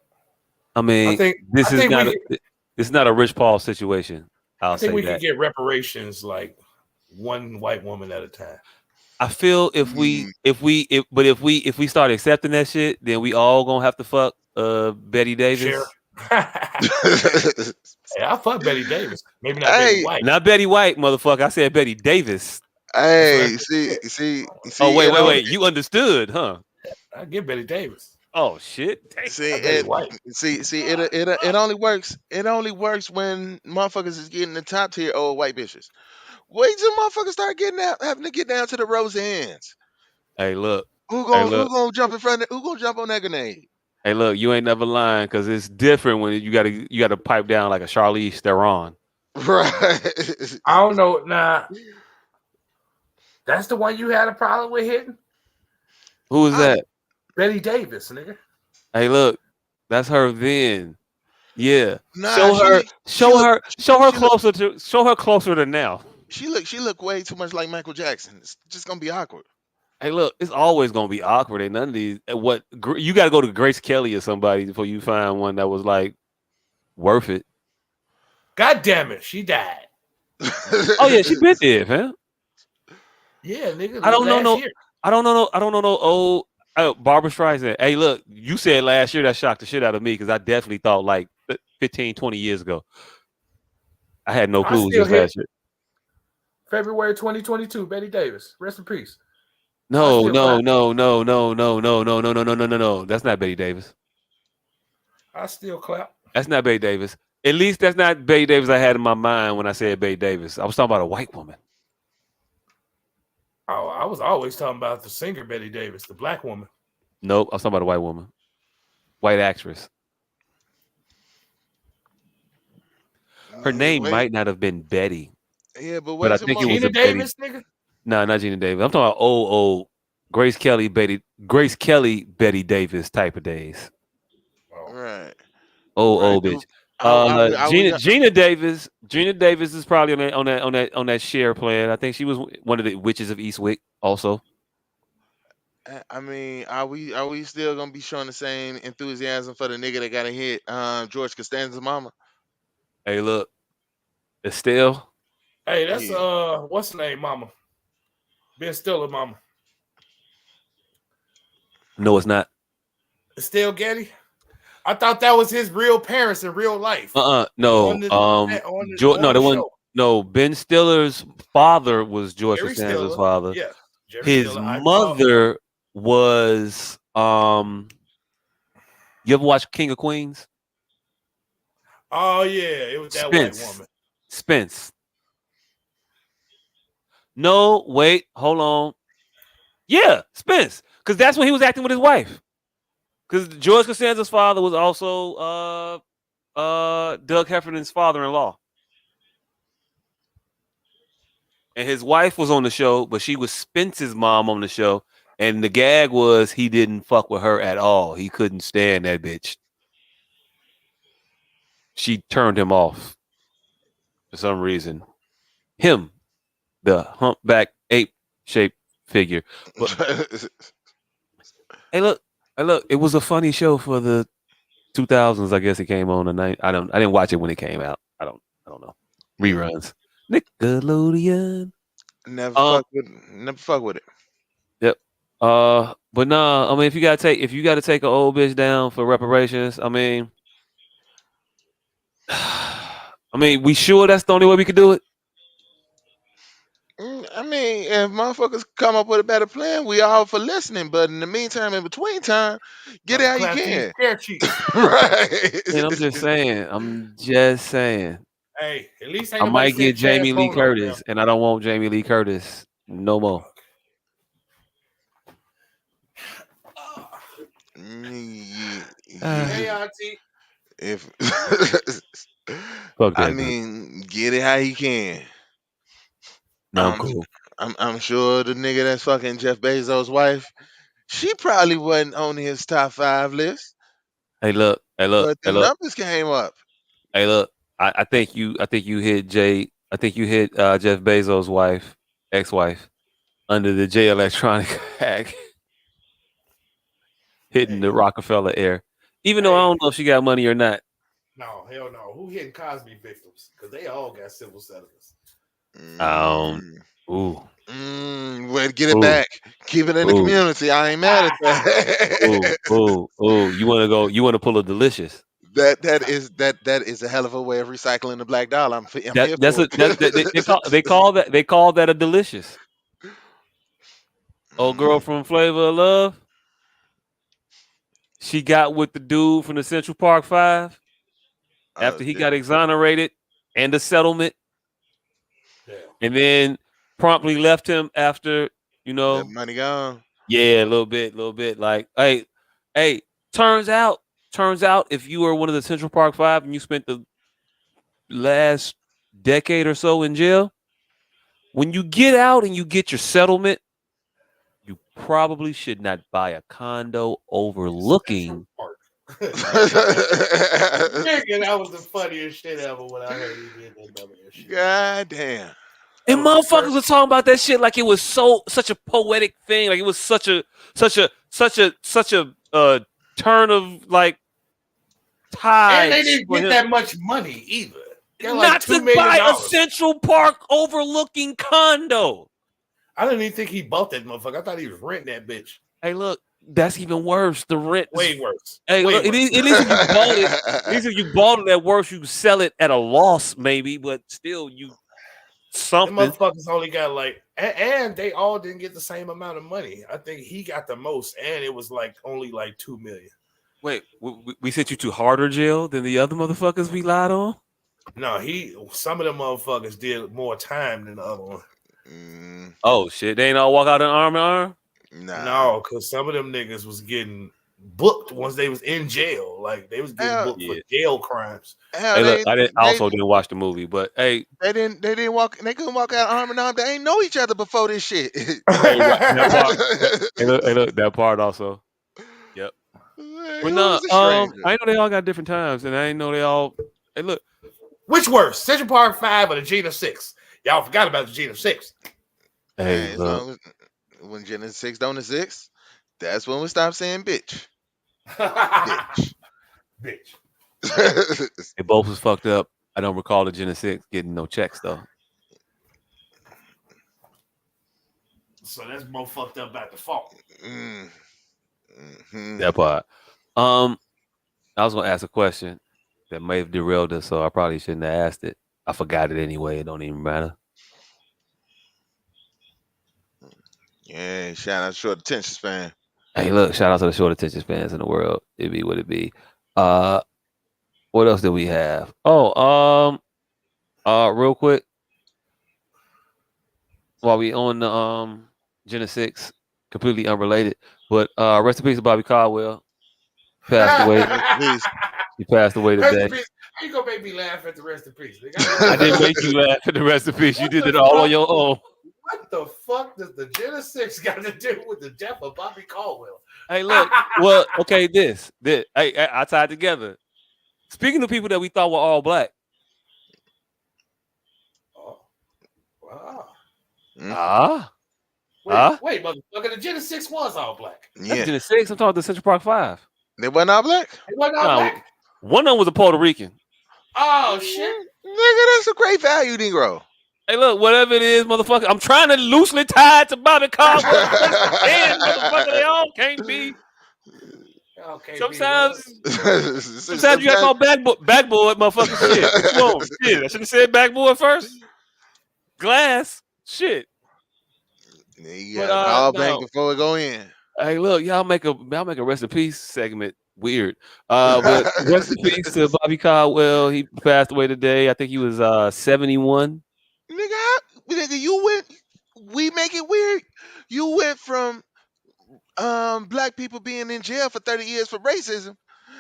[SPEAKER 4] I mean, it's not a Rich Paul situation.
[SPEAKER 2] I think we could get reparations like one white woman at a time.
[SPEAKER 4] I feel if we start accepting that shit, then we all gonna have to fuck Betty Davis.
[SPEAKER 2] Sure. Hey, I'll fuck Betty Davis. Maybe not Betty White.
[SPEAKER 4] Not Betty White, motherfucker. I said Betty Davis.
[SPEAKER 5] Hey, see.
[SPEAKER 4] Oh, wait. You understood, huh?
[SPEAKER 2] I get Betty Davis.
[SPEAKER 4] Oh shit. Dang.
[SPEAKER 5] It only works. It only works when motherfuckers is getting the top tier old white bitches. Wait till motherfuckers start having to get down to the Roseannes.
[SPEAKER 4] Hey, look.
[SPEAKER 5] Who gonna jump in front of? Who gonna jump on that grenade?
[SPEAKER 4] Hey, look. You ain't never lying because it's different when you gotta pipe down like a Charlize Theron.
[SPEAKER 5] Right.
[SPEAKER 2] I don't know. Nah, that's the one you had a problem with hitting.
[SPEAKER 4] Who is that?
[SPEAKER 2] Betty Davis, nigga.
[SPEAKER 4] Hey, look. That's her then. Yeah.
[SPEAKER 5] Nah,
[SPEAKER 4] show her closer to now.
[SPEAKER 5] She look way too much like Michael Jackson. It's just gonna be awkward.
[SPEAKER 4] Hey, look, it's always gonna be awkward. And none of these. You got to go to Grace Kelly or somebody before you find one that was like worth it.
[SPEAKER 2] God damn it, she died.
[SPEAKER 4] Oh yeah, she been dead, man.
[SPEAKER 2] Yeah, nigga.
[SPEAKER 4] I don't know. Old Barbara Streisand. Hey, look, you said last year that shocked the shit out of me because I definitely thought like 15, 20 years ago. I had no clue just last year.
[SPEAKER 2] February 2022, Betty Davis. Rest in peace.
[SPEAKER 4] No. That's not Betty Davis.
[SPEAKER 2] I still clap.
[SPEAKER 4] That's not Betty Davis. At least that's not Betty Davis I had in my mind when I said Betty Davis. I was talking about a white woman.
[SPEAKER 2] Oh, I was always talking about the singer Betty Davis, the black woman.
[SPEAKER 4] Nope, I was talking about a white woman. White actress. Her name might not have been Betty.
[SPEAKER 5] Yeah,
[SPEAKER 4] but I think it was
[SPEAKER 2] Gina Davis, nigga?
[SPEAKER 4] No, not Gina Davis. I'm talking about old Grace Kelly, Betty Davis type of days.
[SPEAKER 5] Right.
[SPEAKER 4] Old bitch. Gina Davis is probably on that share plan. I think she was one of the witches of Eastwick also.
[SPEAKER 5] I mean, are we still gonna be showing the same enthusiasm for the nigga that got a hit, George Costanza's mama?
[SPEAKER 4] Hey, look, Estelle.
[SPEAKER 2] Hey, that's what's the name, mama? Ben Stiller, mama.
[SPEAKER 4] No, it's not.
[SPEAKER 2] Estelle Getty. I thought that was his real parents in real life.
[SPEAKER 4] No. No, Ben Stiller's father was George Costanza's father.
[SPEAKER 2] Yeah.
[SPEAKER 4] His mother was you ever watch King of Queens?
[SPEAKER 2] Oh yeah, it was that white woman.
[SPEAKER 4] Spence. No, wait, hold on. Yeah, Spence. Because that's when he was acting with his wife. Because George Costanza's father was also Doug Heffernan's father-in-law. and his wife was on the show, but she was Spence's mom on the show. And the gag was he didn't fuck with her at all. He couldn't stand that bitch. She turned him off for some reason. Him, the humpback ape shaped figure. But hey, look, it was a funny show for the 2000s. I guess it came on the night. I didn't watch it when it came out. I don't know. Reruns. Nickelodeon.
[SPEAKER 5] never
[SPEAKER 4] Um,
[SPEAKER 5] fuck with it.
[SPEAKER 4] Yep. But nah, I mean, if you gotta take an old bitch down for reparations, I mean, we sure that's the only way we could do it.
[SPEAKER 5] I mean, if motherfuckers come up with a better plan, we all for listening. But in the meantime, in between time, get it how you
[SPEAKER 2] Clap these
[SPEAKER 5] can.
[SPEAKER 2] chair cheeks.
[SPEAKER 5] Right.
[SPEAKER 4] And I'm just saying.
[SPEAKER 2] Hey, at least ain't
[SPEAKER 4] I
[SPEAKER 2] nobody
[SPEAKER 4] might
[SPEAKER 2] said
[SPEAKER 4] get
[SPEAKER 2] Chaz
[SPEAKER 4] Jamie Lee
[SPEAKER 2] Bono now.
[SPEAKER 4] Curtis, and I don't want Jamie Lee Curtis no more.
[SPEAKER 2] Hey, auntie.
[SPEAKER 5] If
[SPEAKER 4] Fuck
[SPEAKER 5] I
[SPEAKER 4] that.
[SPEAKER 5] mean, get it how you can.
[SPEAKER 4] No, I'm
[SPEAKER 5] Um,
[SPEAKER 4] cool.
[SPEAKER 5] I'm sure the nigga that's fucking Jeff Bezos' wife, she probably wasn't on his top 5 list,
[SPEAKER 4] Hey, look.
[SPEAKER 5] but the numbers came up.
[SPEAKER 4] Hey, look. I think you hit Jeff Bezos' wife, ex-wife, under the J Electronic hack, hitting the Rockefeller air. Even though I don't know if she got money or not.
[SPEAKER 2] No, hell no. Who hitting Cosby victims? Because they all got civil settlements.
[SPEAKER 4] Ooh.
[SPEAKER 5] Well, get it back. Keep it in the community. I ain't mad at that.
[SPEAKER 4] Oh. You want to pull a delicious.
[SPEAKER 5] That is a hell of a way of recycling the black dollar. I'm here for it.
[SPEAKER 4] They call that a delicious. Old girl from Flavor of Love. She got with the dude from the Central Park 5 after he got exonerated and the settlement.
[SPEAKER 2] Yeah.
[SPEAKER 4] And then promptly left him after,
[SPEAKER 5] That money gone.
[SPEAKER 4] Yeah, a little bit. Like, hey, turns out if you were one of the Central Park 5 and you spent the last decade or so in jail, when you get out and you get your settlement, you probably should not buy a condo overlooking.
[SPEAKER 2] Nigga, that was the funniest shit ever when I heard he did that dumbass shit.
[SPEAKER 5] God damn.
[SPEAKER 4] And motherfuckers were talking about that shit like it was such a poetic thing, like it was such a turn of like tide.
[SPEAKER 2] And they didn't get that much money either.
[SPEAKER 4] Not
[SPEAKER 2] like
[SPEAKER 4] to buy a Central Park overlooking condo.
[SPEAKER 2] I didn't even think he bought that motherfucker. I thought he was renting that bitch.
[SPEAKER 4] Hey, look, that's even worse. The rent
[SPEAKER 2] way worse.
[SPEAKER 4] Hey,
[SPEAKER 2] way
[SPEAKER 4] look,
[SPEAKER 2] worse.
[SPEAKER 4] at least if you bought it, at least if you bought it at worst, you could sell it at a loss, maybe, but still you something.
[SPEAKER 2] The motherfuckers only got like, and they all didn't get the same amount of money. I think he got the most, and it was like only like $2 million.
[SPEAKER 4] Wait, we sent you to harder jail than the other motherfuckers we lied on?
[SPEAKER 2] No, some of them motherfuckers did more time than the other one.
[SPEAKER 4] Oh shit, they ain't all walk out in arm in arm?
[SPEAKER 5] Nah.
[SPEAKER 2] No, because some of them niggas was getting booked once they was in jail. Like they was getting booked for jail crimes.
[SPEAKER 4] Hey, look, I didn't watch the movie, but hey,
[SPEAKER 5] they couldn't walk out arm in arm. They ain't know each other before this shit.
[SPEAKER 4] hey, look, that part also. Yep. But no, I know they all got different times, and I ain't know they all. Hey, look,
[SPEAKER 2] which worse, Central Park 5 or the Gina 6? Y'all forgot about the Gina 6.
[SPEAKER 5] Hey, when Gina 6 don't exist, that's when we stop saying bitch.
[SPEAKER 2] Bitch.
[SPEAKER 4] They both was fucked up. I don't recall the Gina 6 getting no checks though.
[SPEAKER 2] So that's more fucked up by default.
[SPEAKER 4] That part. I was gonna ask a question that may have derailed us, so I probably shouldn't have asked it. I forgot it anyway. It don't even matter.
[SPEAKER 5] Yeah, shout out short attention span.
[SPEAKER 4] Hey, look, shout out to the short attention spans in the world. It be what it be. What else did we have? Oh, real quick, while we on the Gen 6, completely unrelated, but rest in peace to Bobby Caldwell. Passed away. He passed away today.
[SPEAKER 2] How you gonna make me laugh at the rest in peace? Nigga?
[SPEAKER 4] I didn't make you laugh at the recipe. You
[SPEAKER 2] What
[SPEAKER 4] did
[SPEAKER 2] the
[SPEAKER 4] it all on
[SPEAKER 2] fuck?
[SPEAKER 4] your own.
[SPEAKER 2] What the fuck does the Genesis got to do with the death of Bobby Caldwell?
[SPEAKER 4] Hey, look. Well, okay, this. I tied together. Speaking of people that we thought were all black.
[SPEAKER 2] Oh, wow.
[SPEAKER 4] Ah.
[SPEAKER 2] Wait, motherfucker, the Genesis was all black.
[SPEAKER 4] That's
[SPEAKER 5] Yeah.
[SPEAKER 4] Genesis 6. I'm talking the Central Park 5.
[SPEAKER 5] They wasn't all black?
[SPEAKER 2] It wasn't all
[SPEAKER 4] No,
[SPEAKER 2] black.
[SPEAKER 4] one of them was a Puerto Rican.
[SPEAKER 2] Oh shit.
[SPEAKER 5] Nigga, that's a great value, Negro.
[SPEAKER 4] Hey, look, whatever it is, motherfucker, I'm trying to loosely tie it to Bobby Caldwell as best I can, motherfucker. They all can't be.
[SPEAKER 2] Okay,
[SPEAKER 4] Sometimes you
[SPEAKER 5] Sometimes
[SPEAKER 4] gotta call backboard, motherfucker. Shit, what you want? Shit, I should have said backboard first. Glass, shit.
[SPEAKER 5] you
[SPEAKER 4] But
[SPEAKER 5] gotta call bank
[SPEAKER 4] no.
[SPEAKER 5] before it go in.
[SPEAKER 4] Hey, look, y'all make a rest in peace segment weird. But rest in peace to Bobby Caldwell. He passed away today. I think he was 71.
[SPEAKER 5] Nigga, you went. We make it weird. You went from black people being in jail for 30 years for racism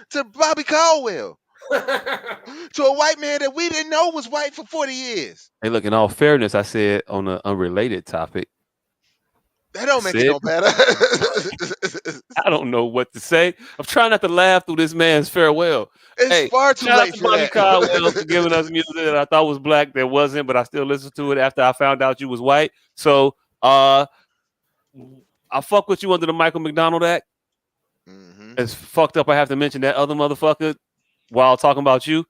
[SPEAKER 5] to Bobby Caldwell, to a white man that we didn't know was white for 40 years.
[SPEAKER 4] Hey, look, in all fairness, I said on an unrelated topic.
[SPEAKER 5] That don't make it no better.
[SPEAKER 4] I don't know what to say. I'm trying not to laugh through this man's farewell.
[SPEAKER 5] It's far too
[SPEAKER 4] shout out
[SPEAKER 5] late
[SPEAKER 4] to
[SPEAKER 5] for
[SPEAKER 4] Bobby
[SPEAKER 5] that.
[SPEAKER 4] Caldwell for giving us music that I thought was black that wasn't, but I still listened to it after I found out you was white. So I fuck with you under the Michael McDonald Act.
[SPEAKER 5] Mm-hmm.
[SPEAKER 4] It's fucked up. I have to mention that other motherfucker while talking about you.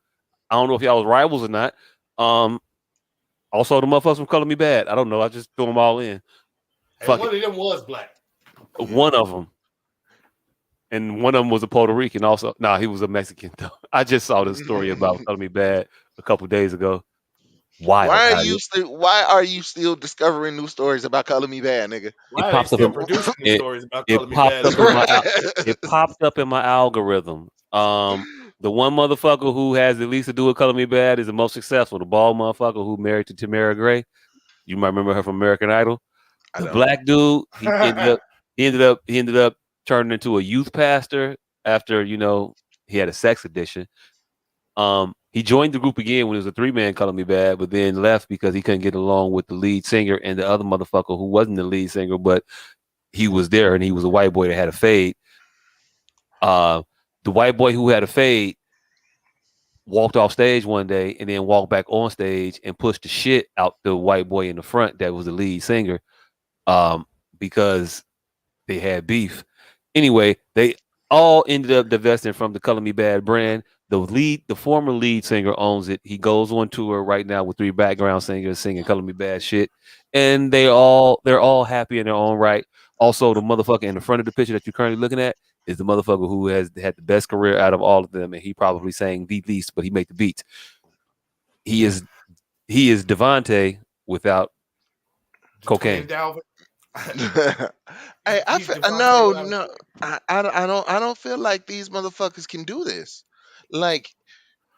[SPEAKER 4] I don't know if y'all was rivals or not. Also, the motherfuckers from Color Me Bad. I don't know. I just threw them all in.
[SPEAKER 2] And one of them was black.
[SPEAKER 4] One of them. And one of them was a Puerto Rican also. Nah, he was a Mexican though. I just saw this story about Color Me Bad a couple days ago.
[SPEAKER 5] Why are you still discovering new stories about Color Me Bad, nigga?
[SPEAKER 2] Why are they still producing new stories about Color Me Bad?
[SPEAKER 4] It popped up in my algorithm. The one motherfucker who has the least to do with Color Me Bad is the most successful. The bald motherfucker who married to Tamara Gray. You might remember her from American Idol. The black dude, he ended up turning into a youth pastor after, he had a sex addiction. He joined the group again when it was a 3-man Color Me Bad, but then left because he couldn't get along with the lead singer and the other motherfucker who wasn't the lead singer, but he was there and he was a white boy that had a fade. The white boy who had a fade walked off stage one day and then walked back on stage and pushed the shit out the white boy in the front that was the lead singer. Because they had beef. Anyway, they all ended up divesting from the Color Me Bad brand. The former lead singer owns it. He goes on tour right now with 3 background singers singing Color Me Bad shit. And they're all happy in their own right. Also, the motherfucker in the front of the picture that you're currently looking at is the motherfucker who has had the best career out of all of them, and he probably sang the least, but he made the beats. He is Devontae without cocaine.
[SPEAKER 5] I don't feel like these motherfuckers can do this. Like,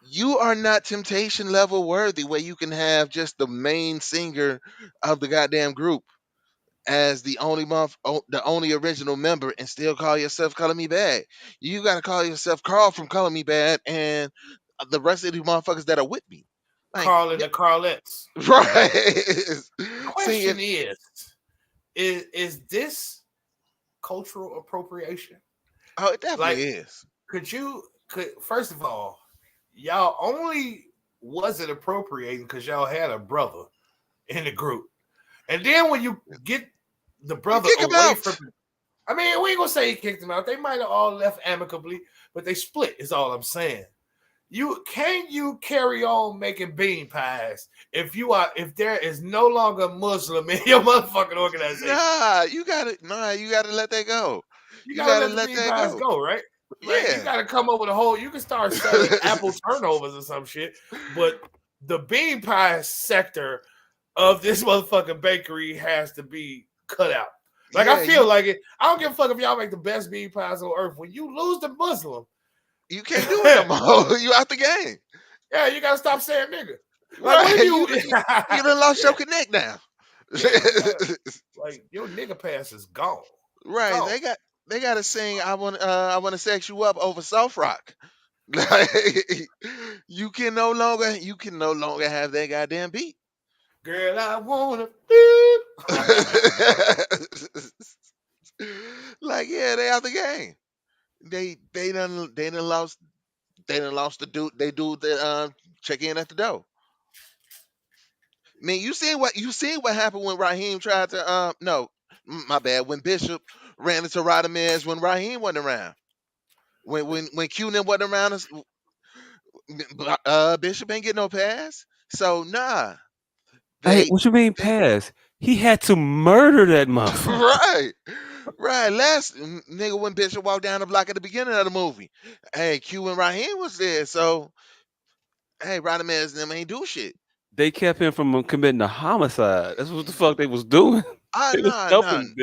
[SPEAKER 5] you are not Temptation level worthy where you can have just the main singer of the goddamn group as the only original member and still call yourself Color Me Bad. You gotta call yourself Carl from Color Me Bad and the rest of the motherfuckers that are with me. Like,
[SPEAKER 2] Carl and the Carlettes.
[SPEAKER 5] Right.
[SPEAKER 2] Question is this cultural appropriation?
[SPEAKER 5] Oh, it definitely is.
[SPEAKER 2] First of all, y'all only wasn't appropriating because y'all had a brother in the group. And then when you get the brother away from him, I mean, we ain't gonna say he kicked him out. They might have all left amicably, but they split, is all I'm saying. You carry on making bean pies if there is no longer Muslim in your motherfucking organization?
[SPEAKER 5] You gotta let that go.
[SPEAKER 2] You gotta let the bean pies go, right? Like, you gotta come up with a whole. You can start selling apple turnovers or some shit, but the bean pie sector of this motherfucking bakery has to be cut out. Like, I feel like it. I don't give a fuck if y'all make the best bean pies on earth. When you lose the Muslim,
[SPEAKER 5] you can't do it no more. You out the game.
[SPEAKER 2] Yeah, you gotta stop saying nigga.
[SPEAKER 5] Like, right. You done lost your connect now.
[SPEAKER 2] Like, your nigga pass is gone.
[SPEAKER 5] Right. Gone. They gotta sing I wanna sex you up over soft rock. Like, you can no longer have that goddamn beat.
[SPEAKER 2] Girl, I wanna.
[SPEAKER 5] Like, yeah, they out the game. They done lost the dude. They do the check in at the door. I mean, you seen what happened when Raheem tried to no, my bad, when Bishop ran into Rodamez when Raheem wasn't around. When Cunin wasn't around us, Bishop ain't get no pass. So nah,
[SPEAKER 4] Hey,
[SPEAKER 5] they,
[SPEAKER 4] what you mean
[SPEAKER 5] they
[SPEAKER 4] pass? He had to murder that motherfucker.
[SPEAKER 5] right, right. Last nigga when Bishop walked down the block at the beginning of the movie, hey, Q and Raheem was there. So hey, Rodamez and them ain't do shit.
[SPEAKER 4] They kept him from committing a homicide. That's what the fuck they was doing.
[SPEAKER 5] Ah,
[SPEAKER 4] They was
[SPEAKER 5] nah, nah,
[SPEAKER 4] helping.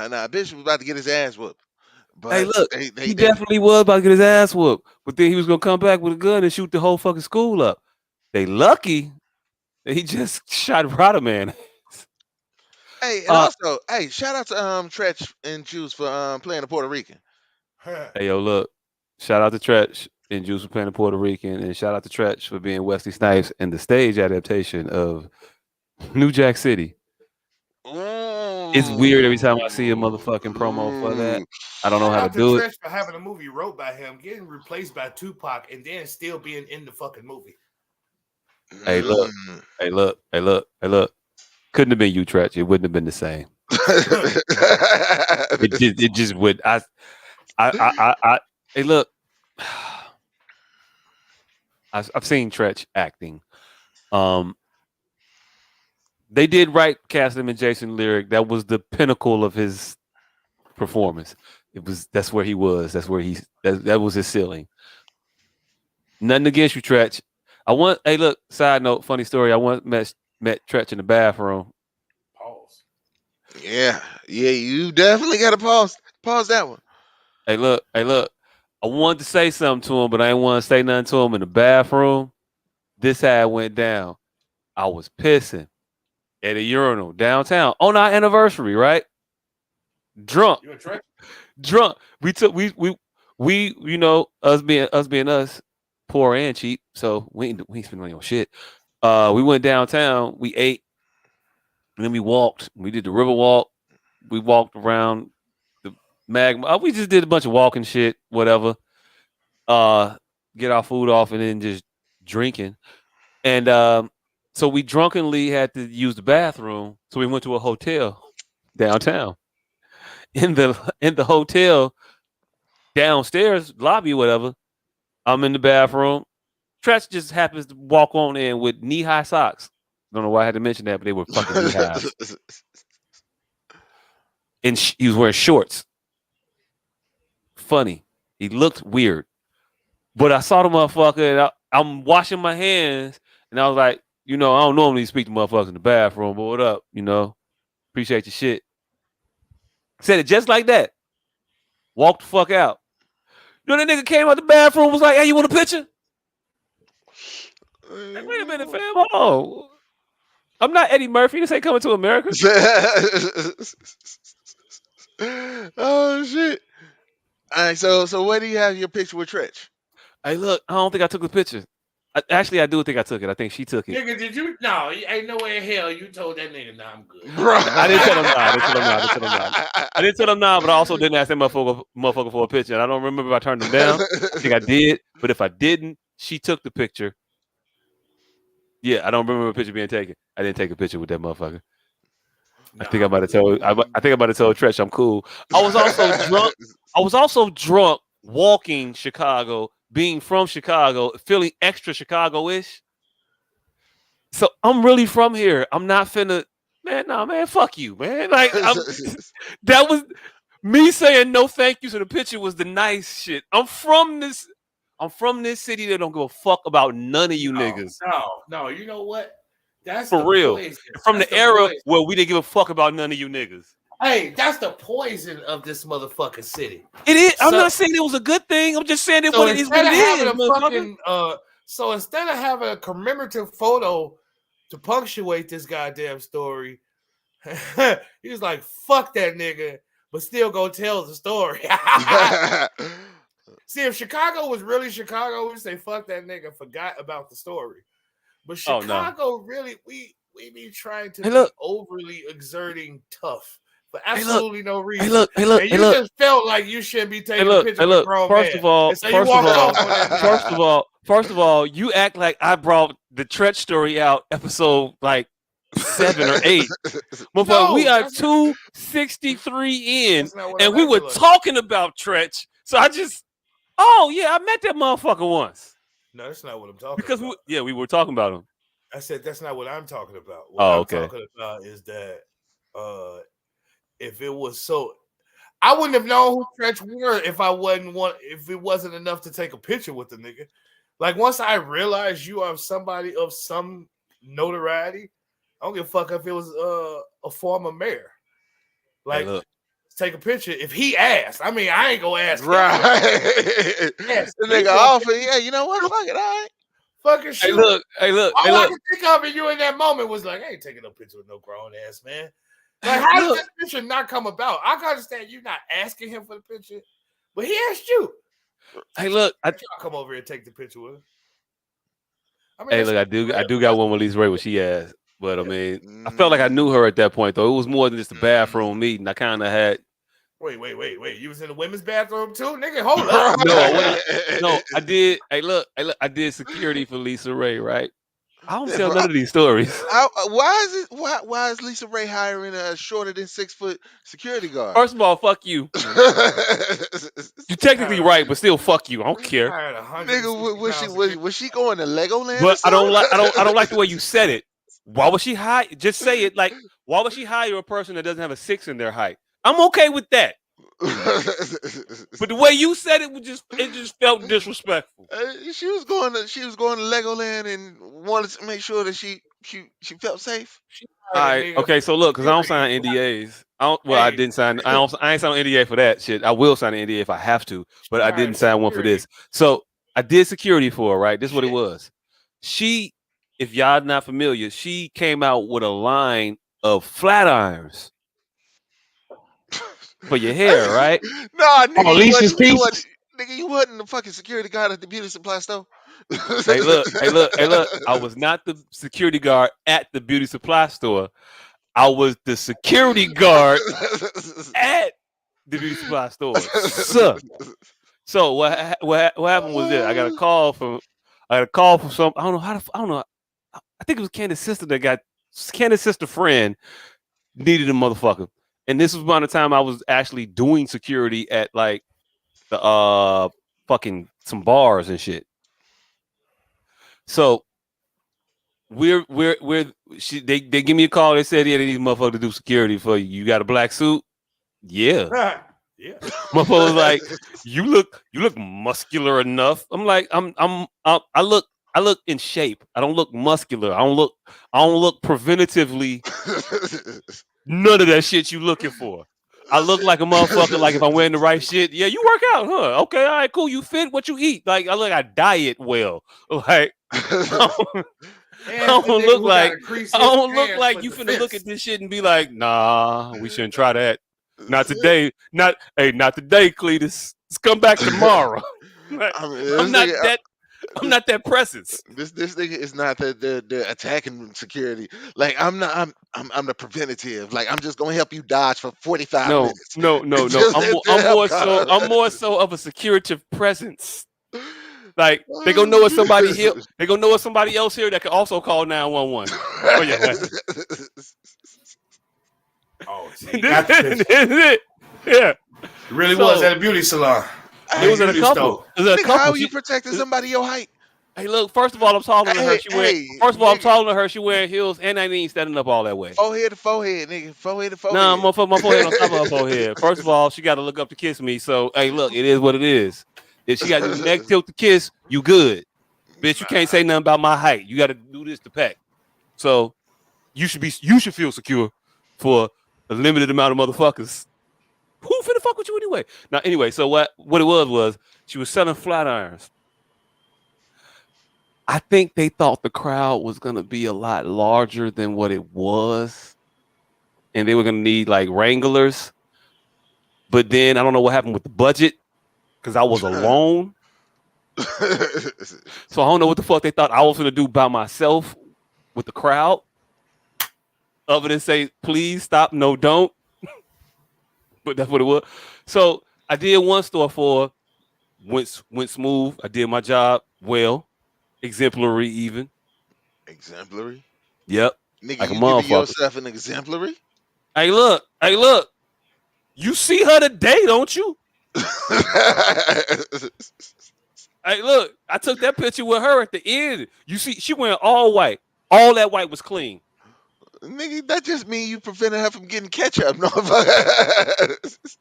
[SPEAKER 5] nah. Bishop was about to get his ass whooped,
[SPEAKER 4] Hey,
[SPEAKER 5] but
[SPEAKER 4] look,
[SPEAKER 5] they
[SPEAKER 4] he definitely was about to get his ass whooped, but then he was gonna come back with a gun and shoot the whole fucking school up. They lucky that he just shot Rodaman.
[SPEAKER 5] Hey, and
[SPEAKER 4] Uh,
[SPEAKER 5] also, hey, shout out to Tretch and Juice for playing the Puerto Rican.
[SPEAKER 4] hey, yo, look, shout out to Tretch and Juice for playing the Puerto Rican, and shout out to Tretch for being Wesley Snipes in the stage adaptation of New Jack City. It's weird every time I see a motherfucking promo for that.
[SPEAKER 5] Ooh.
[SPEAKER 4] I don't know
[SPEAKER 2] Shout
[SPEAKER 4] how to
[SPEAKER 2] out to
[SPEAKER 4] do it.
[SPEAKER 2] Trish for having a movie wrote by him, getting replaced by Tupac, and then still being in the fucking movie.
[SPEAKER 4] Hey, look,
[SPEAKER 5] Mm.
[SPEAKER 4] hey, look, hey, look, hey, look. Couldn't have been you, Tretch. It wouldn't have been the same. It just would. I hey, look, I've seen Tretch acting. They did right casting him in Jason Lyric. That was the pinnacle of his performance. That's where he was. That was his ceiling. Nothing against you, Tretch. Hey, look, side note, funny story. I once met Tretch in the bathroom.
[SPEAKER 2] Pause.
[SPEAKER 5] Yeah, you definitely got to pause that one.
[SPEAKER 4] Hey, look. I wanted to say something to him, but I didn't want to say nothing to him in the bathroom. This how it went down. I was pissing at a urinal downtown on our anniversary, right? Drunk.
[SPEAKER 2] You a Trish?
[SPEAKER 4] Drunk. We you know, us being us, poor and cheap, so we ain't spending money on shit. We went downtown, we ate, and then we walked. We did the river walk. We walked around the magma. We just did a bunch of walking shit, whatever. Get our food off and then just drinking. And so we drunkenly had to use the bathroom. So we went to a hotel downtown. In the hotel downstairs lobby, whatever. I'm in the bathroom. Tretch just happens to walk on in with knee-high socks. Don't know why I had to mention that, but they were fucking knee-highs. And he was wearing shorts. Funny. He looked weird. But I saw the motherfucker, and I'm washing my hands, and I was like, I don't normally speak to motherfuckers in the bathroom, but what up? Appreciate your shit. Said it just like that. Walked the fuck out. That nigga came out the bathroom, was like, hey, you want a picture? Like, wait a minute, fam. Hold on. I'm not Eddie Murphy. This ain't Coming to America.
[SPEAKER 5] Oh shit! All right, so where do you have your picture with Tretch?
[SPEAKER 4] Hey, look, I don't think I took the picture. Actually, I do think I took it. I think she took it.
[SPEAKER 2] Nigga, did you? No, ain't no way in hell you told that nigga, nah, I'm good.
[SPEAKER 5] Bro.
[SPEAKER 4] I didn't tell him no. I didn't tell him no, but I also didn't ask that motherfucker for a picture. And I don't remember if I turned him down. I think I did, but if I didn't, she took the picture. Yeah, I don't remember a picture being taken. I didn't take a picture with that motherfucker. I think I might have told. I think I might have told Tretch I'm cool. I was also drunk walking Chicago, being from Chicago, feeling extra Chicago-ish. So I'm really from here. I'm not finna, man. Nah, man, fuck you, man. Like that was me saying no thank you to the picture was the nice shit. I'm from this city that don't give a fuck about none of you niggas.
[SPEAKER 2] No. You know what? That's
[SPEAKER 4] For
[SPEAKER 2] the
[SPEAKER 4] real.
[SPEAKER 2] poison.
[SPEAKER 4] From
[SPEAKER 2] That's
[SPEAKER 4] the era
[SPEAKER 2] poison.
[SPEAKER 4] where we didn't give a fuck about none of you niggas.
[SPEAKER 2] Hey, that's the poison of this motherfucking city.
[SPEAKER 4] It is. I'm
[SPEAKER 2] So-
[SPEAKER 4] not saying it was a good thing. I'm just saying
[SPEAKER 2] So
[SPEAKER 4] what it is, what it is, motherfucker.
[SPEAKER 2] So instead of having a commemorative photo to punctuate this goddamn story, he was like, "Fuck that nigga," but still go tell the story. See, if Chicago was really Chicago, we'd say fuck that nigga, forgot about the story. But
[SPEAKER 4] Oh,
[SPEAKER 2] Chicago really, we be trying to
[SPEAKER 4] Hey,
[SPEAKER 2] be
[SPEAKER 4] look.
[SPEAKER 2] overly exerting tough for
[SPEAKER 4] Hey, look.
[SPEAKER 2] absolutely no reason.
[SPEAKER 4] Hey, look. Hey, look.
[SPEAKER 2] And
[SPEAKER 4] Hey,
[SPEAKER 2] you
[SPEAKER 4] look.
[SPEAKER 2] just felt like you shouldn't be
[SPEAKER 4] Hey,
[SPEAKER 2] taking a
[SPEAKER 4] look.
[SPEAKER 2] picture
[SPEAKER 4] Hey,
[SPEAKER 2] with a
[SPEAKER 4] look.
[SPEAKER 2] grown
[SPEAKER 4] First
[SPEAKER 2] man.
[SPEAKER 4] of all,
[SPEAKER 2] And so you walked off on that nigga.
[SPEAKER 4] first of all, you act like I brought the Tretch story out episode like 7 or 8. Motherfucker, we are
[SPEAKER 2] that's
[SPEAKER 4] 263 in,
[SPEAKER 2] not what
[SPEAKER 4] and
[SPEAKER 2] I'm
[SPEAKER 4] we were
[SPEAKER 2] acting like.
[SPEAKER 4] talking about Tretch. So I just, oh yeah, I met that motherfucker once.
[SPEAKER 2] No, that's not what I'm talking
[SPEAKER 4] Because
[SPEAKER 2] about.
[SPEAKER 4] we were talking about him.
[SPEAKER 2] I said that's not what I'm talking about. What
[SPEAKER 4] Oh,
[SPEAKER 2] I'm
[SPEAKER 4] okay.
[SPEAKER 2] talking about is that if it was so, I wouldn't have known who Tretch were if if it wasn't enough to take a picture with the nigga. Like once I realized you are somebody of some notoriety, I don't give a fuck if it was a former mayor. Like,
[SPEAKER 4] Hey, look.
[SPEAKER 2] take a picture. If he asked, I mean, I ain't gonna ask him.
[SPEAKER 5] Yes. The nigga offer, yeah, you know what? Fuck it, all right.
[SPEAKER 2] Fucking shoot.
[SPEAKER 4] Hey, look.
[SPEAKER 2] All I can think of in you in that moment was like, I ain't taking no picture with no grown ass man. Like, how did that picture not come about? I can understand you not asking him for the picture, but he asked you.
[SPEAKER 4] Hey, look.
[SPEAKER 2] I'll come over here and take the picture with him. I mean,
[SPEAKER 4] Hey, look, I do got one with Lisa Ray what she asked. But I mean, I felt like I knew her at that point though. It was more than just a bathroom meeting. I kind of had.
[SPEAKER 2] Wait. You was in the women's bathroom too, nigga? Hold up.
[SPEAKER 4] No, I did. Hey, look, I did security for Lisa Ray, right? I don't tell none of these stories.
[SPEAKER 5] Why is Lisa Ray hiring a shorter than 6 foot security guard?
[SPEAKER 4] First of all, fuck you. You're technically right, but still, fuck you. I don't care.
[SPEAKER 5] Nigga, was she going to Legoland?
[SPEAKER 4] But I don't like the way you said it. Why would she hire? Just say it like, why would she hire a person that doesn't have a 6 in their height? I'm okay with that. But the way you said it just felt disrespectful.
[SPEAKER 5] She was going to Legoland and wanted to make sure that she felt safe.
[SPEAKER 4] All right, okay. So look, because I don't sign NDAs. I didn't sign. I ain't signed an NDA for that shit. I will sign an NDA if I have to, but I didn't sign one for this. So I did security for her. Right, this is what it was. She, if y'all not familiar, she came out with a line of flat irons for your hair, right?
[SPEAKER 5] Nah, nigga,
[SPEAKER 6] Alicia's pieces.
[SPEAKER 5] Nigga, you wasn't the fucking security guard at the beauty supply store.
[SPEAKER 4] Hey, look. I was not the security guard at the beauty supply store. I was the security guard at the beauty supply store. So what happened was this. I got a call from some. I don't know. I think it was Candace's sister Candace's sister friend needed a motherfucker. And this was around the time I was actually doing security at like the fucking some bars and shit. So they give me a call. They said, yeah, they need a motherfucker to do security for you. You got a black suit? Yeah.
[SPEAKER 2] Yeah.
[SPEAKER 4] Motherfucker was like, you look muscular enough. I'm like, I look in shape. I don't look muscular. I don't look preventatively none of that shit you looking for. I look like a motherfucker. Like if I'm wearing the right shit, yeah, you work out, huh? Okay, all right, cool. You fit what you eat. Like I diet well. Like I don't look like you finna look at this shit and be like, nah, we shouldn't try that. Not today. Not today, Cletus. Let's come back tomorrow. Like, I'm not that presence.
[SPEAKER 5] This nigga is not the attacking security. Like I'm the preventative. Like I'm just gonna help you dodge for 45 minutes.
[SPEAKER 4] No. I'm more so of a secretive presence. Like they gonna know it's somebody here. They gonna know it's somebody else here that can also call 911. Oh yeah.
[SPEAKER 2] Oh, see,
[SPEAKER 4] it. Yeah.
[SPEAKER 2] It really was at a beauty salon.
[SPEAKER 4] It was at a couple.
[SPEAKER 5] How are you protecting somebody your height?
[SPEAKER 4] Hey, look. First of all, I'm taller than her. I'm taller than her. She wearing heels, and I ain't standing up all that way.
[SPEAKER 5] Forehead to forehead, nigga. Forehead to forehead.
[SPEAKER 4] Nah, my forehead on top of her forehead. First of all, she got to look up to kiss me. So, hey, look, it is what it is. If she got the neck tilt to kiss, you good, bitch. You can't say nothing about my height. You got to do this to peck. So, you should feel secure for a limited amount of motherfuckers. Who finna fuck with you anyway? Now, anyway, so what it was she was selling flat irons. I think they thought the crowd was gonna be a lot larger than what it was, and they were gonna need like wranglers. But then I don't know what happened with the budget, because I was alone. So I don't know what the fuck they thought I was gonna do by myself with the crowd, other than say, please stop, no, don't. But that's what it was. So I did one store for, went smooth. I did my job well, exemplary even.
[SPEAKER 5] Exemplary.
[SPEAKER 4] Yep,
[SPEAKER 5] Nigga,
[SPEAKER 4] like a
[SPEAKER 5] you giving
[SPEAKER 4] motherfucker.
[SPEAKER 5] yourself an exemplary?
[SPEAKER 4] Hey, look. You see her today, don't you? Hey, look. I took that picture with her at the end. You see, she wearing all white. All that white was clean.
[SPEAKER 5] Nigga, that just mean you prevented her from getting ketchup. No,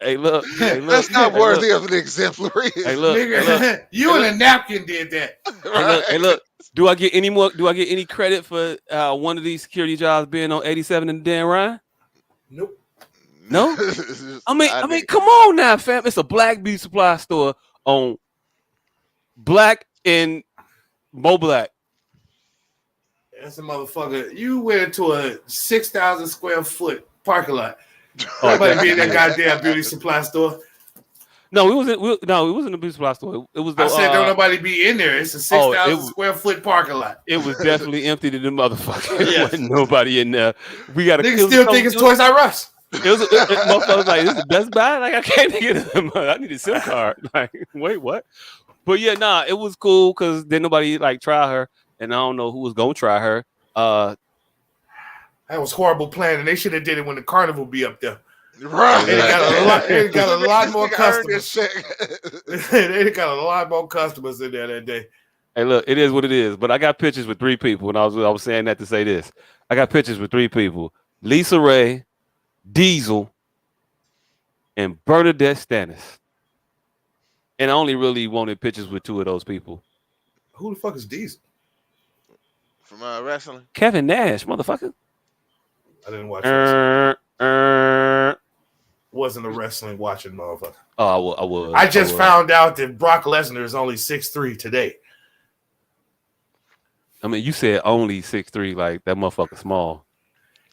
[SPEAKER 4] Hey, look. Hey, look.
[SPEAKER 5] that's not
[SPEAKER 4] Hey,
[SPEAKER 5] worthy
[SPEAKER 4] look.
[SPEAKER 5] of an exemplary.
[SPEAKER 4] Hey, look. Hey, look.
[SPEAKER 2] Nigga, you
[SPEAKER 4] Hey,
[SPEAKER 2] and
[SPEAKER 4] look.
[SPEAKER 2] a napkin did that.
[SPEAKER 4] Hey, look. Hey, look. Do I get any credit for one of these security jobs being on 87 and Dan Ryan?
[SPEAKER 2] Nope.
[SPEAKER 4] No. I mean,
[SPEAKER 5] nigga,
[SPEAKER 4] come on now, fam. It's a black beauty supply store on Black and Mo Black.
[SPEAKER 2] That's a motherfucker. You went into a 6,000 square foot parking lot.
[SPEAKER 4] Oh,
[SPEAKER 2] Nobody be in that goddamn beauty supply store.
[SPEAKER 4] No, it wasn't a beauty supply store. It was the.
[SPEAKER 2] I said don't nobody be in there. It's a 6,000 square foot parking lot.
[SPEAKER 4] It was definitely empty to the motherfucker.
[SPEAKER 2] Yes.
[SPEAKER 4] There wasn't nobody in there. We got
[SPEAKER 2] Niggas still think it's Toys R Us.
[SPEAKER 4] It was motherfuckers like, this is the Best Buy. Like, I can't get it. I need a SIM card. Like, wait, what? But yeah, nah, it was cool because then nobody like try her, and I don't know who was gonna try her.
[SPEAKER 2] That was horrible planning. They should have did it when the carnival be up there.
[SPEAKER 5] right?
[SPEAKER 2] They got a lot more
[SPEAKER 5] Nigga heard this
[SPEAKER 2] customers.
[SPEAKER 5] shit.
[SPEAKER 2] They got a lot more customers in there that day.
[SPEAKER 4] Hey, look, it is what it is. But I got pictures with 3 people, and I was saying that to say this. I got pictures with 3 people: Lisa Ray, Diesel, and Bernadette Stannis. And I only really wanted pictures with 2 of those people.
[SPEAKER 2] Who the fuck is Diesel?
[SPEAKER 5] From wrestling.
[SPEAKER 4] Kevin Nash, motherfucker.
[SPEAKER 2] I didn't watch wrestling.
[SPEAKER 4] Oh,
[SPEAKER 2] Wasn't a wrestling watching motherfucker.
[SPEAKER 4] I was.
[SPEAKER 2] I just found out that Brock Lesnar is only 6'3" today.
[SPEAKER 4] I mean, you said only 6'3", like that motherfucker small.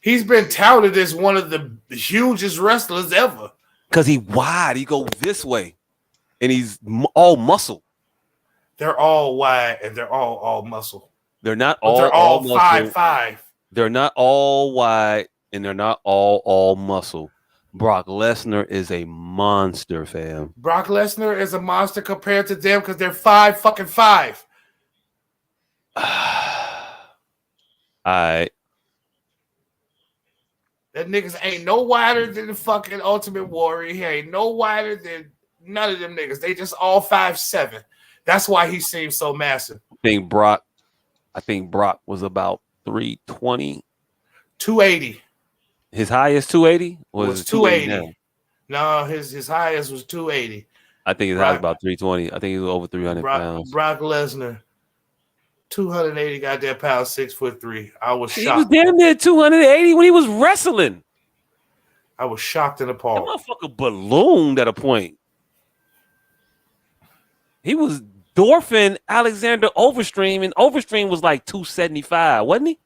[SPEAKER 2] He's been touted as one of the hugest wrestlers ever.
[SPEAKER 4] Cause he wide, he go this way, and he's all muscle.
[SPEAKER 2] They're all wide and they're all muscle.
[SPEAKER 4] They're not
[SPEAKER 2] But
[SPEAKER 4] all.
[SPEAKER 2] they're all
[SPEAKER 4] muscle.
[SPEAKER 2] 5'5".
[SPEAKER 4] They're not all wide, and they're not all muscle. Brock Lesnar is a monster, fam.
[SPEAKER 2] Brock Lesnar is a monster compared to them because they're 5'5".
[SPEAKER 4] All right.
[SPEAKER 2] That niggas ain't no wider than the fucking Ultimate Warrior. He ain't no wider than none of them niggas. They just all 5'7". That's why he seems so massive.
[SPEAKER 4] I think Brock was about 320.
[SPEAKER 2] 280.
[SPEAKER 4] His highest 280
[SPEAKER 2] Was
[SPEAKER 4] it 280
[SPEAKER 2] 280.
[SPEAKER 4] now?
[SPEAKER 2] No, his highest was 280.
[SPEAKER 4] I think his highest about 320. I think he was over 300 pounds.
[SPEAKER 2] Brock Lesnar, 280 goddamn pounds, 6'3". I was
[SPEAKER 4] He
[SPEAKER 2] shocked.
[SPEAKER 4] was damn near 280 when he was wrestling.
[SPEAKER 2] I was shocked and
[SPEAKER 4] That
[SPEAKER 2] appalled.
[SPEAKER 4] motherfucker ballooned at a point. He was dwarfing Alexander Overstream, and Overstream was like 275, wasn't he?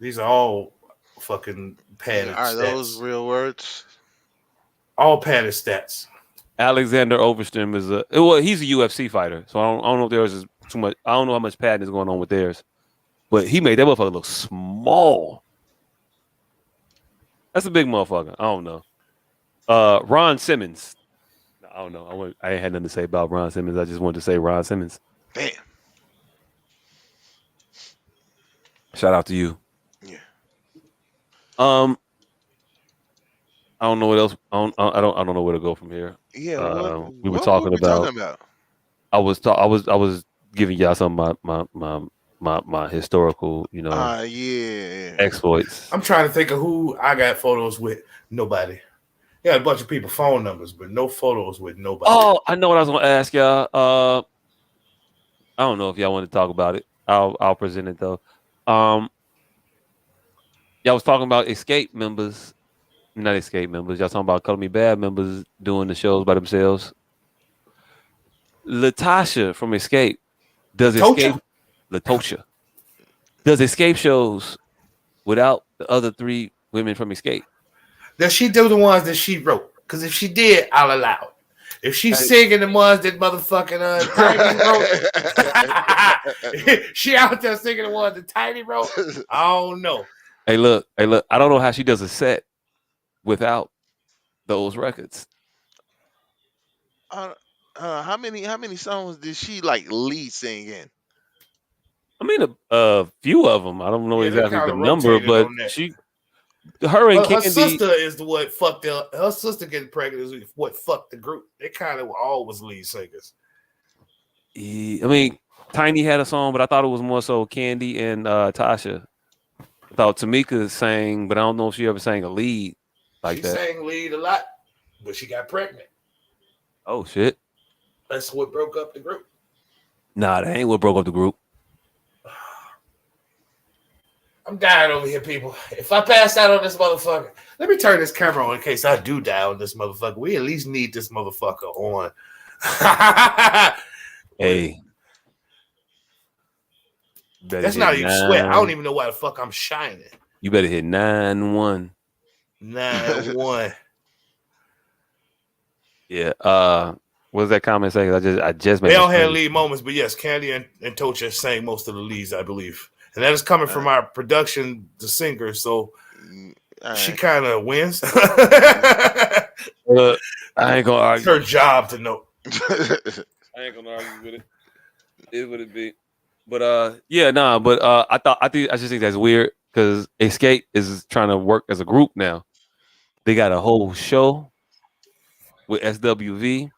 [SPEAKER 2] These are all fucking padded
[SPEAKER 5] Are
[SPEAKER 2] stats.
[SPEAKER 5] those real words?
[SPEAKER 2] All padded stats.
[SPEAKER 4] Alexander Overstream is he's a UFC fighter, so I don't know if theirs is too much. I don't know how much padding is going on with theirs, but he made that motherfucker look small. That's a big motherfucker. I don't know. Ron Simmons. I don't know. I ain't had nothing to say about Ron Simmons. I just wanted to say Ron Simmons.
[SPEAKER 5] Damn.
[SPEAKER 4] Shout out to you.
[SPEAKER 5] Yeah.
[SPEAKER 4] I don't know what else. I don't know where to go from here.
[SPEAKER 5] Yeah.
[SPEAKER 4] We were
[SPEAKER 5] what
[SPEAKER 4] talking
[SPEAKER 5] we
[SPEAKER 4] about.
[SPEAKER 5] talking about?
[SPEAKER 4] I was giving y'all some of my historical,
[SPEAKER 5] Yeah.
[SPEAKER 4] exploits.
[SPEAKER 2] I'm trying to think of who I got photos with. Nobody. Yeah, a bunch of people phone numbers, but no photos with nobody.
[SPEAKER 4] Oh, I know what I was going to ask y'all. I don't know if y'all want to talk about it. I'll present it though. Y'all was talking about Escape members, not Escape members. Y'all talking about Color Me Bad members doing the shows by themselves. Latasha from Escape does Latosha does Escape shows without the other 3 women from Escape.
[SPEAKER 2] Does she do the ones that she wrote? Because if she did, I'll allow it. If she's
[SPEAKER 4] Hey.
[SPEAKER 2] singing the ones that motherfucking Tiny wrote, she out there singing the ones that Tiny wrote. I don't know.
[SPEAKER 4] Hey, look. I don't know how she does a set without those records.
[SPEAKER 5] How many songs did she like lead sing in?
[SPEAKER 4] I mean, a few of them. I don't know
[SPEAKER 2] Yeah, they
[SPEAKER 4] exactly
[SPEAKER 2] kind
[SPEAKER 4] the
[SPEAKER 2] of
[SPEAKER 4] number,
[SPEAKER 2] rotated
[SPEAKER 4] but
[SPEAKER 2] on that.
[SPEAKER 4] her and
[SPEAKER 2] Her
[SPEAKER 4] Candy.
[SPEAKER 2] sister is the what fucked up. Her sister getting pregnant is what fucked the group. They kind of were always lead singers.
[SPEAKER 4] I mean, Tiny had a song, but I thought it was more so Candy and Tasha. I thought Tamika sang, but I don't know if she ever sang a lead like
[SPEAKER 2] She
[SPEAKER 4] that.
[SPEAKER 2] sang lead a lot, but she got pregnant.
[SPEAKER 4] Oh shit!
[SPEAKER 2] That's what broke up the group.
[SPEAKER 4] Nah, that ain't what broke up the group.
[SPEAKER 2] I'm dying over here, people. If I pass out on this motherfucker, let me turn this camera on in case I do die on this motherfucker. We at least need this motherfucker on.
[SPEAKER 4] Hey,
[SPEAKER 2] That's not even sweat. I don't even know why the fuck I'm shining.
[SPEAKER 4] You better hit 9-1.
[SPEAKER 2] 9-1.
[SPEAKER 4] Yeah. What's that comment say? I just made.
[SPEAKER 2] They all had lead moments, but yes, Candy and Tocha sang most of the leads, I believe, and that is coming from our production, the singer. So she kind of wins.
[SPEAKER 4] I ain't gonna argue.
[SPEAKER 2] It's her job to know.
[SPEAKER 4] I ain't gonna argue with it. It would be, but yeah, nah. But I just think that's weird because Escape is trying to work as a group now. They got a whole show with SWV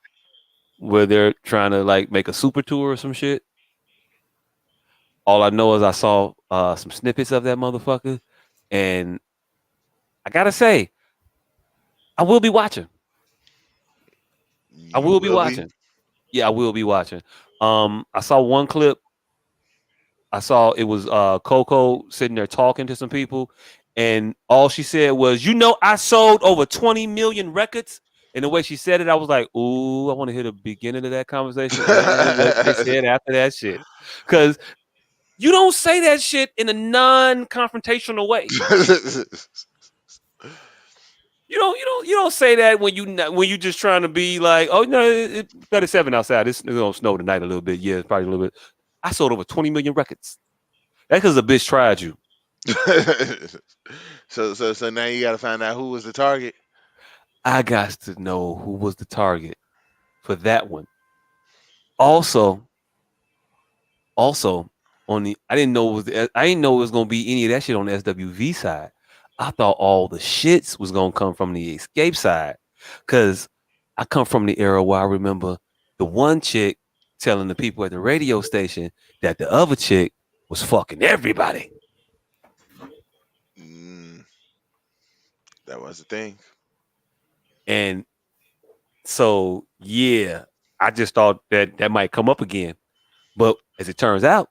[SPEAKER 4] where they're trying to like make a super tour or some shit. All I know is I saw some snippets of that motherfucker, and I gotta say, I will be watching. I will be watching. Yeah, I will be watching. I saw one clip. I saw it was Coco sitting there talking to some people, and all she said was, I sold over 20 million records. And the way she said it, I was like, ooh, I want to hear the beginning of that conversation and what they said after that shit. Because you don't say that shit in a non-confrontational way. You don't say that when you just trying to be like, oh no, it's 37 outside. It's gonna snow tonight a little bit. Yeah, it's probably a little bit. I sold over 20 million records. That's because a bitch tried you.
[SPEAKER 5] So now you got to find out who was the target.
[SPEAKER 4] I got to know who was the target for that one. Also, I didn't know it was gonna be any of that shit on the SWV side. I thought all the shits was gonna come from the Escape side, cause I come from the era where I remember the one chick telling the people at the radio station that the other chick was fucking everybody.
[SPEAKER 5] That was the thing.
[SPEAKER 4] And so yeah, I just thought that might come up again. But as it turns out,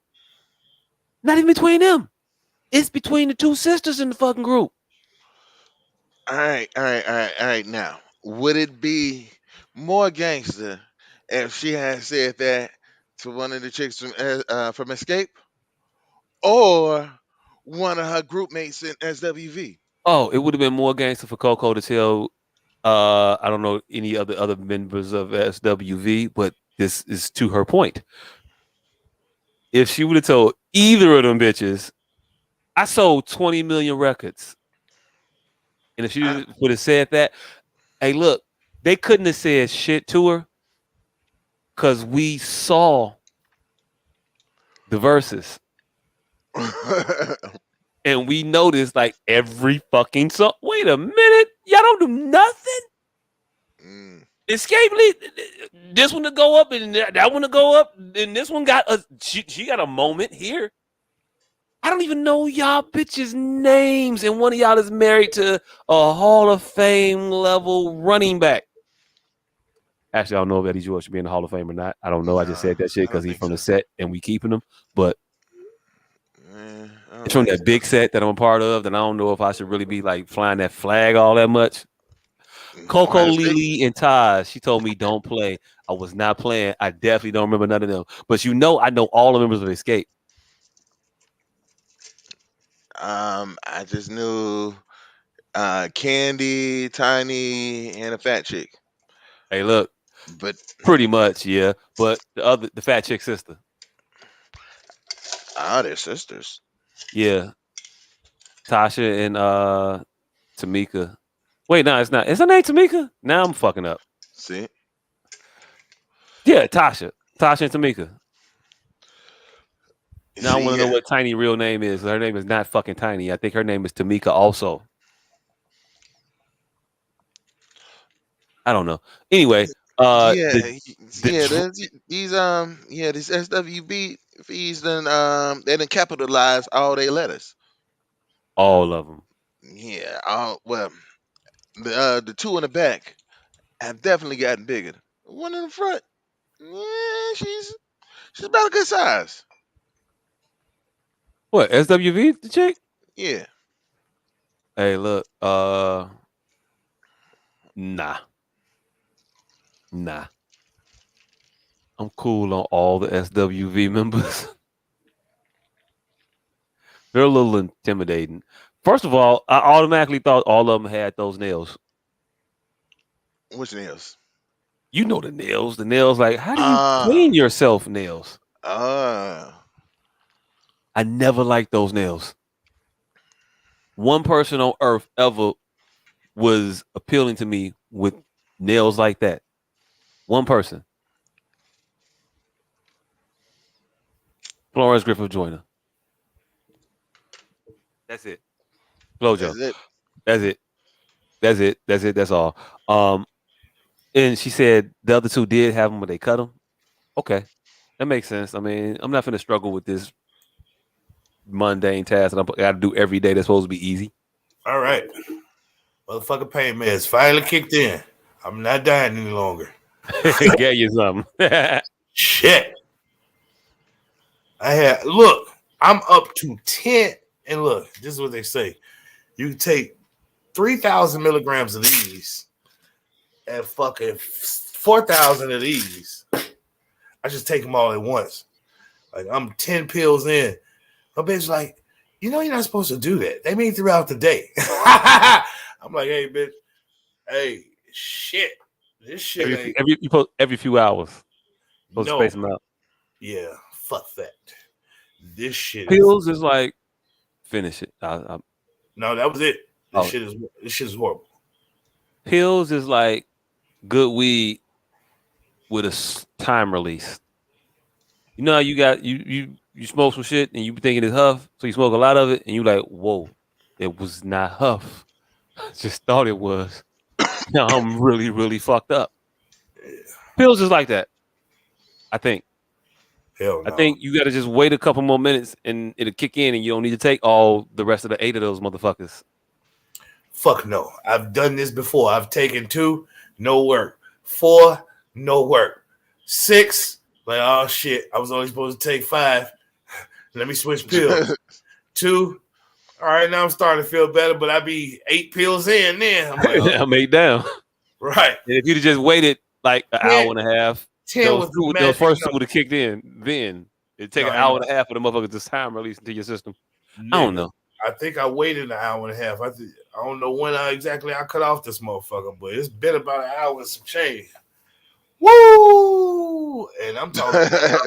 [SPEAKER 4] not even between them. It's between the two sisters in the fucking group.
[SPEAKER 5] All right. Now, would it be more gangster if she had said that to one of the chicks from Escape, or one of her group mates in SWV?
[SPEAKER 4] Oh, it would have been more gangster for Coco to tell I don't know any other members of SWV, but this is to her point. If she would have told either of them bitches, I sold 20 million records. And if she would have said that, hey, look, they couldn't have said shit to her because we saw the verses. And we noticed like every fucking song. Wait a minute. Y'all don't do nothing? Escape Lead, this one to go up and that one to go up. And this one got she got a moment here. I don't even know y'all bitches' names. And one of y'all is married to a Hall of Fame level running back. Actually, I don't know if Eddie George should be in the Hall of Fame or not. I don't know. I just said that shit because he's from the set and we keeping him. But it's from that big set that I'm a part of. Then I don't know if I should really be like flying that flag all that much. Coco, Lily, and Taj, she told me don't play. I was not playing. I definitely don't remember none of them. But I know all the members of Escape.
[SPEAKER 5] I just knew Candy, Tiny, and a fat chick.
[SPEAKER 4] Hey, look,
[SPEAKER 5] But
[SPEAKER 4] Pretty much, yeah. But the fat chick sister,
[SPEAKER 5] they're sisters.
[SPEAKER 4] yeah, Tasha and Tamika. Wait, no, it's not. Is her name Tamika? Now I'm fucking up.
[SPEAKER 5] See,
[SPEAKER 4] Yeah, Tasha and Tamika. Now I want to know
[SPEAKER 5] yeah.
[SPEAKER 4] what Tiny real name is. Her name is not fucking Tiny. I think her name is Tamika also. I don't know. Anyway,
[SPEAKER 5] Yeah,
[SPEAKER 4] the
[SPEAKER 5] these SWB fees they done capitalize all their letters.
[SPEAKER 4] all of them.
[SPEAKER 5] Yeah, well, the two in the back have definitely gotten bigger. One in the front, yeah, she's about a good size.
[SPEAKER 4] What SWV the chick?
[SPEAKER 5] Yeah,
[SPEAKER 4] Hey, look, nah, nah. I'm cool on all the SWV members. They're a little intimidating. First of all, I automatically thought all of them had those nails.
[SPEAKER 5] which nails?
[SPEAKER 4] You know the nails. The nails, like, how do you
[SPEAKER 5] Ah,
[SPEAKER 4] clean yourself nails?
[SPEAKER 5] ah.
[SPEAKER 4] I never liked those nails. One person on earth ever was appealing to me with nails like that. One person. Florence Griffith Joyner. That's it. Flojo.
[SPEAKER 5] That's it.
[SPEAKER 4] That's it. That's it. That's it. That's all. Um, and she said the other two did have them, but they cut them. Okay, that makes sense. I mean, I'm not going to struggle with this mundane task that I got to do every day. That's supposed to be easy.
[SPEAKER 2] All right. Motherfucking pain meds finally kicked in. I'm not dying any longer.
[SPEAKER 4] Get you something.
[SPEAKER 2] Shit. I'm up to 10. And look, this is what they say. You can take 3,000 milligrams of these and fucking 4,000 of these. I just take them all at once. Like, I'm 10 pills in. My bitch like, you're not supposed to do that. They mean throughout the day. I'm like, hey, bitch. Hey, shit. This shit ain't.
[SPEAKER 4] every few hours. Supposed to
[SPEAKER 2] No.
[SPEAKER 4] space them out.
[SPEAKER 2] Yeah, fuck that. This shit
[SPEAKER 4] Pills is like, finish it.
[SPEAKER 2] No, that was it.
[SPEAKER 4] Oh.
[SPEAKER 2] This shit is horrible.
[SPEAKER 4] Pills is like good weed with a time release. You know how you got you smoke some shit and you thinking it's huff, so you smoke a lot of it and you like, whoa, it was not huff. I just thought it was. Now I'm really, really fucked up. Pills is like that. I think.
[SPEAKER 2] Hell no.
[SPEAKER 4] I think you got to just wait a couple more minutes and it'll kick in and you don't need to take all the rest of the 8 of those motherfuckers.
[SPEAKER 2] Fuck no. I've done this before. I've taken 2, no work. 4, no work. 6, like, oh shit, I was only supposed to take 5. Let me switch pills. 2, all right, now I'm starting to feel better, but I be 8 pills in then. I'm like, oh.
[SPEAKER 4] I'm 8 down.
[SPEAKER 2] Right.
[SPEAKER 4] And if you'd have just waited like an hour and a half,
[SPEAKER 2] 10
[SPEAKER 4] those first 2 would have kicked in. Then it'd take an hour and a half for the motherfuckers to time release into your system. I don't know.
[SPEAKER 2] I think I waited an hour and a half. I don't know when exactly I cut off this motherfucker, but it's been about an hour and some change. Woo! And I'm talking about,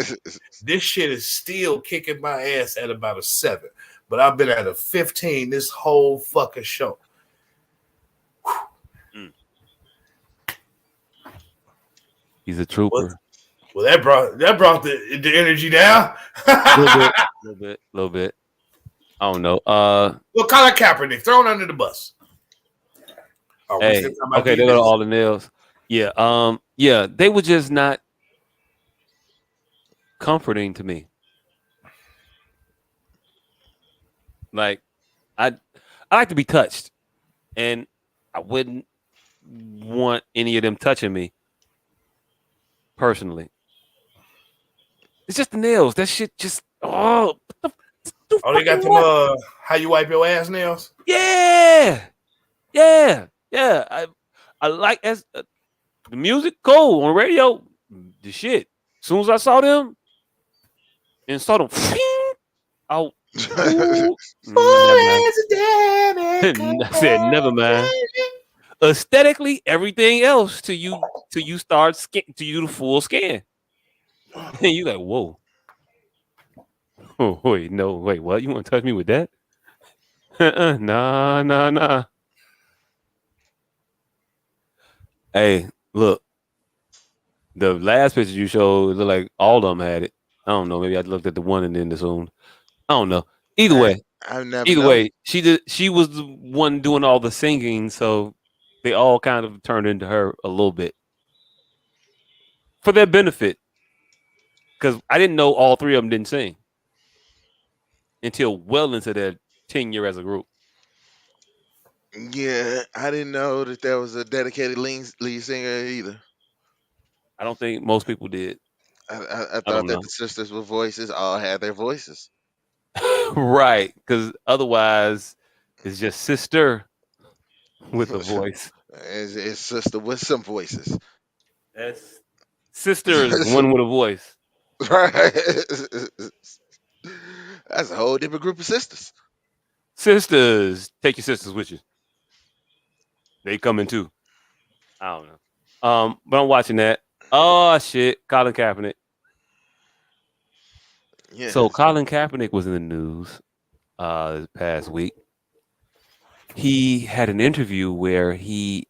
[SPEAKER 2] this shit is still kicking my ass at about a 7. But I've been at a 15 this whole fucking show.
[SPEAKER 4] He's a trooper.
[SPEAKER 2] Well, that brought the energy down.
[SPEAKER 4] A little bit. I don't know.
[SPEAKER 2] Well, Colin Kaepernick thrown under the bus. Oh,
[SPEAKER 4] hey, okay, they got all the nails. Yeah, yeah, they were just not comforting to me. Like, I like to be touched, and I wouldn't want any of them touching me personally. It's just the nails. That shit just
[SPEAKER 2] they got them how you wipe your ass nails?
[SPEAKER 4] Yeah. I like the music cool on radio. The shit. As soon as I saw them and saw them out. I said never mind. aesthetically, everything else till you start to you the full scan. And you like, whoa. Oh, wait, no, wait, what? You want to touch me with that? Nah, nah, nah. Hey, look, the last picture you showed, it looked like all of them had it. I don't know. Maybe I looked at the one and then the zoomed. I don't know. Either
[SPEAKER 5] I
[SPEAKER 4] way,
[SPEAKER 5] I never
[SPEAKER 4] either
[SPEAKER 5] know.
[SPEAKER 4] way, she was the one doing all the singing, so they all kind of turned into her a little bit for their benefit. Because I didn't know all three of them didn't sing until well into their tenure as a group.
[SPEAKER 5] Yeah, I didn't know that there was a dedicated lead singer either.
[SPEAKER 4] I don't think most people did.
[SPEAKER 5] I
[SPEAKER 4] I
[SPEAKER 5] thought
[SPEAKER 4] don't
[SPEAKER 5] that
[SPEAKER 4] know.
[SPEAKER 5] the sisters with voices all had their voices.
[SPEAKER 4] Right, because otherwise it's just sister with a
[SPEAKER 5] it's,
[SPEAKER 4] voice.
[SPEAKER 5] it's sister with some voices.
[SPEAKER 4] That's sisters, one with a voice.
[SPEAKER 5] Right. That's a whole different group of sisters.
[SPEAKER 4] Sisters, take your sisters with you. They coming too. I don't know. But I'm watching that. Oh shit, Colin Kaepernick. So
[SPEAKER 5] Yes.
[SPEAKER 4] Colin Kaepernick was in the news this past week. He had an interview where he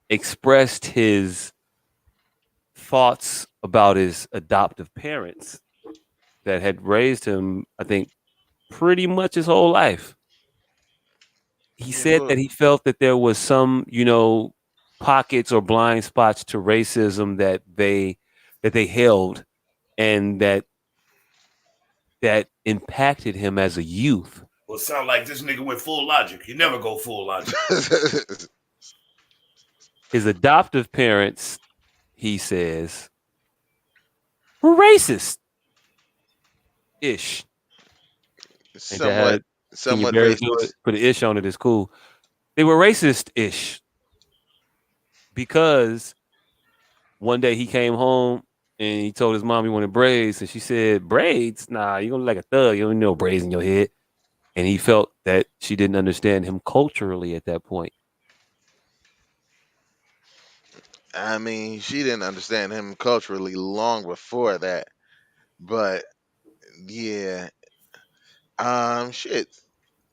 [SPEAKER 4] expressed his thoughts about his adoptive parents that had raised him, I think, pretty much his whole life. He
[SPEAKER 5] Yeah,
[SPEAKER 4] said that he felt that there was some, pockets or blind spots to racism that they held and that impacted him as a youth.
[SPEAKER 2] Well, sound like this nigga went full logic. You never go full logic.
[SPEAKER 4] His adoptive parents, he says, were racist ish. Ain't that
[SPEAKER 5] somewhat
[SPEAKER 4] how Kenya
[SPEAKER 5] somewhat
[SPEAKER 4] Barris do it?
[SPEAKER 5] racist.
[SPEAKER 4] Put an ish on it. It's cool. They were racist ish because one day he came home and he told his mom he wanted braids, and she said, "Braids? Nah, you're gonna look like a thug. You don't need no braids in your head." And he felt that she didn't understand him culturally at that point.
[SPEAKER 5] I mean, she didn't understand him culturally long before that. But yeah, shit.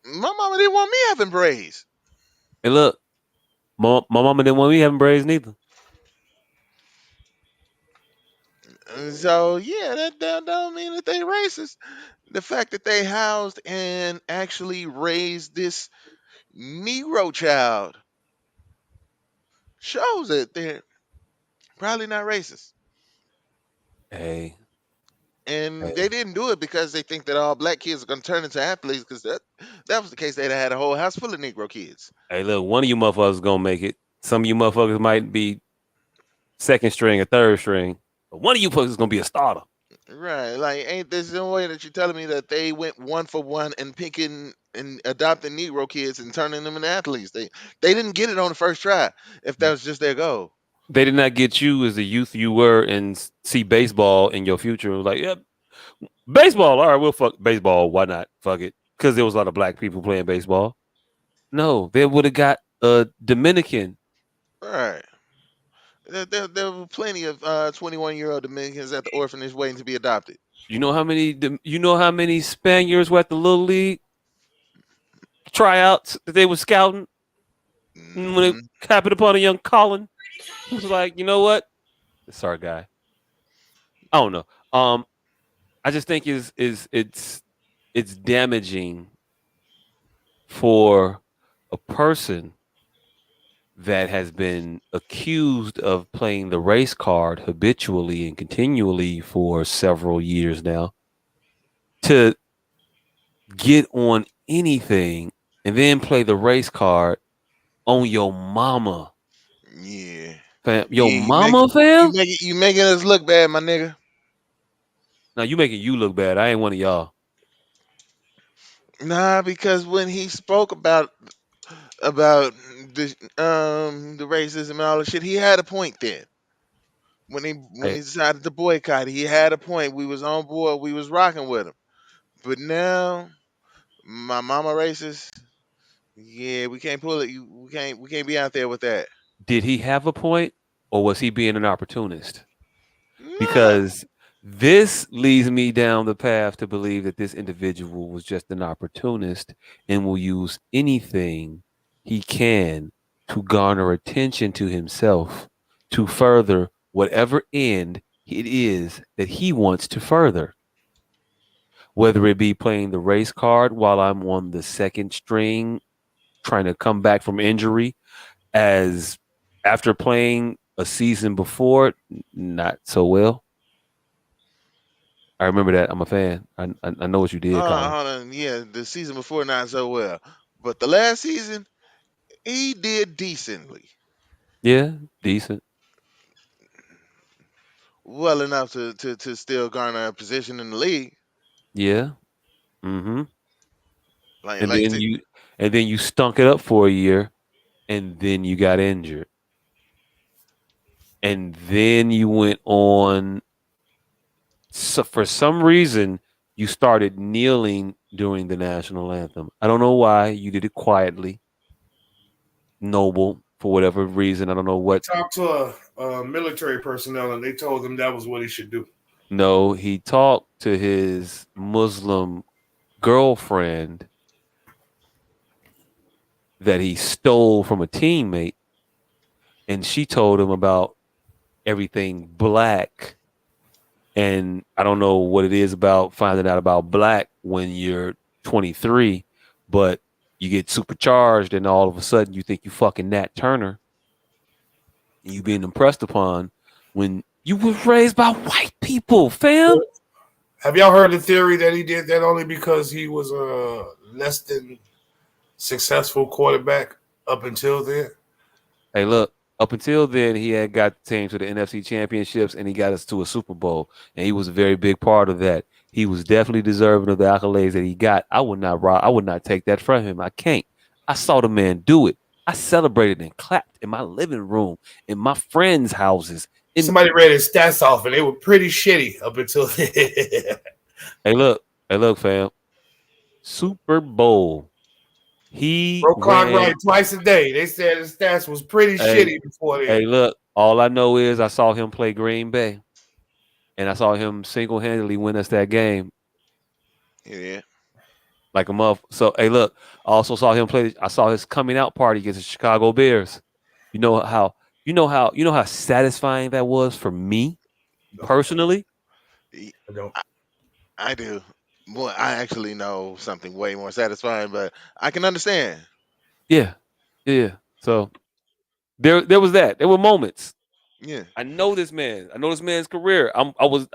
[SPEAKER 5] My mama didn't want me having braids.
[SPEAKER 4] Hey, look, my mama didn't want me having braids neither.
[SPEAKER 5] And so yeah, that don't mean that they racist. The fact that they housed and actually raised this Negro child shows that they're probably not racist.
[SPEAKER 4] Hey,
[SPEAKER 5] And
[SPEAKER 4] hey,
[SPEAKER 5] they didn't do it because they think that all black kids are going to turn into athletes. Because that was the case, they'd have had a whole house full of Negro kids.
[SPEAKER 4] hey, look, one of you motherfuckers gonna make it. Some of you motherfuckers might be second string or third string, but one of you fuckers is gonna be a starter.
[SPEAKER 5] Right? Like, ain't there's no way that you're telling me that they went one for one and picking and adopting Negro kids and turning them into athletes? They didn't get it on the first try. If that was just their goal.
[SPEAKER 4] They did not get you as the youth you were and see baseball in your future. It was like, yep, baseball. All right, we'll fuck baseball. Why not? Fuck it. Because there was a lot of black people playing baseball. No, they would have got a Dominican.
[SPEAKER 5] Right. There were plenty of 21-year-old Dominicans at the orphanage waiting to be adopted.
[SPEAKER 4] You know how many Spaniards were at the little league tryouts that they were scouting when it
[SPEAKER 5] Hmm.
[SPEAKER 4] happened upon a young Colin who was like, you know what? Sorry, guy. I don't know. I just think it's damaging for a person that has been accused of playing the race card habitually and continually for several years now to get on anything and then play the race card on your mama,
[SPEAKER 5] Yeah.
[SPEAKER 4] fam. Your
[SPEAKER 5] You make
[SPEAKER 4] mama, fam.
[SPEAKER 5] you making us look bad, my nigga.
[SPEAKER 4] Now you making you look bad. I ain't one of y'all.
[SPEAKER 5] Nah, because when he spoke about the racism and all the shit, he had a point then. When
[SPEAKER 4] Hey,
[SPEAKER 5] he decided to boycott, he had a point. We was on board. We was rocking with him. But now, my mama racist. Yeah, we can't pull it. We can't be out there with that.
[SPEAKER 4] Did he have a point, or was he being an opportunist?
[SPEAKER 5] Nah.
[SPEAKER 4] Because this leads me down the path to believe that this individual was just an opportunist and will use anything he can to garner attention to himself to further whatever end it is that he wants to further. Whether it be playing the race card while I'm on the second string, trying to come back from injury, as after playing a season before, not so well. I remember that. I'm a fan. I know what you did, Colin.
[SPEAKER 5] Hold on. Yeah, the season before not so well, but the last season he did decently,
[SPEAKER 4] Yeah, decent.
[SPEAKER 5] well enough to still garner a position in the league.
[SPEAKER 4] Yeah. Mm-hmm.
[SPEAKER 5] Like
[SPEAKER 4] And
[SPEAKER 5] like
[SPEAKER 4] then
[SPEAKER 5] to,
[SPEAKER 4] you stunk it up for a year, and then you got injured, and then you went on. So for some reason, you started kneeling during the national anthem. I don't know why. You did it quietly, noble for whatever reason. I don't know
[SPEAKER 2] He
[SPEAKER 4] what.
[SPEAKER 2] talked to a military personnel, and they told him that was what he should do.
[SPEAKER 4] No, he talked to his Muslim girlfriend that he stole from a teammate, and she told him about everything black. And I don't know what it is about finding out about black when you're 23, but you get supercharged, and all of a sudden you think you fucking Nat Turner, and you being impressed upon when you were raised by white people, fam.
[SPEAKER 2] Have y'all heard the theory that he did that only because he was a less than successful quarterback up until then?
[SPEAKER 4] Hey, look, up until then, he had got the team to the NFC championships, and he got us to a Super Bowl, and he was a very big part of that. He was definitely deserving of the accolades that he got. I would not take that from him. I can't. I saw the man do it. I celebrated and clapped in my living room, in my friends' houses.
[SPEAKER 2] Somebody read his stats off, and they were pretty shitty up until then.
[SPEAKER 4] Hey, look, fam. Super Bowl. He
[SPEAKER 2] Broke clock
[SPEAKER 4] ran.
[SPEAKER 2] right twice a day. They said his stats was pretty
[SPEAKER 4] Hey,
[SPEAKER 2] shitty before then.
[SPEAKER 4] hey, look. All I know is I saw him play Green Bay, and I saw him single-handedly win us that game
[SPEAKER 5] yeah.
[SPEAKER 4] like a muff. So, hey, look. I also saw him play. I saw his coming out party against the Chicago Bears. You know how. You know how satisfying that was for me personally.
[SPEAKER 2] I don't.
[SPEAKER 5] I, I do. Well, I actually know something way more satisfying, but I can understand.
[SPEAKER 4] Yeah, yeah. So there was that. There were moments.
[SPEAKER 5] Yeah.
[SPEAKER 4] I know this man. I know this man's career. I was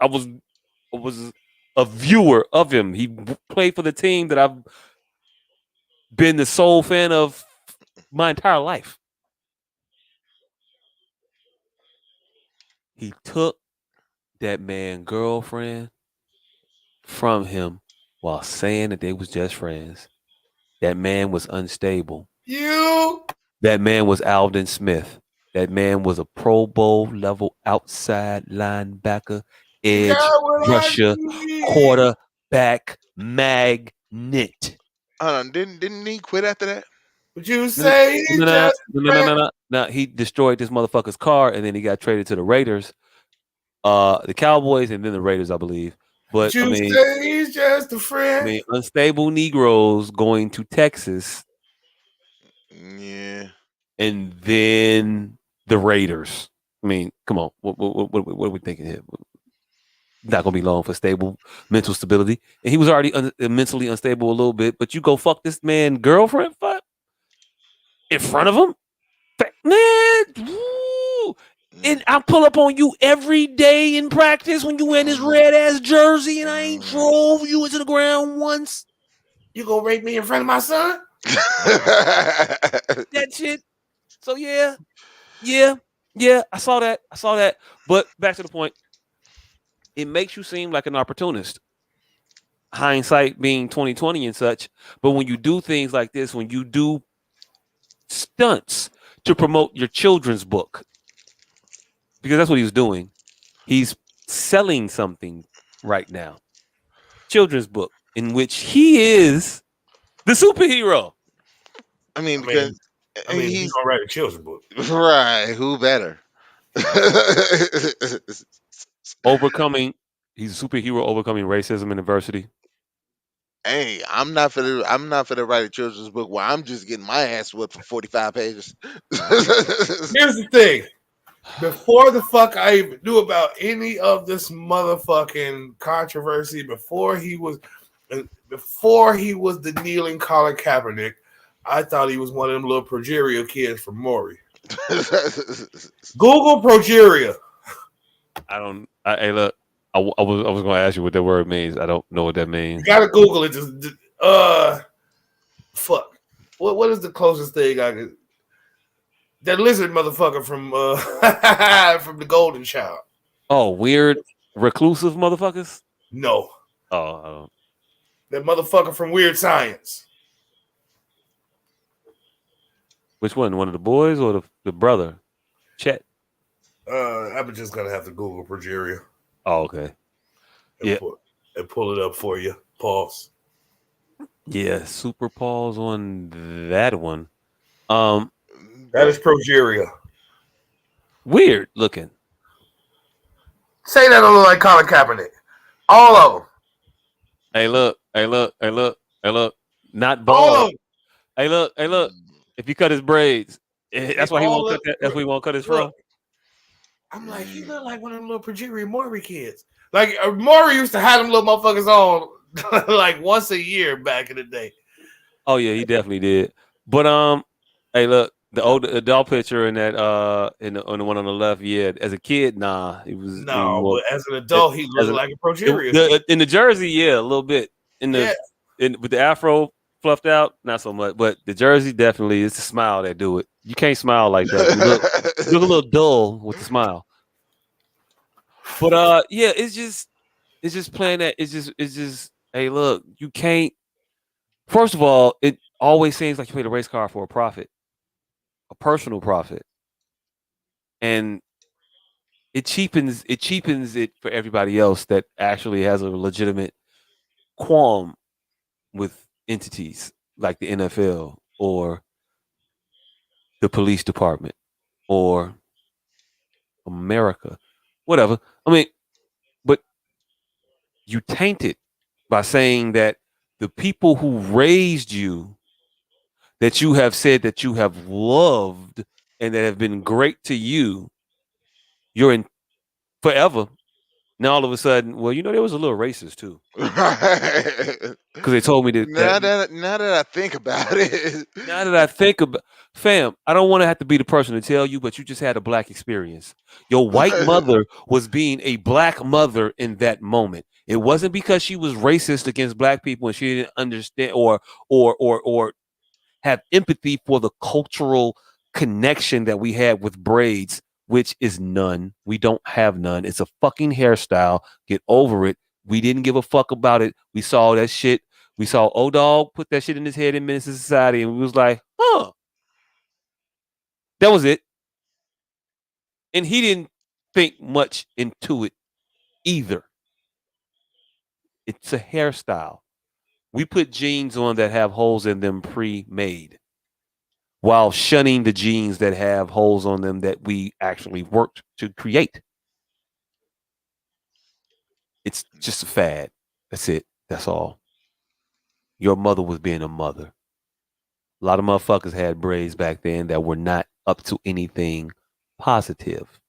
[SPEAKER 4] a viewer of him. He played for the team that I've been the sole fan of my entire life. He took that man girlfriend from him while saying that they was just friends. That man was unstable.
[SPEAKER 2] You
[SPEAKER 4] That man was Alden Smith. That man was a Pro Bowl level outside linebacker, edge
[SPEAKER 2] got what I
[SPEAKER 4] rusher,
[SPEAKER 2] need.
[SPEAKER 4] quarterback magnet.
[SPEAKER 5] Hold on. Didn't he quit after that?
[SPEAKER 2] But you
[SPEAKER 4] No, no,
[SPEAKER 2] say he's
[SPEAKER 4] no, no,
[SPEAKER 2] just a
[SPEAKER 4] no, no,
[SPEAKER 2] friend.
[SPEAKER 4] no, no. No, he destroyed this motherfucker's car, and then he got traded to the Raiders, the Cowboys, and then the Raiders, I believe.
[SPEAKER 2] But
[SPEAKER 4] But
[SPEAKER 2] you say he's just a
[SPEAKER 4] I
[SPEAKER 2] friend.
[SPEAKER 4] mean, unstable Negroes going to Texas,
[SPEAKER 5] Yeah.
[SPEAKER 4] and then the Raiders. I mean, come on, what are we thinking here? Not gonna be long for stable mental stability, and he was already mentally unstable a little bit. But you go fuck this man girlfriend, fuck in front of him. Man, woo. And
[SPEAKER 5] Mm,
[SPEAKER 4] I pull up on you every day in practice when you wear this
[SPEAKER 5] mm,
[SPEAKER 4] red ass jersey, and I ain't
[SPEAKER 5] mm.
[SPEAKER 4] drove you into the ground once.
[SPEAKER 2] You gonna rape me in front of my son?
[SPEAKER 4] That shit. So yeah. I saw that. But back to the point. It makes you seem like an opportunist. Hindsight being 2020 and such. But when you do things like this, when you do stunts to promote your children's book, because that's what he was doing. He's selling something right now. Children's book in which he is the superhero.
[SPEAKER 5] I mean,
[SPEAKER 2] I mean,
[SPEAKER 5] because
[SPEAKER 2] he's
[SPEAKER 5] he's
[SPEAKER 2] gonna write a children's book.
[SPEAKER 5] right. Who better?
[SPEAKER 4] Overcoming. He's a superhero overcoming racism and adversity.
[SPEAKER 5] Hey, I'm not for the write a children's book where I'm just getting my ass whipped for 45 pages.
[SPEAKER 2] Here's the thing. Before the fuck I even knew about any of this motherfucking controversy, before he was the kneeling Colin Kaepernick, I thought he was one of them little progeria kids from Maury. Google progeria.
[SPEAKER 4] I don't. Hey, look. I was going to ask you what that word means. I don't know what that
[SPEAKER 2] You
[SPEAKER 4] means.
[SPEAKER 2] gotta Google it. Just fuck. What is the closest thing I could? That lizard motherfucker from from the Golden Child.
[SPEAKER 4] Oh, weird reclusive motherfuckers.
[SPEAKER 2] No,
[SPEAKER 4] Oh, I don't.
[SPEAKER 2] that motherfucker from Weird Science.
[SPEAKER 4] Which one? One of the boys or the brother? Chet.
[SPEAKER 2] I'm just gonna have to Google progeria
[SPEAKER 4] Oh, okay.
[SPEAKER 2] and
[SPEAKER 4] Yeah.
[SPEAKER 2] pull it up for you. Pause.
[SPEAKER 4] Yeah. Super pause on that one. Um,
[SPEAKER 2] That is progeria.
[SPEAKER 4] weird looking.
[SPEAKER 2] Say that don't look like Colin Kaepernick. All of them.
[SPEAKER 4] Hey, look. Hey, look. Hey, look. Hey, look. Not
[SPEAKER 2] All
[SPEAKER 4] bald.
[SPEAKER 2] of them.
[SPEAKER 4] Hey, look. Hey, look. If he cut his braids, that's why he won't cut that. That's why he won't cut his fro.
[SPEAKER 2] Look, I'm like, he look like one of them little progeria Maury kids. Like Maury used to have them little motherfuckers on like once a year back in the day.
[SPEAKER 4] Oh yeah, he definitely did. But hey, look, the old adult picture in that on the one on the left, yeah. As a kid, nah, he was
[SPEAKER 2] No,
[SPEAKER 4] more,
[SPEAKER 2] but as an adult, he
[SPEAKER 4] as
[SPEAKER 2] looked
[SPEAKER 4] a,
[SPEAKER 2] like a progeria kid.
[SPEAKER 4] in the jersey, yeah, a little bit. In
[SPEAKER 2] Yeah.
[SPEAKER 4] with the afro fluffed out, not so much. But the jersey definitely, it's the smile that do it. You can't smile like that. You look a little dull with the smile. But yeah, it's just playing that. It's just hey, look, you can't. First of all, it always seems like you played a race car for a profit, a personal profit, and it cheapens it for everybody else that actually has a legitimate qualm with entities like the NFL or the police department or America, whatever. I mean, but you taint it by saying that the people who raised you, that you have said that you have loved and that have been great to you, you're in forever. Now all of a sudden, well, there was a little racist too, because they told me that.
[SPEAKER 5] Now that I think about it,
[SPEAKER 4] Now that I think about, fam, I don't want to have to be the person to tell you, but you just had a black experience. Your white mother was being a black mother in that moment. It wasn't because she was racist against black people and she didn't understand or have empathy for the cultural connection that we had with braids, which is none. We don't have none. It's a fucking hairstyle. Get over it. We didn't give a fuck about it. We saw that shit. We saw O-Dog put that shit in his head in Minister Society, and we was like, huh. That was it. And he didn't think much into it either. It's a hairstyle. We put jeans on that have holes in them pre-made, while shunning the jeans that have holes on them that we actually worked to create. It's just a fad. That's it. That's all. Your mother was being a mother. A lot of motherfuckers had braids back then that were not up to anything positive.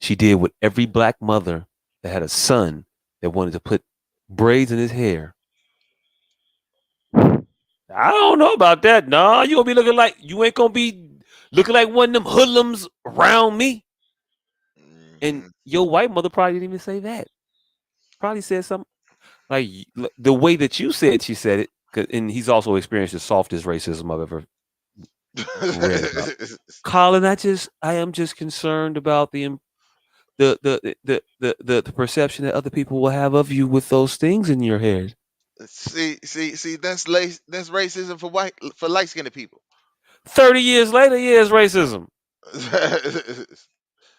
[SPEAKER 4] She did what every black mother that had a son that wanted to put braids in his hair. I don't know about that. Nah, you ain't gonna be looking like one of them hoodlums around me. And
[SPEAKER 5] Mhm.
[SPEAKER 4] your white mother probably didn't even say that. Probably said something like the way that you said she said it. And he's also experienced the softest racism I've ever read about. Colin, I am just concerned about the perception that other people will have of you with those things in your hair.
[SPEAKER 5] see. That's racism for light skinned people.
[SPEAKER 4] 30 years later, yeah, it's racism.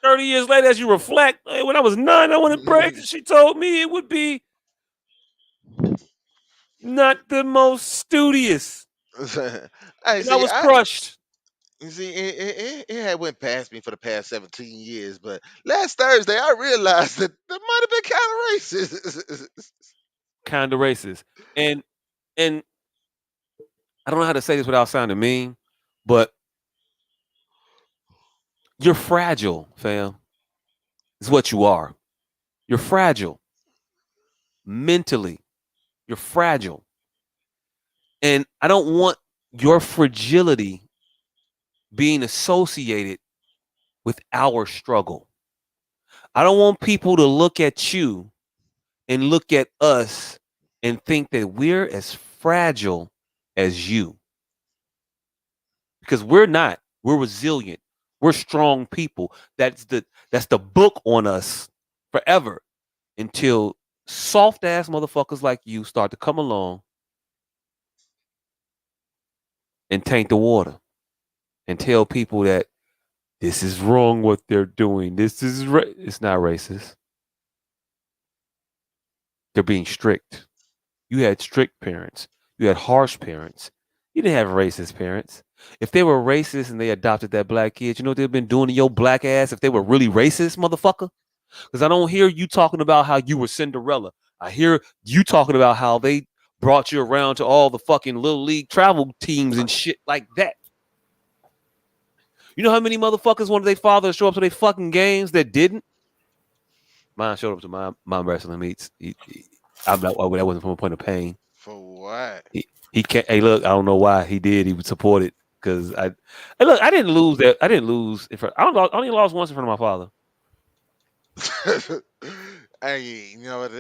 [SPEAKER 4] 30 years later, as you reflect, hey, when I was 9, I wanted braids, and she told me it would be not the most studious.
[SPEAKER 5] I
[SPEAKER 4] And I
[SPEAKER 5] see.
[SPEAKER 4] was crushed.
[SPEAKER 5] You see, it had went past me for the past 17 years, but last Thursday I realized that might have been kind of racist.
[SPEAKER 4] Kind of racist. And I don't know how to say this without sounding mean, but you're fragile, fam. Is what you are. You're fragile. Mentally, you're fragile. And I don't want your fragility being associated with our struggle. I don't want people to look at you and look at us and think that we're as fragile as you. Because we're not. We're resilient. We're strong people. That's the book on us forever until soft ass motherfuckers like you start to come along and taint the water and tell people that this is wrong what they're doing. It's not racist. They're being strict. You had strict parents. You had harsh parents. You didn't have racist parents. If they were racist and they adopted that black kid, you know what they've been doing to your black ass if they were really racist, motherfucker? Because I don't hear you talking about how you were Cinderella. I hear you talking about how they brought you around to all the fucking little league travel teams and shit like that. You know how many motherfuckers wanted their father to show up to their fucking games that didn't? Mine showed up to my wrestling meets. I'm not. Oh, that wasn't from a point of pain.
[SPEAKER 5] For what?
[SPEAKER 4] He can't. Hey, look, I don't know why he did. He would support it because I. Hey, look, I didn't lose that. I didn't lose. I only lost once in front of my father.
[SPEAKER 5] Hey, you know what?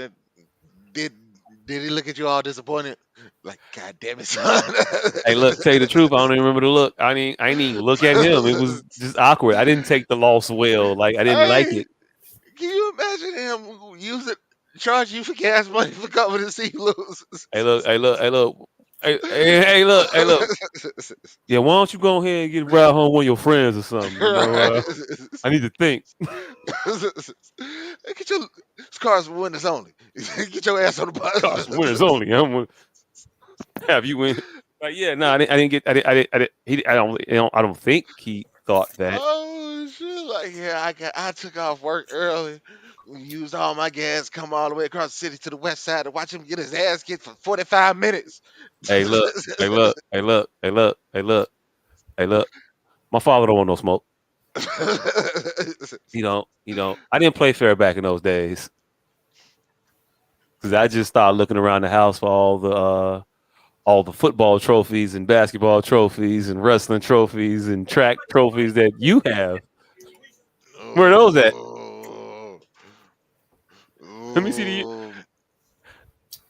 [SPEAKER 5] Did did he look at you all disappointed? Like, God damn it, son.
[SPEAKER 4] Hey, look, tell you the truth, I don't even remember the look. I didn't even look at him. It was just awkward. I didn't take the loss well. Like I didn't like
[SPEAKER 5] Hey,
[SPEAKER 4] it.
[SPEAKER 5] can you imagine him charge you for gas money for coming to see you lose?
[SPEAKER 4] Hey, look. Hey, look. Hey, look. Hey, look. Hey, look. Yeah, why don't you go ahead and get a ride home with your friends or something? You know,
[SPEAKER 5] Right.
[SPEAKER 4] I need to think.
[SPEAKER 5] Get your cars for winners only. Get your ass on the
[SPEAKER 4] Cost
[SPEAKER 5] bus.
[SPEAKER 4] winners only. I'm gonna have you win. Like, yeah, no, I didn't get. I don't think he thought that.
[SPEAKER 5] Oh shit! Like, yeah, I took off work early, used all my gas, come all the way across the city to the west side to watch him get his ass kicked for 45 minutes.
[SPEAKER 4] Hey, look. Hey, look. Hey, look. Hey, look. Hey, look. Hey, look. My father don't want no smoke. He don't. I didn't play fair back in those days because I just started looking around the house for all the football trophies and basketball trophies and wrestling trophies and track trophies that you have. Where are those at?
[SPEAKER 5] Oh,
[SPEAKER 4] Let me see the.
[SPEAKER 5] oh.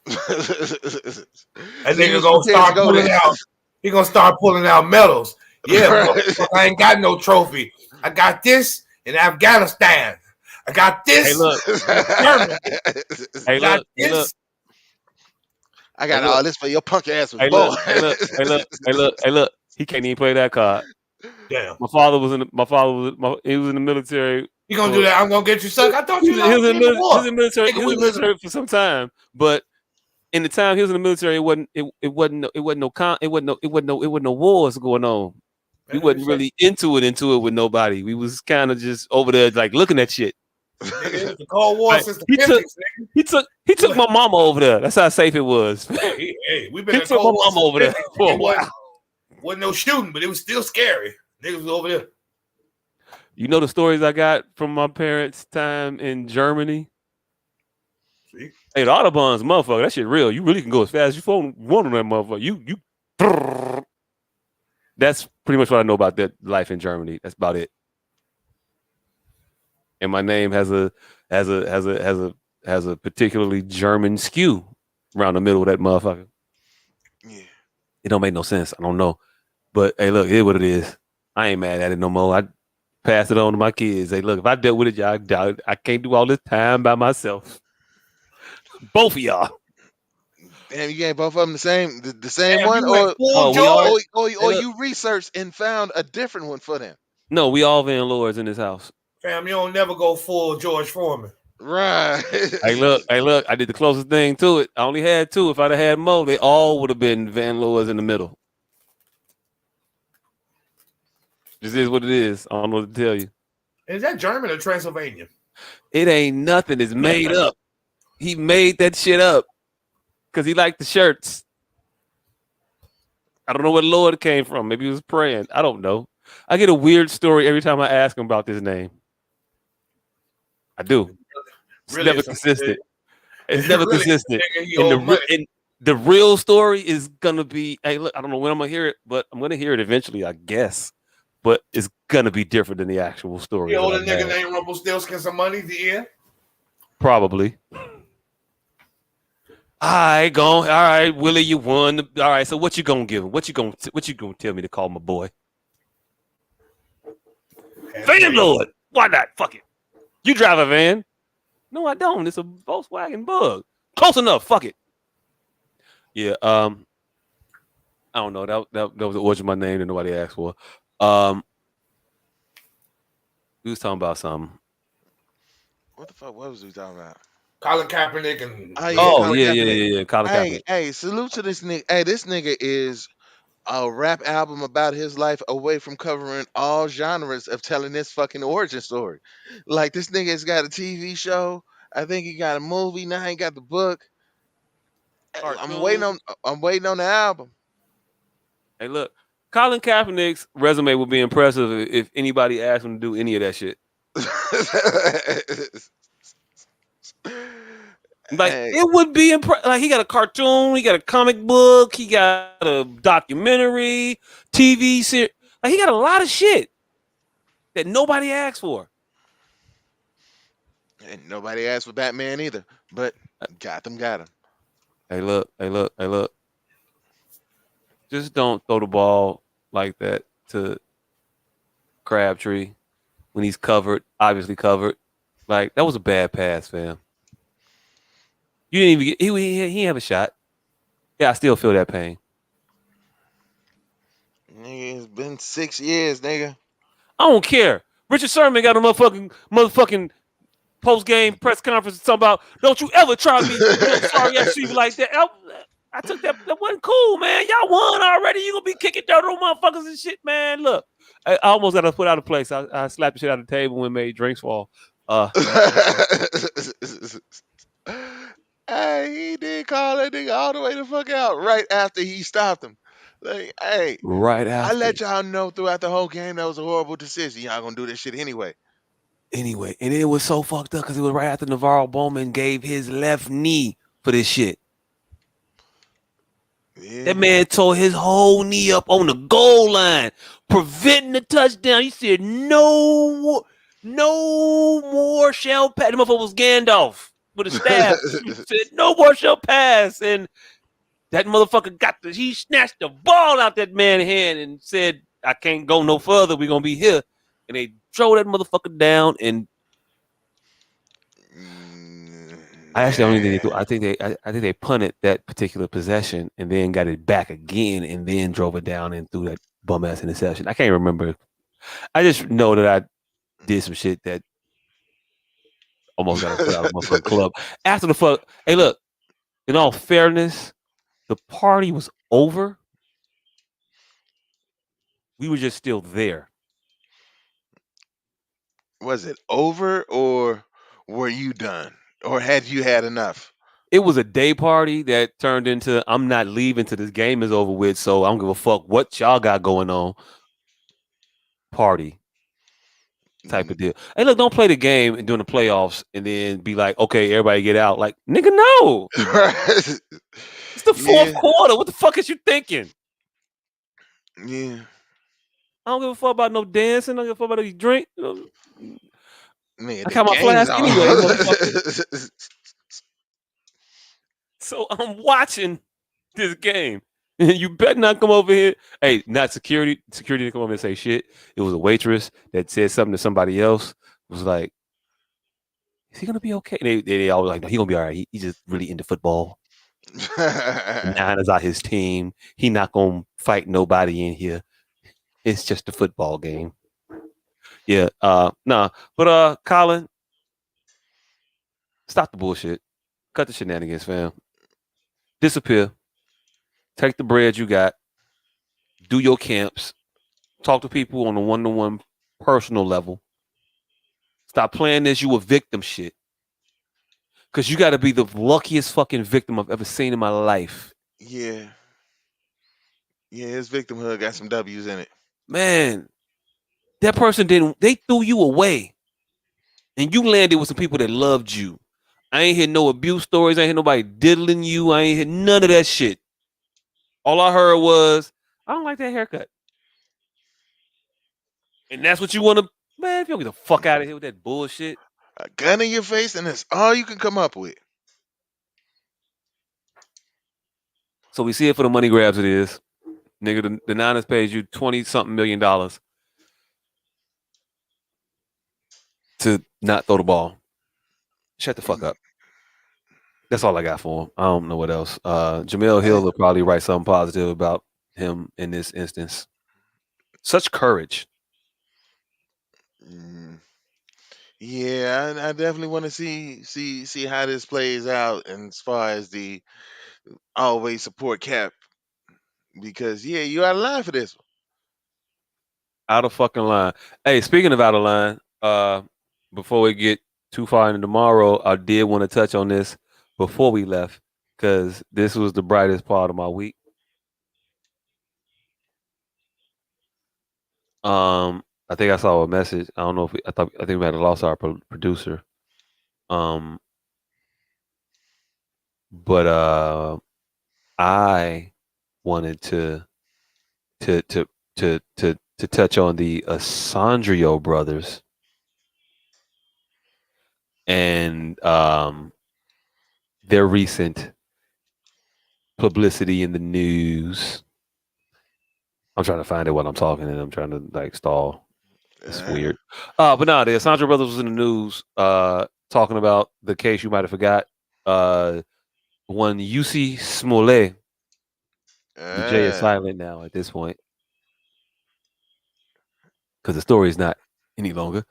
[SPEAKER 2] That
[SPEAKER 5] So you
[SPEAKER 2] nigga
[SPEAKER 5] was
[SPEAKER 2] gonna
[SPEAKER 5] prepared to
[SPEAKER 2] start
[SPEAKER 5] go
[SPEAKER 2] pulling
[SPEAKER 5] there.
[SPEAKER 2] out. He gonna start pulling out medals. Yeah,
[SPEAKER 5] Right.
[SPEAKER 2] motherfucker, I ain't got no trophy. I got this in Afghanistan. I got
[SPEAKER 4] Hey,
[SPEAKER 2] this
[SPEAKER 4] look.
[SPEAKER 2] in Germany.
[SPEAKER 4] Hey,
[SPEAKER 2] I got
[SPEAKER 4] look. Hey, look.
[SPEAKER 2] this.
[SPEAKER 5] I
[SPEAKER 4] Hey,
[SPEAKER 5] got
[SPEAKER 4] look.
[SPEAKER 5] all this for your punk ass was
[SPEAKER 4] Hey, look.
[SPEAKER 5] born.
[SPEAKER 4] Hey, look. Hey, look. Hey, look. Hey, look. He can't even play that card.
[SPEAKER 2] Damn.
[SPEAKER 4] My father was in. He was in the military.
[SPEAKER 2] You gonna do that? I'm gonna get you suck. I thought
[SPEAKER 4] He
[SPEAKER 2] you
[SPEAKER 4] was, he was
[SPEAKER 2] lost
[SPEAKER 4] in
[SPEAKER 2] in the
[SPEAKER 4] the he was
[SPEAKER 2] war.
[SPEAKER 4] in the military. He
[SPEAKER 2] Nigga,
[SPEAKER 4] was
[SPEAKER 2] we
[SPEAKER 4] in the
[SPEAKER 2] was
[SPEAKER 4] military for some time, but in the time he was in the military, it wasn't no wars going on. We wasn't really into it with nobody. We was kind of just over there like looking at shit.
[SPEAKER 2] nigga, it was the Cold War
[SPEAKER 4] Like,
[SPEAKER 2] since the
[SPEAKER 4] he took
[SPEAKER 2] 50s, nigga.
[SPEAKER 4] he took my mama over there. That's how safe it was.
[SPEAKER 2] Hey, we've been
[SPEAKER 4] He
[SPEAKER 2] in the
[SPEAKER 4] took my
[SPEAKER 2] Cold War
[SPEAKER 4] mama
[SPEAKER 2] since
[SPEAKER 4] over
[SPEAKER 2] the
[SPEAKER 4] there
[SPEAKER 2] 50s.
[SPEAKER 4] for a
[SPEAKER 2] It
[SPEAKER 4] while.
[SPEAKER 2] wasn't no shooting, but it was still scary. Niggas was over there.
[SPEAKER 4] You know the stories I got from my parents' time in Germany.
[SPEAKER 2] See?
[SPEAKER 4] Hey, the Autobahn's motherfucker, that shit real. You really can go as fast as you want on that motherfucker. You. That's pretty much what I know about that life in Germany. That's about it. And my name has a particularly German skew around the middle of that motherfucker.
[SPEAKER 5] Yeah.
[SPEAKER 4] It don't make no sense. I don't know. But hey, look, it is what it is. I ain't mad at it no more. I pass it on to my kids. Hey, look, if I dealt with it, y'all, I can't do all this time by myself. Both of y'all.
[SPEAKER 5] Damn, you gave both of them the same
[SPEAKER 2] Damn,
[SPEAKER 5] one,
[SPEAKER 2] you went full
[SPEAKER 4] Oh, we
[SPEAKER 2] George?
[SPEAKER 4] all hey,
[SPEAKER 5] or
[SPEAKER 4] look.
[SPEAKER 5] you researched and found a different one for them.
[SPEAKER 4] No, we all Van Lords in this house.
[SPEAKER 2] Fam, you don't never go full George Foreman.
[SPEAKER 5] Right.
[SPEAKER 4] Hey, look, I did the closest thing to it. I only had two. If I'd have had more, they all would have been Van Lords in the middle. This is what it is. I don't know what to tell you.
[SPEAKER 2] Is that German or Transylvania?
[SPEAKER 4] It ain't nothing. It's made up. He made that shit up because he liked the shirts. I don't know where the Lord came from. Maybe he was praying. I don't know. I get a weird story every time I ask him about this name. I do. It's
[SPEAKER 2] Really,
[SPEAKER 4] never consistent. It's never
[SPEAKER 2] really,
[SPEAKER 4] consistent.
[SPEAKER 2] nigga, he
[SPEAKER 4] And
[SPEAKER 2] owe money.
[SPEAKER 4] the real story is gonna be. Hey, look, I don't know when I'm gonna hear it, but I'm gonna hear it eventually, I guess. But it's gonna be different than the actual story.
[SPEAKER 2] You
[SPEAKER 4] that
[SPEAKER 2] owe the
[SPEAKER 4] I've
[SPEAKER 2] nigga
[SPEAKER 4] had.
[SPEAKER 2] named Rumpelstiltskin some money the year.
[SPEAKER 4] Probably. All right, go. All right, Willie, you won. All right, so what you gonna give him? What you gonna tell me to call my boy? Van Lord. Why not? Fuck it. You drive a van. No, I don't. It's a Volkswagen Bug. Close enough. Fuck it. Yeah. I don't know. That was the origin of my name that nobody asked for. We was talking about something.
[SPEAKER 5] What the fuck? What was we talking about?
[SPEAKER 2] Colin Kaepernick and
[SPEAKER 5] Oh, yeah,
[SPEAKER 4] Oh
[SPEAKER 5] Colin
[SPEAKER 4] yeah,
[SPEAKER 5] Kaepernick.
[SPEAKER 4] Colin Kaepernick.
[SPEAKER 5] Hey, salute to this nigga. Hey, this nigga is a rap album about his life away from covering all genres of telling this fucking origin story. Like this nigga's got a TV show. I think he got a movie. Now he got the book. I'm waiting
[SPEAKER 4] Cartoon.
[SPEAKER 5] on the album.
[SPEAKER 4] Hey, look, Colin Kaepernick's resume would be impressive if anybody asked him to do any of that shit. Like
[SPEAKER 5] Hey,
[SPEAKER 4] it would be impressive. Like he got a cartoon, he got a comic book, he got a documentary, TV series. Like he got a lot of shit that nobody asked for.
[SPEAKER 5] and nobody asked for Batman either, but Gotham got him.
[SPEAKER 4] Hey, look. Just don't throw the ball like that to Crabtree when he's covered, obviously covered. Like that was a bad pass, fam. You didn't even get he didn't have a shot. Yeah, I still feel that pain.
[SPEAKER 5] Nigga, it's been 6 years, nigga.
[SPEAKER 4] I don't care. Richard Sherman got a motherfucking post game press conference talking about don't you ever try me, sorry ass shit like that. I took that. That wasn't cool, man. Y'all won already. You gonna be kicking dirt on motherfuckers and shit, man. Look, I almost got to put out of place. I slapped the shit out of the table and made drinks fall.
[SPEAKER 5] Hey, he did call that nigga all the way the fuck out right after he stopped him. Like, hey,
[SPEAKER 4] Right
[SPEAKER 5] I
[SPEAKER 4] after.
[SPEAKER 5] let y'all know throughout the whole game that was a horrible decision. Y'all gonna do this shit anyway.
[SPEAKER 4] Anyway, and it was so fucked up because it was right after Navarro Bowman gave his left knee for this shit.
[SPEAKER 5] Yeah.
[SPEAKER 4] That man tore his whole knee up on the goal line, preventing the touchdown. He said, no more shell pass. The motherfucker was Gandalf with a staff. He said, no more shell pass. And that motherfucker he snatched the ball out that man's hand and said, I can't go no further. We're going to be here. And they throw that motherfucker down. And I actually don't think they do. I think they punted that particular possession and then got it back again and then drove it down and threw that bum ass interception. I can't remember. I just know that I did some shit that almost got us put out of my club. After the fuck, hey, look. In all fairness, the party was over. We were just still there.
[SPEAKER 5] Was it over or were you done? Or had you had enough?
[SPEAKER 4] It was a day party that turned into I'm not leaving till this game is over with, so I don't give a fuck what y'all got going on. Party type of deal. Hey, look, don't play the game and during the playoffs and then be like, okay, everybody get out. Like, nigga, no. It's the fourth quarter. What the fuck is you thinking?
[SPEAKER 5] Yeah.
[SPEAKER 4] I don't give a fuck about no dancing. I don't give a fuck about no drink.
[SPEAKER 5] Man,
[SPEAKER 4] I got my flask anyway, motherfucker. So I'm watching this game. You better not come over here. Hey, not security. Security didn't come over and say shit. It was a waitress that said something to somebody else. It was like, is he gonna be okay? They all were like, no, he gonna be all right. He's just really into football. The Niners are his team. He not gonna fight nobody in here. It's just a football game. Yeah. Nah. But Colin, stop the bullshit. Cut the shenanigans, fam. Disappear. Take the bread you got. Do your camps. Talk to people on a one-to-one personal level. Stop playing this you a victim shit. Because you got to be the luckiest fucking victim I've ever seen in my life.
[SPEAKER 5] Yeah. Yeah, his victimhood got some W's in it.
[SPEAKER 4] Man, that person they threw you away. And you landed with some people that loved you. I ain't hear no abuse stories. I ain't hear nobody diddling you. I ain't hear none of that shit. All I heard was, I don't like that haircut. And that's what you want to, man, if you don't get the fuck out of here with that bullshit.
[SPEAKER 5] A gun in your face, and that's all you can come up with.
[SPEAKER 4] So we see it for the money grabs it is. Nigga, the Niners pays you $20-something million to not throw the ball. Shut the fuck up. That's all I got for him. I don't know what else. Jamel Hill will probably write something positive about him in this instance. Such courage.
[SPEAKER 5] Yeah, I definitely want to see how this plays out, and as far as the always support Cap, because yeah, you out of line for this one.
[SPEAKER 4] Out of fucking line. Hey, speaking of out of line, before we get too far into tomorrow, I did want to touch on this before we left because this was the brightest part of my week. I think I saw a message. I don't know if I think we had lost our producer. But I wanted to touch on the Asandrio brothers and their recent publicity in the news. I'm trying to find it while I'm talking and I'm trying to like stall. It's weird. But no, the Asandrio brothers was in the news talking about the case you might have forgot. One UC Smollett. The J is silent now at this point because the story is not any longer.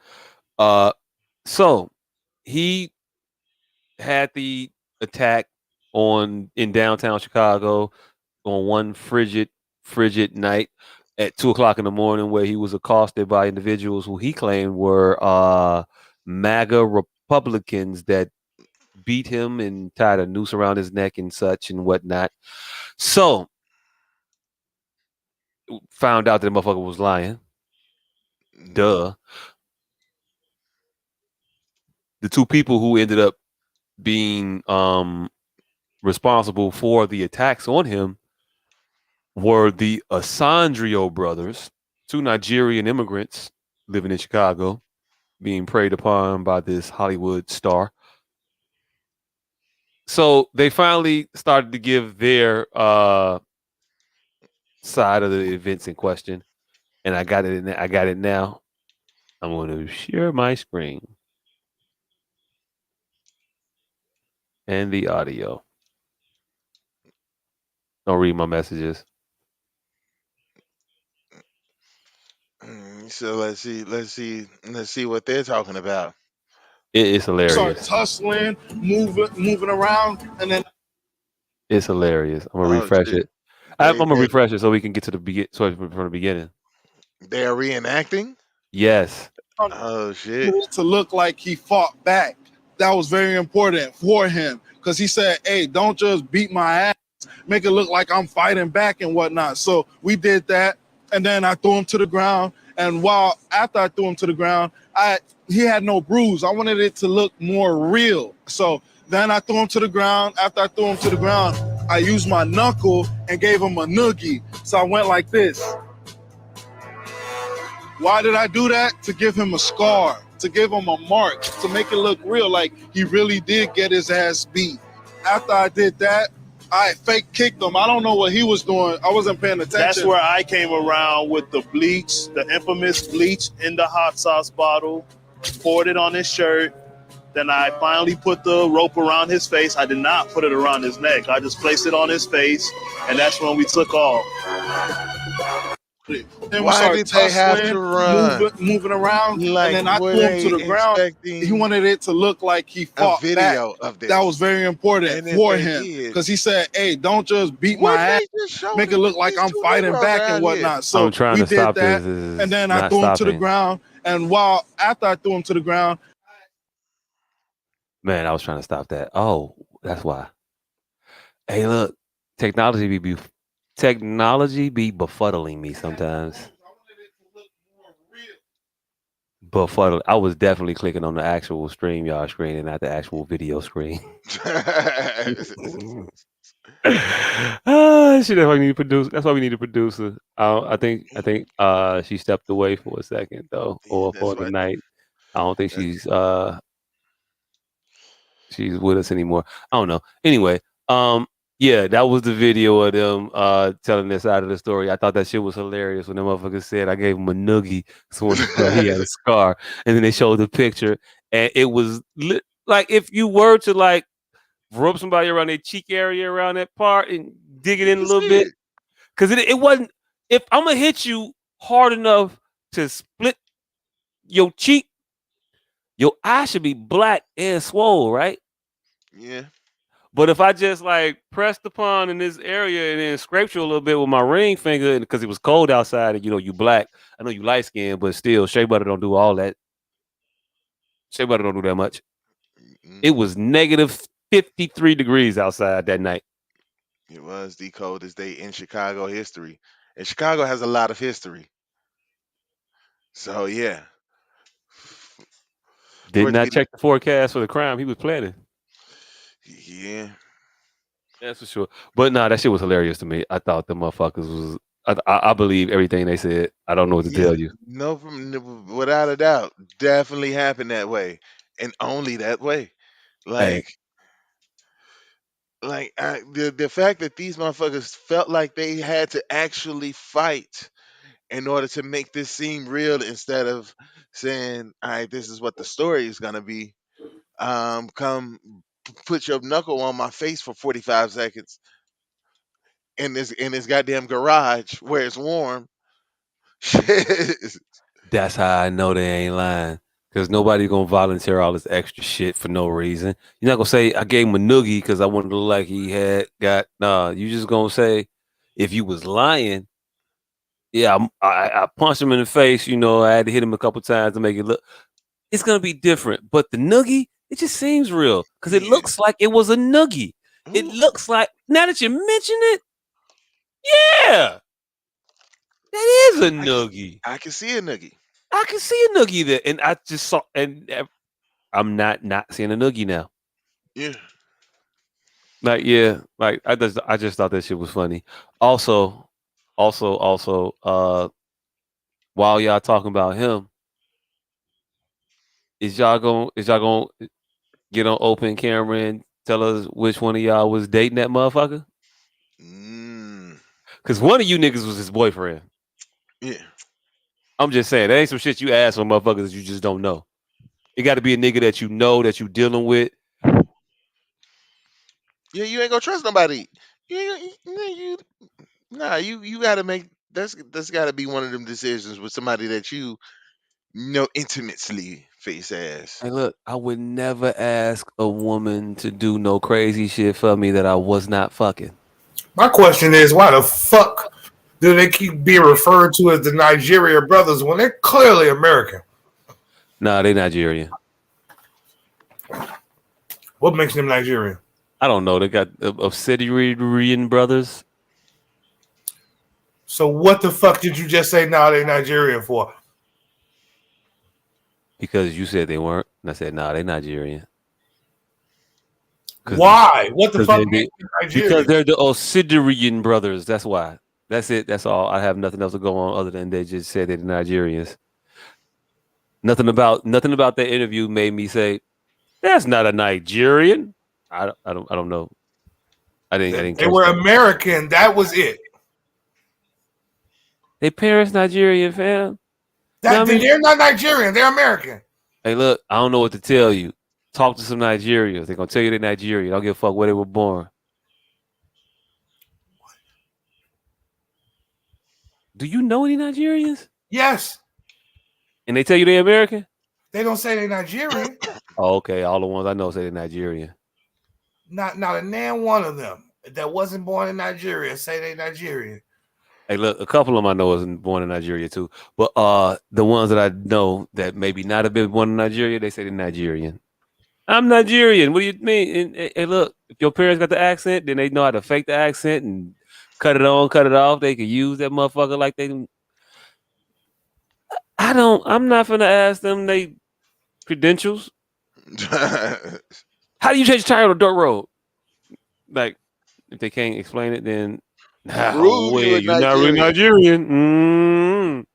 [SPEAKER 4] So he had the attack in downtown Chicago on one frigid night at 2:00 in the morning, where he was accosted by individuals who he claimed were MAGA Republicans that beat him and tied a noose around his neck and such and whatnot. So found out that the motherfucker was lying. Duh. The two people who ended up being responsible for the attacks on him were the Asandrio brothers, two Nigerian immigrants living in Chicago, being preyed upon by this Hollywood star. So they finally started to give their side of the events in question, and I got it now. I'm going to share my screen and the audio. Don't read my messages.
[SPEAKER 5] So let's see what they're talking about.
[SPEAKER 4] It's hilarious.
[SPEAKER 7] Start tussling, moving around, and then
[SPEAKER 4] it's hilarious. I'm gonna refresh it. I'm gonna refresh it so we can get to from the beginning.
[SPEAKER 5] They're reenacting.
[SPEAKER 4] Yes.
[SPEAKER 5] Oh shit!
[SPEAKER 7] To look like he fought back. That was very important for him because he said, "Hey, don't just beat my ass. Make it look like I'm fighting back and whatnot." So we did that, and then I threw him to the ground. And after I threw him to the ground, he had no bruise. I wanted it to look more real. So then I threw him to the ground. After I threw him to the ground, I used my knuckle and gave him a noogie. So I went like this. Why did I do that? To give him a scar, to give him a mark, to make it look real, like he really did get his ass beat. After I did that, I fake kicked him. I don't know what he was doing. I wasn't paying attention.
[SPEAKER 8] That's where I came around with the bleach, the infamous bleach in the hot sauce bottle, poured it on his shirt. Then I finally put the rope around his face. I did not put it around his neck. I just placed it on his face, and that's when we took off.
[SPEAKER 7] Then we
[SPEAKER 5] Why
[SPEAKER 7] started
[SPEAKER 5] did they have
[SPEAKER 7] tussling,
[SPEAKER 5] to run?
[SPEAKER 7] moving around, and
[SPEAKER 5] Like,
[SPEAKER 7] then I
[SPEAKER 5] were
[SPEAKER 7] threw him to
[SPEAKER 5] they
[SPEAKER 7] the ground. He
[SPEAKER 5] expecting
[SPEAKER 7] wanted it to look like he
[SPEAKER 5] a
[SPEAKER 7] fought back.
[SPEAKER 5] video of
[SPEAKER 7] That was
[SPEAKER 5] this?
[SPEAKER 7] very important
[SPEAKER 5] And if
[SPEAKER 7] for
[SPEAKER 5] they
[SPEAKER 7] him
[SPEAKER 5] did,
[SPEAKER 7] because he said, "Hey, don't just beat my
[SPEAKER 5] wouldn't
[SPEAKER 7] ass,
[SPEAKER 5] they just show
[SPEAKER 7] make it look like
[SPEAKER 5] these
[SPEAKER 7] I'm
[SPEAKER 5] two
[SPEAKER 7] fighting
[SPEAKER 5] Negroes
[SPEAKER 7] back
[SPEAKER 5] out
[SPEAKER 7] and
[SPEAKER 5] here?
[SPEAKER 7] whatnot." So
[SPEAKER 4] I'm trying
[SPEAKER 7] we
[SPEAKER 4] to
[SPEAKER 7] did
[SPEAKER 4] stop
[SPEAKER 7] that,
[SPEAKER 4] this.
[SPEAKER 7] and then I
[SPEAKER 4] Not
[SPEAKER 7] threw him to the
[SPEAKER 4] stopping.
[SPEAKER 7] ground. And while after I threw him to the ground,
[SPEAKER 4] Man, I was trying to stop that. Oh, that's why. Hey, look, technology be befuddling me sometimes. Befuddling. I was definitely clicking on the actual StreamYard screen and not the actual video screen. Shit, that's why we need a producer. That's why we need a producer. I think she stepped away for a second though,
[SPEAKER 5] Yeah,
[SPEAKER 4] or
[SPEAKER 5] that's
[SPEAKER 4] for the
[SPEAKER 5] why.
[SPEAKER 4] night. I don't think
[SPEAKER 5] That's,
[SPEAKER 4] she's with us anymore. I don't know. Anyway, yeah, that was the video of them telling their side of the story. I thought that shit was hilarious when the motherfucker said I gave him a noogie, so when he had a scar, and then they showed the picture, and it was like if you were to like rub somebody around their cheek area around that part and dig it
[SPEAKER 5] you
[SPEAKER 4] in a
[SPEAKER 5] can
[SPEAKER 4] little
[SPEAKER 5] see
[SPEAKER 4] bit,
[SPEAKER 5] it.
[SPEAKER 4] because it wasn't. If I'm gonna hit you hard enough to split your cheek, your eye should be black and swole, right?
[SPEAKER 5] Yeah.
[SPEAKER 4] But if I just like pressed upon in this area and then scraped you a little bit with my ring finger, because it was cold outside and you black, I know you light skinned, but still, shea butter don't do all that. Shea butter don't do that much. It
[SPEAKER 5] Mm-hmm.
[SPEAKER 4] was negative 53 degrees outside that night.
[SPEAKER 5] It was the coldest day in Chicago history. And Chicago has a lot of history. So, yeah. For
[SPEAKER 4] Did
[SPEAKER 5] it to
[SPEAKER 4] not
[SPEAKER 5] be,
[SPEAKER 4] check the forecast for the crime he was planning.
[SPEAKER 5] yeah.
[SPEAKER 4] That's for sure. But nah, that shit was hilarious to me. I thought the motherfuckers was. I believe everything they said. I don't know what to
[SPEAKER 5] Yeah.
[SPEAKER 4] tell you.
[SPEAKER 5] No, without a doubt. Definitely happened that way. And only that way.
[SPEAKER 4] Hey,
[SPEAKER 5] The fact that these motherfuckers felt like they had to actually fight in order to make this seem real instead of saying, all right, this is what the story is gonna be. Come put your knuckle on my face for 45 seconds in this goddamn garage where it's warm. Shit.
[SPEAKER 4] that's how I know they ain't lying. Because nobody gonna volunteer all this extra shit for no reason. You're not gonna say I gave him a noogie because I wanted to look like he had got. Nah, you just gonna say if you was lying. Yeah, I punched him in the face. I had to hit him a couple times to make it look. It's gonna be different. But the noogie, it just seems real because it
[SPEAKER 5] Yeah.
[SPEAKER 4] looks like it was a noogie. It
[SPEAKER 5] Ooh,
[SPEAKER 4] looks like now that you mention it, yeah, that is a
[SPEAKER 5] I can
[SPEAKER 4] noogie.
[SPEAKER 5] I can see a noogie.
[SPEAKER 4] I can see a noogie there, and I just saw, and I'm not seeing a noogie now.
[SPEAKER 5] Yeah.
[SPEAKER 4] Like yeah, like I just thought that shit was funny. Also, while y'all talking about him, is y'all gonna get on open camera and tell us which one of y'all was dating that motherfucker?
[SPEAKER 5] Mm,
[SPEAKER 4] Because one of you niggas was his boyfriend.
[SPEAKER 5] yeah.
[SPEAKER 4] I'm just saying, that ain't some shit you ask for motherfuckers that you just don't know. It got to be a nigga that you know that you dealing with.
[SPEAKER 5] Yeah, you ain't gonna trust nobody. You, ain't gonna- you nah, you gotta make that's gotta be one of them decisions with somebody that you know intimately face ass.
[SPEAKER 4] Hey, look, I would never ask a woman to do no crazy shit for me that I was not fucking.
[SPEAKER 2] My question is, why the fuck do they keep being referred to as the Nigeria brothers when they're clearly American?
[SPEAKER 4] Nah, they Nigerian.
[SPEAKER 2] What makes them Nigerian?
[SPEAKER 4] I don't know. They got obsidian brothers
[SPEAKER 2] So what the fuck did you just say now they're Nigerian for?
[SPEAKER 4] because you said they weren't. And I said, nah, they Nigerian.
[SPEAKER 2] Why? What the
[SPEAKER 4] Because
[SPEAKER 2] fuck makes them
[SPEAKER 4] because
[SPEAKER 2] Nigerian?
[SPEAKER 4] they're the obsidian brothers. That's why. That's it. That's all. I have nothing else to go on other than they just said they're the Nigerians. Nothing about that interview made me say that's not a Nigerian. I don't know. I didn't
[SPEAKER 2] They
[SPEAKER 4] catch
[SPEAKER 2] were
[SPEAKER 4] that.
[SPEAKER 2] American. That was it.
[SPEAKER 4] They parents Nigerian, fam. Know
[SPEAKER 2] That
[SPEAKER 4] what I mean?
[SPEAKER 2] they're not Nigerian. They're American.
[SPEAKER 4] Hey, look, I don't know what to tell you. Talk to some Nigerians. They're gonna tell you they're Nigerian. I don't give a fuck where they were born. Do you know any Nigerians?
[SPEAKER 2] Yes.
[SPEAKER 4] And they tell you they're American?
[SPEAKER 2] They don't say they're Nigerian.
[SPEAKER 4] Oh, okay. All the ones I know say they're Nigerian.
[SPEAKER 2] Not a damn one of them that wasn't born in Nigeria say they Nigerian.
[SPEAKER 4] Hey, look, a couple of them I know isn't born in Nigeria too. But the ones that I know that maybe not have been born in Nigeria, they say they're Nigerian. I'm Nigerian. What do you mean? And, hey, look, if your parents got the accent, then they know how to fake the accent and cut it on, cut it off. They can use that motherfucker like they. I'm not finna ask them they credentials. How do you change a tire on a dirt road? Like, if they can't explain it, then
[SPEAKER 5] Prove you a
[SPEAKER 4] you're not really Nigerian.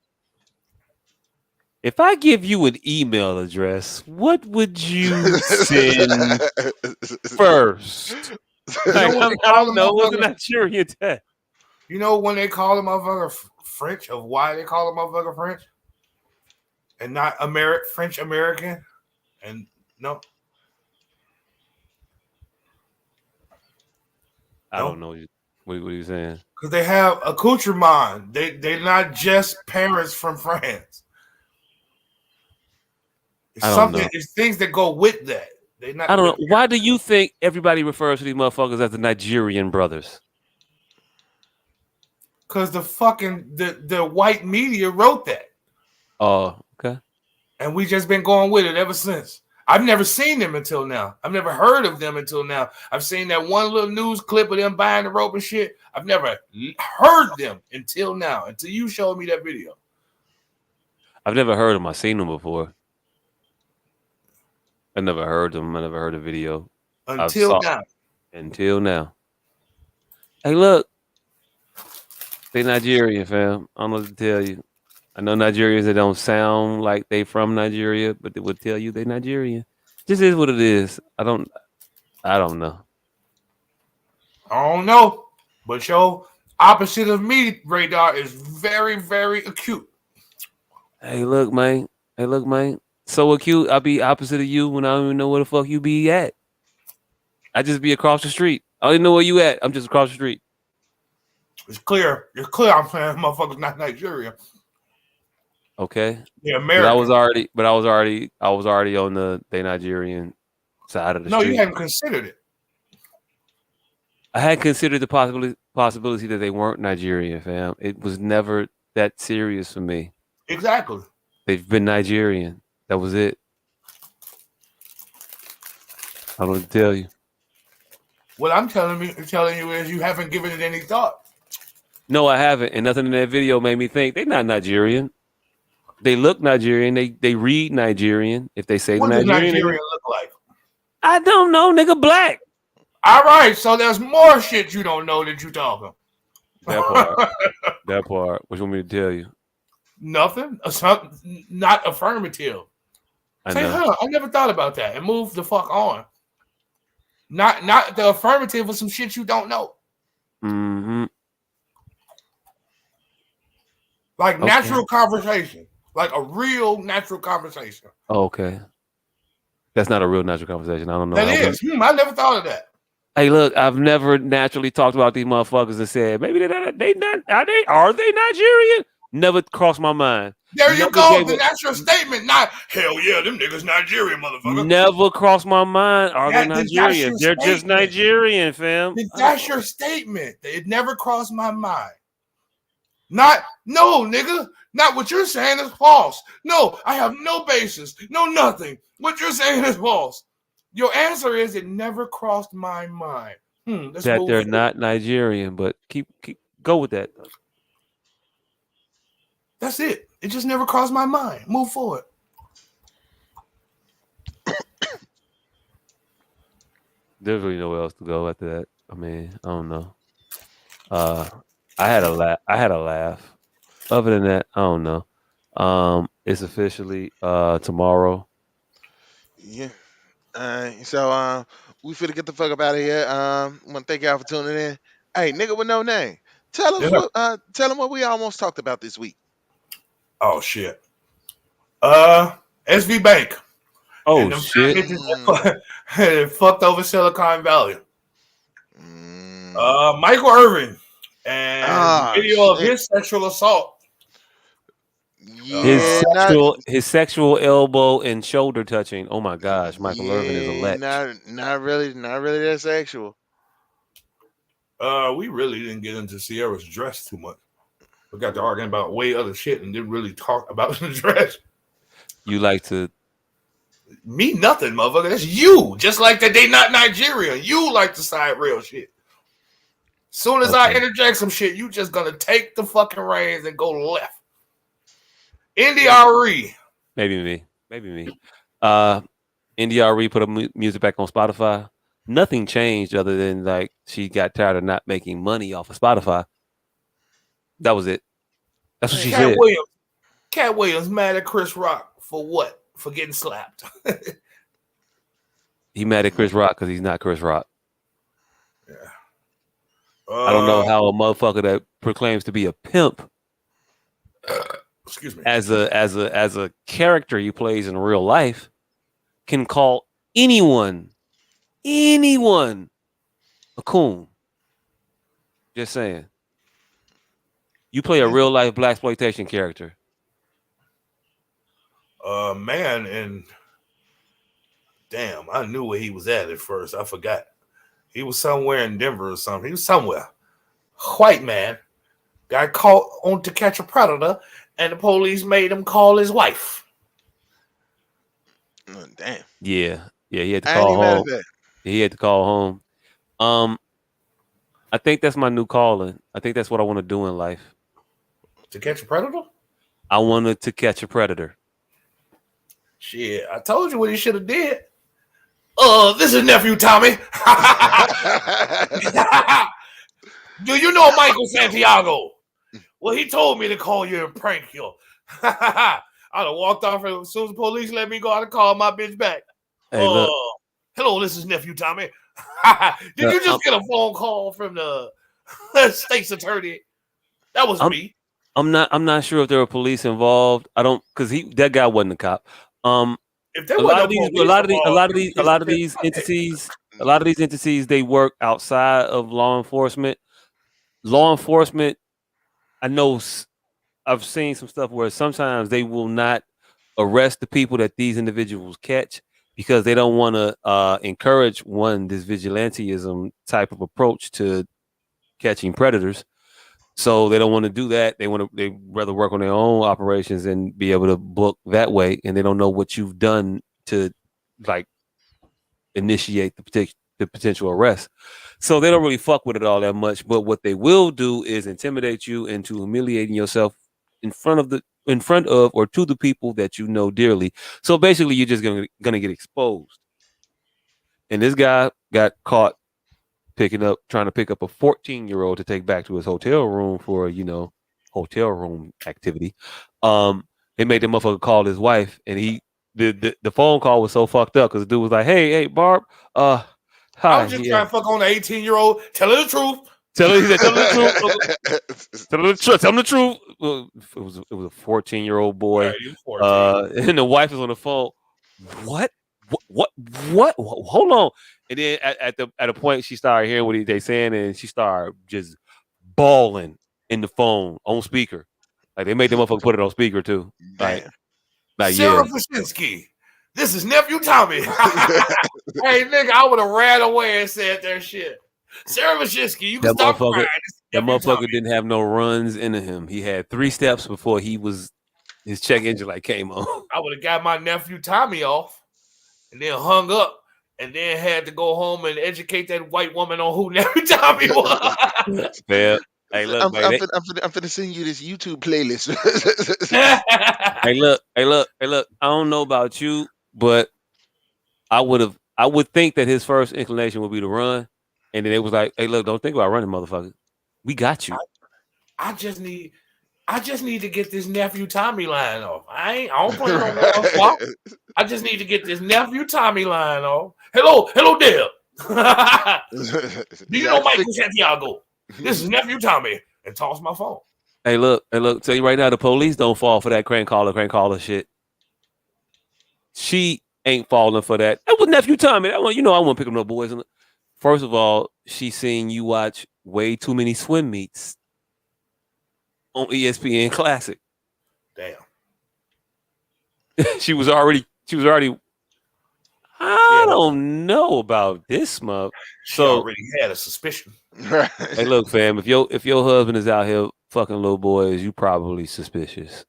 [SPEAKER 4] If I give you an email address, what would you send first? Like, I don't know what's a Nigerian tag.
[SPEAKER 2] You know when they call the motherfucker French, of why they call the motherfucker French? And not French American? And no.
[SPEAKER 4] I don't know. What are you saying?
[SPEAKER 2] Because they have accoutrement. They're not just parents from France. It's things that go with that. They not.
[SPEAKER 4] I don't know. Why do you think everybody refers to these motherfuckers as the Nigerian brothers?
[SPEAKER 2] Because the white media wrote that.
[SPEAKER 4] Oh, okay.
[SPEAKER 2] And we just been going with it ever since. I've never seen them until now. I've never heard of them until now. I've seen that one little news clip of them buying the rope and shit. I've never heard them until now, until you showed me that video.
[SPEAKER 4] I've never heard them. I've seen them before. I never heard them. I never heard a video.
[SPEAKER 2] Until now.
[SPEAKER 4] Until now. Hey, look. They Nigerian, fam. I don't know what to tell you. I know Nigerians that don't sound like they from Nigeria, but they would tell you they Nigerian. This is what it is. I don't know.
[SPEAKER 2] I don't know. But your opposite of me radar is very, very acute.
[SPEAKER 4] Hey, look, man. So acute. I'll be opposite of you when I don't even know where the fuck you be at. I just be across the street. I don't even know where you at. I'm just across the street.
[SPEAKER 2] It's clear. I'm saying motherfuckers not Nigeria.
[SPEAKER 4] Okay.
[SPEAKER 2] Yeah, American.
[SPEAKER 4] But I was already on the Nigerian side of the street.
[SPEAKER 2] No, you hadn't considered it.
[SPEAKER 4] I had considered the possibility that they weren't Nigerian, fam. It was never that serious for me.
[SPEAKER 2] Exactly.
[SPEAKER 4] They've been Nigerian. That was it. I don't know what to tell you.
[SPEAKER 2] What I'm telling you is you haven't given it any thought.
[SPEAKER 4] No, I haven't. And nothing in that video made me think they're not Nigerian. They look Nigerian. They read Nigerian. If they say
[SPEAKER 2] what
[SPEAKER 4] Nigerian,
[SPEAKER 2] does Nigerian look like?
[SPEAKER 4] I don't know, nigga. Black.
[SPEAKER 2] All right, so there's more shit you don't know that you talking.
[SPEAKER 4] That part. That part. What you want me to tell you?
[SPEAKER 2] Nothing. Not affirmative. Say, I never thought about that, and move the fuck on. Not the affirmative of some shit you don't know.
[SPEAKER 4] Mm-hmm.
[SPEAKER 2] Like natural conversation. Like a real natural conversation.
[SPEAKER 4] Okay. That's not a real natural conversation. I don't know.
[SPEAKER 2] That is. I never thought of that.
[SPEAKER 4] Hey, look, I've never naturally talked about these motherfuckers and said, maybe are they Nigerian? Never crossed my mind.
[SPEAKER 2] There you go. The natural statement. Not, hell yeah, them niggas Nigerian, motherfucker.
[SPEAKER 4] Never crossed my mind. Are they Nigerian? They're just Nigerian, fam.
[SPEAKER 2] That's your statement. It never crossed my mind. No, nigga. Not what you're saying is false. No, I have no basis. No, nothing. What you're saying is false. Your answer is it never crossed my mind.
[SPEAKER 4] That they're not Nigerian, but keep go with that.
[SPEAKER 2] That's it. It just never crossed my mind. Move forward.
[SPEAKER 4] There's really nowhere else to go after that. I mean, I don't know. I had a laugh. Other than that, I don't know. It's officially tomorrow.
[SPEAKER 5] Yeah. So we finna get the fuck up out of here. Want to thank y'all for tuning in. Hey, nigga with no name, tell them what we almost talked about this week.
[SPEAKER 2] Oh shit. SV Bank.
[SPEAKER 4] Oh shit.
[SPEAKER 2] Fucked over Silicon Valley. Michael Irvin And the video of
[SPEAKER 5] shit.
[SPEAKER 2] his sexual assault.
[SPEAKER 5] Yeah, not
[SPEAKER 4] His sexual elbow and shoulder touching. Oh my gosh, Michael Irvin is a
[SPEAKER 5] yeah,
[SPEAKER 4] lech.
[SPEAKER 5] not really that sexual.
[SPEAKER 2] We really didn't get into Sierra's dress too much. We got to arguing about way other shit and didn't really talk about the dress.
[SPEAKER 4] You like to
[SPEAKER 2] Me nothing, motherfucker. That's you. Just like that they not Nigerian. You like to side real shit. Soon as I interject some shit, you just gonna take the fucking reins and go left. NDRE.
[SPEAKER 4] maybe me. NDRE put her music back on Spotify. Nothing changed other than like she got tired of not making money off of Spotify. That was it. That's what she said.
[SPEAKER 2] Cat Williams mad at Chris Rock for what? For getting slapped.
[SPEAKER 4] He mad at Chris Rock because he's not Chris Rock.
[SPEAKER 2] Yeah.
[SPEAKER 4] I don't know how a motherfucker that proclaims to be a pimp,
[SPEAKER 2] excuse me,
[SPEAKER 4] as a character he plays in real life, can call anyone a coon. Just saying. You play a real life blaxploitation character.
[SPEAKER 2] Man, and damn, I knew where he was at first. I forgot. He was somewhere in Denver or something. He was somewhere. White man got caught on To Catch a Predator, and the police made him call his wife.
[SPEAKER 5] Oh, damn.
[SPEAKER 4] Yeah, he had to call home. He had to call home. I think that's my new calling. I think that's what I want to do in life.
[SPEAKER 2] To catch a predator?
[SPEAKER 4] I wanted to catch a predator.
[SPEAKER 2] Shit, I told you what he should have did. This is nephew Tommy. Do you know Michael Santiago? Well, he told me to call you and prank you. I'd have walked off as soon as the police let me go. I'd have called my bitch back.
[SPEAKER 4] Hey, look.
[SPEAKER 2] Hello, this is nephew Tommy. Did you just get a phone call from the state's attorney? That was me.
[SPEAKER 4] I'm not sure if there were police involved. I don't, because that guy wasn't a cop.
[SPEAKER 2] If there
[SPEAKER 4] a lot of these entities, they work outside of law enforcement. Law enforcement, I know I've seen some stuff where sometimes they will not arrest the people that these individuals catch because they don't want to encourage this vigilantism type of approach to catching predators. So they don't want to do that. They rather work on their own operations and be able to book that way. And they don't know what you've done to like initiate the potential arrest. So they don't really fuck with it all that much. But what they will do is intimidate you into humiliating yourself in front of or to the people that you know dearly. So basically, you're just gonna get exposed. And this guy got caught trying to pick up a 14-year-old to take back to his hotel room for, hotel room activity. They made the motherfucker call his wife, and the phone call was so fucked up because the dude was like, hey, Barb, hi.
[SPEAKER 2] I was just trying to fuck on the 18-year-old. Tell her the truth.
[SPEAKER 4] Tell her the truth. Tell him the truth. Well, it was a 14-year-old boy. Yeah, and the wife was on the phone. What? Hold on. And then at a point, she started hearing what they saying, and she started just bawling in the phone on speaker. Like they made the motherfucker put it on speaker too. Like
[SPEAKER 2] Sarah Paczynski, this is nephew Tommy. Hey nigga, I would have ran away and said that shit. Sarah Paczynski, you can stop crying.
[SPEAKER 4] That motherfucker didn't have no runs into him. He had 3 steps before his check engine light came on.
[SPEAKER 2] I would have got my nephew Tommy off and then hung up. And then had to go home and educate that white woman on who nephew Tommy was.
[SPEAKER 4] Hey, look,
[SPEAKER 5] I'm finna send you this YouTube playlist.
[SPEAKER 4] Hey, look. I don't know about you, but I would think that his first inclination would be to run, and then it was like, hey, look, don't think about running, motherfucker. We got you.
[SPEAKER 2] I just need to get this nephew Tommy line off. I don't play no more. I just need to get this nephew Tommy line off. Hello, Deb. Do you know Michael Santiago? This is nephew Tommy. And toss my phone.
[SPEAKER 4] Hey, look. Tell you right now, the police don't fall for that crank caller shit. She ain't falling for that. That was nephew Tommy. I won't pick up no boys. First of all, she's seen you watch way too many swim meets on ESPN Classic.
[SPEAKER 2] Damn.
[SPEAKER 4] She was already. I don't know about this month.
[SPEAKER 2] She
[SPEAKER 4] So
[SPEAKER 2] already had a suspicion.
[SPEAKER 4] hey, look, fam. If your husband is out here fucking little boys, you probably suspicious.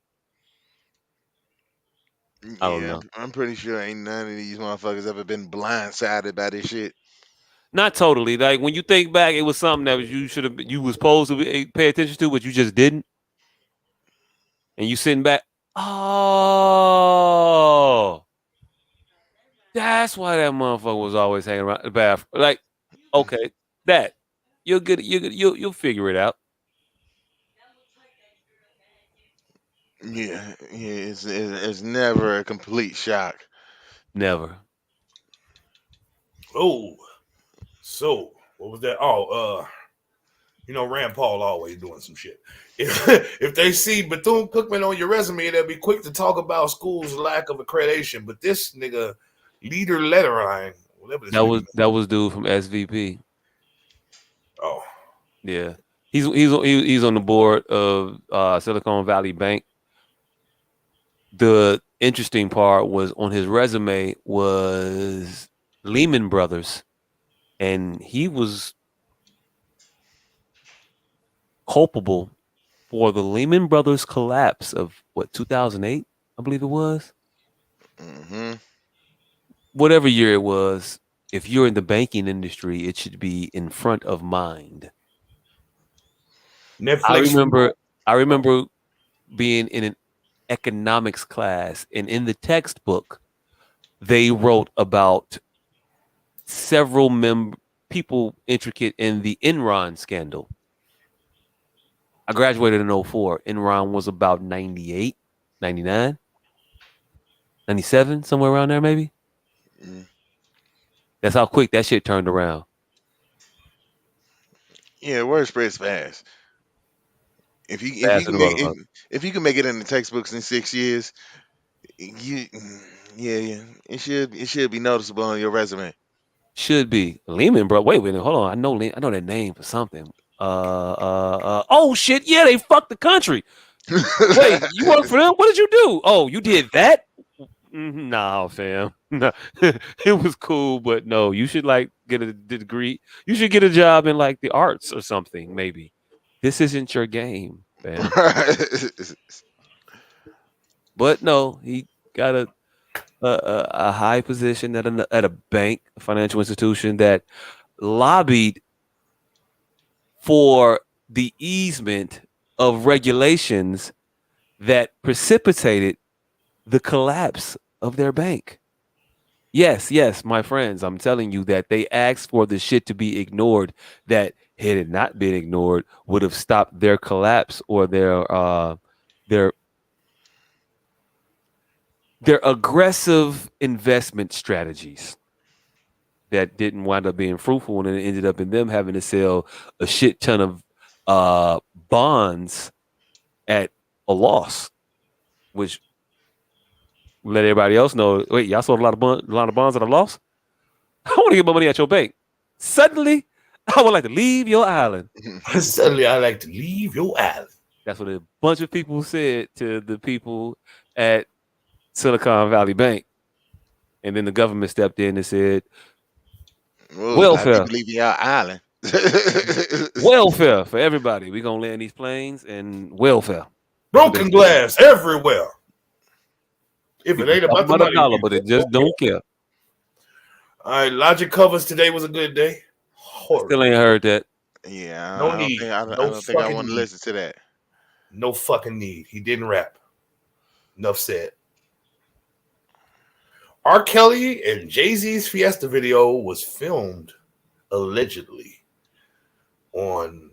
[SPEAKER 4] I don't
[SPEAKER 5] Yeah,
[SPEAKER 4] know.
[SPEAKER 5] I'm pretty sure ain't none of these motherfuckers ever been blindsided by this shit.
[SPEAKER 4] Not totally. Like when you think back, it was something that you was supposed to pay attention to, but you just didn't. And you sitting back. Oh, that's why that motherfucker was always hanging around the bathroom. Like, okay, that you'll figure it out.
[SPEAKER 5] Yeah, it's never a complete shock.
[SPEAKER 4] Never.
[SPEAKER 2] Oh, so what was that? Oh, Rand Paul always doing some shit. If they see Bethune Cookman on your resume, they'll be quick to talk about school's lack of accreditation. But this nigga, Leader Letterine, whatever this nigga.
[SPEAKER 4] That was dude from SVP.
[SPEAKER 2] Oh,
[SPEAKER 4] Yeah, he's on the board of Silicon Valley Bank. The interesting part was on his resume was Lehman Brothers, and he was culpable for the Lehman Brothers collapse of 2008, I believe it was.
[SPEAKER 5] Hmm.
[SPEAKER 4] Whatever year it was, if you're in the banking industry, it should be in front of mind. I
[SPEAKER 2] Netflix.
[SPEAKER 4] remember being in an economics class, and in the textbook, they wrote about several people intricate in the Enron scandal. I graduated in 04. Enron was about 98, 99, 97, somewhere around there, maybe.
[SPEAKER 5] Mm.
[SPEAKER 4] That's how quick that shit turned around.
[SPEAKER 5] Yeah, word spreads fast. If you if you
[SPEAKER 4] Fast as
[SPEAKER 5] can
[SPEAKER 4] a
[SPEAKER 5] make
[SPEAKER 4] motherfucker.
[SPEAKER 5] if you can make it in the textbooks in 6 years, you yeah, it should be noticeable on your resume.
[SPEAKER 4] Should be Lehman, bro. Wait, hold on. I know that name for something. Oh shit, yeah, they fucked the country. Wait, you work for them? What did you do? Oh, you did that? Nah, fam. No, it was cool, but no, you should like get a degree. You should get a job in like the arts or something, maybe. This isn't your game, fam. But no, he got a high position at a bank, a financial institution that lobbied for the easement of regulations that precipitated the collapse of their bank. Yes, my friends, I'm telling you that they asked for the shit to be ignored that had it not been ignored would have stopped their collapse or their aggressive investment strategies that didn't wind up being fruitful, and it ended up in them having to sell a shit ton of bonds at a loss, which let everybody else know. Wait, y'all sold a lot of bonds at a loss. I want to get my money at your bank. Suddenly, I would like to leave your island.
[SPEAKER 2] Suddenly, I like to leave your island.
[SPEAKER 4] That's what a bunch of people said to the people at Silicon Valley Bank, and then the government stepped in and said,
[SPEAKER 5] Well, a lot of
[SPEAKER 4] "Welfare,
[SPEAKER 5] people leaving y'all island.
[SPEAKER 4] welfare for everybody. We're gonna land these planes and welfare." That's what they
[SPEAKER 2] Broken
[SPEAKER 4] said.
[SPEAKER 2] glass everywhere. If it
[SPEAKER 4] People
[SPEAKER 2] ain't
[SPEAKER 4] talking
[SPEAKER 2] about the
[SPEAKER 4] about a
[SPEAKER 2] money,
[SPEAKER 4] dollar,
[SPEAKER 2] you
[SPEAKER 4] but they just don't care.
[SPEAKER 2] All right, Logic covers today was a good day.
[SPEAKER 4] Still ain't heard that.
[SPEAKER 5] Yeah,
[SPEAKER 2] No
[SPEAKER 5] I don't
[SPEAKER 2] need.
[SPEAKER 5] think I
[SPEAKER 2] No
[SPEAKER 5] don't think I
[SPEAKER 2] fucking
[SPEAKER 5] want to
[SPEAKER 2] need.
[SPEAKER 5] listen to that.
[SPEAKER 2] No fucking need. He didn't rap. Enough said. R. Kelly and Jay-Z's Fiesta video was filmed allegedly on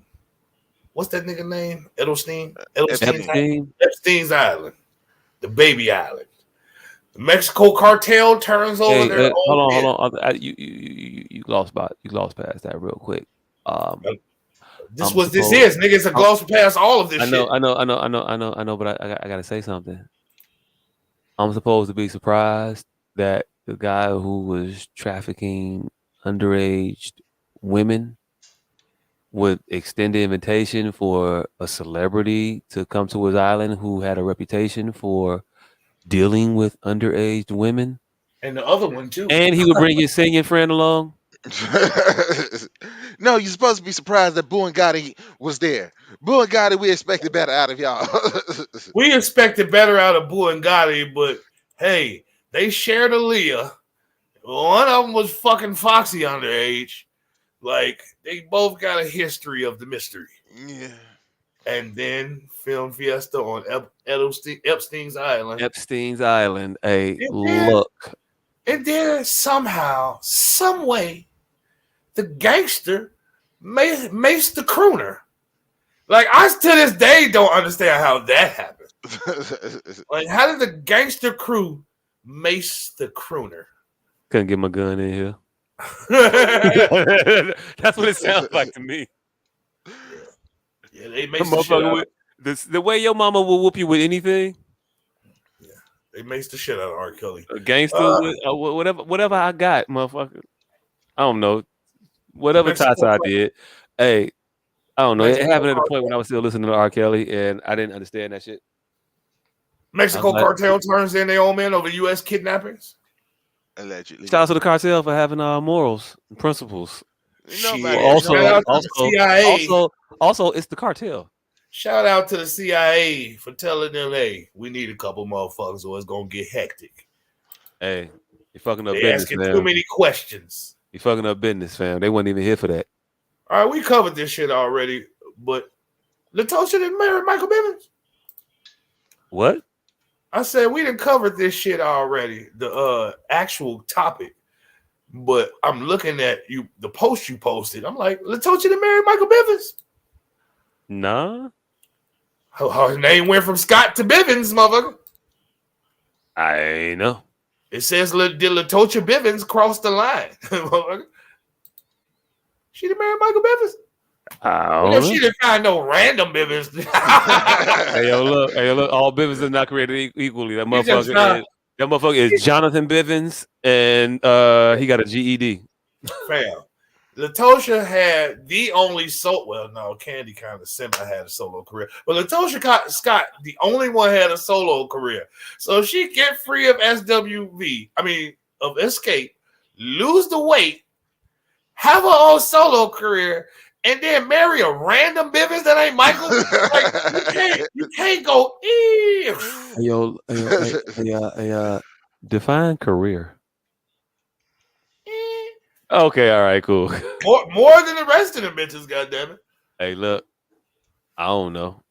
[SPEAKER 2] what's that nigga name? Edelstein?
[SPEAKER 5] Epstein.
[SPEAKER 2] Epstein's Island. The baby island. The Mexico cartel turns over
[SPEAKER 4] Hey,
[SPEAKER 2] their own
[SPEAKER 4] hold
[SPEAKER 2] head.
[SPEAKER 4] on. You lost past that real quick.
[SPEAKER 2] This
[SPEAKER 4] I'm
[SPEAKER 2] was this
[SPEAKER 4] supposed.
[SPEAKER 2] is, nigga. It's a gloss past all of this
[SPEAKER 4] I know,
[SPEAKER 2] shit.
[SPEAKER 4] I know, I know, I know, I know, I know, but I gotta say something. I'm supposed to be surprised that the guy who was trafficking underage women would extend the invitation for a celebrity to come to his island who had a reputation for dealing with underage women,
[SPEAKER 2] And the other one too.
[SPEAKER 4] and he would bring his singing friend along.
[SPEAKER 5] No, you're supposed to be surprised that Boo and Gotti was there. Boo and Gotti, we expected better out of y'all.
[SPEAKER 2] We expected better out of Boo and Gotti, but hey, they shared a Leah. One of them was fucking Foxy underage. Like, they both got a history of the mystery.
[SPEAKER 5] Yeah.
[SPEAKER 2] And then Film Fiesta on Epstein's Island.
[SPEAKER 4] Epstein's Island. Hey,
[SPEAKER 2] It did.
[SPEAKER 4] look.
[SPEAKER 2] And then somehow, some way, the gangster maced the crooner. Like, I to this day don't understand how that happened. Like, how did the gangster crew mace the crooner?
[SPEAKER 4] Couldn't get my gun in here.
[SPEAKER 2] Yeah,
[SPEAKER 4] That's what it sounds like to me.
[SPEAKER 2] they maced the shit out.
[SPEAKER 4] The way your mama will whoop you with anything.
[SPEAKER 2] Yeah, they maced the shit out of R. Kelly.
[SPEAKER 4] A gangster, whatever I got, motherfucker. I don't know. Whatever Tata did. Hey, I don't know. It happened at a point when I was still listening to R. Kelly, and I didn't understand that shit.
[SPEAKER 2] Mexico cartel turns in their own men over U.S. kidnappings.
[SPEAKER 5] Allegedly.
[SPEAKER 4] Shout out to the cartel for having morals and principles.
[SPEAKER 2] Also,
[SPEAKER 4] it's the cartel.
[SPEAKER 2] Shout out to the CIA for telling them, hey, we need a couple motherfuckers or it's gonna get hectic.
[SPEAKER 4] Hey, you're fucking up
[SPEAKER 2] they
[SPEAKER 4] business,
[SPEAKER 2] asking
[SPEAKER 4] fam.
[SPEAKER 2] too many questions.
[SPEAKER 4] You're fucking up business, fam. They weren't even here for that.
[SPEAKER 2] All right, we covered this shit already, but Latosha didn't marry Michael Bivins.
[SPEAKER 4] What?
[SPEAKER 2] I said we didn't cover this shit already, the actual topic. But I'm looking at the post you posted. I'm like, Latosha didn't marry Michael Bivins.
[SPEAKER 4] Nah.
[SPEAKER 2] Her name went from Scott to Bivins, motherfucker.
[SPEAKER 4] I know.
[SPEAKER 2] It says did Latosha Bivins cross the line? She didn't marry Michael Bivins. She didn't find no random Bivins.
[SPEAKER 4] Hey, yo, look. All Bivins are not created equally. That motherfucker is Jonathan Bivins, and he got a GED.
[SPEAKER 2] Fam. Latosha had the only Candy kind of semi had a solo career. But Latosha Scott, the only one had a solo career. So she get free of of Escape, lose the weight, have her own solo career, and then marry a random Bivins that ain't Michael. Like, you can't go.
[SPEAKER 4] Define career. Okay, all right, cool.
[SPEAKER 2] More than the rest of the bitches, goddammit.
[SPEAKER 4] Hey, look, I don't know.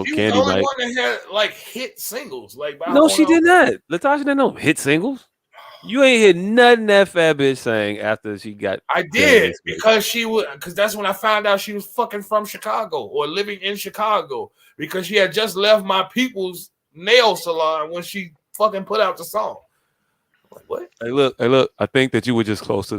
[SPEAKER 2] She
[SPEAKER 4] Candy
[SPEAKER 2] was the only
[SPEAKER 4] might.
[SPEAKER 2] one that had like hit singles.
[SPEAKER 4] No, she did not. Latasha didn't know hit singles. You ain't hear nothing that fat bitch sang after she got.
[SPEAKER 2] I did because that's when I found out she was fucking from Chicago or living in Chicago because she had just left my people's nail salon when she fucking put out the song. Like, what?
[SPEAKER 4] Hey, look. I think that you were just close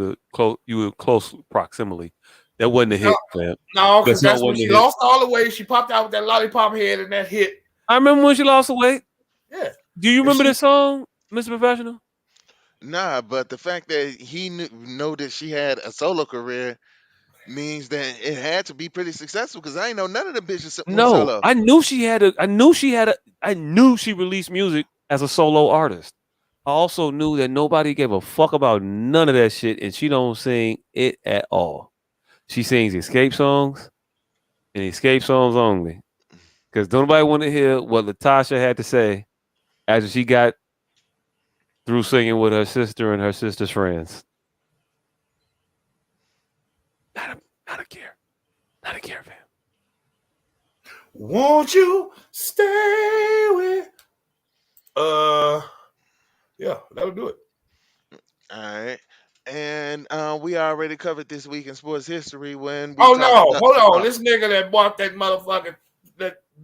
[SPEAKER 4] proximity. That wasn't a hit, fam.
[SPEAKER 2] No, because that's when she lost all the weight. She popped out with that lollipop head and that hit.
[SPEAKER 4] I remember when she lost the weight.
[SPEAKER 2] Yeah.
[SPEAKER 4] Do you remember this song, Mr. Professional?
[SPEAKER 5] Nah, but the fact that he know that she had a solo career means that it had to be pretty successful because I ain't know none of the bitches went solo.
[SPEAKER 4] I knew she released music as a solo artist. I also knew that nobody gave a fuck about none of that shit, and she don't sing it at all. She sings escape songs and escape songs only. Because nobody want to hear what Latasha had to say after she got through singing with her sister and her sister's friends. Not a care. Not a care, fam.
[SPEAKER 2] Won't you stay with? Yeah, that'll do it.
[SPEAKER 5] All right. And we already covered this week in sports history when we
[SPEAKER 2] hold on. This nigga that bought that motherfucking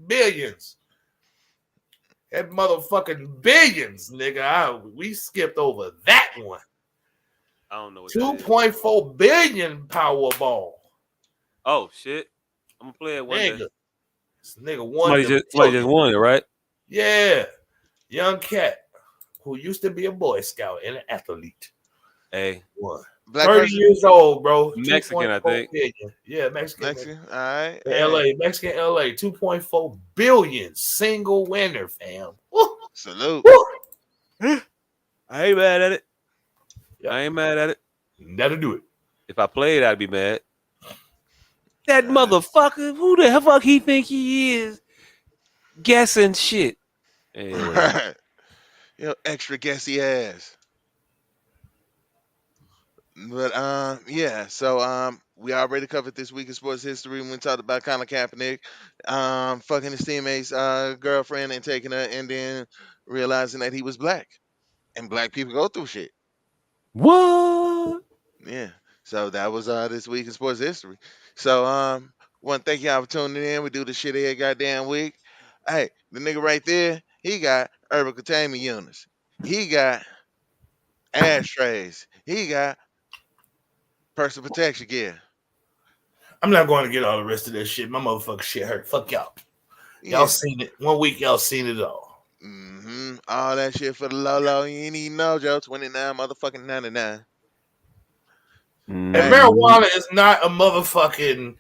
[SPEAKER 2] billions. That motherfucking billions, nigga. We skipped over that one.
[SPEAKER 4] I don't know what
[SPEAKER 2] 2.4 billion Powerball.
[SPEAKER 4] Oh shit. I'm gonna play it one day.
[SPEAKER 2] This nigga won.
[SPEAKER 4] Somebody just won it, right?
[SPEAKER 2] Yeah. Young cat who used to be a Boy Scout and an athlete.
[SPEAKER 4] Hey,
[SPEAKER 2] won.
[SPEAKER 5] Black
[SPEAKER 2] 30
[SPEAKER 5] person,
[SPEAKER 2] years old, bro.
[SPEAKER 4] Mexican, I
[SPEAKER 2] 2.4
[SPEAKER 4] think.
[SPEAKER 2] billion. Yeah, Mexican.
[SPEAKER 5] Mexican. All right.
[SPEAKER 2] The
[SPEAKER 5] Hey,
[SPEAKER 2] LA, Mexican LA, 2.4 billion single winner, fam. Woo,
[SPEAKER 5] salute.
[SPEAKER 2] woo.
[SPEAKER 4] I ain't mad at it.
[SPEAKER 2] Yep.
[SPEAKER 4] I ain't mad at it.
[SPEAKER 2] That'll do it.
[SPEAKER 4] If I played, I'd be mad. That
[SPEAKER 5] All right.
[SPEAKER 4] motherfucker, who the fuck he think he is? Guessing shit. Anyway,
[SPEAKER 5] Right. Yo, extra guessy ass. But yeah. So we already covered this week in sports history when we talked about Colin Kaepernick, fucking his teammate's girlfriend and taking her, and then realizing that he was black, and black people go through shit.
[SPEAKER 4] what?
[SPEAKER 5] Yeah. So that was this week in sports history. So want to thank y'all for tuning in. We do this shit every goddamn week. Hey, the nigga right there, he got urban containment units. He got ashtrays. He got personal protection gear.
[SPEAKER 2] I'm not going to get all the rest of that shit. My motherfucking shit hurt. Fuck y'all. Y'all
[SPEAKER 5] Yeah.
[SPEAKER 2] seen it. 1 week, y'all seen it all.
[SPEAKER 5] All that shit for the low. You ain't even know, Joe. 29 motherfucking 99.
[SPEAKER 2] And
[SPEAKER 5] Hey,
[SPEAKER 2] marijuana is not a motherfucking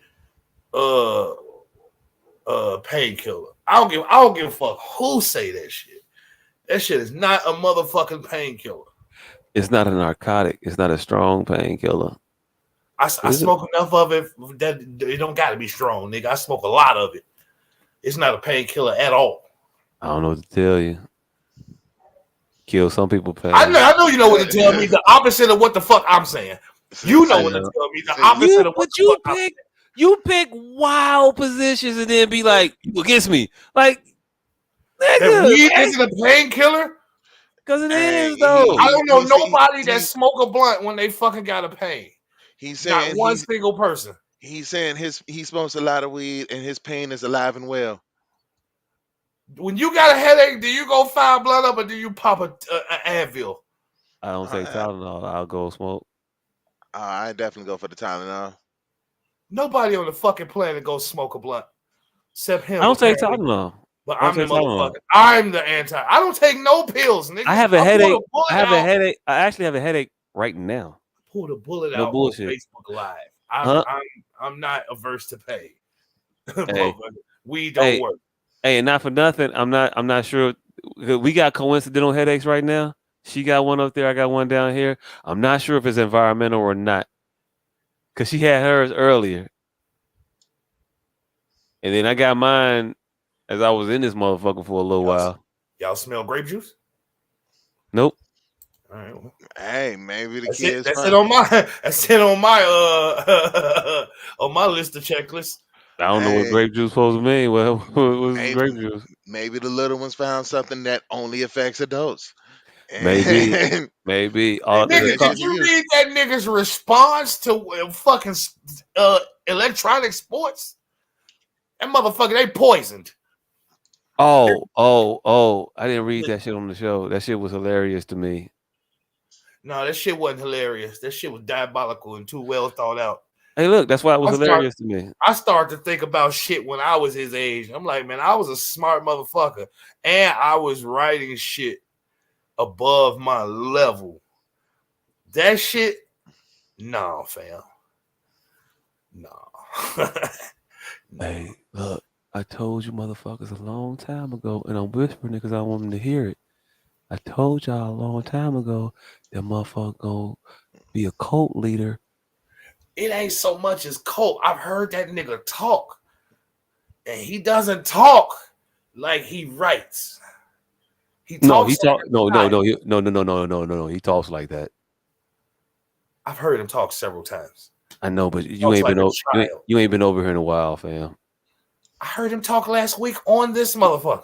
[SPEAKER 2] painkiller. I don't give a fuck who say that shit. That shit is not a motherfucking painkiller.
[SPEAKER 4] It's not a narcotic. It's not a strong painkiller.
[SPEAKER 2] I
[SPEAKER 4] Is it?
[SPEAKER 2] smoke enough of it that it don't got to be strong, nigga. I smoke a lot of it. It's not a painkiller at all.
[SPEAKER 4] I don't know what to tell you. Kill some people pain.
[SPEAKER 2] I know you know what to tell me. The opposite of what the fuck I'm saying. You know
[SPEAKER 4] I
[SPEAKER 2] what to
[SPEAKER 4] know.
[SPEAKER 2] tell me. The opposite of what the fuck I'm saying.
[SPEAKER 4] You pick wild positions and then be like, you against me. Like,
[SPEAKER 2] That
[SPEAKER 4] nigga,
[SPEAKER 2] weed isn't a painkiller?
[SPEAKER 4] because it
[SPEAKER 5] Hey,
[SPEAKER 4] is though.
[SPEAKER 2] I don't know nobody that
[SPEAKER 5] he's
[SPEAKER 2] smoke a blunt when they fucking got a pain. Not
[SPEAKER 5] saying
[SPEAKER 2] one single person.
[SPEAKER 5] he's saying he smokes a lot of weed and his pain is alive and well.
[SPEAKER 2] When you got a headache, do you go find blood up or do you pop a Advil?
[SPEAKER 4] I don't take Tylenol. I'll go smoke.
[SPEAKER 5] I definitely go for the Tylenol.
[SPEAKER 2] Nobody on the fucking planet goes smoke a blunt except him.
[SPEAKER 4] I don't take
[SPEAKER 2] apparently.
[SPEAKER 4] Tylenol.
[SPEAKER 2] But
[SPEAKER 4] I
[SPEAKER 2] I'm the
[SPEAKER 4] don't take Tylenol.
[SPEAKER 2] motherfucker. I'm the anti. I don't take no pills, nigga.
[SPEAKER 4] I have a
[SPEAKER 2] pull
[SPEAKER 4] headache.
[SPEAKER 2] the bullet
[SPEAKER 4] I have
[SPEAKER 2] out.
[SPEAKER 4] a headache. I actually have a headache right now.
[SPEAKER 2] Pull the bullet
[SPEAKER 4] No
[SPEAKER 2] out
[SPEAKER 4] bullshit.
[SPEAKER 2] on Facebook Live.
[SPEAKER 4] Huh?
[SPEAKER 2] I'm not averse to pay.
[SPEAKER 4] Hey.
[SPEAKER 2] We don't
[SPEAKER 4] Hey.
[SPEAKER 2] work.
[SPEAKER 4] Hey, and not for nothing. I'm not sure. We got coincidental headaches right now. She got one up there. I got one down here. I'm not sure if it's environmental or not. Cause she had hers earlier. And then I got mine as I was in this motherfucker for a little while.
[SPEAKER 2] Y'all smell grape juice?
[SPEAKER 4] Nope.
[SPEAKER 2] All right. Well,
[SPEAKER 5] Hey, maybe the
[SPEAKER 2] that's
[SPEAKER 5] kids.
[SPEAKER 2] That's it on my. That's it on my on my list of checklists.
[SPEAKER 4] I don't know what
[SPEAKER 5] Hey,
[SPEAKER 4] grape juice supposed to mean. Well, what's grape juice?
[SPEAKER 5] maybe the little ones found something that only affects adults.
[SPEAKER 4] Maybe.
[SPEAKER 5] And
[SPEAKER 4] Maybe.
[SPEAKER 5] maybe
[SPEAKER 2] Nigga,
[SPEAKER 5] that's
[SPEAKER 2] did
[SPEAKER 5] just
[SPEAKER 2] you
[SPEAKER 5] you.
[SPEAKER 2] read that nigga's response to fucking electronic sports? That motherfucker, they poisoned.
[SPEAKER 4] Oh. I didn't read that shit on the show. That shit was hilarious to me.
[SPEAKER 2] No, that shit wasn't hilarious. That shit was diabolical and too well thought out.
[SPEAKER 4] Hey, look, that's why it was hilarious to me.
[SPEAKER 2] I started to think about shit when I was his age. I'm like, man, I was a smart motherfucker. And I was writing shit above my level. That shit, no, fam. No.
[SPEAKER 4] Hey, look, I told you motherfuckers a long time ago, and I'm whispering it because I want them to hear it. I told y'all a long time ago that motherfucker gonna be a cult leader.
[SPEAKER 2] It ain't so much as Colt. I've heard that nigga talk. And he doesn't talk like he writes. He talks
[SPEAKER 4] No. He talks like that.
[SPEAKER 2] I've heard him talk several times.
[SPEAKER 4] I know, but you
[SPEAKER 2] Talks
[SPEAKER 4] ain't
[SPEAKER 2] like
[SPEAKER 4] been
[SPEAKER 2] a
[SPEAKER 4] over. You ain't been over here in a while, fam.
[SPEAKER 2] I heard him talk last week on this motherfucker.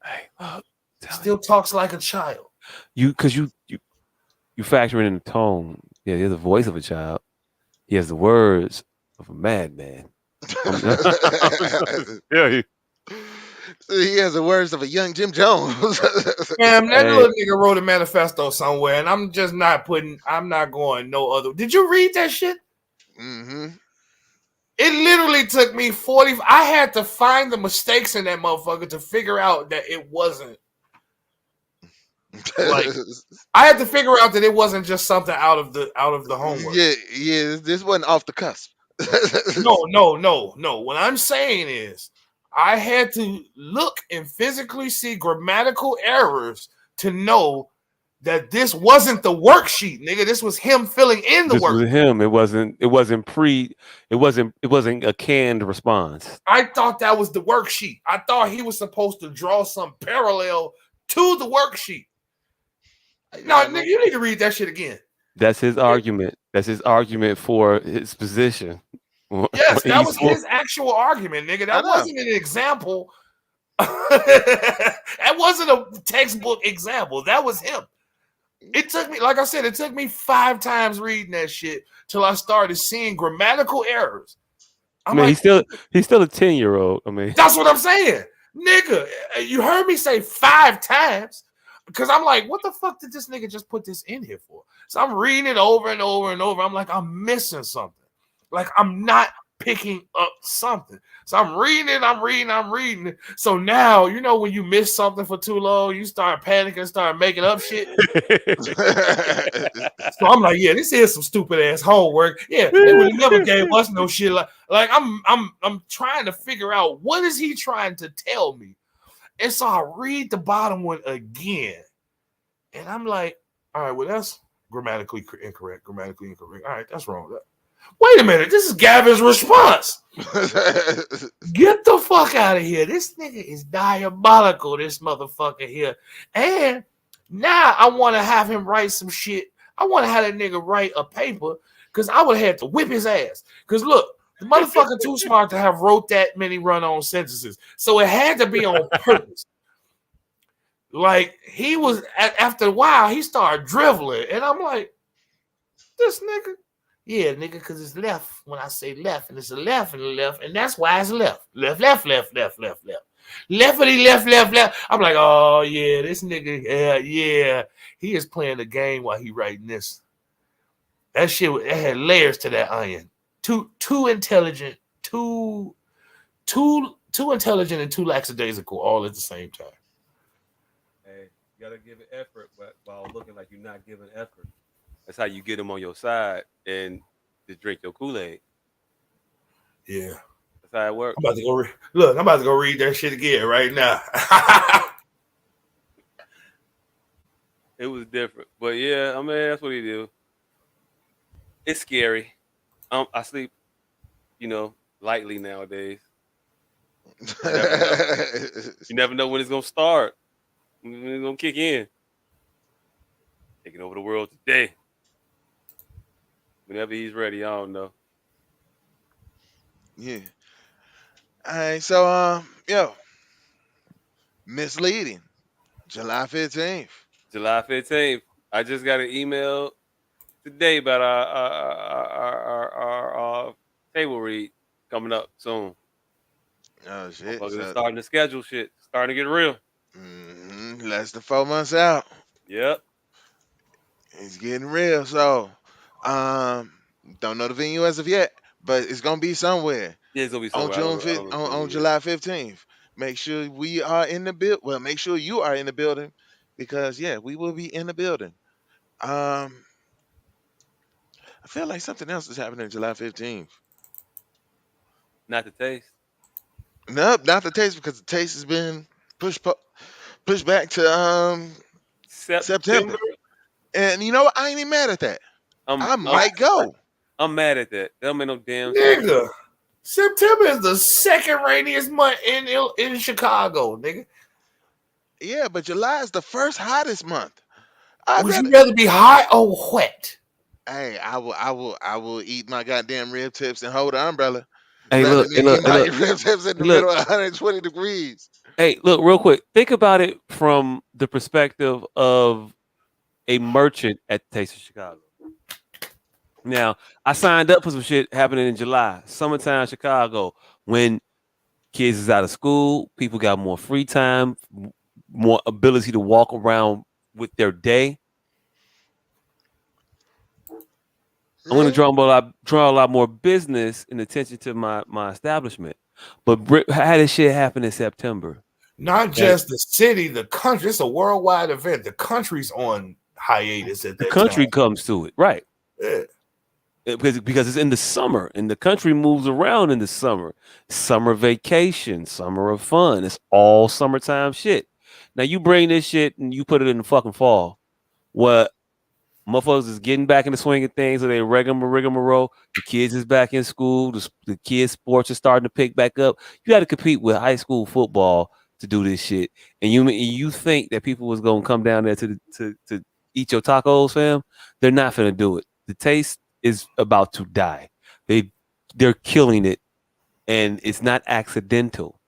[SPEAKER 4] Hey, look,
[SPEAKER 2] Still talks like a child.
[SPEAKER 4] you factor in the tone. Yeah, he has the voice of a child. He has the words of a madman. Yeah.
[SPEAKER 5] He has the words of a young Jim Jones.
[SPEAKER 2] Damn, that
[SPEAKER 4] Hey.
[SPEAKER 2] little nigga wrote a manifesto somewhere, and I'm not going no other. Did you read that shit?
[SPEAKER 5] Mm-hmm.
[SPEAKER 2] It literally took me 40. I had to find the mistakes in that motherfucker to figure out that it wasn't Like I had to figure out that it wasn't just something out of the homework.
[SPEAKER 5] yeah, this wasn't off the cusp.
[SPEAKER 2] No. What I'm saying is, I had to look and physically see grammatical errors to know that this wasn't the worksheet, nigga. This was him filling in the
[SPEAKER 4] This was
[SPEAKER 2] worksheet.
[SPEAKER 4] him. It wasn't a canned response.
[SPEAKER 2] I thought that was the worksheet. I thought he was supposed to draw some parallel to the worksheet. No, nigga, you need to read that shit again.
[SPEAKER 4] That's his argument. That's his argument for his position.
[SPEAKER 2] Yes, that was his actual argument, nigga. That wasn't an example. That wasn't a textbook example. That was him. It took me, like I said, it took me 5 times reading that shit till I started seeing grammatical errors.
[SPEAKER 4] I mean, he's still a 10-year-old. I mean,
[SPEAKER 2] that's what I'm saying, nigga. You heard me say 5 times because I'm like, what the fuck did this nigga just put this in here for? So I'm reading it over and over and over. I'm like, I'm missing something. Like I'm not picking up something. So I'm reading it. So now, you know, when you miss something for too long, you start panicking, start making up shit. So I'm like, yeah, this is some stupid ass homework. Yeah, they would have never gave us no shit. Like I'm trying to figure out what is he trying to tell me. And so I read the bottom one again. And I'm like, all right, well, that's grammatically incorrect. All right, that's wrong. Wait a minute, this is Gavin's response. Get the fuck out of here. This nigga is diabolical, this motherfucker here. And now I want to have him write some shit. I want to have that nigga write a paper because I would have had to whip his ass. Because look, the motherfucker too smart to have wrote that many run-on sentences. So it had to be on purpose. Like, he was, after a while, he started dribbling. And I'm like, this nigga? Yeah, nigga, because it's left when I say left. And it's a left and a left. And that's why it's left. Left. Leftity, left. I'm like, oh, yeah, this nigga, yeah. He is playing the game while he writing this. That shit, it had layers to that onion. Too intelligent, too intelligent and too lackadaisical all at the same time.
[SPEAKER 4] Hey, you gotta give it effort, but while looking like you're not giving effort. That's how you get them on your side and just drink your Kool-Aid.
[SPEAKER 2] Yeah.
[SPEAKER 4] That's how it works.
[SPEAKER 2] I'm about to go read that shit again right now.
[SPEAKER 4] It was different. But yeah, I mean, that's what he do. It's scary. I sleep, lightly nowadays. You never know when it's gonna start. When it's gonna kick in. Taking over the world today. Whenever he's ready, I don't know.
[SPEAKER 5] Yeah. All right, so misleading. July 15th.
[SPEAKER 4] July 15th. I just got an email today about our table read coming up soon.
[SPEAKER 5] Oh shit!
[SPEAKER 4] Starting to schedule shit. Starting to get real.
[SPEAKER 5] Less than 4 months out.
[SPEAKER 4] Yep.
[SPEAKER 5] It's getting real. So, don't know the venue as of yet, but it's gonna be somewhere.
[SPEAKER 4] Yeah, it's gonna be somewhere.
[SPEAKER 5] On July 15th. Make sure we are in the build. Well, make sure you are in the building, because we will be in the building. I feel like something else is happening July 15th.
[SPEAKER 4] Not the taste.
[SPEAKER 5] Nope, not the taste, because the taste has been pushed back to September. And you know what? I ain't even mad at that. I might go.
[SPEAKER 4] I'm mad at that. That don't make no damn
[SPEAKER 2] sense. Nigga, September is the second rainiest month in Chicago, nigga.
[SPEAKER 5] Yeah, but July is the first hottest month.
[SPEAKER 2] Would you rather be hot or wet?
[SPEAKER 5] Hey, I will eat my goddamn rib tips and hold the umbrella.
[SPEAKER 4] Hey, look,
[SPEAKER 5] rib tips in the middle of 120 degrees.
[SPEAKER 4] Hey, look, real quick. Think about it from the perspective of a merchant at the Taste of Chicago. Now, I signed up for some shit happening in July, summertime Chicago, when kids is out of school, people got more free time, more ability to walk around with their day. I'm going to draw a lot more business and attention to my establishment. But how did shit happen in September?
[SPEAKER 2] Not just the city, the country. It's a worldwide event. The country's on hiatus at
[SPEAKER 4] The
[SPEAKER 2] that
[SPEAKER 4] country
[SPEAKER 2] time.
[SPEAKER 4] comes to it, right?
[SPEAKER 2] Yeah.
[SPEAKER 4] Because it's in the summer, and the country moves around in the summer. Summer vacation, summer of fun. It's all summertime shit. Now you bring this shit and you put it in the fucking fall. What motherfuckers is getting back in the swing of things, so they rigmarole. The kids is back in school. The kids' sports are starting to pick back up. You got to compete with high school football to do this shit, and you think that people was gonna come down there to eat your tacos, fam? They're not gonna do it. The taste is about to die. They're killing it, and it's not accidental.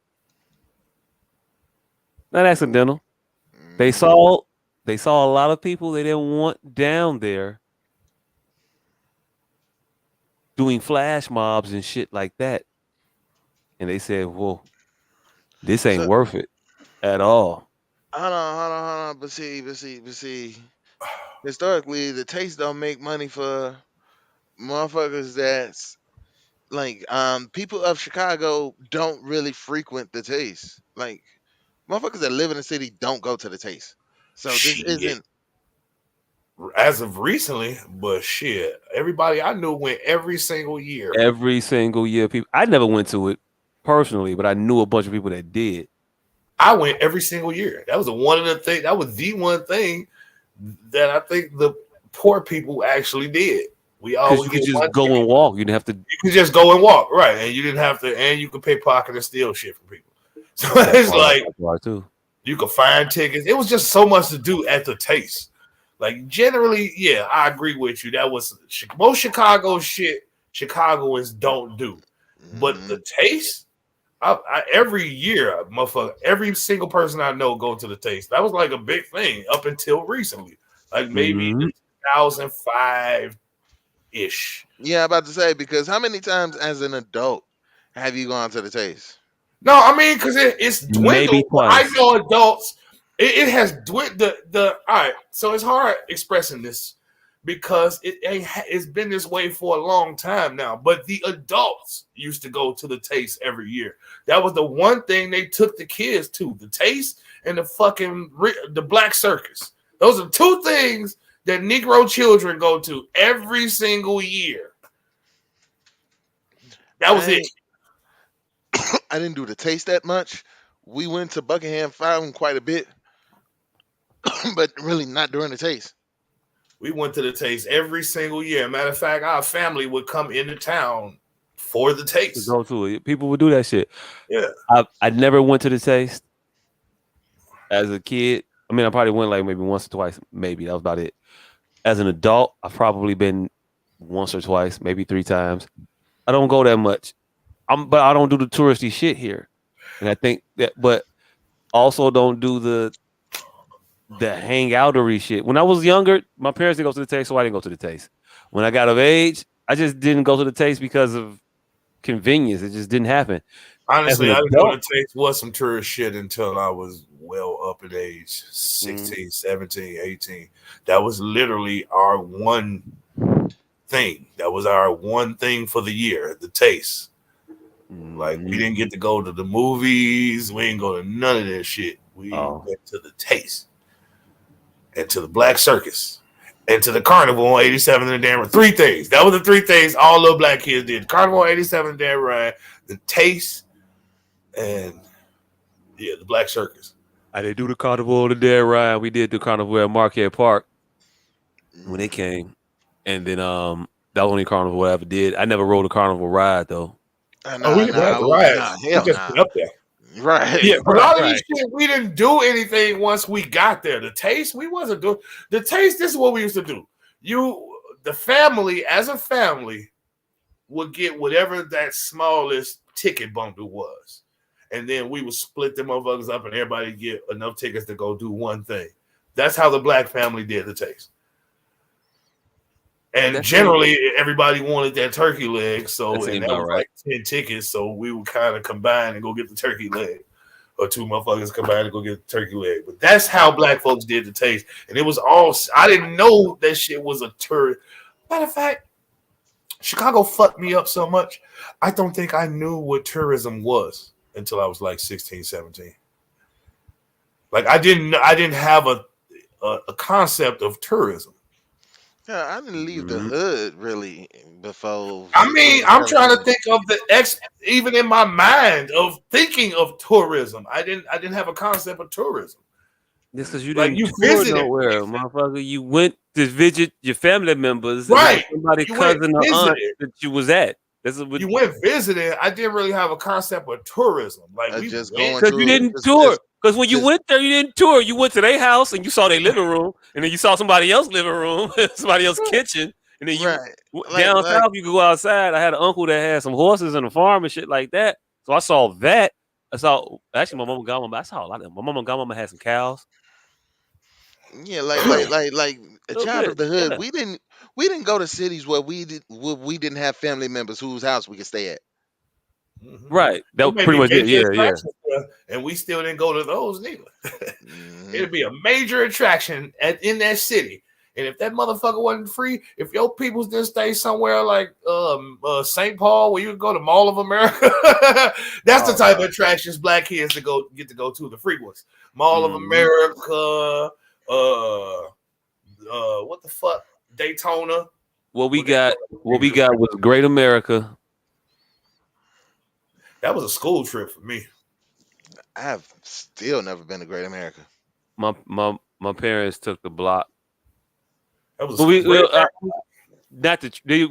[SPEAKER 4] Not accidental. They
[SPEAKER 5] Mhm.
[SPEAKER 4] saw they saw a lot of people they didn't want down there doing flash mobs and shit like that. And they said, "Whoa, this ain't
[SPEAKER 5] So
[SPEAKER 4] worth it at all."
[SPEAKER 5] hold on. But see. Historically, the taste don't make money for motherfuckers that's like people of Chicago don't really frequent the taste. Like motherfuckers that live in the city don't go to the taste. So this
[SPEAKER 2] Shit.
[SPEAKER 5] isn't.
[SPEAKER 2] As of recently, but shit, everybody I knew went every single year.
[SPEAKER 4] Every single year, people. I never went to it personally, but I knew a bunch of people that did.
[SPEAKER 2] I went every single year. That was one of the things. That was the one thing that I think the poor people actually did. We
[SPEAKER 4] Because
[SPEAKER 2] always
[SPEAKER 4] you could
[SPEAKER 2] get
[SPEAKER 4] just
[SPEAKER 2] one
[SPEAKER 4] go
[SPEAKER 2] ticket.
[SPEAKER 4] and walk. You didn't have to.
[SPEAKER 2] You could just go and walk, right? And you didn't have to, and you could pickpocket and steal shit from people. So it's like
[SPEAKER 4] That part too.
[SPEAKER 2] you could find tickets. It was just so much to do at the taste. Like generally, yeah, I agree with you. That was most Chicago shit. Chicagoans don't do, but the taste. Every year, motherfucker, every single person I know go to the taste. That was like a big thing up until recently, like maybe
[SPEAKER 4] Mhm.
[SPEAKER 2] 2005 ish.
[SPEAKER 5] Yeah, I'm about to say because how many times as an adult have you gone to the taste?
[SPEAKER 2] No, I mean because it's
[SPEAKER 4] Maybe
[SPEAKER 2] dwindled. But I
[SPEAKER 4] twice.
[SPEAKER 2] know adults. It has dwindled. The all right. So it's hard expressing this because it's been this way for a long time now. But the adults used to go to the taste every year. That was the one thing they took the kids to: the taste and the black circus. Those are two things that Negro children go to every single year. That was
[SPEAKER 5] I
[SPEAKER 2] it.
[SPEAKER 5] ain't- I didn't do the taste that much. We went to Buckingham Fountain quite a bit, but really not during the taste.
[SPEAKER 2] We went to the taste every single year. Matter of fact, our family would come into town for the
[SPEAKER 4] To
[SPEAKER 2] taste.
[SPEAKER 4] go to it. People would do that shit.
[SPEAKER 2] Yeah.
[SPEAKER 4] I never went to the taste as a kid. I mean, I probably went like maybe once or twice. Maybe that was about it. As an adult, I've probably been once or twice, maybe 3 times. I don't go that much. But I don't do the touristy shit here. And I think that, but also don't do the hangoutery shit. When I was younger, my parents didn't go to the taste, so I didn't go to the taste. When I got of age, I just didn't go to the taste because of convenience. It just didn't happen. As an
[SPEAKER 2] Honestly, I didn't know
[SPEAKER 4] adult,
[SPEAKER 2] the taste was some tourist shit until I was well up in age
[SPEAKER 4] mm,
[SPEAKER 2] 16, 17, 18. That was literally our one thing. That was our one thing for the year, the taste. Like we
[SPEAKER 4] mm,
[SPEAKER 2] didn't get to go to the movies. We didn't go to none of that shit. We
[SPEAKER 4] oh,
[SPEAKER 2] went to the taste and to the black circus and to the carnival on 87 and the damn ride. Three things. That was the three things all little black kids did. Carnival on 87 damn ride, the taste, and yeah, the black circus.
[SPEAKER 4] I didn't do the carnival on the dead ride. We did the carnival at Marquette Park when they
[SPEAKER 5] Mm.
[SPEAKER 4] came, and then that was the only carnival I ever did. I never rode a carnival ride though.
[SPEAKER 2] Oh, we didn't have the rides. We
[SPEAKER 5] Hell
[SPEAKER 2] just
[SPEAKER 5] nah.
[SPEAKER 2] went up there.
[SPEAKER 5] Right,
[SPEAKER 2] Yeah, but all of these
[SPEAKER 5] right.
[SPEAKER 2] shit, we didn't do anything once we got there. The taste, we wasn't doing the taste. This is what we used to do. The family, as a family, would get whatever that smallest ticket bundle was. And then we would split them motherfuckers up and everybody get enough tickets to go do one thing. That's how the black family did the taste. And
[SPEAKER 4] That seemed
[SPEAKER 2] generally everybody wanted that turkey leg.
[SPEAKER 4] that
[SPEAKER 2] And
[SPEAKER 4] seemed
[SPEAKER 2] that
[SPEAKER 4] about
[SPEAKER 2] was
[SPEAKER 4] right.
[SPEAKER 2] like 10 tickets. So we would kind of combine and go get the turkey leg. Or two motherfuckers combine and go get the turkey leg. But that's how black folks did the taste. And it was all I didn't know that shit was a tourist. Matter of fact, Chicago fucked me up so much. I don't think I knew what tourism was until I was like 16, 17. Like I didn't have a concept of tourism.
[SPEAKER 5] Yeah, I didn't leave the
[SPEAKER 4] Mhm.
[SPEAKER 5] hood really before
[SPEAKER 2] I mean, I'm trying to
[SPEAKER 5] 17.
[SPEAKER 2] think of even in my mind of thinking of tourism. I didn't have a concept of tourism.
[SPEAKER 4] Just because you
[SPEAKER 2] Like
[SPEAKER 4] didn't
[SPEAKER 2] you
[SPEAKER 4] tour
[SPEAKER 2] visited,
[SPEAKER 4] nowhere, motherfucker. You went to visit your family members, and it was
[SPEAKER 2] right?
[SPEAKER 4] somebody
[SPEAKER 2] You went
[SPEAKER 4] cousin or aunt
[SPEAKER 2] visited.
[SPEAKER 4] that you was at. This is what
[SPEAKER 2] You went visiting. I didn't really have a concept of tourism. Like we
[SPEAKER 5] Just
[SPEAKER 2] went.
[SPEAKER 5] going
[SPEAKER 4] because you
[SPEAKER 5] to
[SPEAKER 4] didn't tour. Because when you
[SPEAKER 5] just
[SPEAKER 4] went there, you didn't tour. You went to their house and you saw their living room, and then you saw somebody else's living room, somebody else's kitchen, and then you
[SPEAKER 5] right,
[SPEAKER 4] down
[SPEAKER 5] like
[SPEAKER 4] south you could go outside. I had an uncle that had some horses and a farm and shit like that, so I saw that. I saw actually my mom and godmama. I saw a lot of them. My mom and godmama had some cows.
[SPEAKER 5] yeah, like a
[SPEAKER 4] A little
[SPEAKER 5] child of
[SPEAKER 4] bit,
[SPEAKER 5] the hood.
[SPEAKER 4] yeah.
[SPEAKER 5] We didn't go to cities where we didn't have family members whose house we could stay at.
[SPEAKER 2] Mhm.
[SPEAKER 4] Right. That
[SPEAKER 2] It
[SPEAKER 4] was
[SPEAKER 2] may
[SPEAKER 4] pretty
[SPEAKER 2] be
[SPEAKER 4] much it.
[SPEAKER 2] major
[SPEAKER 4] Yeah, yeah.
[SPEAKER 2] attractions, and we still didn't go to those neither.
[SPEAKER 5] Hmm.
[SPEAKER 2] It'd be a major attraction in that city. And if that motherfucker wasn't free, if your peoples didn't stay somewhere like St. Paul, where you go to Mall of America, that's the
[SPEAKER 5] Oh
[SPEAKER 2] type of
[SPEAKER 5] no.
[SPEAKER 2] attractions black kids get to go to, the free ones. Mall of
[SPEAKER 4] Mhm.
[SPEAKER 2] America, what the fuck, Daytona.
[SPEAKER 4] What we
[SPEAKER 2] What they
[SPEAKER 4] got,
[SPEAKER 2] call it?
[SPEAKER 4] what we got was Great America.
[SPEAKER 2] That was a school trip for me.
[SPEAKER 5] I've still never been to Great America.
[SPEAKER 4] My parents took the block.
[SPEAKER 2] That was
[SPEAKER 4] But
[SPEAKER 2] a great.
[SPEAKER 4] not the they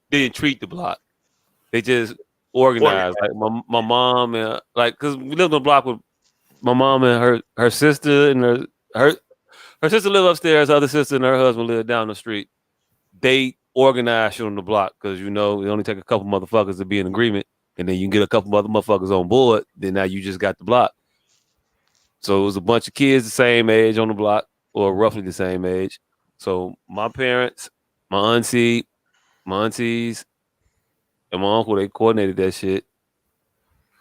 [SPEAKER 4] didn't treat the block. They just organized. Like my mom and like because we lived on the block with my mom and her sister and her sister lived upstairs. Her other sister and her husband lived down the street. They organized shit on the block because it only take a couple motherfuckers to be in agreement, and then you can get a couple other motherfuckers on board. Then now you just got the block. So it was a bunch of kids the same age on the block, or roughly the same age. So my parents, my auntie, my aunties, and my uncle, they coordinated that shit.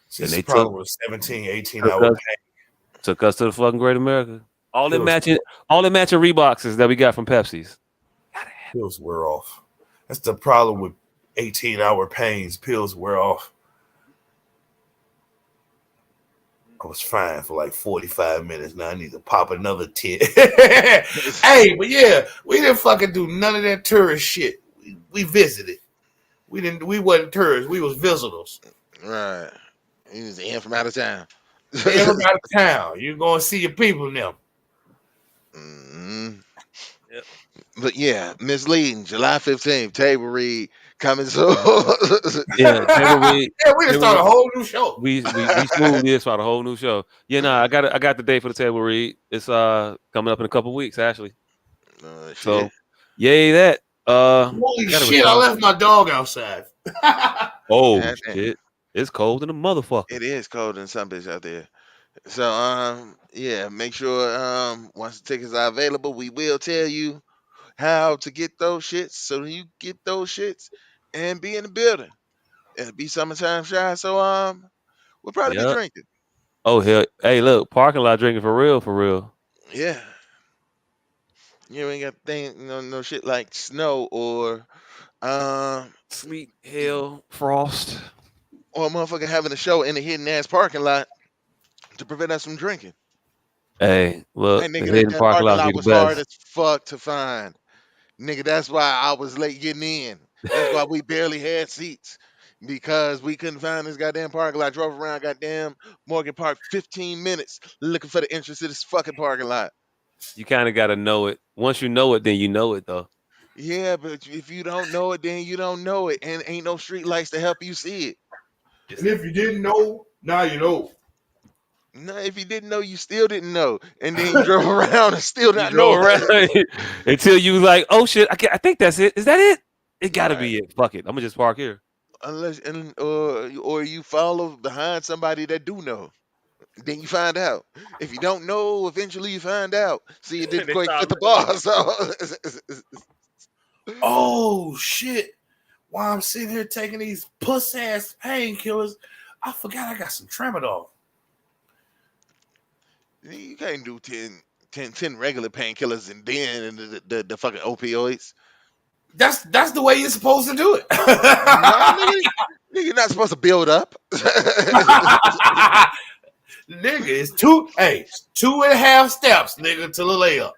[SPEAKER 2] See,
[SPEAKER 4] And
[SPEAKER 2] this is
[SPEAKER 4] they
[SPEAKER 2] the problem with 17, 18
[SPEAKER 4] took
[SPEAKER 2] hour
[SPEAKER 4] us took us to the fucking Great America. All the
[SPEAKER 2] pills.
[SPEAKER 4] matching Reeboks that we got from Pepsi's.
[SPEAKER 2] Pills wear off. That's the problem with 18-hour pains. Pills wear off. I was fine for like 45 minutes. Now I need to pop another 10. Hey, but yeah, we didn't fucking do none of that tourist shit. We visited. We wasn't tourists. We was visitors.
[SPEAKER 5] Right. He was in from out of town.
[SPEAKER 2] And from out of town. You going to see your people now.
[SPEAKER 5] Mhm.
[SPEAKER 4] Yep.
[SPEAKER 5] But yeah, misleading. July 15th, table read coming soon.
[SPEAKER 4] Yeah, table read.
[SPEAKER 2] Yeah, we just started a whole new show.
[SPEAKER 4] We smooth this for the whole new show. Yeah, I got the date for the table read. It's coming up in a couple weeks actually.
[SPEAKER 5] Shit.
[SPEAKER 4] So yay that.
[SPEAKER 2] Holy shit, I left my dog outside.
[SPEAKER 4] Oh
[SPEAKER 5] God damn.
[SPEAKER 4] shit. It's cold in the motherfucker.
[SPEAKER 5] It is cold in some bitch out there. So yeah, make sure once the tickets are available, we will tell you how to get those shits so you get those shits and be in the building. It'll be summertime shy, so we'll probably be
[SPEAKER 4] Yep.
[SPEAKER 5] drinking.
[SPEAKER 4] Oh hell. Hey, look, parking lot drinking for real, for real.
[SPEAKER 5] Yeah. You ain't got thing no shit like snow
[SPEAKER 4] Sleet, hail, frost.
[SPEAKER 5] or a motherfucker having a show in a hidden ass parking lot to prevent us from drinking.
[SPEAKER 4] Hey, look,
[SPEAKER 5] Hey
[SPEAKER 4] the
[SPEAKER 5] nigga, that
[SPEAKER 4] hidden
[SPEAKER 5] damn
[SPEAKER 4] parking
[SPEAKER 5] parking
[SPEAKER 4] lot be
[SPEAKER 5] lot
[SPEAKER 4] the
[SPEAKER 5] was hard
[SPEAKER 4] best.
[SPEAKER 5] as fuck to find. Nigga, that's why I was late getting in. That's why we barely had seats. Because we couldn't find this goddamn parking lot. I drove around goddamn Morgan Park 15 minutes looking for the entrance to this fucking parking lot.
[SPEAKER 4] You kind of got to know it. Once you know it, then you know it, though.
[SPEAKER 5] Yeah, but if you don't know it, then you don't know it. And ain't no street lights to help you see it.
[SPEAKER 2] And if you didn't know, now you know.
[SPEAKER 5] No, if you didn't know, you still didn't know. And then you drove around and still
[SPEAKER 4] You
[SPEAKER 5] not
[SPEAKER 4] drove
[SPEAKER 5] know
[SPEAKER 4] around
[SPEAKER 5] it.
[SPEAKER 4] until you like, oh shit, I think that's it. Is that it? It got to
[SPEAKER 5] Right.
[SPEAKER 4] be it. Fuck it. I'm gonna just park here.
[SPEAKER 5] Unless or you follow behind somebody that do know. Then you find out. If you don't know, eventually you find out. See, it didn't
[SPEAKER 4] They
[SPEAKER 5] quite
[SPEAKER 4] start
[SPEAKER 5] fit the
[SPEAKER 4] looking
[SPEAKER 5] bar. So
[SPEAKER 2] Oh shit. While I'm sitting here taking these puss ass painkillers, I forgot I got some tramadol.
[SPEAKER 5] you can't do 10 regular painkillers and then the fucking opioids.
[SPEAKER 2] That's the way you're supposed to do it.
[SPEAKER 5] No, nigga, you're not supposed to build up.
[SPEAKER 2] Nigga, it's 2.5 steps, nigga, to the layup.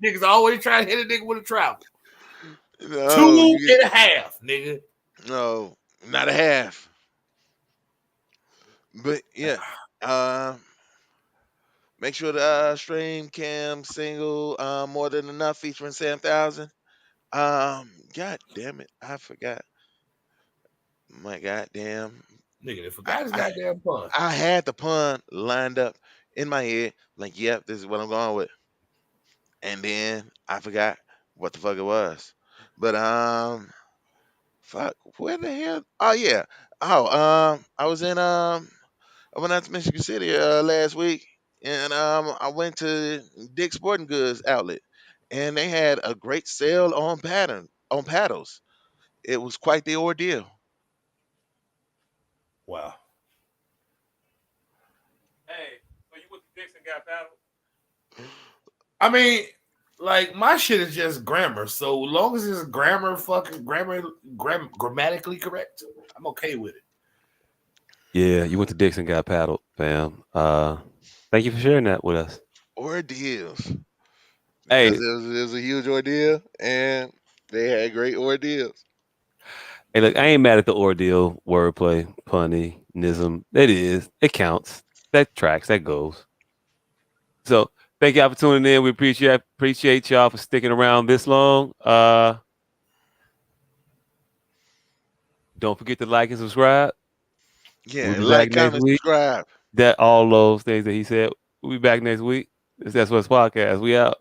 [SPEAKER 2] Niggas always try to hit a nigga with a travel.
[SPEAKER 5] No,
[SPEAKER 2] 2.5, nigga.
[SPEAKER 5] no, not a half. But yeah, make sure the stream cam single more than enough featuring Sam Thousand. God damn it, I forgot. My goddamn,
[SPEAKER 2] Nigga, they
[SPEAKER 5] I,
[SPEAKER 2] forgot his
[SPEAKER 5] I
[SPEAKER 2] goddamn pun.
[SPEAKER 5] I had the pun lined up in my head. Like, yep, this is what I'm going with. And then I forgot what the fuck it was. But fuck, where the hell? Oh yeah. Oh, I was in I went out to Michigan City last week, and I went to Dick's Sporting Goods outlet, and they had a great sale on paddles. It was quite the ordeal.
[SPEAKER 2] Wow.
[SPEAKER 4] Hey, so you went to Dixon got paddled?
[SPEAKER 2] I mean, like my shit is just grammar. So long as it's grammatically correct, I'm okay with it.
[SPEAKER 4] Yeah, you went to Dixon got paddled, fam. Thank you for sharing that with us.
[SPEAKER 5] Ordeals.
[SPEAKER 4] Hey,
[SPEAKER 5] Because it was a huge ordeal, and they had great ordeals.
[SPEAKER 4] hey, look, I ain't mad at the ordeal, wordplay, punny, nism. It is. It counts. That tracks. That goes. So thank y'all for tuning in. We appreciate y'all for sticking around this long. Don't forget to like and subscribe. We'll
[SPEAKER 5] Yeah,
[SPEAKER 4] be back
[SPEAKER 5] like,
[SPEAKER 4] next
[SPEAKER 5] comment,
[SPEAKER 4] week.
[SPEAKER 5] subscribe.
[SPEAKER 4] That all those things that he said. We'll be back next week. That's what's podcast. We out.